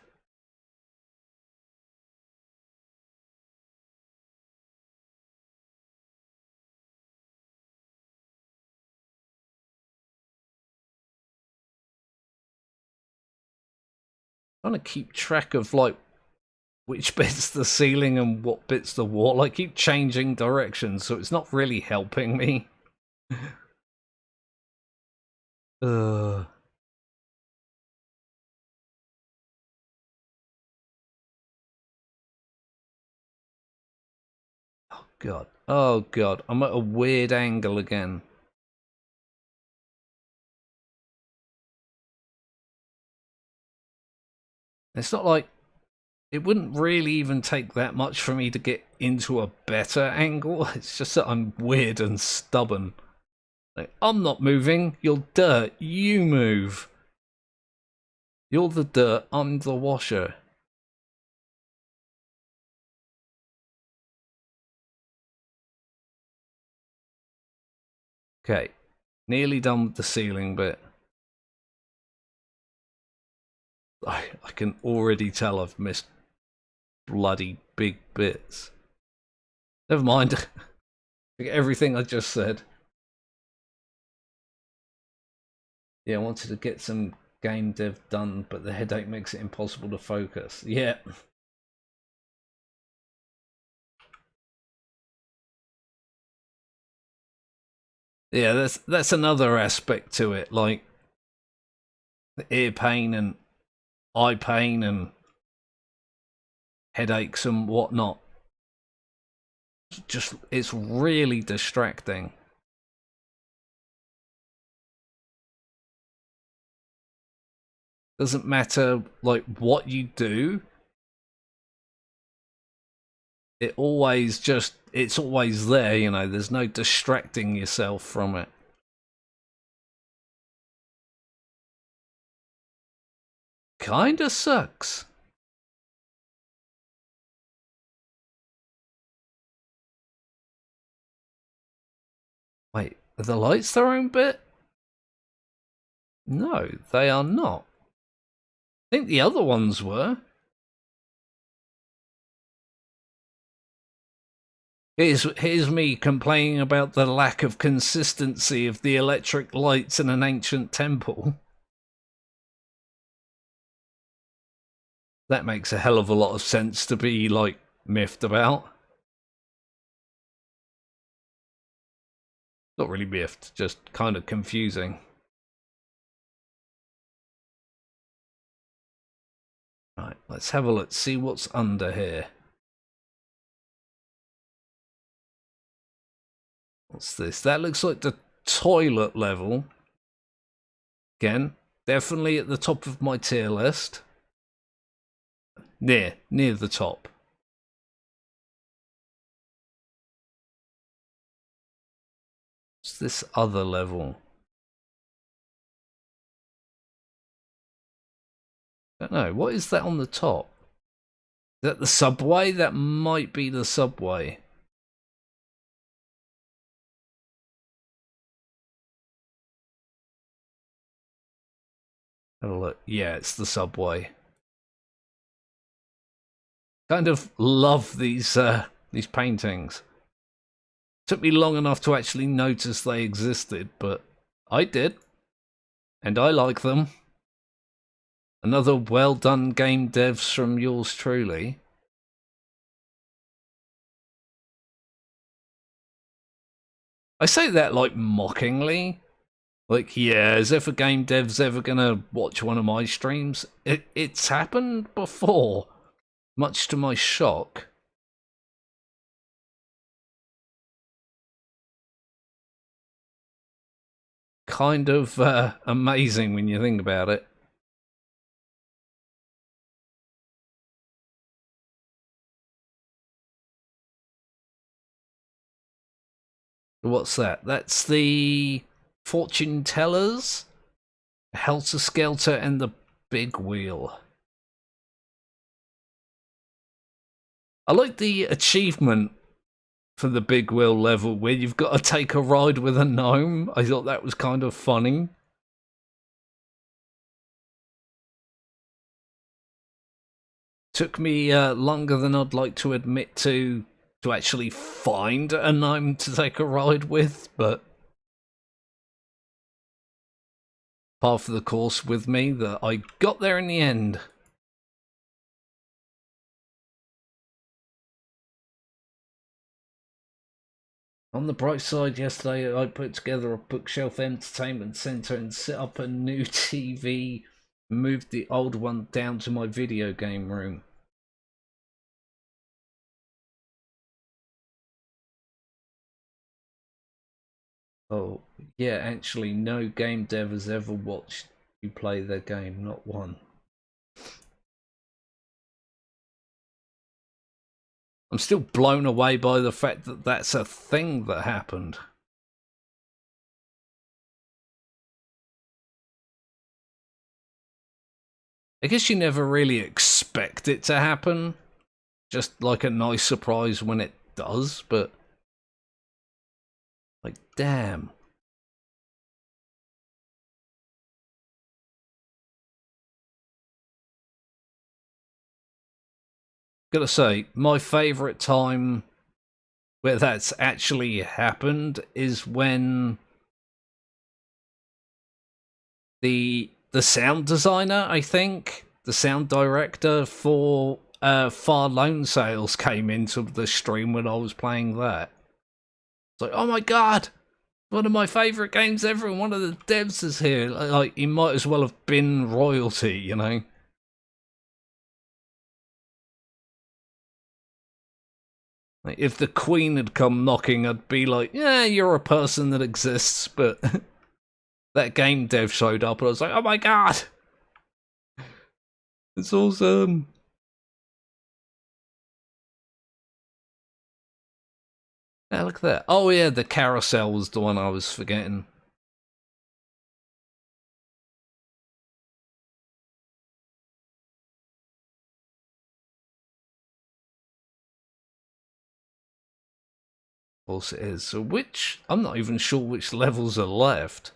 [SPEAKER 1] I'm trying to keep track of, like, which bit's the ceiling and what bit's the wall. I keep changing directions, so it's not really helping me. Oh god. Oh god. I'm at a weird angle again. It's not like... it wouldn't really even take that much for me to get into a better angle. It's just that I'm weird and stubborn. Like, I'm not moving. You're dirt. You move. You're the dirt, I'm the washer. Okay, nearly done with the ceiling bit. I can already tell I've missed bloody big bits. Never mind. Forget everything I just said. Yeah, I wanted to get some game dev done, but the headache makes it impossible to focus. Yeah. Yeah, that's another aspect to it, like ear pain and eye pain and headaches and whatnot. Just, it's really distracting. Doesn't matter like what you do, it's always there, you know, there's no distracting yourself from it. Kinda sucks. Wait, are the lights their own bit? No, they are not. I think the other ones were. Here's me complaining about the lack of consistency of the electric lights in an ancient temple. That makes a hell of a lot of sense to be, like, miffed about. Not really miffed, just kind of confusing. Right, let's have a look, see what's under here. What's this? That looks like the toilet level. Again, definitely at the top of my tier list. Near the top. What's this other level? I don't know. What is that on the top? Is that the subway? That might be the subway. Have a look. Yeah, it's the subway. Kind of love these paintings. Took me long enough to actually notice they existed, but I did. And I like them. Another well done game devs from yours truly. I say that like mockingly. Like, yeah, as if a game dev's ever gonna watch one of my streams. It's happened before, much to my shock. Kind of amazing when you think about it. What's that? That's the fortune tellers, Helter Skelter, and the big wheel. I like the achievement for the big wheel level where you've got to take a ride with a gnome. I thought that was kind of funny. Took me longer than I'd like to admit to actually find a gnome to take a ride with, but par for the course with me that I got there in the end. On the bright side, yesterday I put together a bookshelf entertainment centre and set up a new TV, moved the old one down to my video game room. Oh, yeah, actually, no game dev has ever watched you play their game, not one. I'm still blown away by the fact that that's a thing that happened. I guess you never really expect it to happen. Just like a nice surprise when it does, but like, damn. Gotta say, my favourite time where that's actually happened is when the sound designer, I think, the sound director for Far Lone Sales came into the stream when I was playing that. It's like, oh my god, one of my favourite games ever, and one of the devs is here. Like, he might as well have been royalty, you know? Like, if the Queen had come knocking, I'd be like, yeah, you're a person that exists, but that game dev showed up, and I was like, oh my god! It's awesome! Yeah, look at that. Oh yeah, the carousel was the one I was forgetting. Of course it is. So I'm not even sure which levels are left.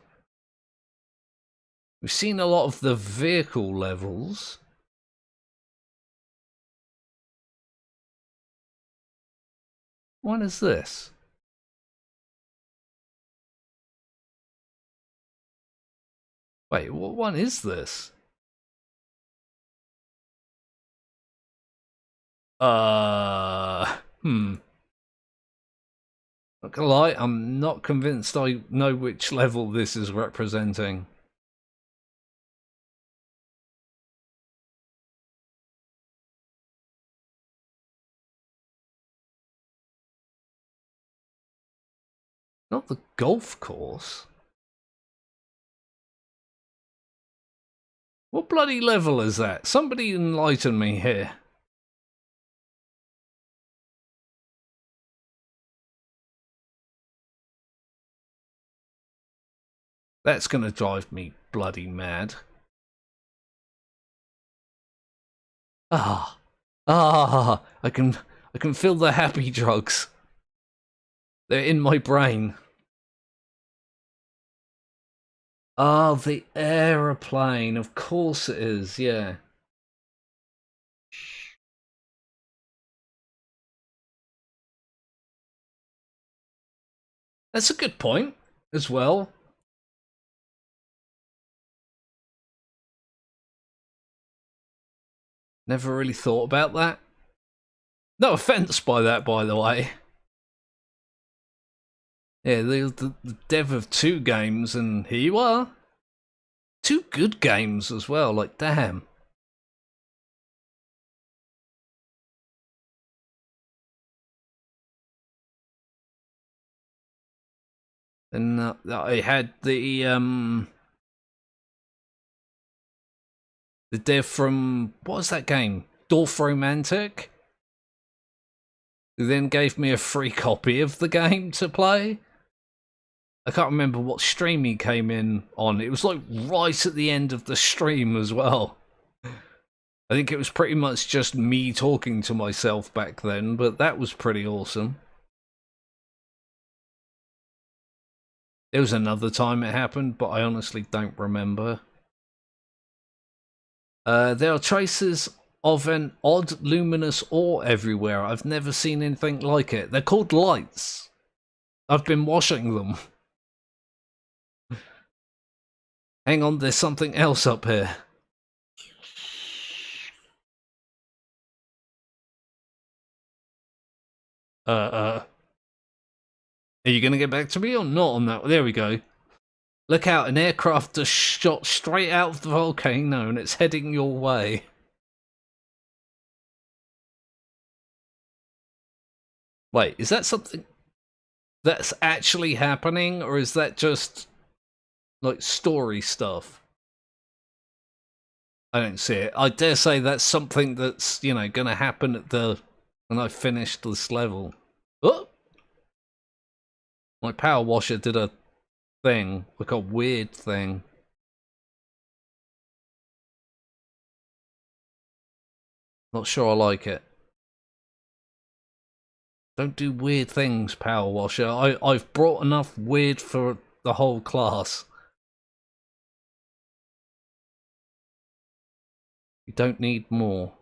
[SPEAKER 1] We've seen a lot of the vehicle levels. What is this? Wait, what one is this? Hmm. Not gonna lie, I'm not convinced I know which level this is representing. Not the golf course. What bloody level is that? Somebody enlighten me here. That's gonna drive me bloody mad. I can feel the happy drugs. They're in my brain. Oh, the aeroplane. Of course it is, yeah. That's a good point as well. Never really thought about that. No offense by that, by the way. Yeah, the dev of 2 games, and here you are. 2 good games as well, like, damn. And I had the dev from, what was that game? Dorfromantik? Who then gave me a free copy of the game to play. I can't remember what stream he came in on. It was like right at the end of the stream as well. I think it was pretty much just me talking to myself back then, but that was pretty awesome. There was another time it happened, but I honestly don't remember. There are traces of an odd luminous ore everywhere. I've never seen anything like it. They're called lights. I've been washing them. Hang on, there's something else up here. Are you gonna get back to me or not on that? There we go. Look out, an aircraft just shot straight out of the volcano and it's heading your way. Wait, is that something that's actually happening, or is that just like story stuff? I don't see it. I dare say that's something that's, you know, gonna happen at when I finish this level. Oh! My power washer did a thing, like a weird thing. Not sure I like it. Don't do weird things, Power Washer. I've brought enough weird for the whole class. You don't need more.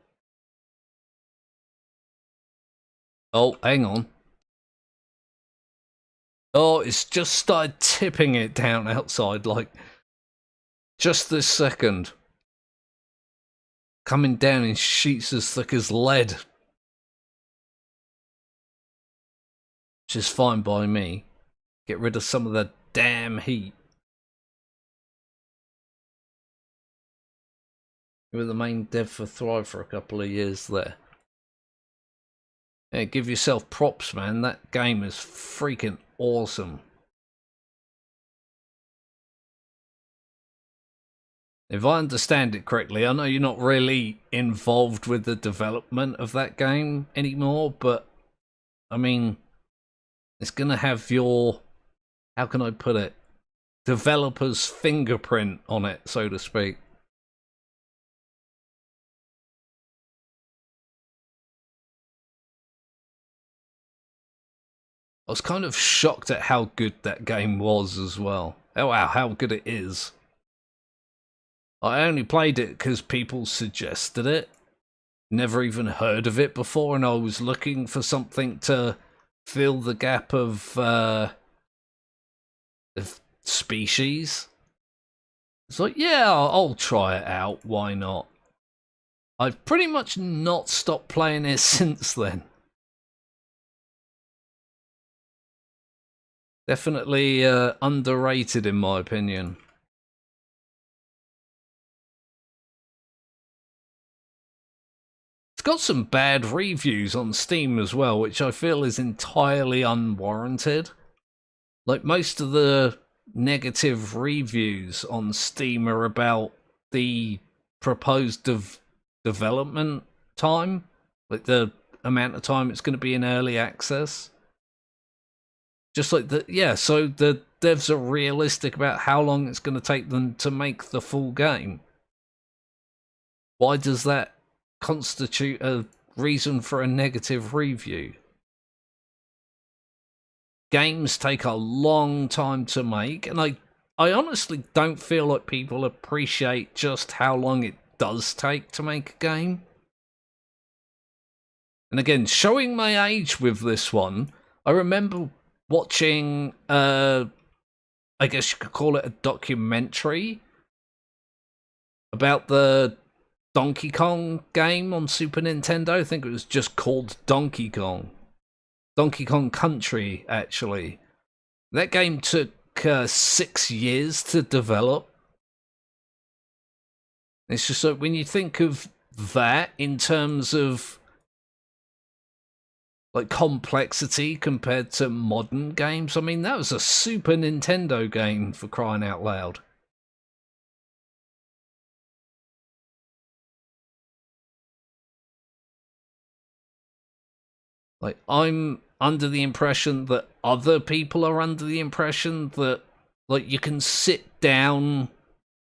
[SPEAKER 1] Oh, hang on. Oh, it's just started tipping it down outside, like, just this second. Coming down in sheets as thick as lead. Which is fine by me. Get rid of some of the damn heat. You were the main dev for Thrive for a couple of years there. Yeah, give yourself props, man. That game is freaking awesome. If I understand it correctly, I know you're not really involved with the development of that game anymore, but I mean, it's going to have your, how can I put it, developer's fingerprint on it, so to speak. I was kind of shocked at how good that game was as well. Oh wow, how good it is. I only played it because people suggested it. Never even heard of it before, and I was looking for something to fill the gap of species. It's like, yeah, I'll try it out. Why not? I've pretty much not stopped playing it since then. Definitely underrated in my opinion. It's got some bad reviews on Steam as well, which I feel is entirely unwarranted. Like, most of the negative reviews on Steam are about the proposed development time, like the amount of time it's going to be in early access. Just like the, yeah, so the devs are realistic about how long it's going to take them to make the full game. Why does that constitute a reason for a negative review? Games take a long time to make, and I honestly don't feel like people appreciate just how long it does take to make a game. And again, showing my age with this one, I remember watching, I guess you could call it a documentary about the Donkey Kong game on Super Nintendo. I think it was just called Donkey Kong. Donkey Kong Country, actually. That game took 6 years to develop. It's just like, when you think of that in terms of like complexity compared to modern games, I mean, that was a Super Nintendo game, for crying out loud. Like, I'm under the impression that other people are under the impression that, like, you can sit down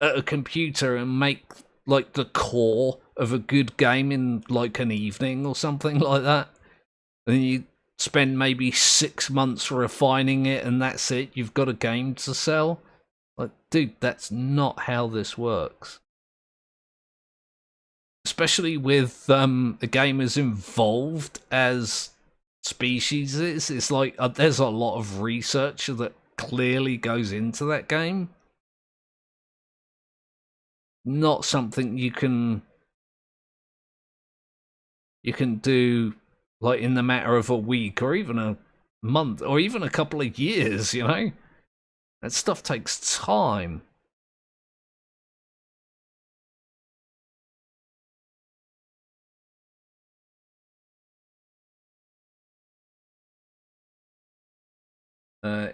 [SPEAKER 1] at a computer and make, like, the core of a good game in, like, an evening or something like that. And then you spend maybe 6 months refining it, and that's it. You've got a game to sell. Like, dude, that's not how this works. Especially with a game as involved as Species is. It's like, there's a lot of research that clearly goes into that game. Not something you can do like in the matter of a week or even a month or even a couple of years, you know? That stuff takes time.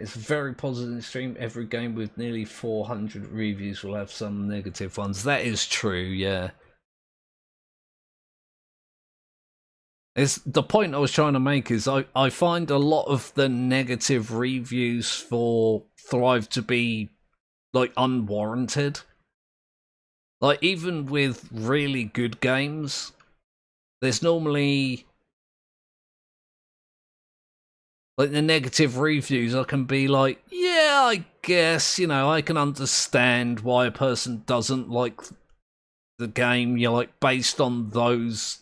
[SPEAKER 1] It's a very positive stream. Every game with nearly 400 reviews will have some negative ones. That is true, yeah. It's, the point I was trying to make is I find a lot of the negative reviews for Thrive to be, like, unwarranted. Like, even with really good games, there's normally like the negative reviews. I can be like, yeah, I guess, I can understand why a person doesn't like the game, like based on those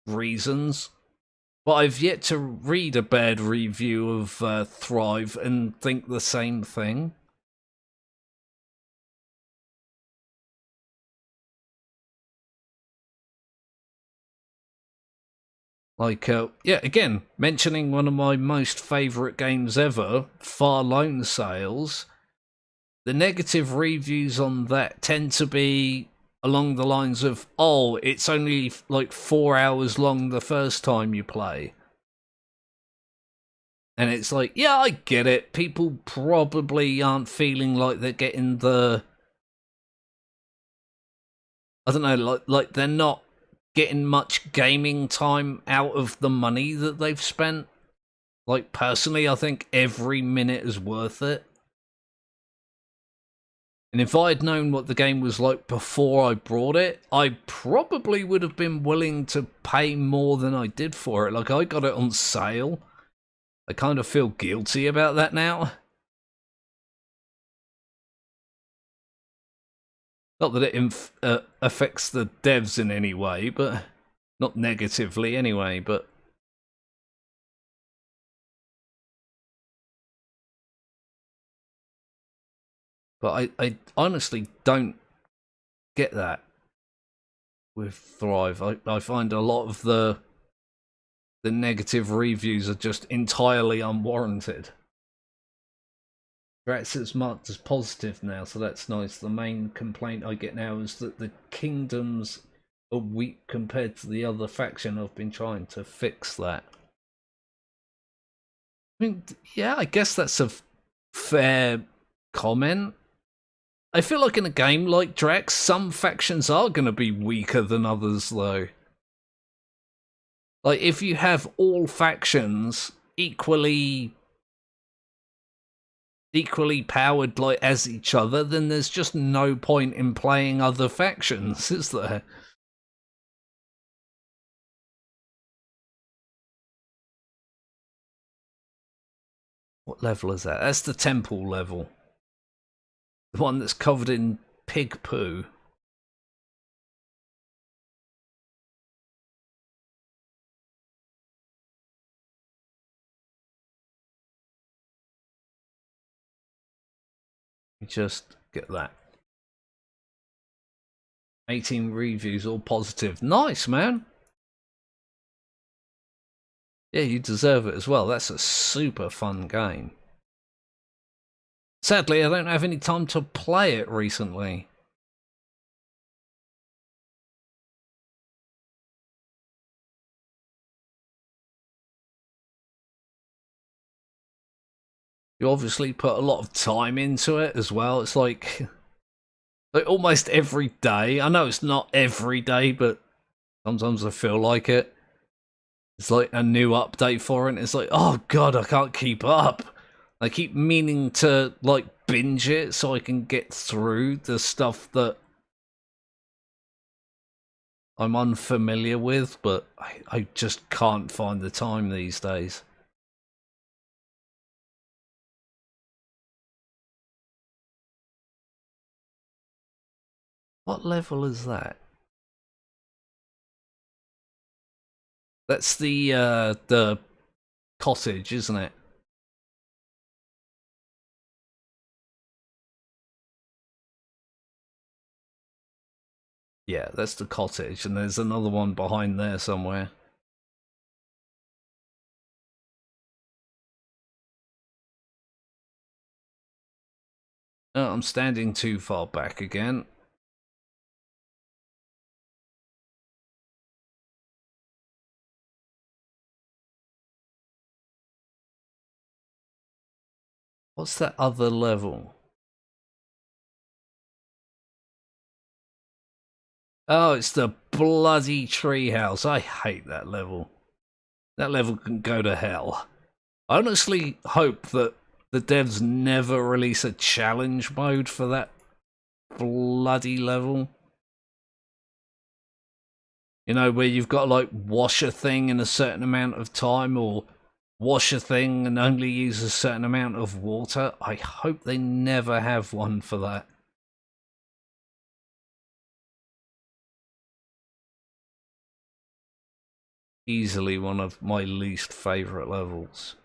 [SPEAKER 1] reasons. But I've yet to read a bad review of Thrive and think the same thing. Like, yeah, again, mentioning one of my most favourite games ever, Far Lone Sales, the negative reviews on that tend to be along the lines of, oh, it's only like 4 hours long the first time you play. And it's like, yeah, I get it. People probably aren't feeling like they're getting the... I don't know, like they're not getting much gaming time out of the money that they've spent. Like, personally, I think every minute is worth it. And if I'd known what the game was like before I bought it, I probably would have been willing to pay more than I did for it. Like, I got it on sale. I kind of feel guilty about that now. Not that it affects the devs in any way, but not negatively anyway, but... But I honestly don't get that with Thrive. I find a lot of the negative reviews are just entirely unwarranted. Drax is marked as positive now, so that's nice. The main complaint I get now is that the kingdoms are weak compared to the other faction. I've been trying to fix that. I mean, yeah, I guess that's a fair comment. I feel like in a game like Drax, some factions are going to be weaker than others, though. Like, if you have all factions equally powered like as each other, then there's just no point in playing other factions, is there? What level is that? That's the temple level. The one that's covered in pig poo. Just get that. 18 reviews, all positive. Nice, man. Yeah, you deserve it as well. That's a super fun game. Sadly, I don't have any time to play it recently. You obviously put a lot of time into it as well. It's like almost every day. I know it's not every day, but sometimes I feel like it. It's like a new update for it. It's like, oh god, I can't keep up. I keep meaning to like binge it so I can get through the stuff that I'm unfamiliar with, but I just can't find the time these days. What level is that? That's the cottage, isn't it? Yeah, that's the cottage, and there's another one behind there somewhere. Oh, I'm standing too far back again. What's that other level? Oh, it's the bloody treehouse. I hate that level. That level can go to hell. I honestly hope that the devs never release a challenge mode for that bloody level. You know, where you've got to like wash a thing in a certain amount of time, or wash a thing and only use a certain amount of water. I hope they never have one for that. Easily one of my least favourite levels.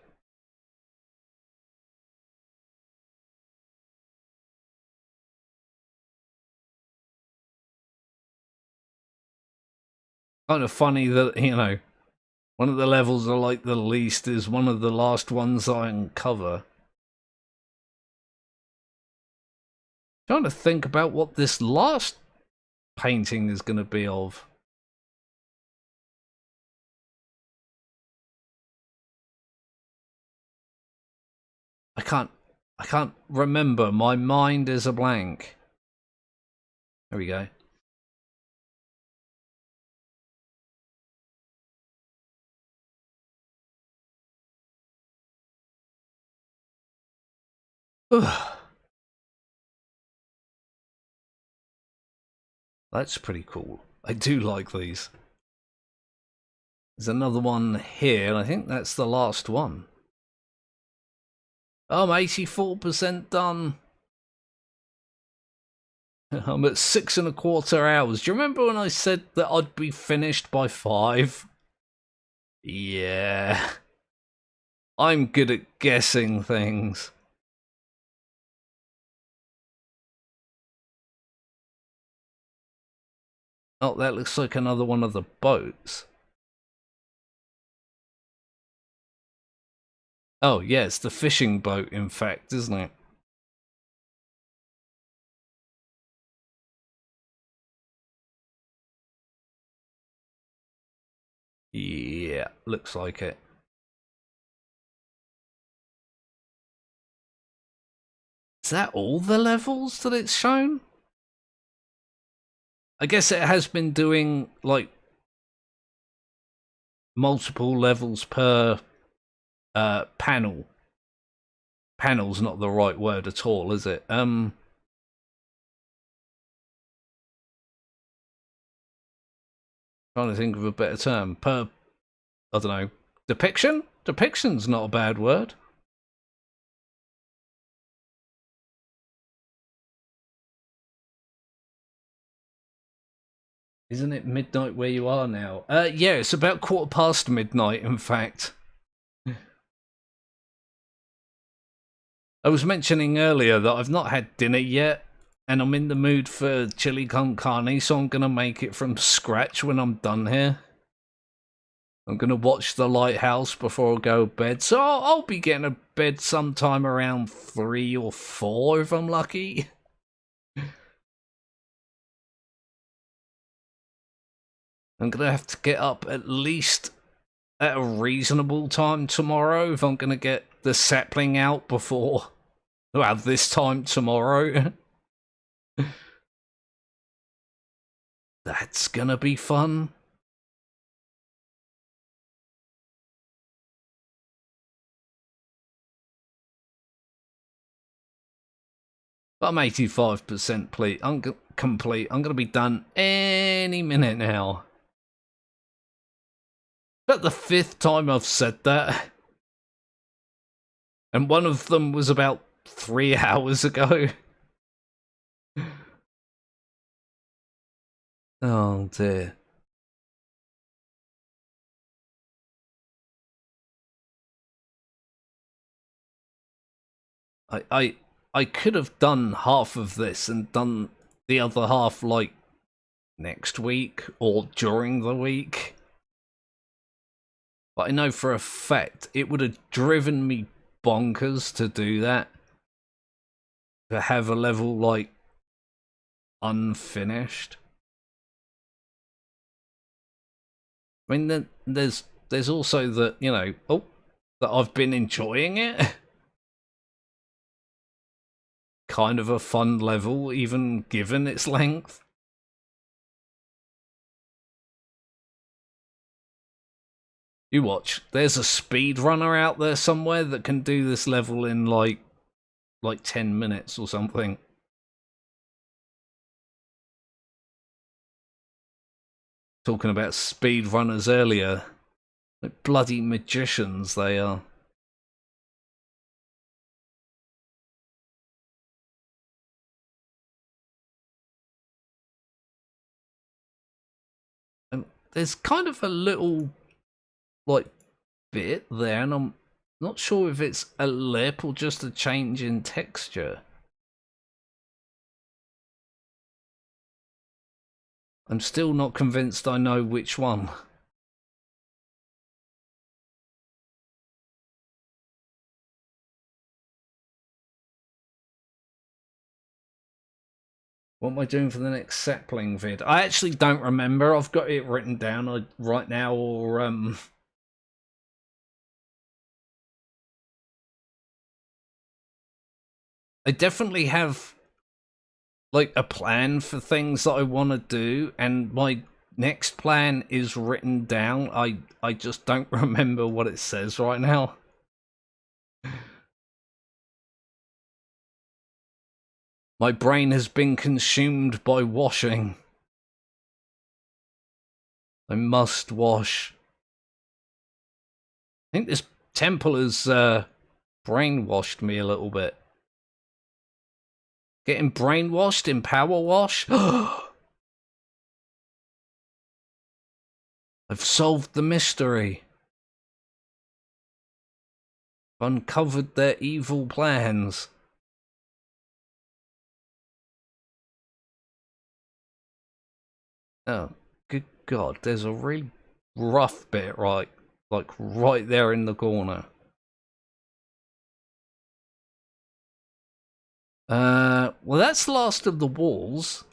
[SPEAKER 1] Kind of funny that, you know, one of the levels I like the least is one of the last ones I uncover. Trying to think about what this last painting is going to be of. I can't remember. My mind is a blank. There we go. That's pretty cool. I do like these. There's another one here, and I think that's the last one. I'm 84% done. I'm at 6.25 hours. Do you remember when I said that I'd be finished by 5? Yeah. I'm good at guessing things. Oh, that looks like another one of the boats. Oh, yeah, it's the fishing boat, in fact, isn't it? Yeah, looks like it. Is that all the levels that it's shown? I guess it has been doing, like, multiple levels per panel. Panel's not the right word at all, is it? Trying to think of a better term. Per, I don't know, depiction? Depiction's not a bad word. Isn't it midnight where you are now? Yeah, it's about 1:15 midnight, in fact. I was mentioning earlier that I've not had dinner yet, and I'm in the mood for chili con carne, so I'm gonna make it from scratch when I'm done here. I'm gonna watch The Lighthouse before I go to bed, so I'll be getting to bed sometime around 3 or 4 if I'm lucky. I'm gonna have to get up at least at a reasonable time tomorrow if I'm gonna get the sapling out before, well, this time tomorrow. That's gonna be fun. But I'm 85% complete. I'm gonna be done any minute now. But the 5th time I've said that. And one of them was about 3 hours ago. Oh dear. I could have done half of this and done the other half like next week or during the week. But I know for a fact it would have driven me bonkers to do that. To have a level like unfinished. I mean, there's also that, you know, that I've been enjoying it. Kind of a fun level, even given its length. You watch, there's a speedrunner out there somewhere that can do this level in like 10 minutes or something. talking about speedrunners earlier. Like bloody magicians they are. And there's kind of a little like bit there, and I'm not sure if it's a lip or just a change in texture. I'm still not convinced I know which one. What am I doing for the next sapling vid? I actually don't remember. I've got it written down right now, or I definitely have like a plan for things that I want to do, and my next plan is written down. I just don't remember what it says right now. My brain has been consumed by washing. I must wash. I think this temple has brainwashed me a little bit. Getting brainwashed in Power Wash? I've solved the mystery. Uncovered their evil plans. Oh, good God, there's a really rough bit right there in the corner. Well, that's the last of the walls.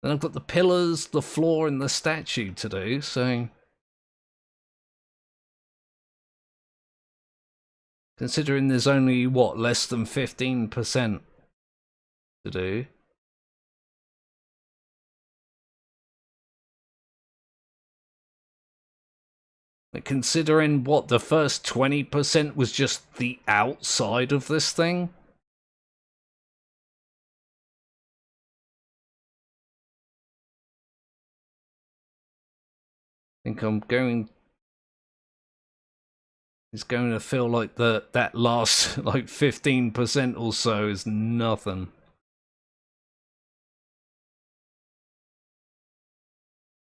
[SPEAKER 1] Then I've got the pillars, the floor, and the statue to do, so... Considering there's only, what, less than 15% to do. Like, considering, what, the first 20% was just the outside of this thing? I think I'm going... It's going to feel like that last, like, 15% or so is nothing.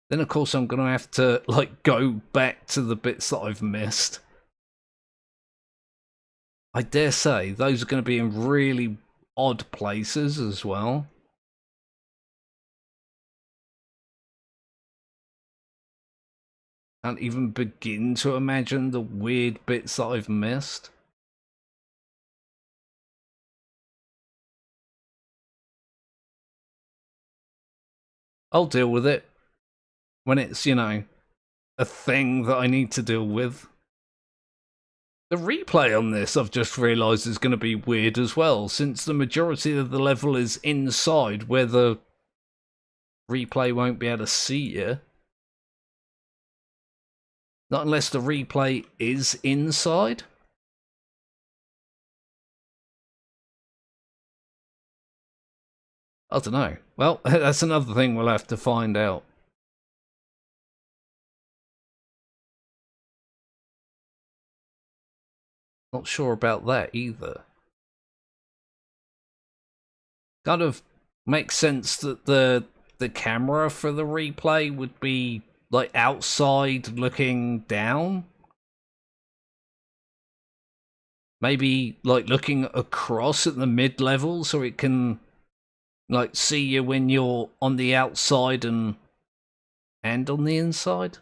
[SPEAKER 1] Then, of course, I'm going to have to, like, go back to the bits that I've missed. I dare say those are going to be in really odd places as well. Can't even begin to imagine the weird bits that I've missed. I'll deal with it when it's, you know, a thing that I need to deal with. The replay on this, I've just realised, is going to be weird as well, since the majority of the level is inside where the replay won't be able to see you. Not unless the replay is inside. I don't know. Well, that's another thing we'll have to find out. Not sure about that either. Kind of makes sense that the camera for the replay would be like outside looking down. Maybe like looking across at the mid-level so it can like see you when you're on the outside and on the inside.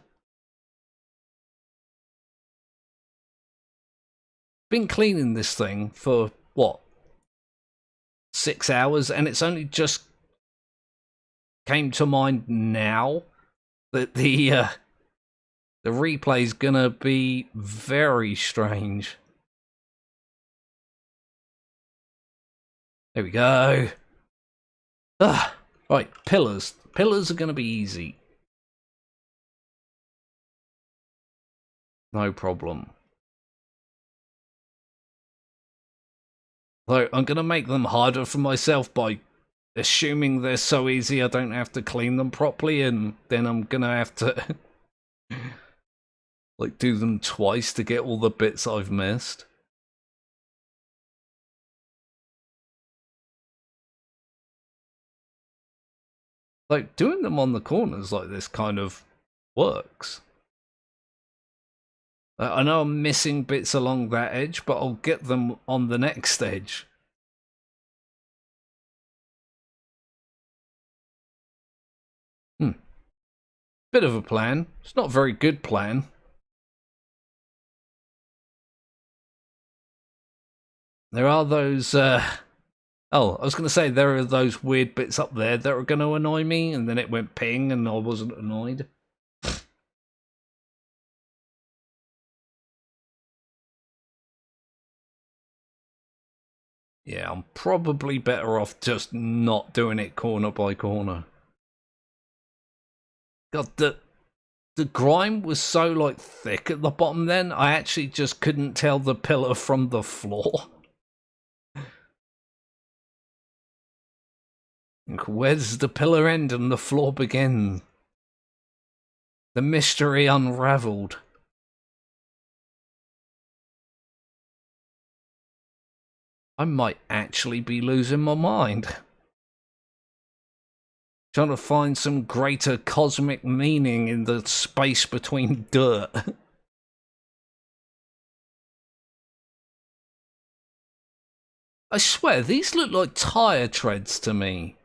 [SPEAKER 1] Been cleaning this thing for what, 6 hours, and it's only just came to mind now that the replay's gonna be very strange. There we go. Right, pillars. Pillars are gonna be easy. No problem. Though I'm gonna make them harder for myself by assuming they're so easy I don't have to clean them properly, and then I'm gonna have to like do them twice to get all the bits I've missed. Like, doing them on the corners like this kind of works. I know I'm missing bits along that edge, but I'll get them on the next edge. Bit of a plan. It's not a very good plan. There are those, oh, I was going to say there are those weird bits up there that are going to annoy me, and then it went ping and I wasn't annoyed. Yeah, I'm probably better off just not doing it corner by corner. God, the grime was so, like, thick at the bottom then, I actually just couldn't tell the pillar from the floor. Where's the pillar end and the floor begin? The mystery unravelled. I might actually be losing my mind. Trying to find some greater cosmic meaning in the space between dirt. I swear, these look like tyre treads to me.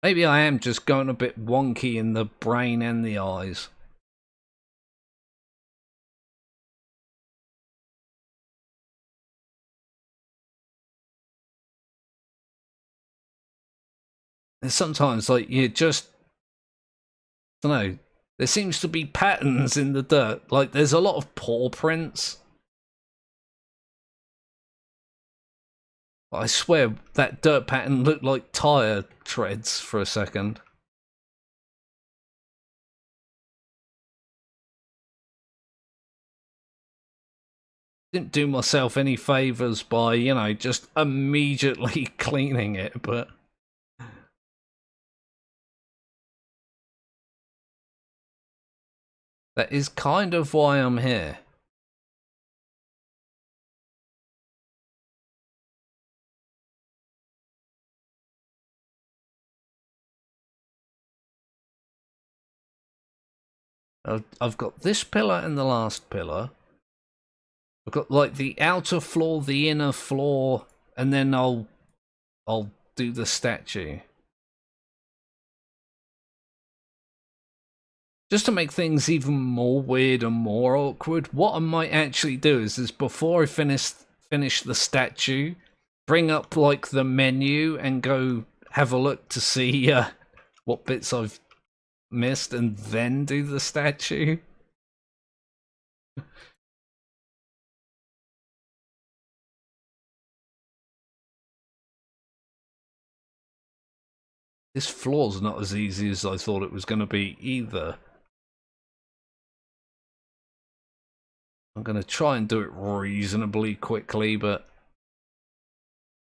[SPEAKER 1] Maybe I am just going a bit wonky in the brain and the eyes. And sometimes, like, you just, I don't know, there seems to be patterns in the dirt. Like, there's a lot of paw prints. I swear that dirt pattern looked like tyre treads for a second. Didn't do myself any favours by, you know, just immediately cleaning it, but that is kind of why I'm here. I've got this pillar and the last pillar. I've got like the outer floor, the inner floor, and then I'll do the statue. Just to make things even more weird and more awkward, what I might actually do is before I finish the statue, bring up like the menu and go have a look to see what bits I've missed, and then do the statue. This floor's not as easy as I thought it was going to be either. I'm going to try and do it reasonably quickly, but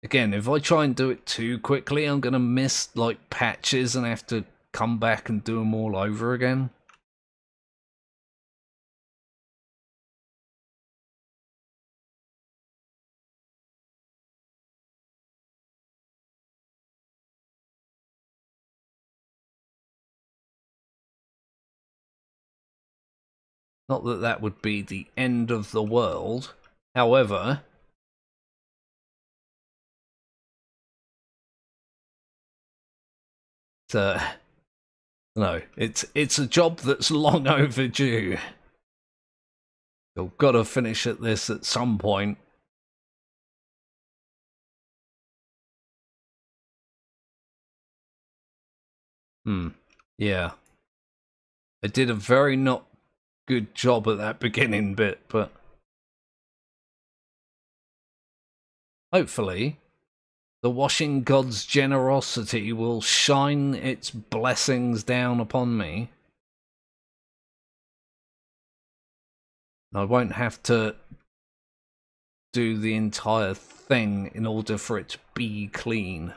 [SPEAKER 1] again, if I try and do it too quickly, I'm going to miss like patches and have to come back and do them all over again. Not that that would be the end of the world. However, no, it's a job that's long overdue. I've got to finish at this at some point. Yeah. I did a very not good job at that beginning bit, but hopefully the washing god's generosity will shine its blessings down upon me. I won't have to do the entire thing in order for it to be clean.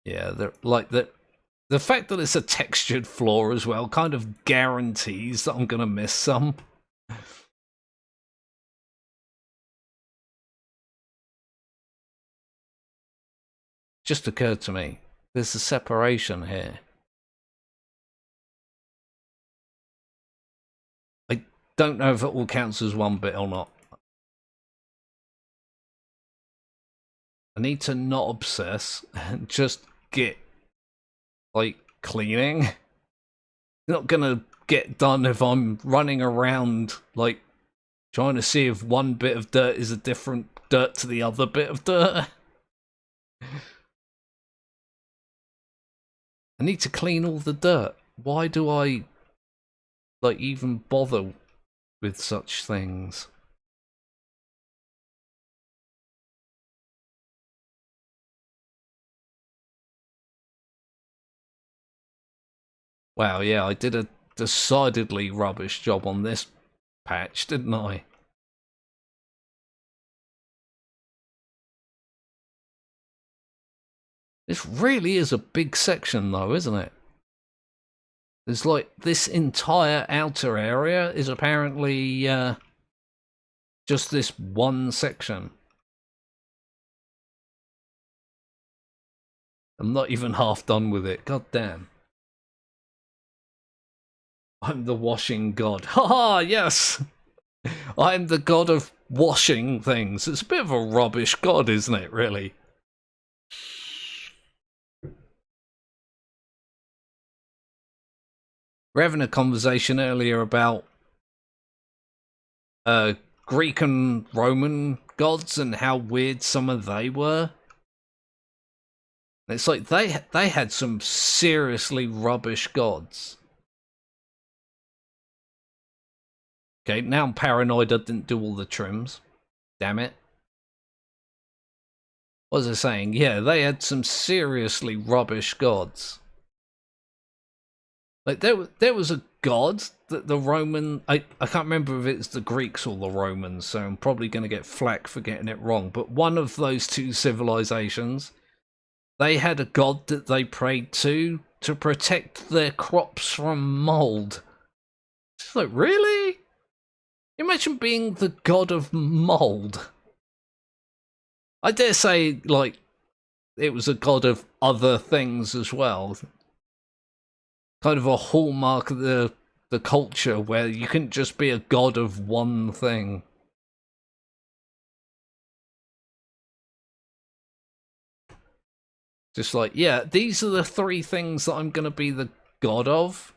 [SPEAKER 1] Yeah, the fact that it's a textured floor as well kind of guarantees that I'm gonna miss some. Just occurred to me, there's a separation here. I don't know if it all counts as one bit or not. I need to not obsess and just get, like, cleaning. It's not gonna get done if I'm running around, like, trying to see if one bit of dirt is a different dirt to the other bit of dirt. I need to clean all the dirt. Why do I, like, even bother with such things? Wow, yeah, I did a decidedly rubbish job on this patch, didn't I? This really is a big section though, isn't it? There's like, this entire outer area is apparently just this one section. I'm not even half done with it, god damn. I'm the washing god. Haha, yes! I'm the god of washing things. It's a bit of a rubbish god, isn't it, really? We're having a conversation earlier about Greek and Roman gods and how weird some of they were. It's like they had some seriously rubbish gods. Okay, now I'm paranoid I didn't do all the trims. Damn it. What was I saying? Yeah, they had some seriously rubbish gods. Like, there was a god that the Roman... I can't remember if it's the Greeks or the Romans, so I'm probably going to get flack for getting it wrong. But one of those two civilizations, they had a god that they prayed to protect their crops from mold. It's like, really? Imagine being the god of mold. I dare say, like, it was a god of other things as well. Kind of a hallmark of the culture where you couldn't just be a god of one thing. Just like, yeah, these are the three things that I'm going to be the god of.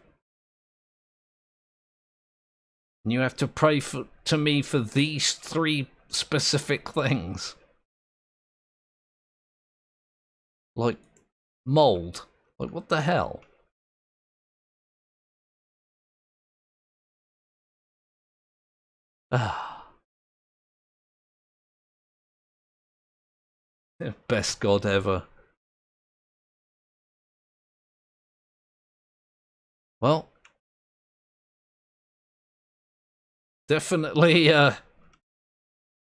[SPEAKER 1] And you have to pray to me for these three specific things. Like, mold. Like, what the hell? Ah. Best god ever. Well, definitely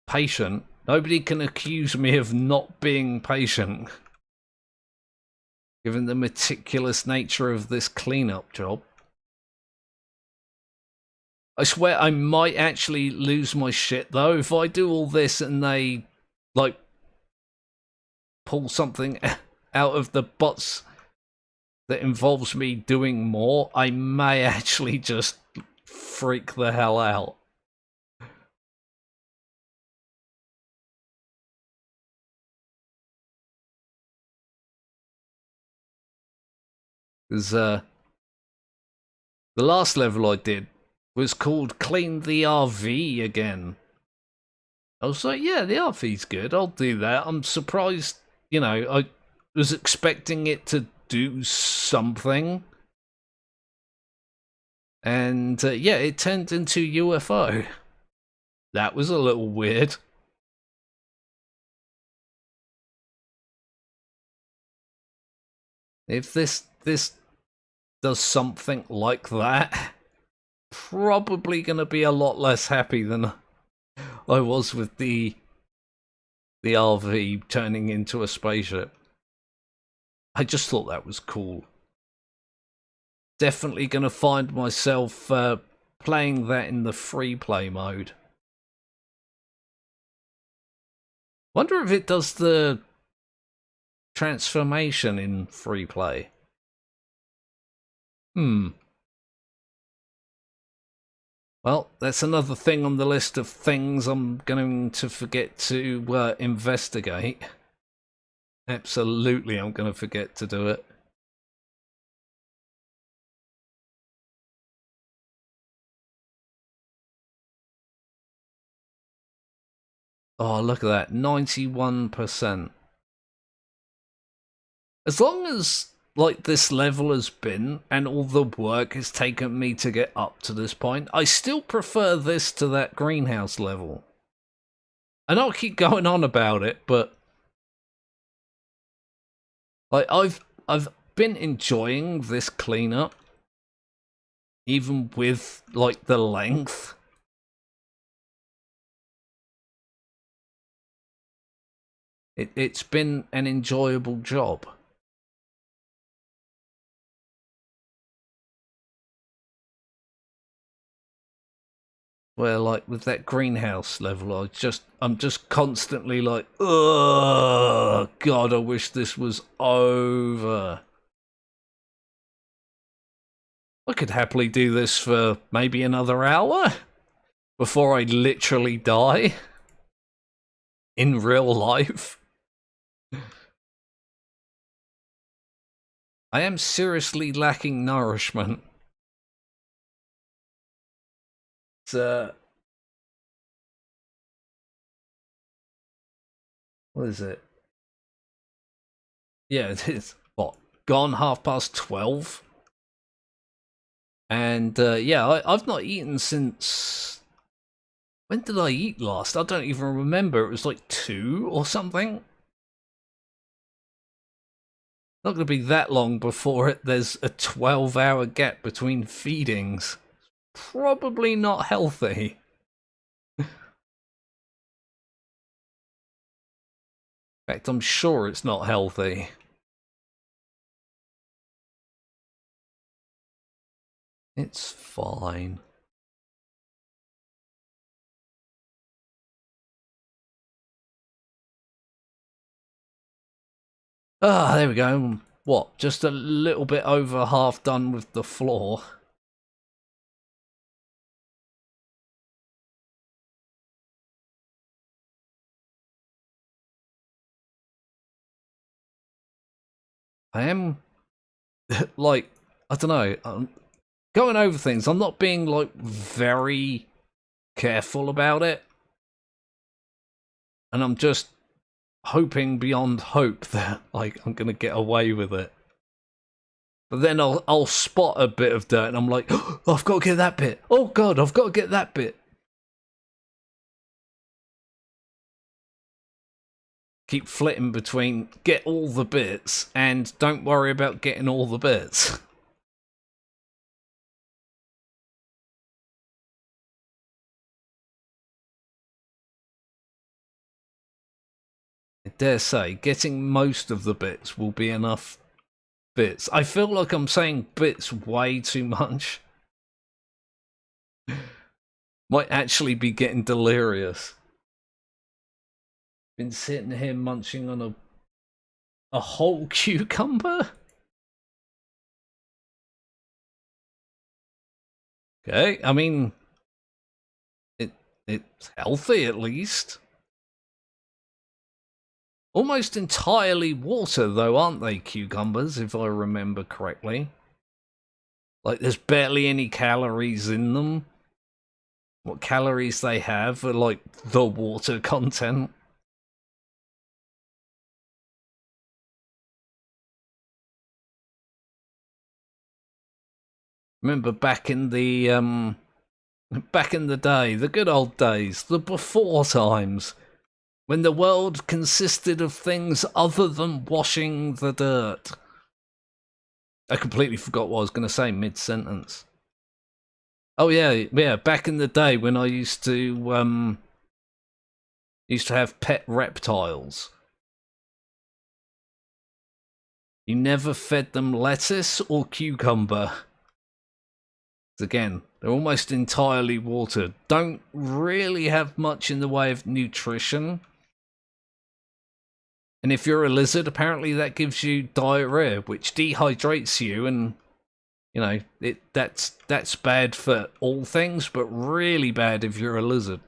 [SPEAKER 1] patient. Nobody can accuse me of not being patient, given the meticulous nature of this cleanup job. I swear I might actually lose my shit though if I do all this and they, like, pull something out of the butts that involves me doing more. I may actually just freak the hell out. Because the last level I did was called Clean the RV again. I was like, yeah, the RV's good, I'll do that. I'm surprised, you know, I was expecting it to do something. And yeah, it turned into UFO. That was a little weird. If this does something like that, probably going to be a lot less happy than I was with the RV turning into a spaceship. I just thought that was cool. Definitely going to find myself playing that in the free play mode. Wonder if it does the transformation in free play. Well, that's another thing on the list of things I'm going to forget to investigate. Absolutely, I'm going to forget to do it. Oh, look at that, 91%. As long as, like, this level has been, and all the work has taken me to get up to this point, I still prefer this to that greenhouse level. I know I keep going on about it, but like, I've been enjoying this cleanup, even with, like, the length. It's been an enjoyable job. Where, like, with that greenhouse level, I'm just constantly like, ugh, God, I wish this was over. I could happily do this for maybe another hour before I literally die in real life. I am seriously lacking nourishment. What is it? Yeah, it is. What? Gone 12:30? And yeah, I've not eaten since... When did I eat last? I don't even remember. It was like 2 or something. Not going to be that long before there's a 12-hour gap between feedings. Probably not healthy. In fact, I'm sure it's not healthy. It's fine. Ah, there we go. What? Just a little bit over half done with the floor. I am, like, I don't know, I'm going over things. I'm not being, like, very careful about it. And I'm just hoping beyond hope that, like, I'm going to get away with it. But then I'll spot a bit of dirt and I'm like, oh, I've got to get that bit. Oh, God, I've got to get that bit. Keep flitting between get all the bits and don't worry about getting all the bits. I dare say getting most of the bits will be enough bits. I feel like I'm saying bits way too much. Might actually be getting delirious. Been sitting here munching on a whole cucumber? Okay, I mean, it's healthy at least. Almost entirely water though, aren't they, cucumbers, if I remember correctly? Like, there's barely any calories in them. What calories they have are, like, the water content. Remember back in the day, the good old days, the before times, when the world consisted of things other than washing the dirt. I completely forgot what I was going to say mid-sentence. Oh yeah, back in the day when I used to have pet reptiles. You never fed them lettuce or cucumber. Again, they're almost entirely water. Don't really have much in the way of nutrition. And if you're a lizard, apparently that gives you diarrhea, which dehydrates you, and you know, that's bad for all things, but really bad if you're a lizard.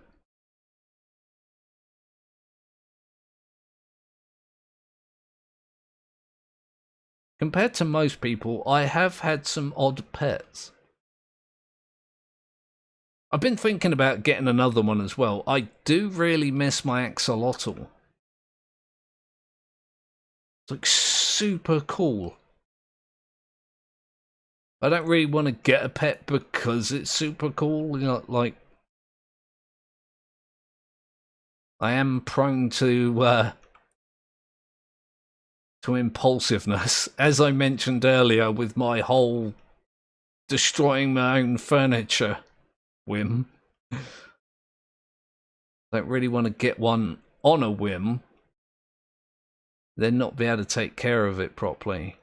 [SPEAKER 1] Compared to most people, I have had some odd pets. I've been thinking about getting another one as well. I do really miss my axolotl. It's like super cool. I don't really want to get a pet because it's super cool. You know, like I am prone to impulsiveness, as I mentioned earlier, with my whole destroying my own furniture whim. Don't really want to get one on a whim, then not be able to take care of it properly.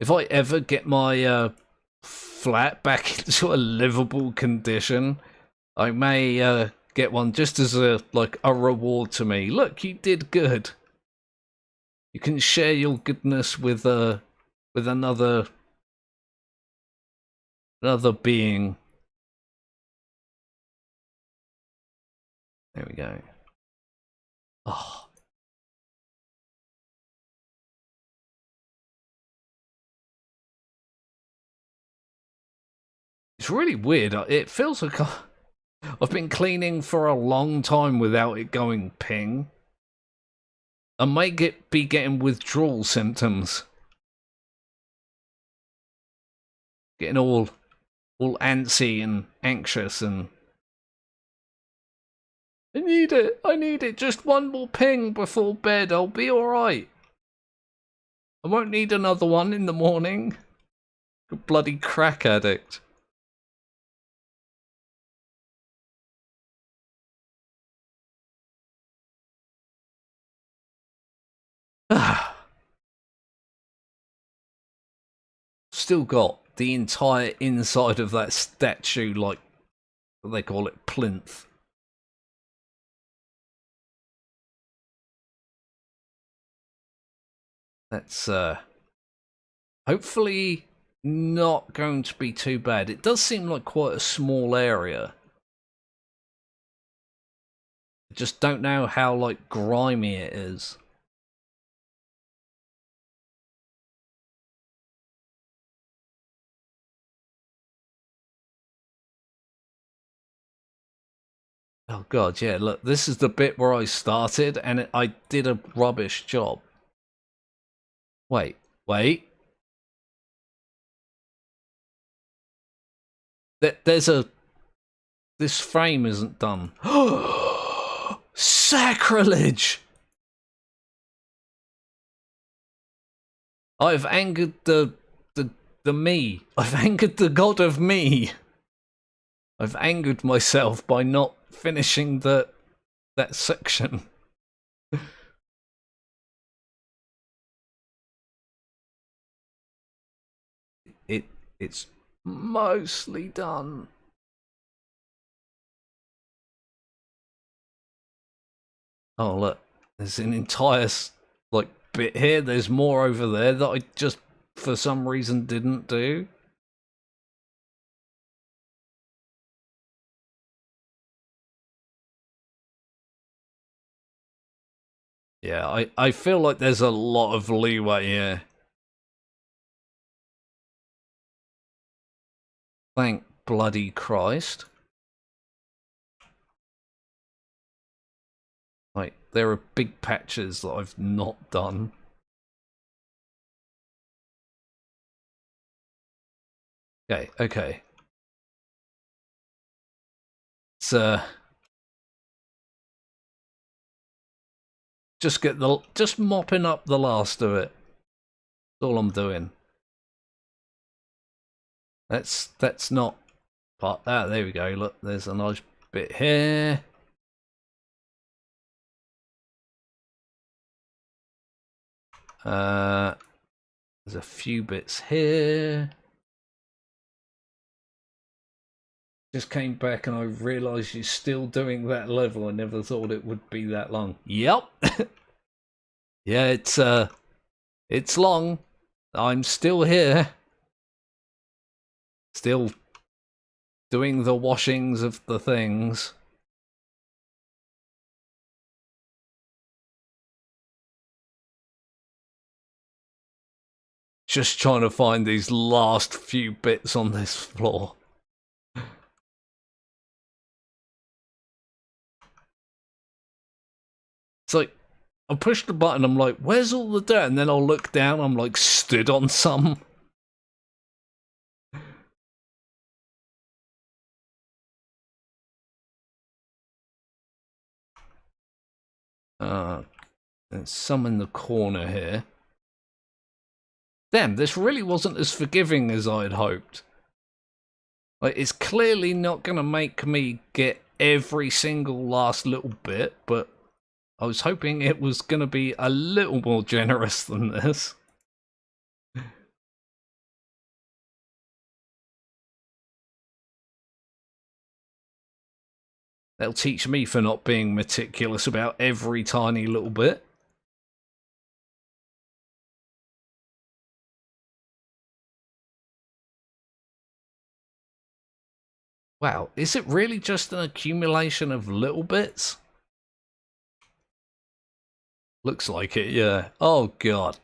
[SPEAKER 1] If I ever get my flat back into a livable condition, I may get one just as a reward to me. Look, you did good. You can share your goodness with another being. There we go. Oh. It's really weird. It feels like I've been cleaning for a long time without it going ping. I might be getting withdrawal symptoms. Getting all antsy and anxious, and I need it. Just one more ping before bed. I'll be alright. I won't need another one in the morning. A bloody crack addict. Still got the entire inside of that statue, like they call it, plinth. That's hopefully not going to be too bad. It does seem like quite a small area. I just don't know how like grimy it is. Oh god, yeah, look, this is the bit where I started and I did a rubbish job. Wait. This frame isn't done. Sacrilege! I've angered the me. I've angered the god of me. I've angered myself by not finishing that section. It's mostly done. Oh look, there's an entire like bit here. There's more over there that I just for some reason didn't do. Yeah, I feel like there's a lot of leeway here. Thank bloody Christ. Like, there are big patches that I've not done. Okay. It's just mopping up the last of it. That's all I'm doing. That's not part. Ah, there we go. Look, there's a nice bit here. There's a few bits here. Just came back and I realised you're still doing that level. I never thought it would be that long. Yep. Yeah, it's long. I'm still here. Still doing the washings of the things. Just trying to find these last few bits on this floor. It's like, I push the button, I'm like, where's all the dirt? And then I'll look down, I'm like, stood on some. There's some in the corner here. Damn, this really wasn't as forgiving as I had hoped. Like, it's clearly not going to make me get every single last little bit, but I was hoping it was going to be a little more generous than this. That'll teach me for not being meticulous about every tiny little bit. Wow, is it really just an accumulation of little bits? Looks like it, yeah. Oh, God.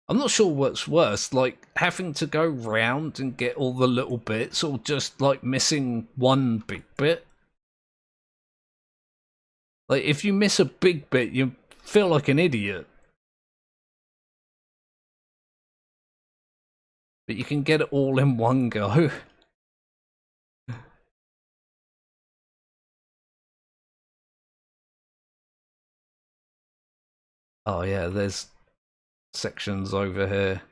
[SPEAKER 1] I'm not sure what's worse, like having to go round and get all the little bits, or just like missing one big bit. Like, if you miss a big bit, you feel like an idiot. But you can get it all in one go. Oh yeah, there's sections over here.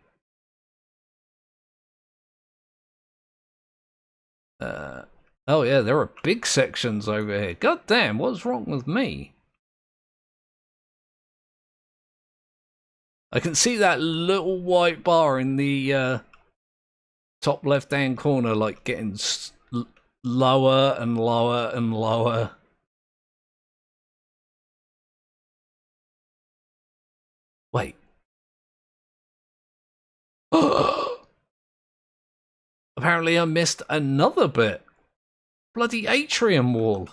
[SPEAKER 1] Oh yeah, there are big sections over here. God damn, what's wrong with me? I can see that little white bar in the top left-hand corner, like getting lower and lower and lower. Wait. Apparently I missed another bit. Bloody atrium wall.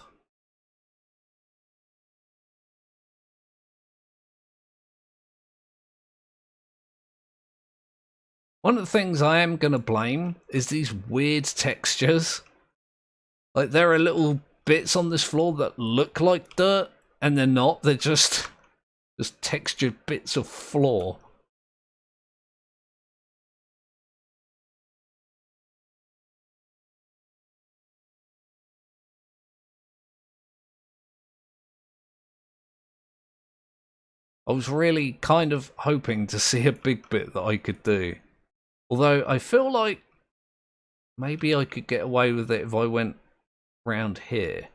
[SPEAKER 1] One of the things I am going to blame is these weird textures. Like, there are little bits on this floor that look like dirt, and they're not. They're just textured bits of floor. I was really kind of hoping to see a big bit that I could do. Although I feel like maybe I could get away with it if I went round here.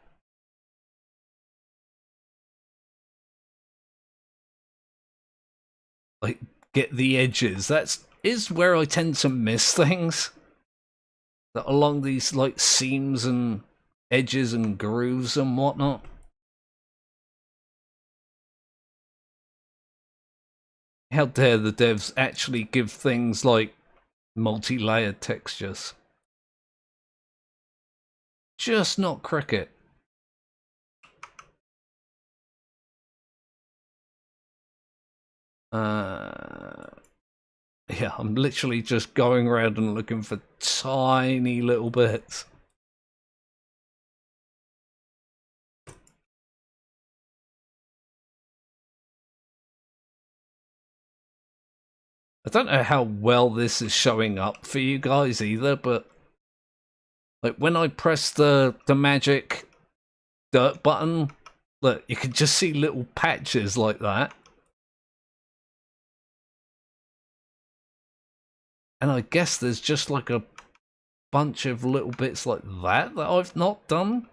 [SPEAKER 1] Like, get the edges. That is where I tend to miss things. That along these, like, seams and edges and grooves and whatnot. How dare the devs actually give things like multi-layered textures. Just not cricket. Yeah, I'm literally just going around and looking for tiny little bits. I don't know how well this is showing up for you guys either, but like when I press the magic dirt button, look, you can just see little patches like that. And I guess there's just like a bunch of little bits like that I've not done.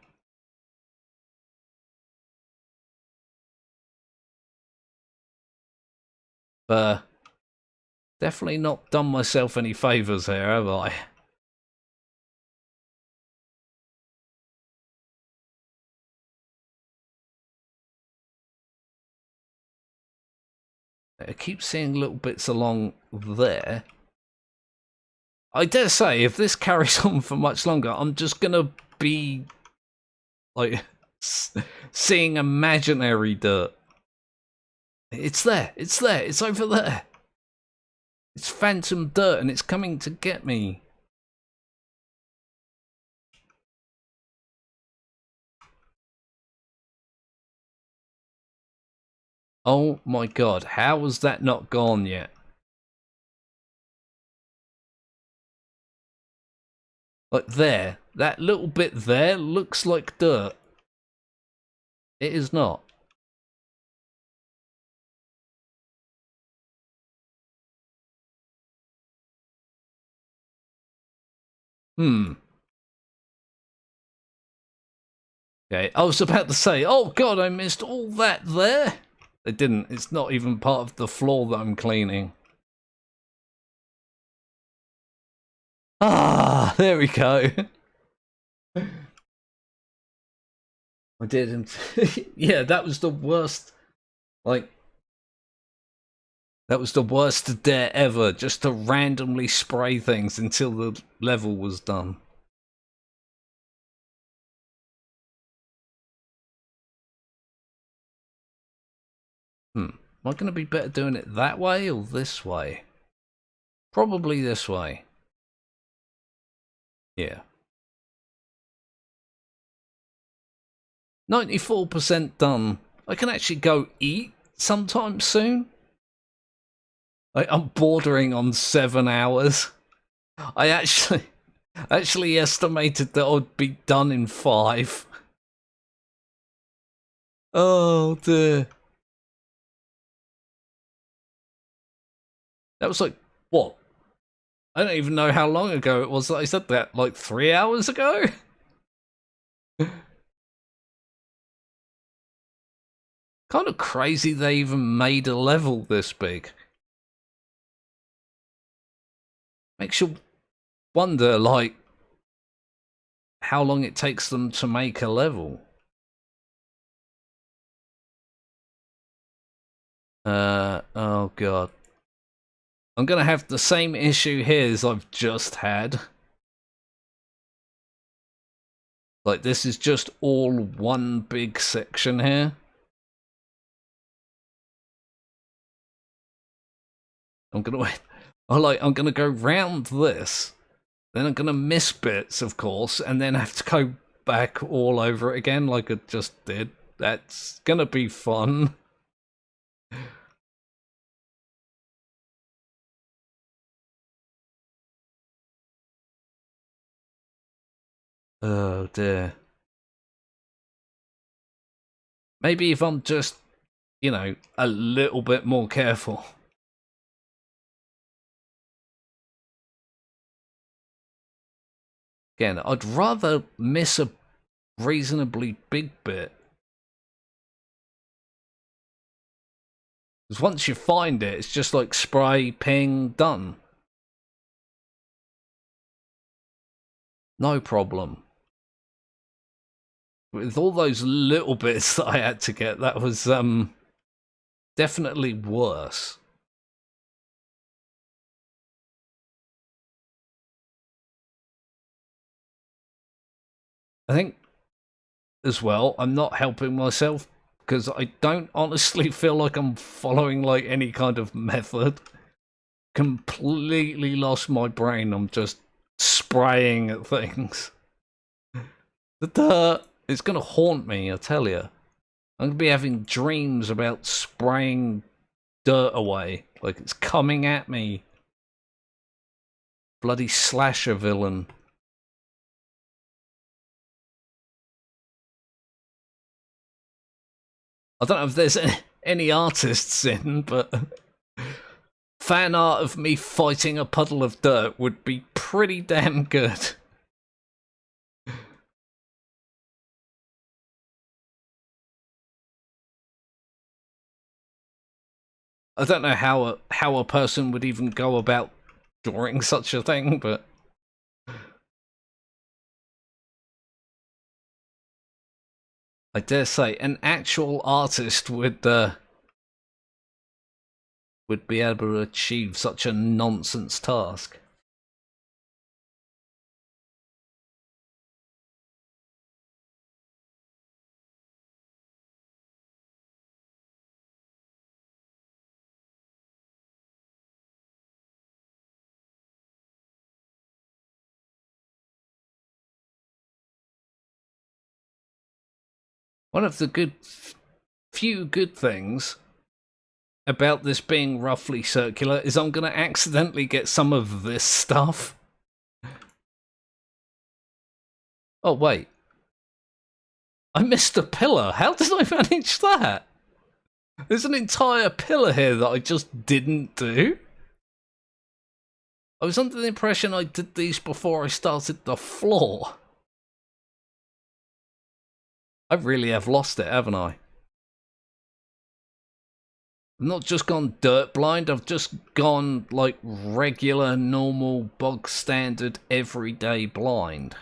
[SPEAKER 1] Definitely not done myself any favours here, have I? I keep seeing little bits along there. I dare say, if this carries on for much longer, I'm just gonna be like seeing imaginary dirt. It's there, it's there, it's over there. It's phantom dirt and it's coming to get me. Oh my god, how was that not gone yet? Like there, that little bit there looks like dirt. It is not. Hmm. Okay, I was about to say, oh god, I missed all that there. It didn't. It's not even part of the floor that I'm cleaning. Ah, there we go. I didn't. Yeah, that was the worst. Like, that was the worst dare ever. Just to randomly spray things until the level was done. Am I going to be better doing it that way or this way? Probably this way. Yeah. 94% done. I can actually go eat sometime soon. I'm bordering on 7 hours. I actually estimated that I'd be done in 5. Oh dear. That was like, what? I don't even know how long ago it was that I said that. Like 3 hours ago? Kind of crazy they even made a level this big. Makes you wonder, like, how long it takes them to make a level. Oh god. I'm gonna have the same issue here as I've just had. Like, this is just all one big section here. I'm gonna go round this, then I'm gonna miss bits, of course, and then have to go back all over it again like I just did. That's gonna be fun. Oh dear. Maybe if I'm just, you know, a little bit more careful. Again, I'd rather miss a reasonably big bit. Because once you find it, it's just like spray, ping, done. No problem. With all those little bits that I had to get, that was definitely worse. I think as well, I'm not helping myself because I don't honestly feel like I'm following like any kind of method. Completely lost my brain. I'm just spraying at things. The dirt is gonna haunt me, I tell you. I'm gonna be having dreams about spraying dirt away, like it's coming at me. Bloody slasher villain. I don't know if there's any artists in, but fan art of me fighting a puddle of dirt would be pretty damn good. I don't know how a person would even go about drawing such a thing, but I dare say an actual artist would be able to achieve such a nonsense task. One of the few good things about this being roughly circular is I'm going to accidentally get some of this stuff. Oh, wait. I missed a pillar. How did I manage that? There's an entire pillar here that I just didn't do. I was under the impression I did these before I started the floor. I really have lost it, haven't I? I've not just gone dirt blind, I've just gone like regular, normal, bog standard, everyday blind.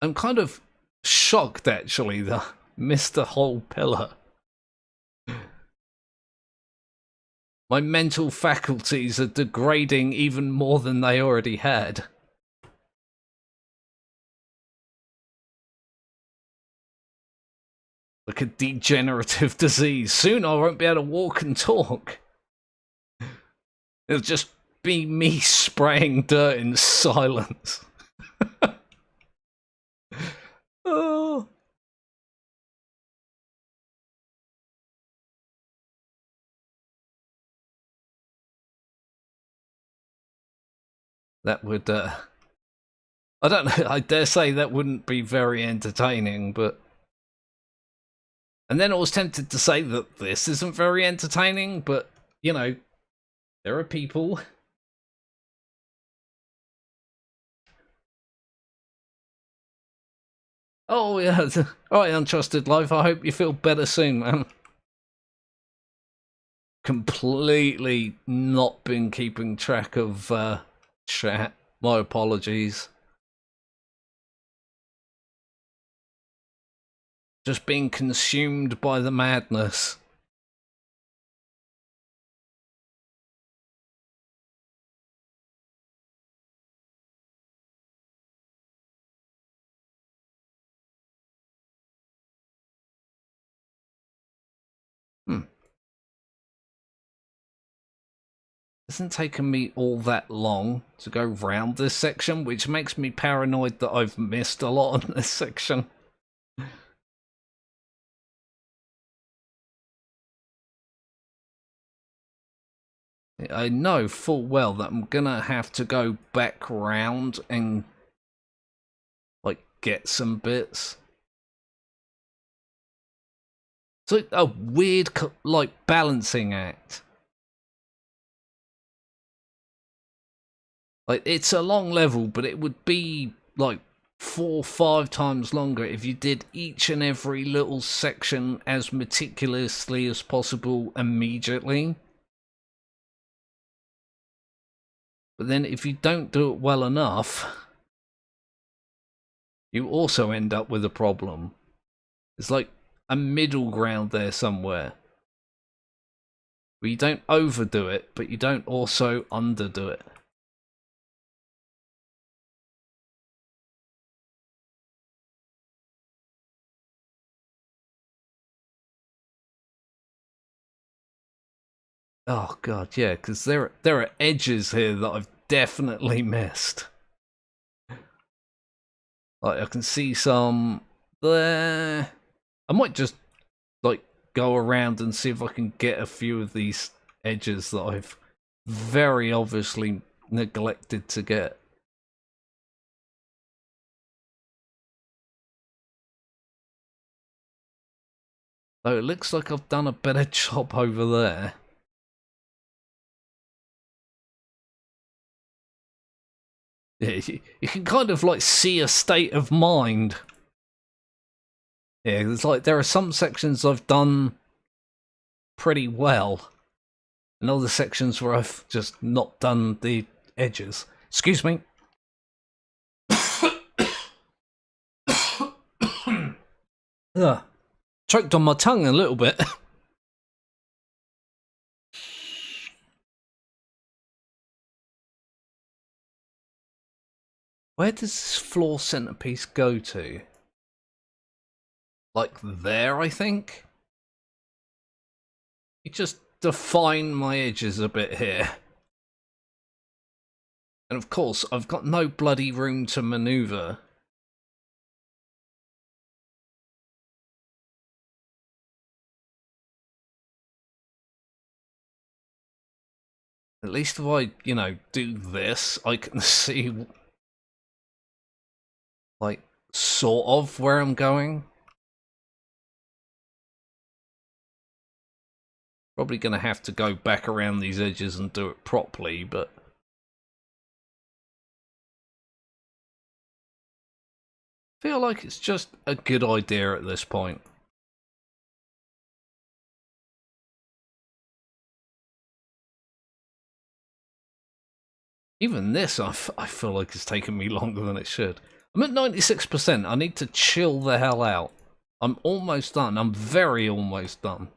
[SPEAKER 1] I'm kind of shocked actually that I missed a whole pillar. My mental faculties are degrading even more than they already had. Like a degenerative disease. Soon I won't be able to walk and talk. It'll just be me spraying dirt in silence. Oh. That would, I don't know, I dare say that wouldn't be very entertaining, but... And then I was tempted to say that this isn't very entertaining, but, you know, there are people... Oh, yeah, alright, Untrusted Life, I hope you feel better soon, man. Completely not been keeping track of, chat. My apologies. Just being consumed by the madness. Hasn't taken me all that long to go round this section, which makes me paranoid that I've missed a lot on this section. I know full well that I'm gonna have to go back round and like get some bits. It's like a weird like balancing act. Like, it's a long level, but it would be like 4 or 5 times longer if you did each and every little section as meticulously as possible immediately. But then if you don't do it well enough, you also end up with a problem. It's like a middle ground there somewhere. Where you don't overdo it, but you don't also underdo it. Oh god, yeah, because there are edges here that I've definitely missed. Like, I can see some there. I might just, like, go around and see if I can get a few of these edges that I've very obviously neglected to get. Though it looks like I've done a better job over there. Yeah, you can kind of like see a state of mind. Yeah, it's like there are some sections I've done pretty well, and other sections where I've just not done the edges. Excuse me. Ugh. Choked on my tongue a little bit. Where does this floor centerpiece go to? Like there, I think? You just define my edges a bit here. And of course, I've got no bloody room to maneuver. At least if I, you know, do this, I can see, like, sort of where I'm going. Probably going to have to go back around these edges and do it properly, but... I feel like it's just a good idea at this point. Even this, I feel like it's taken me longer than it should. I'm at 96%. I need to chill the hell out. I'm almost done. I'm very almost done.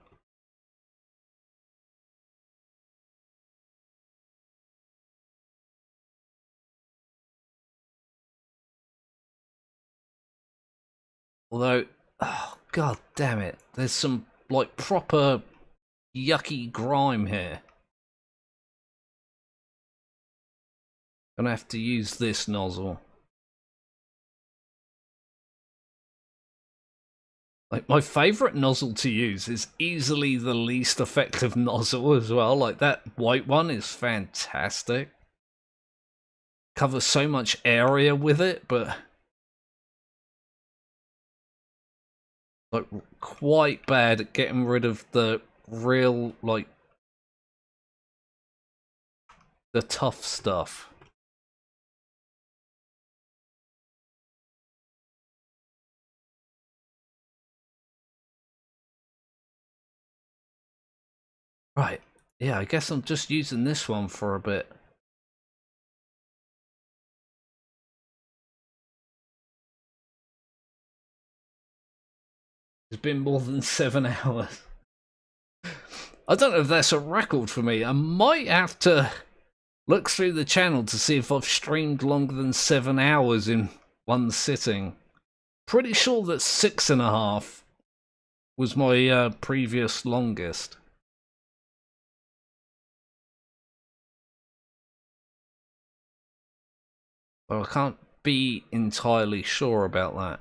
[SPEAKER 1] Although, oh, god damn it. There's some, like, proper yucky grime here. Gonna have to use this nozzle. Like, my favourite nozzle to use is easily the least effective nozzle as well. Like, that white one is fantastic. Covers so much area with it, but... like, quite bad at getting rid of the real, like... the tough stuff. Right, yeah, I guess I'm just using this one for a bit. It's been more than 7 hours. I don't know if that's a record for me. I might have to look through the channel to see if I've streamed longer than 7 hours in one sitting. Pretty sure that 6.5 was my previous longest. But I can't be entirely sure about that.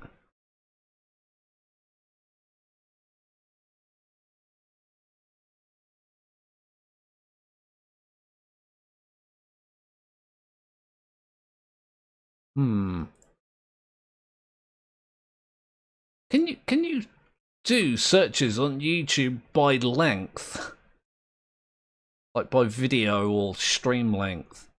[SPEAKER 1] Can you do searches on YouTube by length? Like by video or stream length?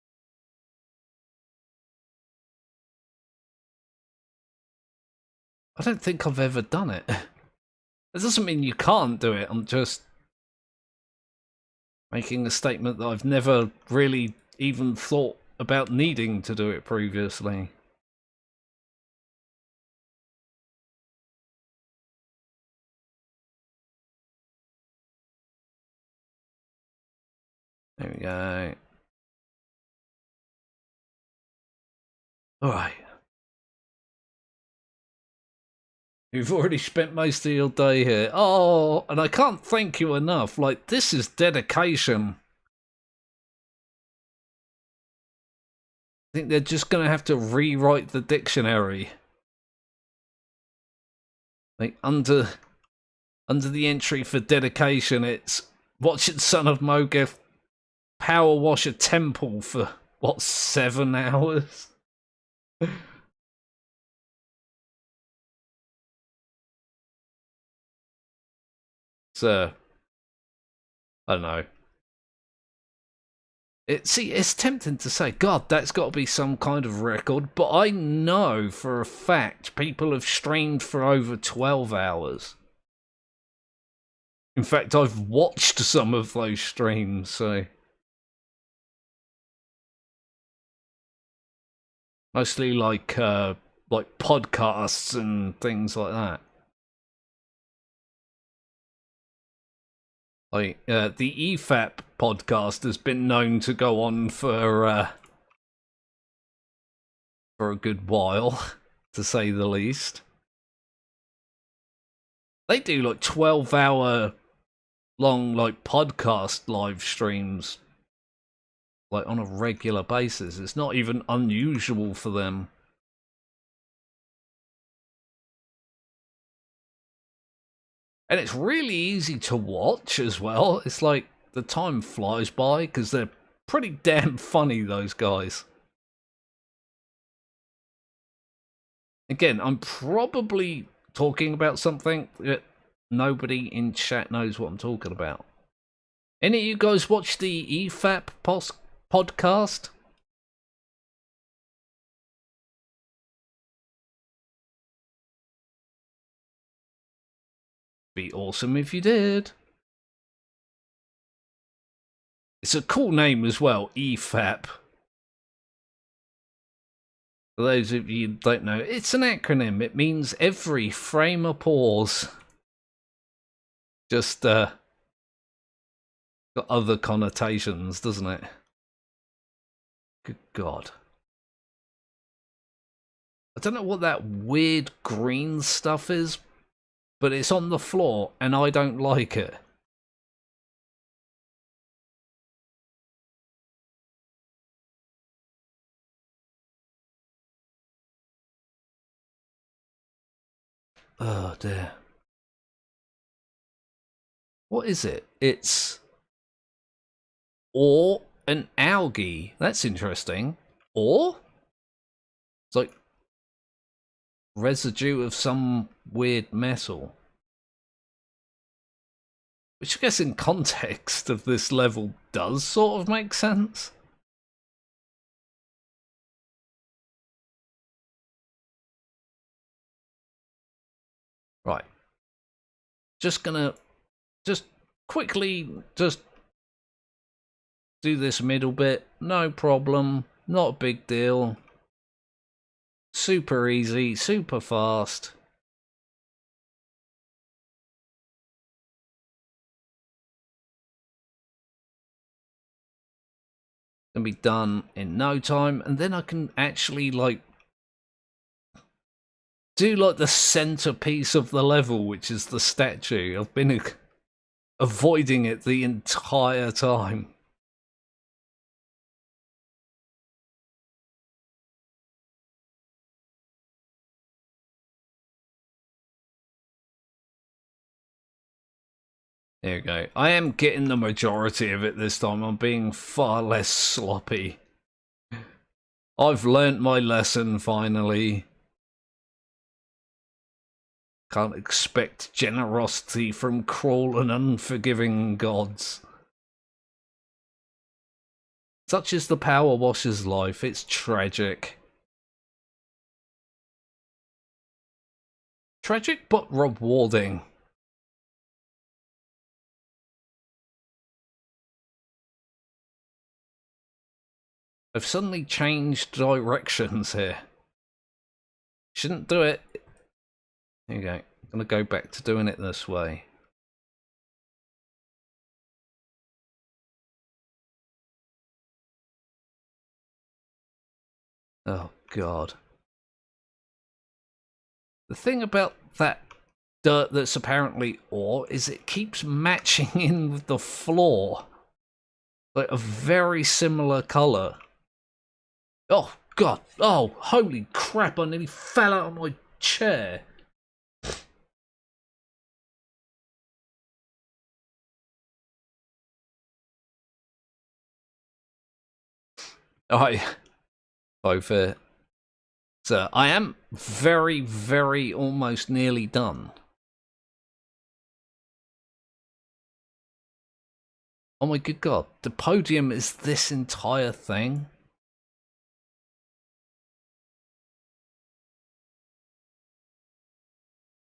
[SPEAKER 1] I don't think I've ever done it. That doesn't mean you can't do it, I'm just making a statement that I've never really even thought about needing to do it previously. There we go. Alright. You've already spent most of your day here. Oh, and I can't thank you enough. Like, this is dedication. I think they're just going to have to rewrite the dictionary. Like, under Under the entry for dedication, it's watching Son of Mogeth power wash a temple for, what, 7 hours? So, I don't know. It's tempting to say, God, that's got to be some kind of record, but I know for a fact people have streamed for over 12 hours. In fact, I've watched some of those streams, so... Mostly like podcasts and things like that. Like, the EFAP podcast has been known to go on for a good while, to say the least. They do like 12-hour long like podcast live streams like on a regular basis. It's not even unusual for them. And it's really easy to watch as well. It's like the time flies by because they're pretty damn funny, those guys. Again, I'm probably talking about something that nobody in chat knows what I'm talking about. Any of you guys watch the EFAP podcast? Be awesome if you did. It's a cool name as well, EFAP. For those of you who don't know, it's an acronym. It means every frame a pause. Just got other connotations, doesn't it? Good God. I don't know what that weird green stuff is, but it's on the floor and I don't like it. Oh dear. What is it? It's or an algae. That's interesting. Or it's like residue of some weird metal. Which I guess in context of this level does sort of make sense. Right. Just gonna quickly do this middle bit. No problem. Not a big deal. Super easy, super fast. Gonna be done in no time, and then I can actually like do like the centerpiece of the level, which is the statue. I've been avoiding it the entire time. There you go. I am getting the majority of it this time. I'm being far less sloppy. I've learnt my lesson finally. Can't expect generosity from cruel and unforgiving gods. Such is the power washer's life. It's tragic. Tragic but rewarding. I've suddenly changed directions here. Shouldn't do it. There you go. I'm going to go back to doing it this way. Oh, God. The thing about that dirt that's apparently ore is it keeps matching in with the floor. Like a very similar colour. Oh, God. Oh, holy crap. I nearly fell out of my chair. I both so I am very, very almost nearly done. Oh my good god, the podium is this entire thing?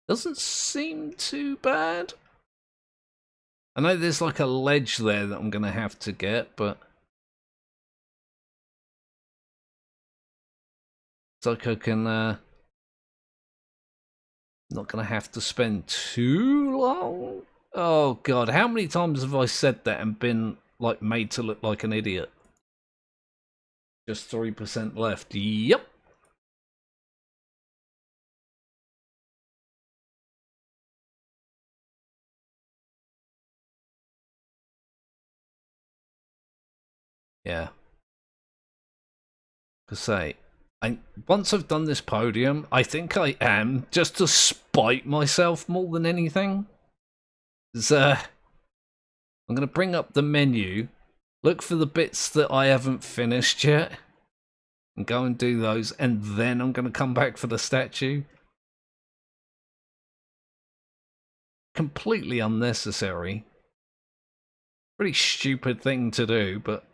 [SPEAKER 1] Doesn't seem too bad. I know there's like a ledge there that I'm gonna have to get, but it's like I can not gonna have to spend too long. Oh god, how many times have I said that and been like made to look like an idiot? Just 3% left. Yep. Yeah. To say, once I've done this podium, I think I am, just to spite myself more than anything. I'm going to bring up the menu, look for the bits that I haven't finished yet, and go and do those, and then I'm going to come back for the statue. Completely unnecessary. Pretty stupid thing to do, but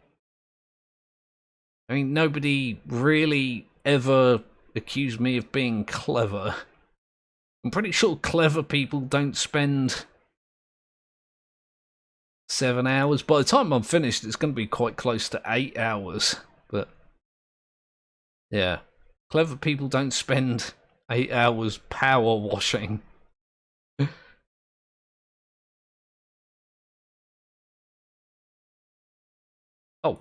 [SPEAKER 1] I mean, nobody really ever accused me of being clever. I'm pretty sure clever people don't spend 7 hours. By the time I'm finished, it's going to be quite close to 8 hours. But yeah, clever people don't spend 8 hours power washing. Oh,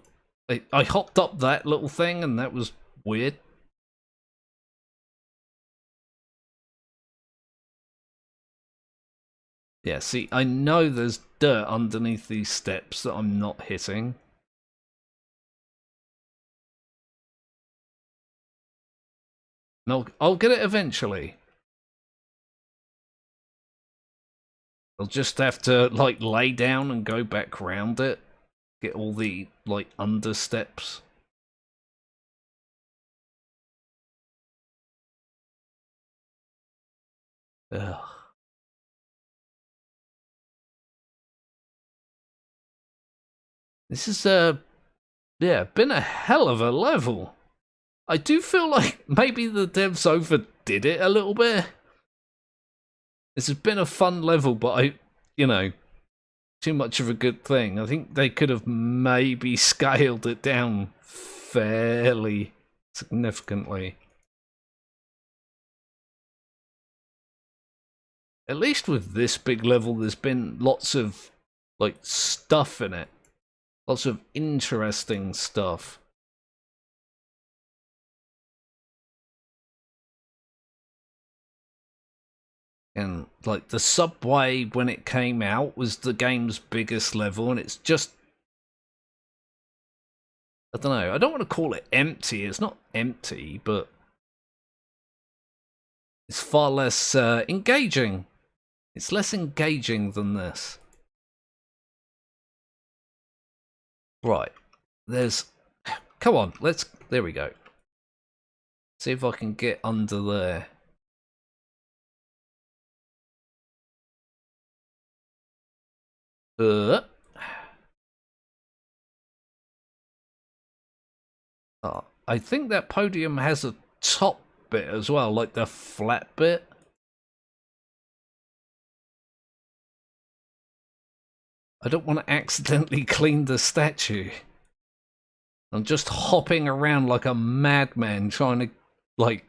[SPEAKER 1] I hopped up that little thing and that was weird. Yeah, see, I know there's dirt underneath these steps that I'm not hitting. And I'll get it eventually. I'll just have to, like, lay down and go back round it. Get all the, like, under steps. Ugh. This is, yeah, been a hell of a level. I do feel like maybe the devs overdid it a little bit. This has been a fun level, but you know, too much of a good thing. I think they could have maybe scaled it down fairly significantly. At least with this big level, there's been lots of, like, stuff in it. Lots of interesting stuff. And, like, the subway, when it came out, was the game's biggest level, and it's just... I don't know, I don't want to call it empty, it's not empty, but... it's far less engaging. It's less engaging than this. Right, there's... come on, let's... there we go. See if I can get under there. I think that podium has a top bit as well, like the flat bit. I don't want to accidentally clean the statue. I'm just hopping around like a madman trying to, like,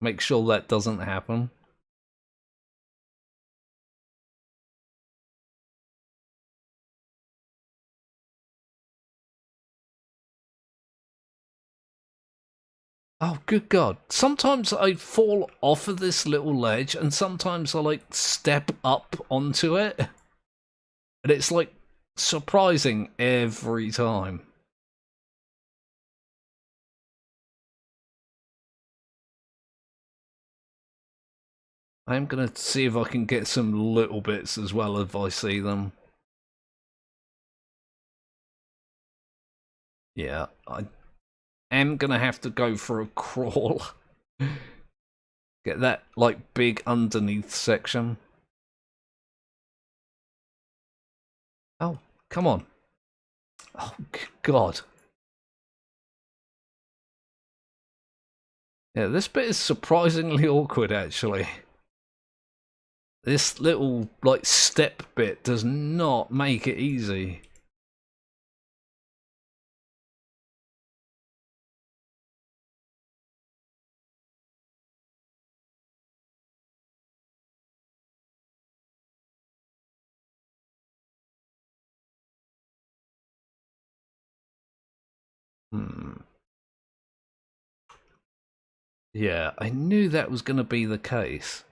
[SPEAKER 1] make sure that doesn't happen. Oh, good God. Sometimes I fall off of this little ledge, and sometimes I, like, step up onto it. And it's, like, surprising every time. I'm gonna see if I can get some little bits as well if I see them. Yeah, am gonna have to go for a crawl. Get that, like, big underneath section. Oh, come on. Oh, God. Yeah, this bit is surprisingly awkward, actually. This little, like, step bit does not make it easy. Yeah, I knew that was going to be the case.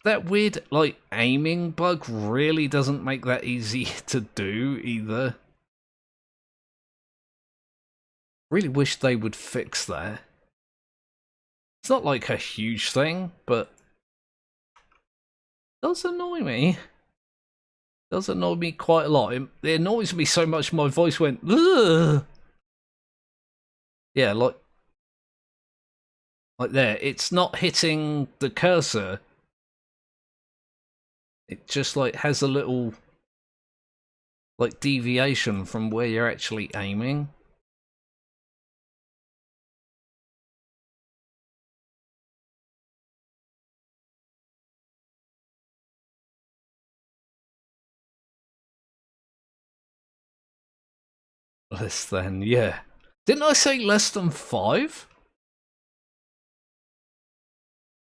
[SPEAKER 1] That weird, like, aiming bug really doesn't make that easy to do either. Really wish they would fix that. It's not like a huge thing, but it does annoy me. It does annoy me quite a lot. It annoys me so much my voice went, ugh! Yeah, like there. It's not hitting the cursor. It just, like, has a little, like, deviation from where you're actually aiming. Less than, yeah. Didn't I say less than 5?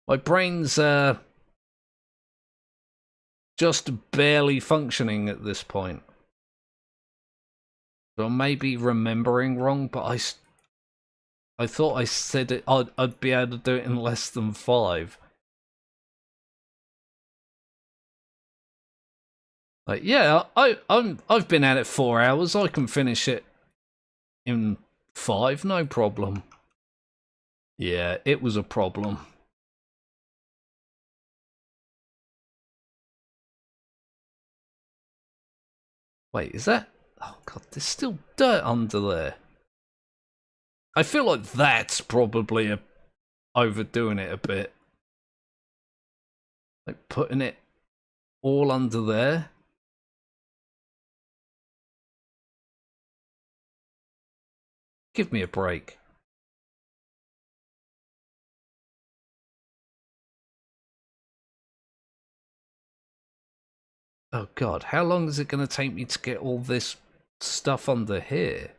[SPEAKER 1] My brain's just barely functioning at this point. So I may be remembering wrong, but I thought I said it. I'd be able to do it in less than 5. Like, yeah, I've been at it 4 hours. I can finish it in 5, no problem. Yeah, it was a problem. Wait, is that? Oh God, there's still dirt under there. I feel like that's probably overdoing it a bit. Like putting it all under there. Give me a break. Oh God, how long is it going to take me to get all this stuff under here?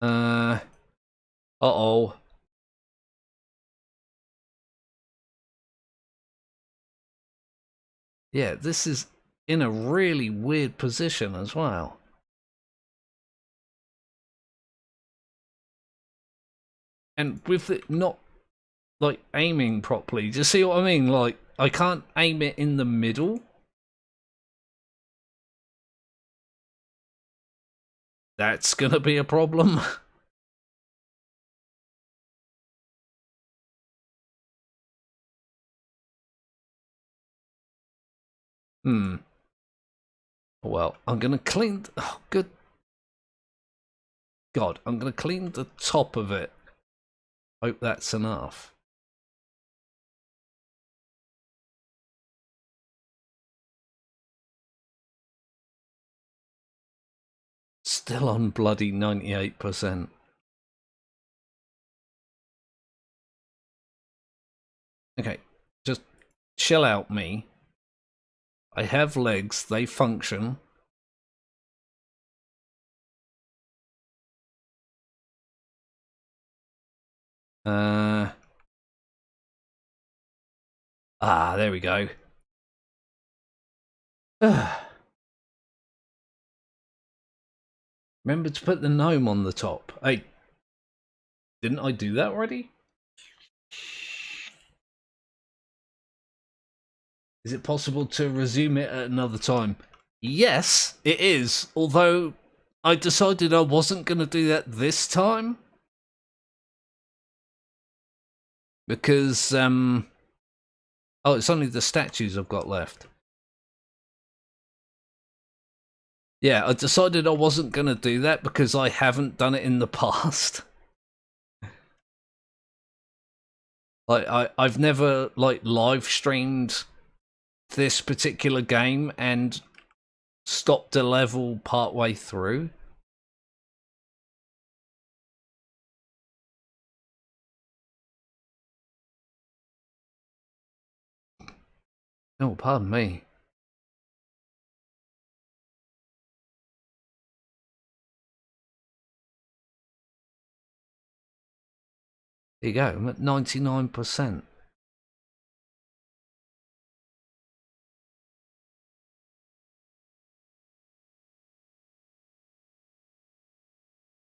[SPEAKER 1] Uh-oh. Yeah, this is in a really weird position as well. And with it not, like, aiming properly, do you see what I mean? Like, I can't aim it in the middle. That's gonna be a problem. Well, I'm gonna clean. Oh, good God, I'm gonna clean the top of it. Hope that's enough. Still on bloody 98%. Okay, just chill out, me. I have legs, they function. There we go. Remember to put the gnome on the top. Hey, didn't I do that already? Is it possible to resume it at another time? Yes, it is. Although I decided I wasn't going to do that this time. Because, Oh, it's only the statues I've got left. Yeah, I decided I wasn't going to do that because I haven't done it in the past. Like, I've never, like, live streamed this particular game and stopped a level partway through. Oh, pardon me. There you go, I'm at 99%.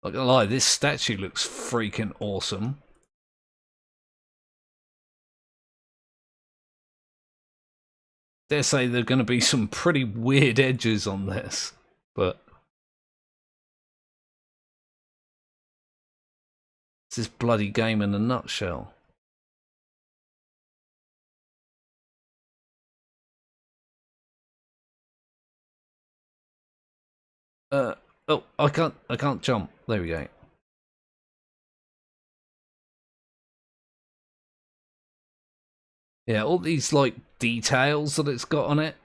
[SPEAKER 1] Not gonna lie, this statue looks freaking awesome. Dare say there are going to be some pretty weird edges on this, but it's this bloody game in a nutshell. Oh, I can't jump. There we go. Yeah, all these, like, details that it's got on it.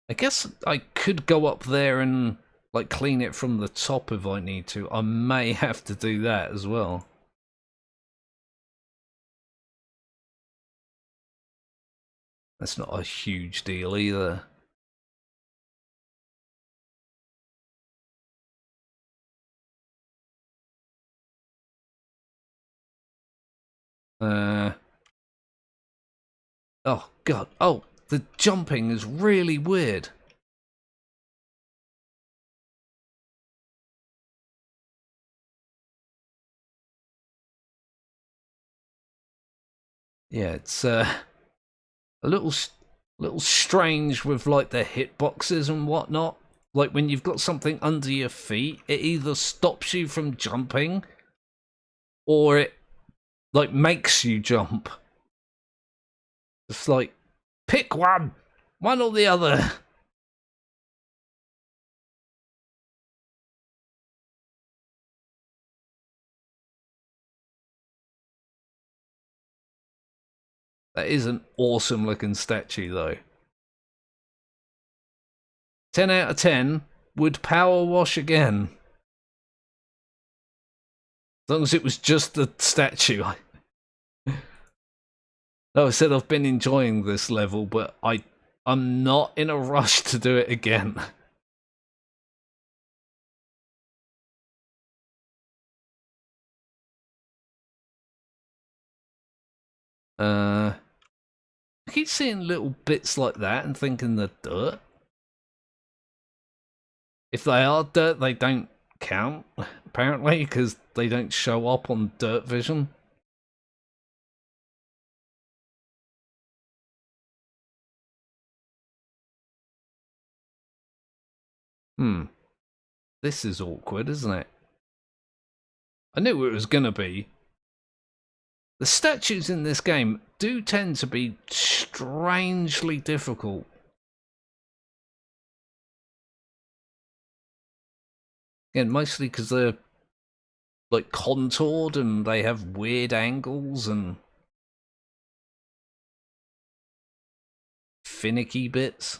[SPEAKER 1] I guess I could go up there and, like, clean it from the top if I need to. I may have to do that as well. That's not a huge deal either. Oh, God. Oh, the jumping is really weird. Yeah, it's a little strange with, like, the hitboxes and whatnot. Like, when you've got something under your feet, it either stops you from jumping or it, like, makes you jump. It's like, pick one or the other. That is an awesome looking statue though. 10 out of 10, would power wash again. As long as it was just the statue. No, I said I've been enjoying this level, but I'm not in a rush to do it again. I keep seeing little bits like that and thinking they're dirt. If they are dirt, they don't count, apparently, because they don't show up on dirt vision. This is awkward, isn't it? I knew it was gonna be. The statues in this game do tend to be strangely difficult. Again, mostly because they're, like, contoured and they have weird angles and finicky bits.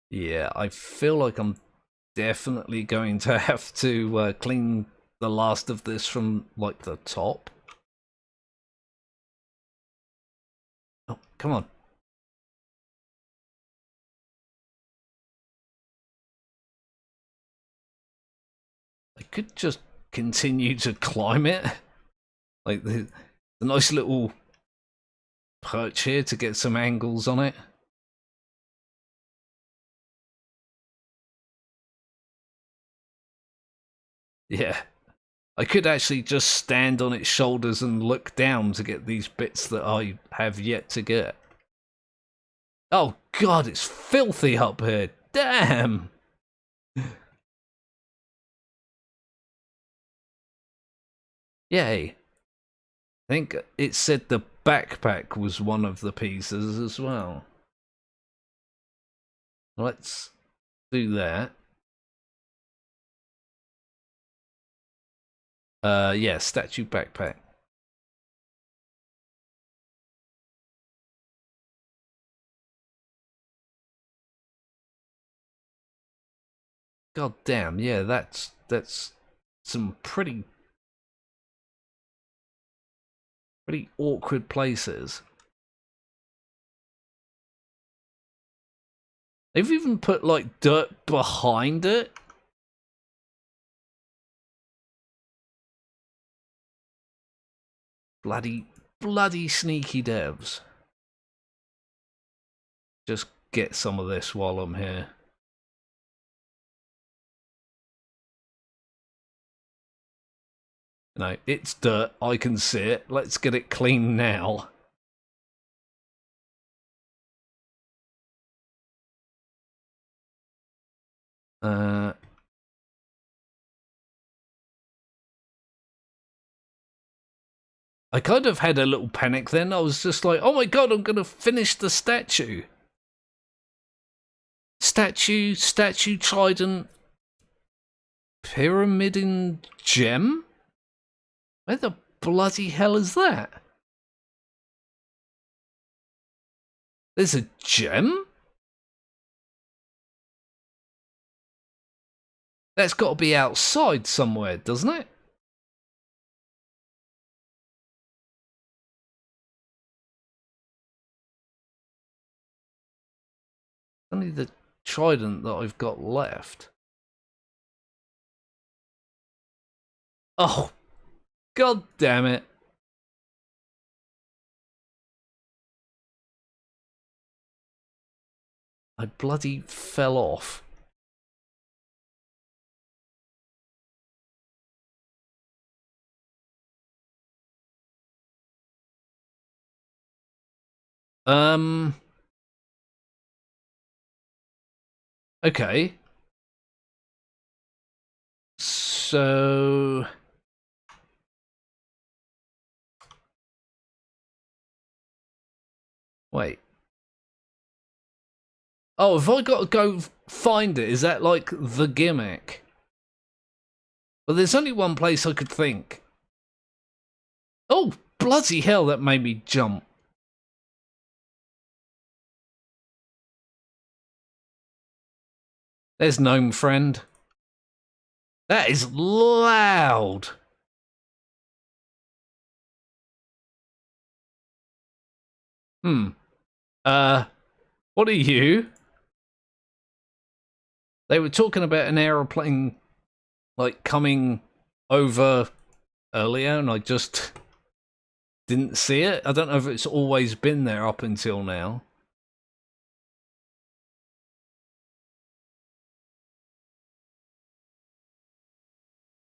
[SPEAKER 1] Yeah, I feel like I'm definitely going to have to clean the last of this from, like, the top. Oh, come on. I could just continue to climb it. Like, the nice little perch here to get some angles on it. Yeah. I could actually just stand on its shoulders and look down to get these bits that I have yet to get. Oh god, it's filthy up here. Damn. Yay. I think it said the backpack was one of the pieces as well. Let's do that. Yeah, statue backpack. God damn, yeah, that's some pretty awkward places. They've even put like dirt behind it. Bloody sneaky devs. Just get some of this while I'm here. No, it's dirt. I can see it. Let's get it clean now. I kind of had a little panic then. I was just like, oh my god, I'm going to finish the statue. Statue, trident, pyramid and gem? Where the bloody hell is that? There's a gem? That's got to be outside somewhere, doesn't it? Only the trident that I've got left. Oh, god damn it. I bloody fell off. Okay. So... Wait. Oh, have I got to go find it? Is that like the gimmick? Well, there's only one place I could think. Oh, bloody hell, that made me jump. There's Gnome Friend. That is loud. What are you? They were talking about an aeroplane, like, coming over earlier, and I just didn't see it. I don't know if it's always been there up until now.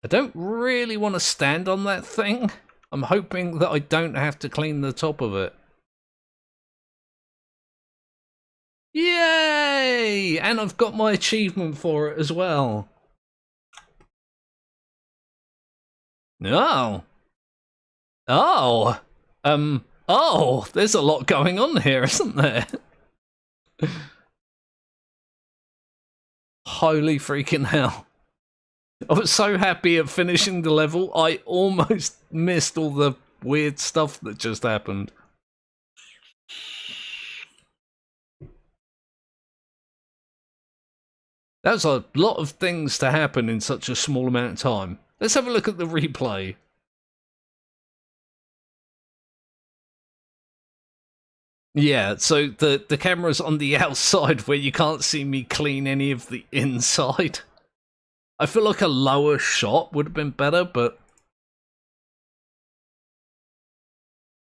[SPEAKER 1] I don't really want to stand on that thing. I'm hoping that I don't have to clean the top of it. Yay! And I've got my achievement for it as well. Oh. Oh. Oh, there's a lot going on here, isn't there? Holy freaking hell. I was so happy at finishing the level, I almost missed all the weird stuff that just happened. That's a lot of things to happen in such a small amount of time. Let's have a look at the replay. Yeah, so the camera's on the outside where you can't see me clean any of the inside. I feel like a lower shot would have been better, but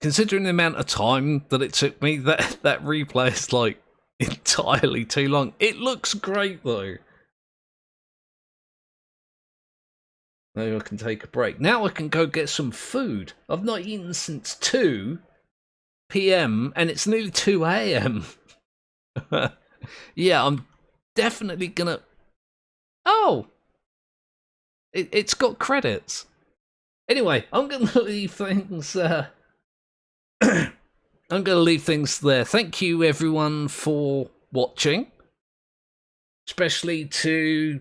[SPEAKER 1] considering the amount of time that it took me, that replay is like entirely too long. It looks great though. Maybe I can take a break. Now I can go get some food. I've not eaten since 2 PM and it's nearly 2 AM. Yeah, I'm definitely gonna... Oh! It's got credits. Anyway, I'm gonna leave things... I'm gonna leave things there. Thank you, everyone, for watching. Especially to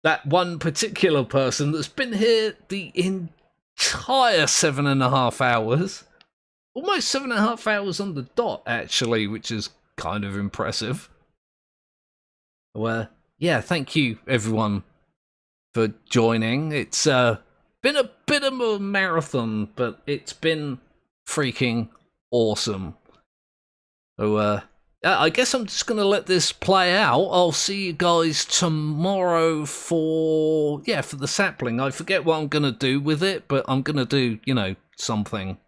[SPEAKER 1] that one particular person that's been here the entire 7.5 hours. Almost 7.5 hours on the dot, actually, which is kind of impressive. Well, yeah, thank you, everyone, for joining. It's been a bit of a marathon, but it's been freaking awesome. So, I guess I'm just going to let this play out. I'll see you guys tomorrow for the sapling. I forget what I'm going to do with it, but I'm going to do, something.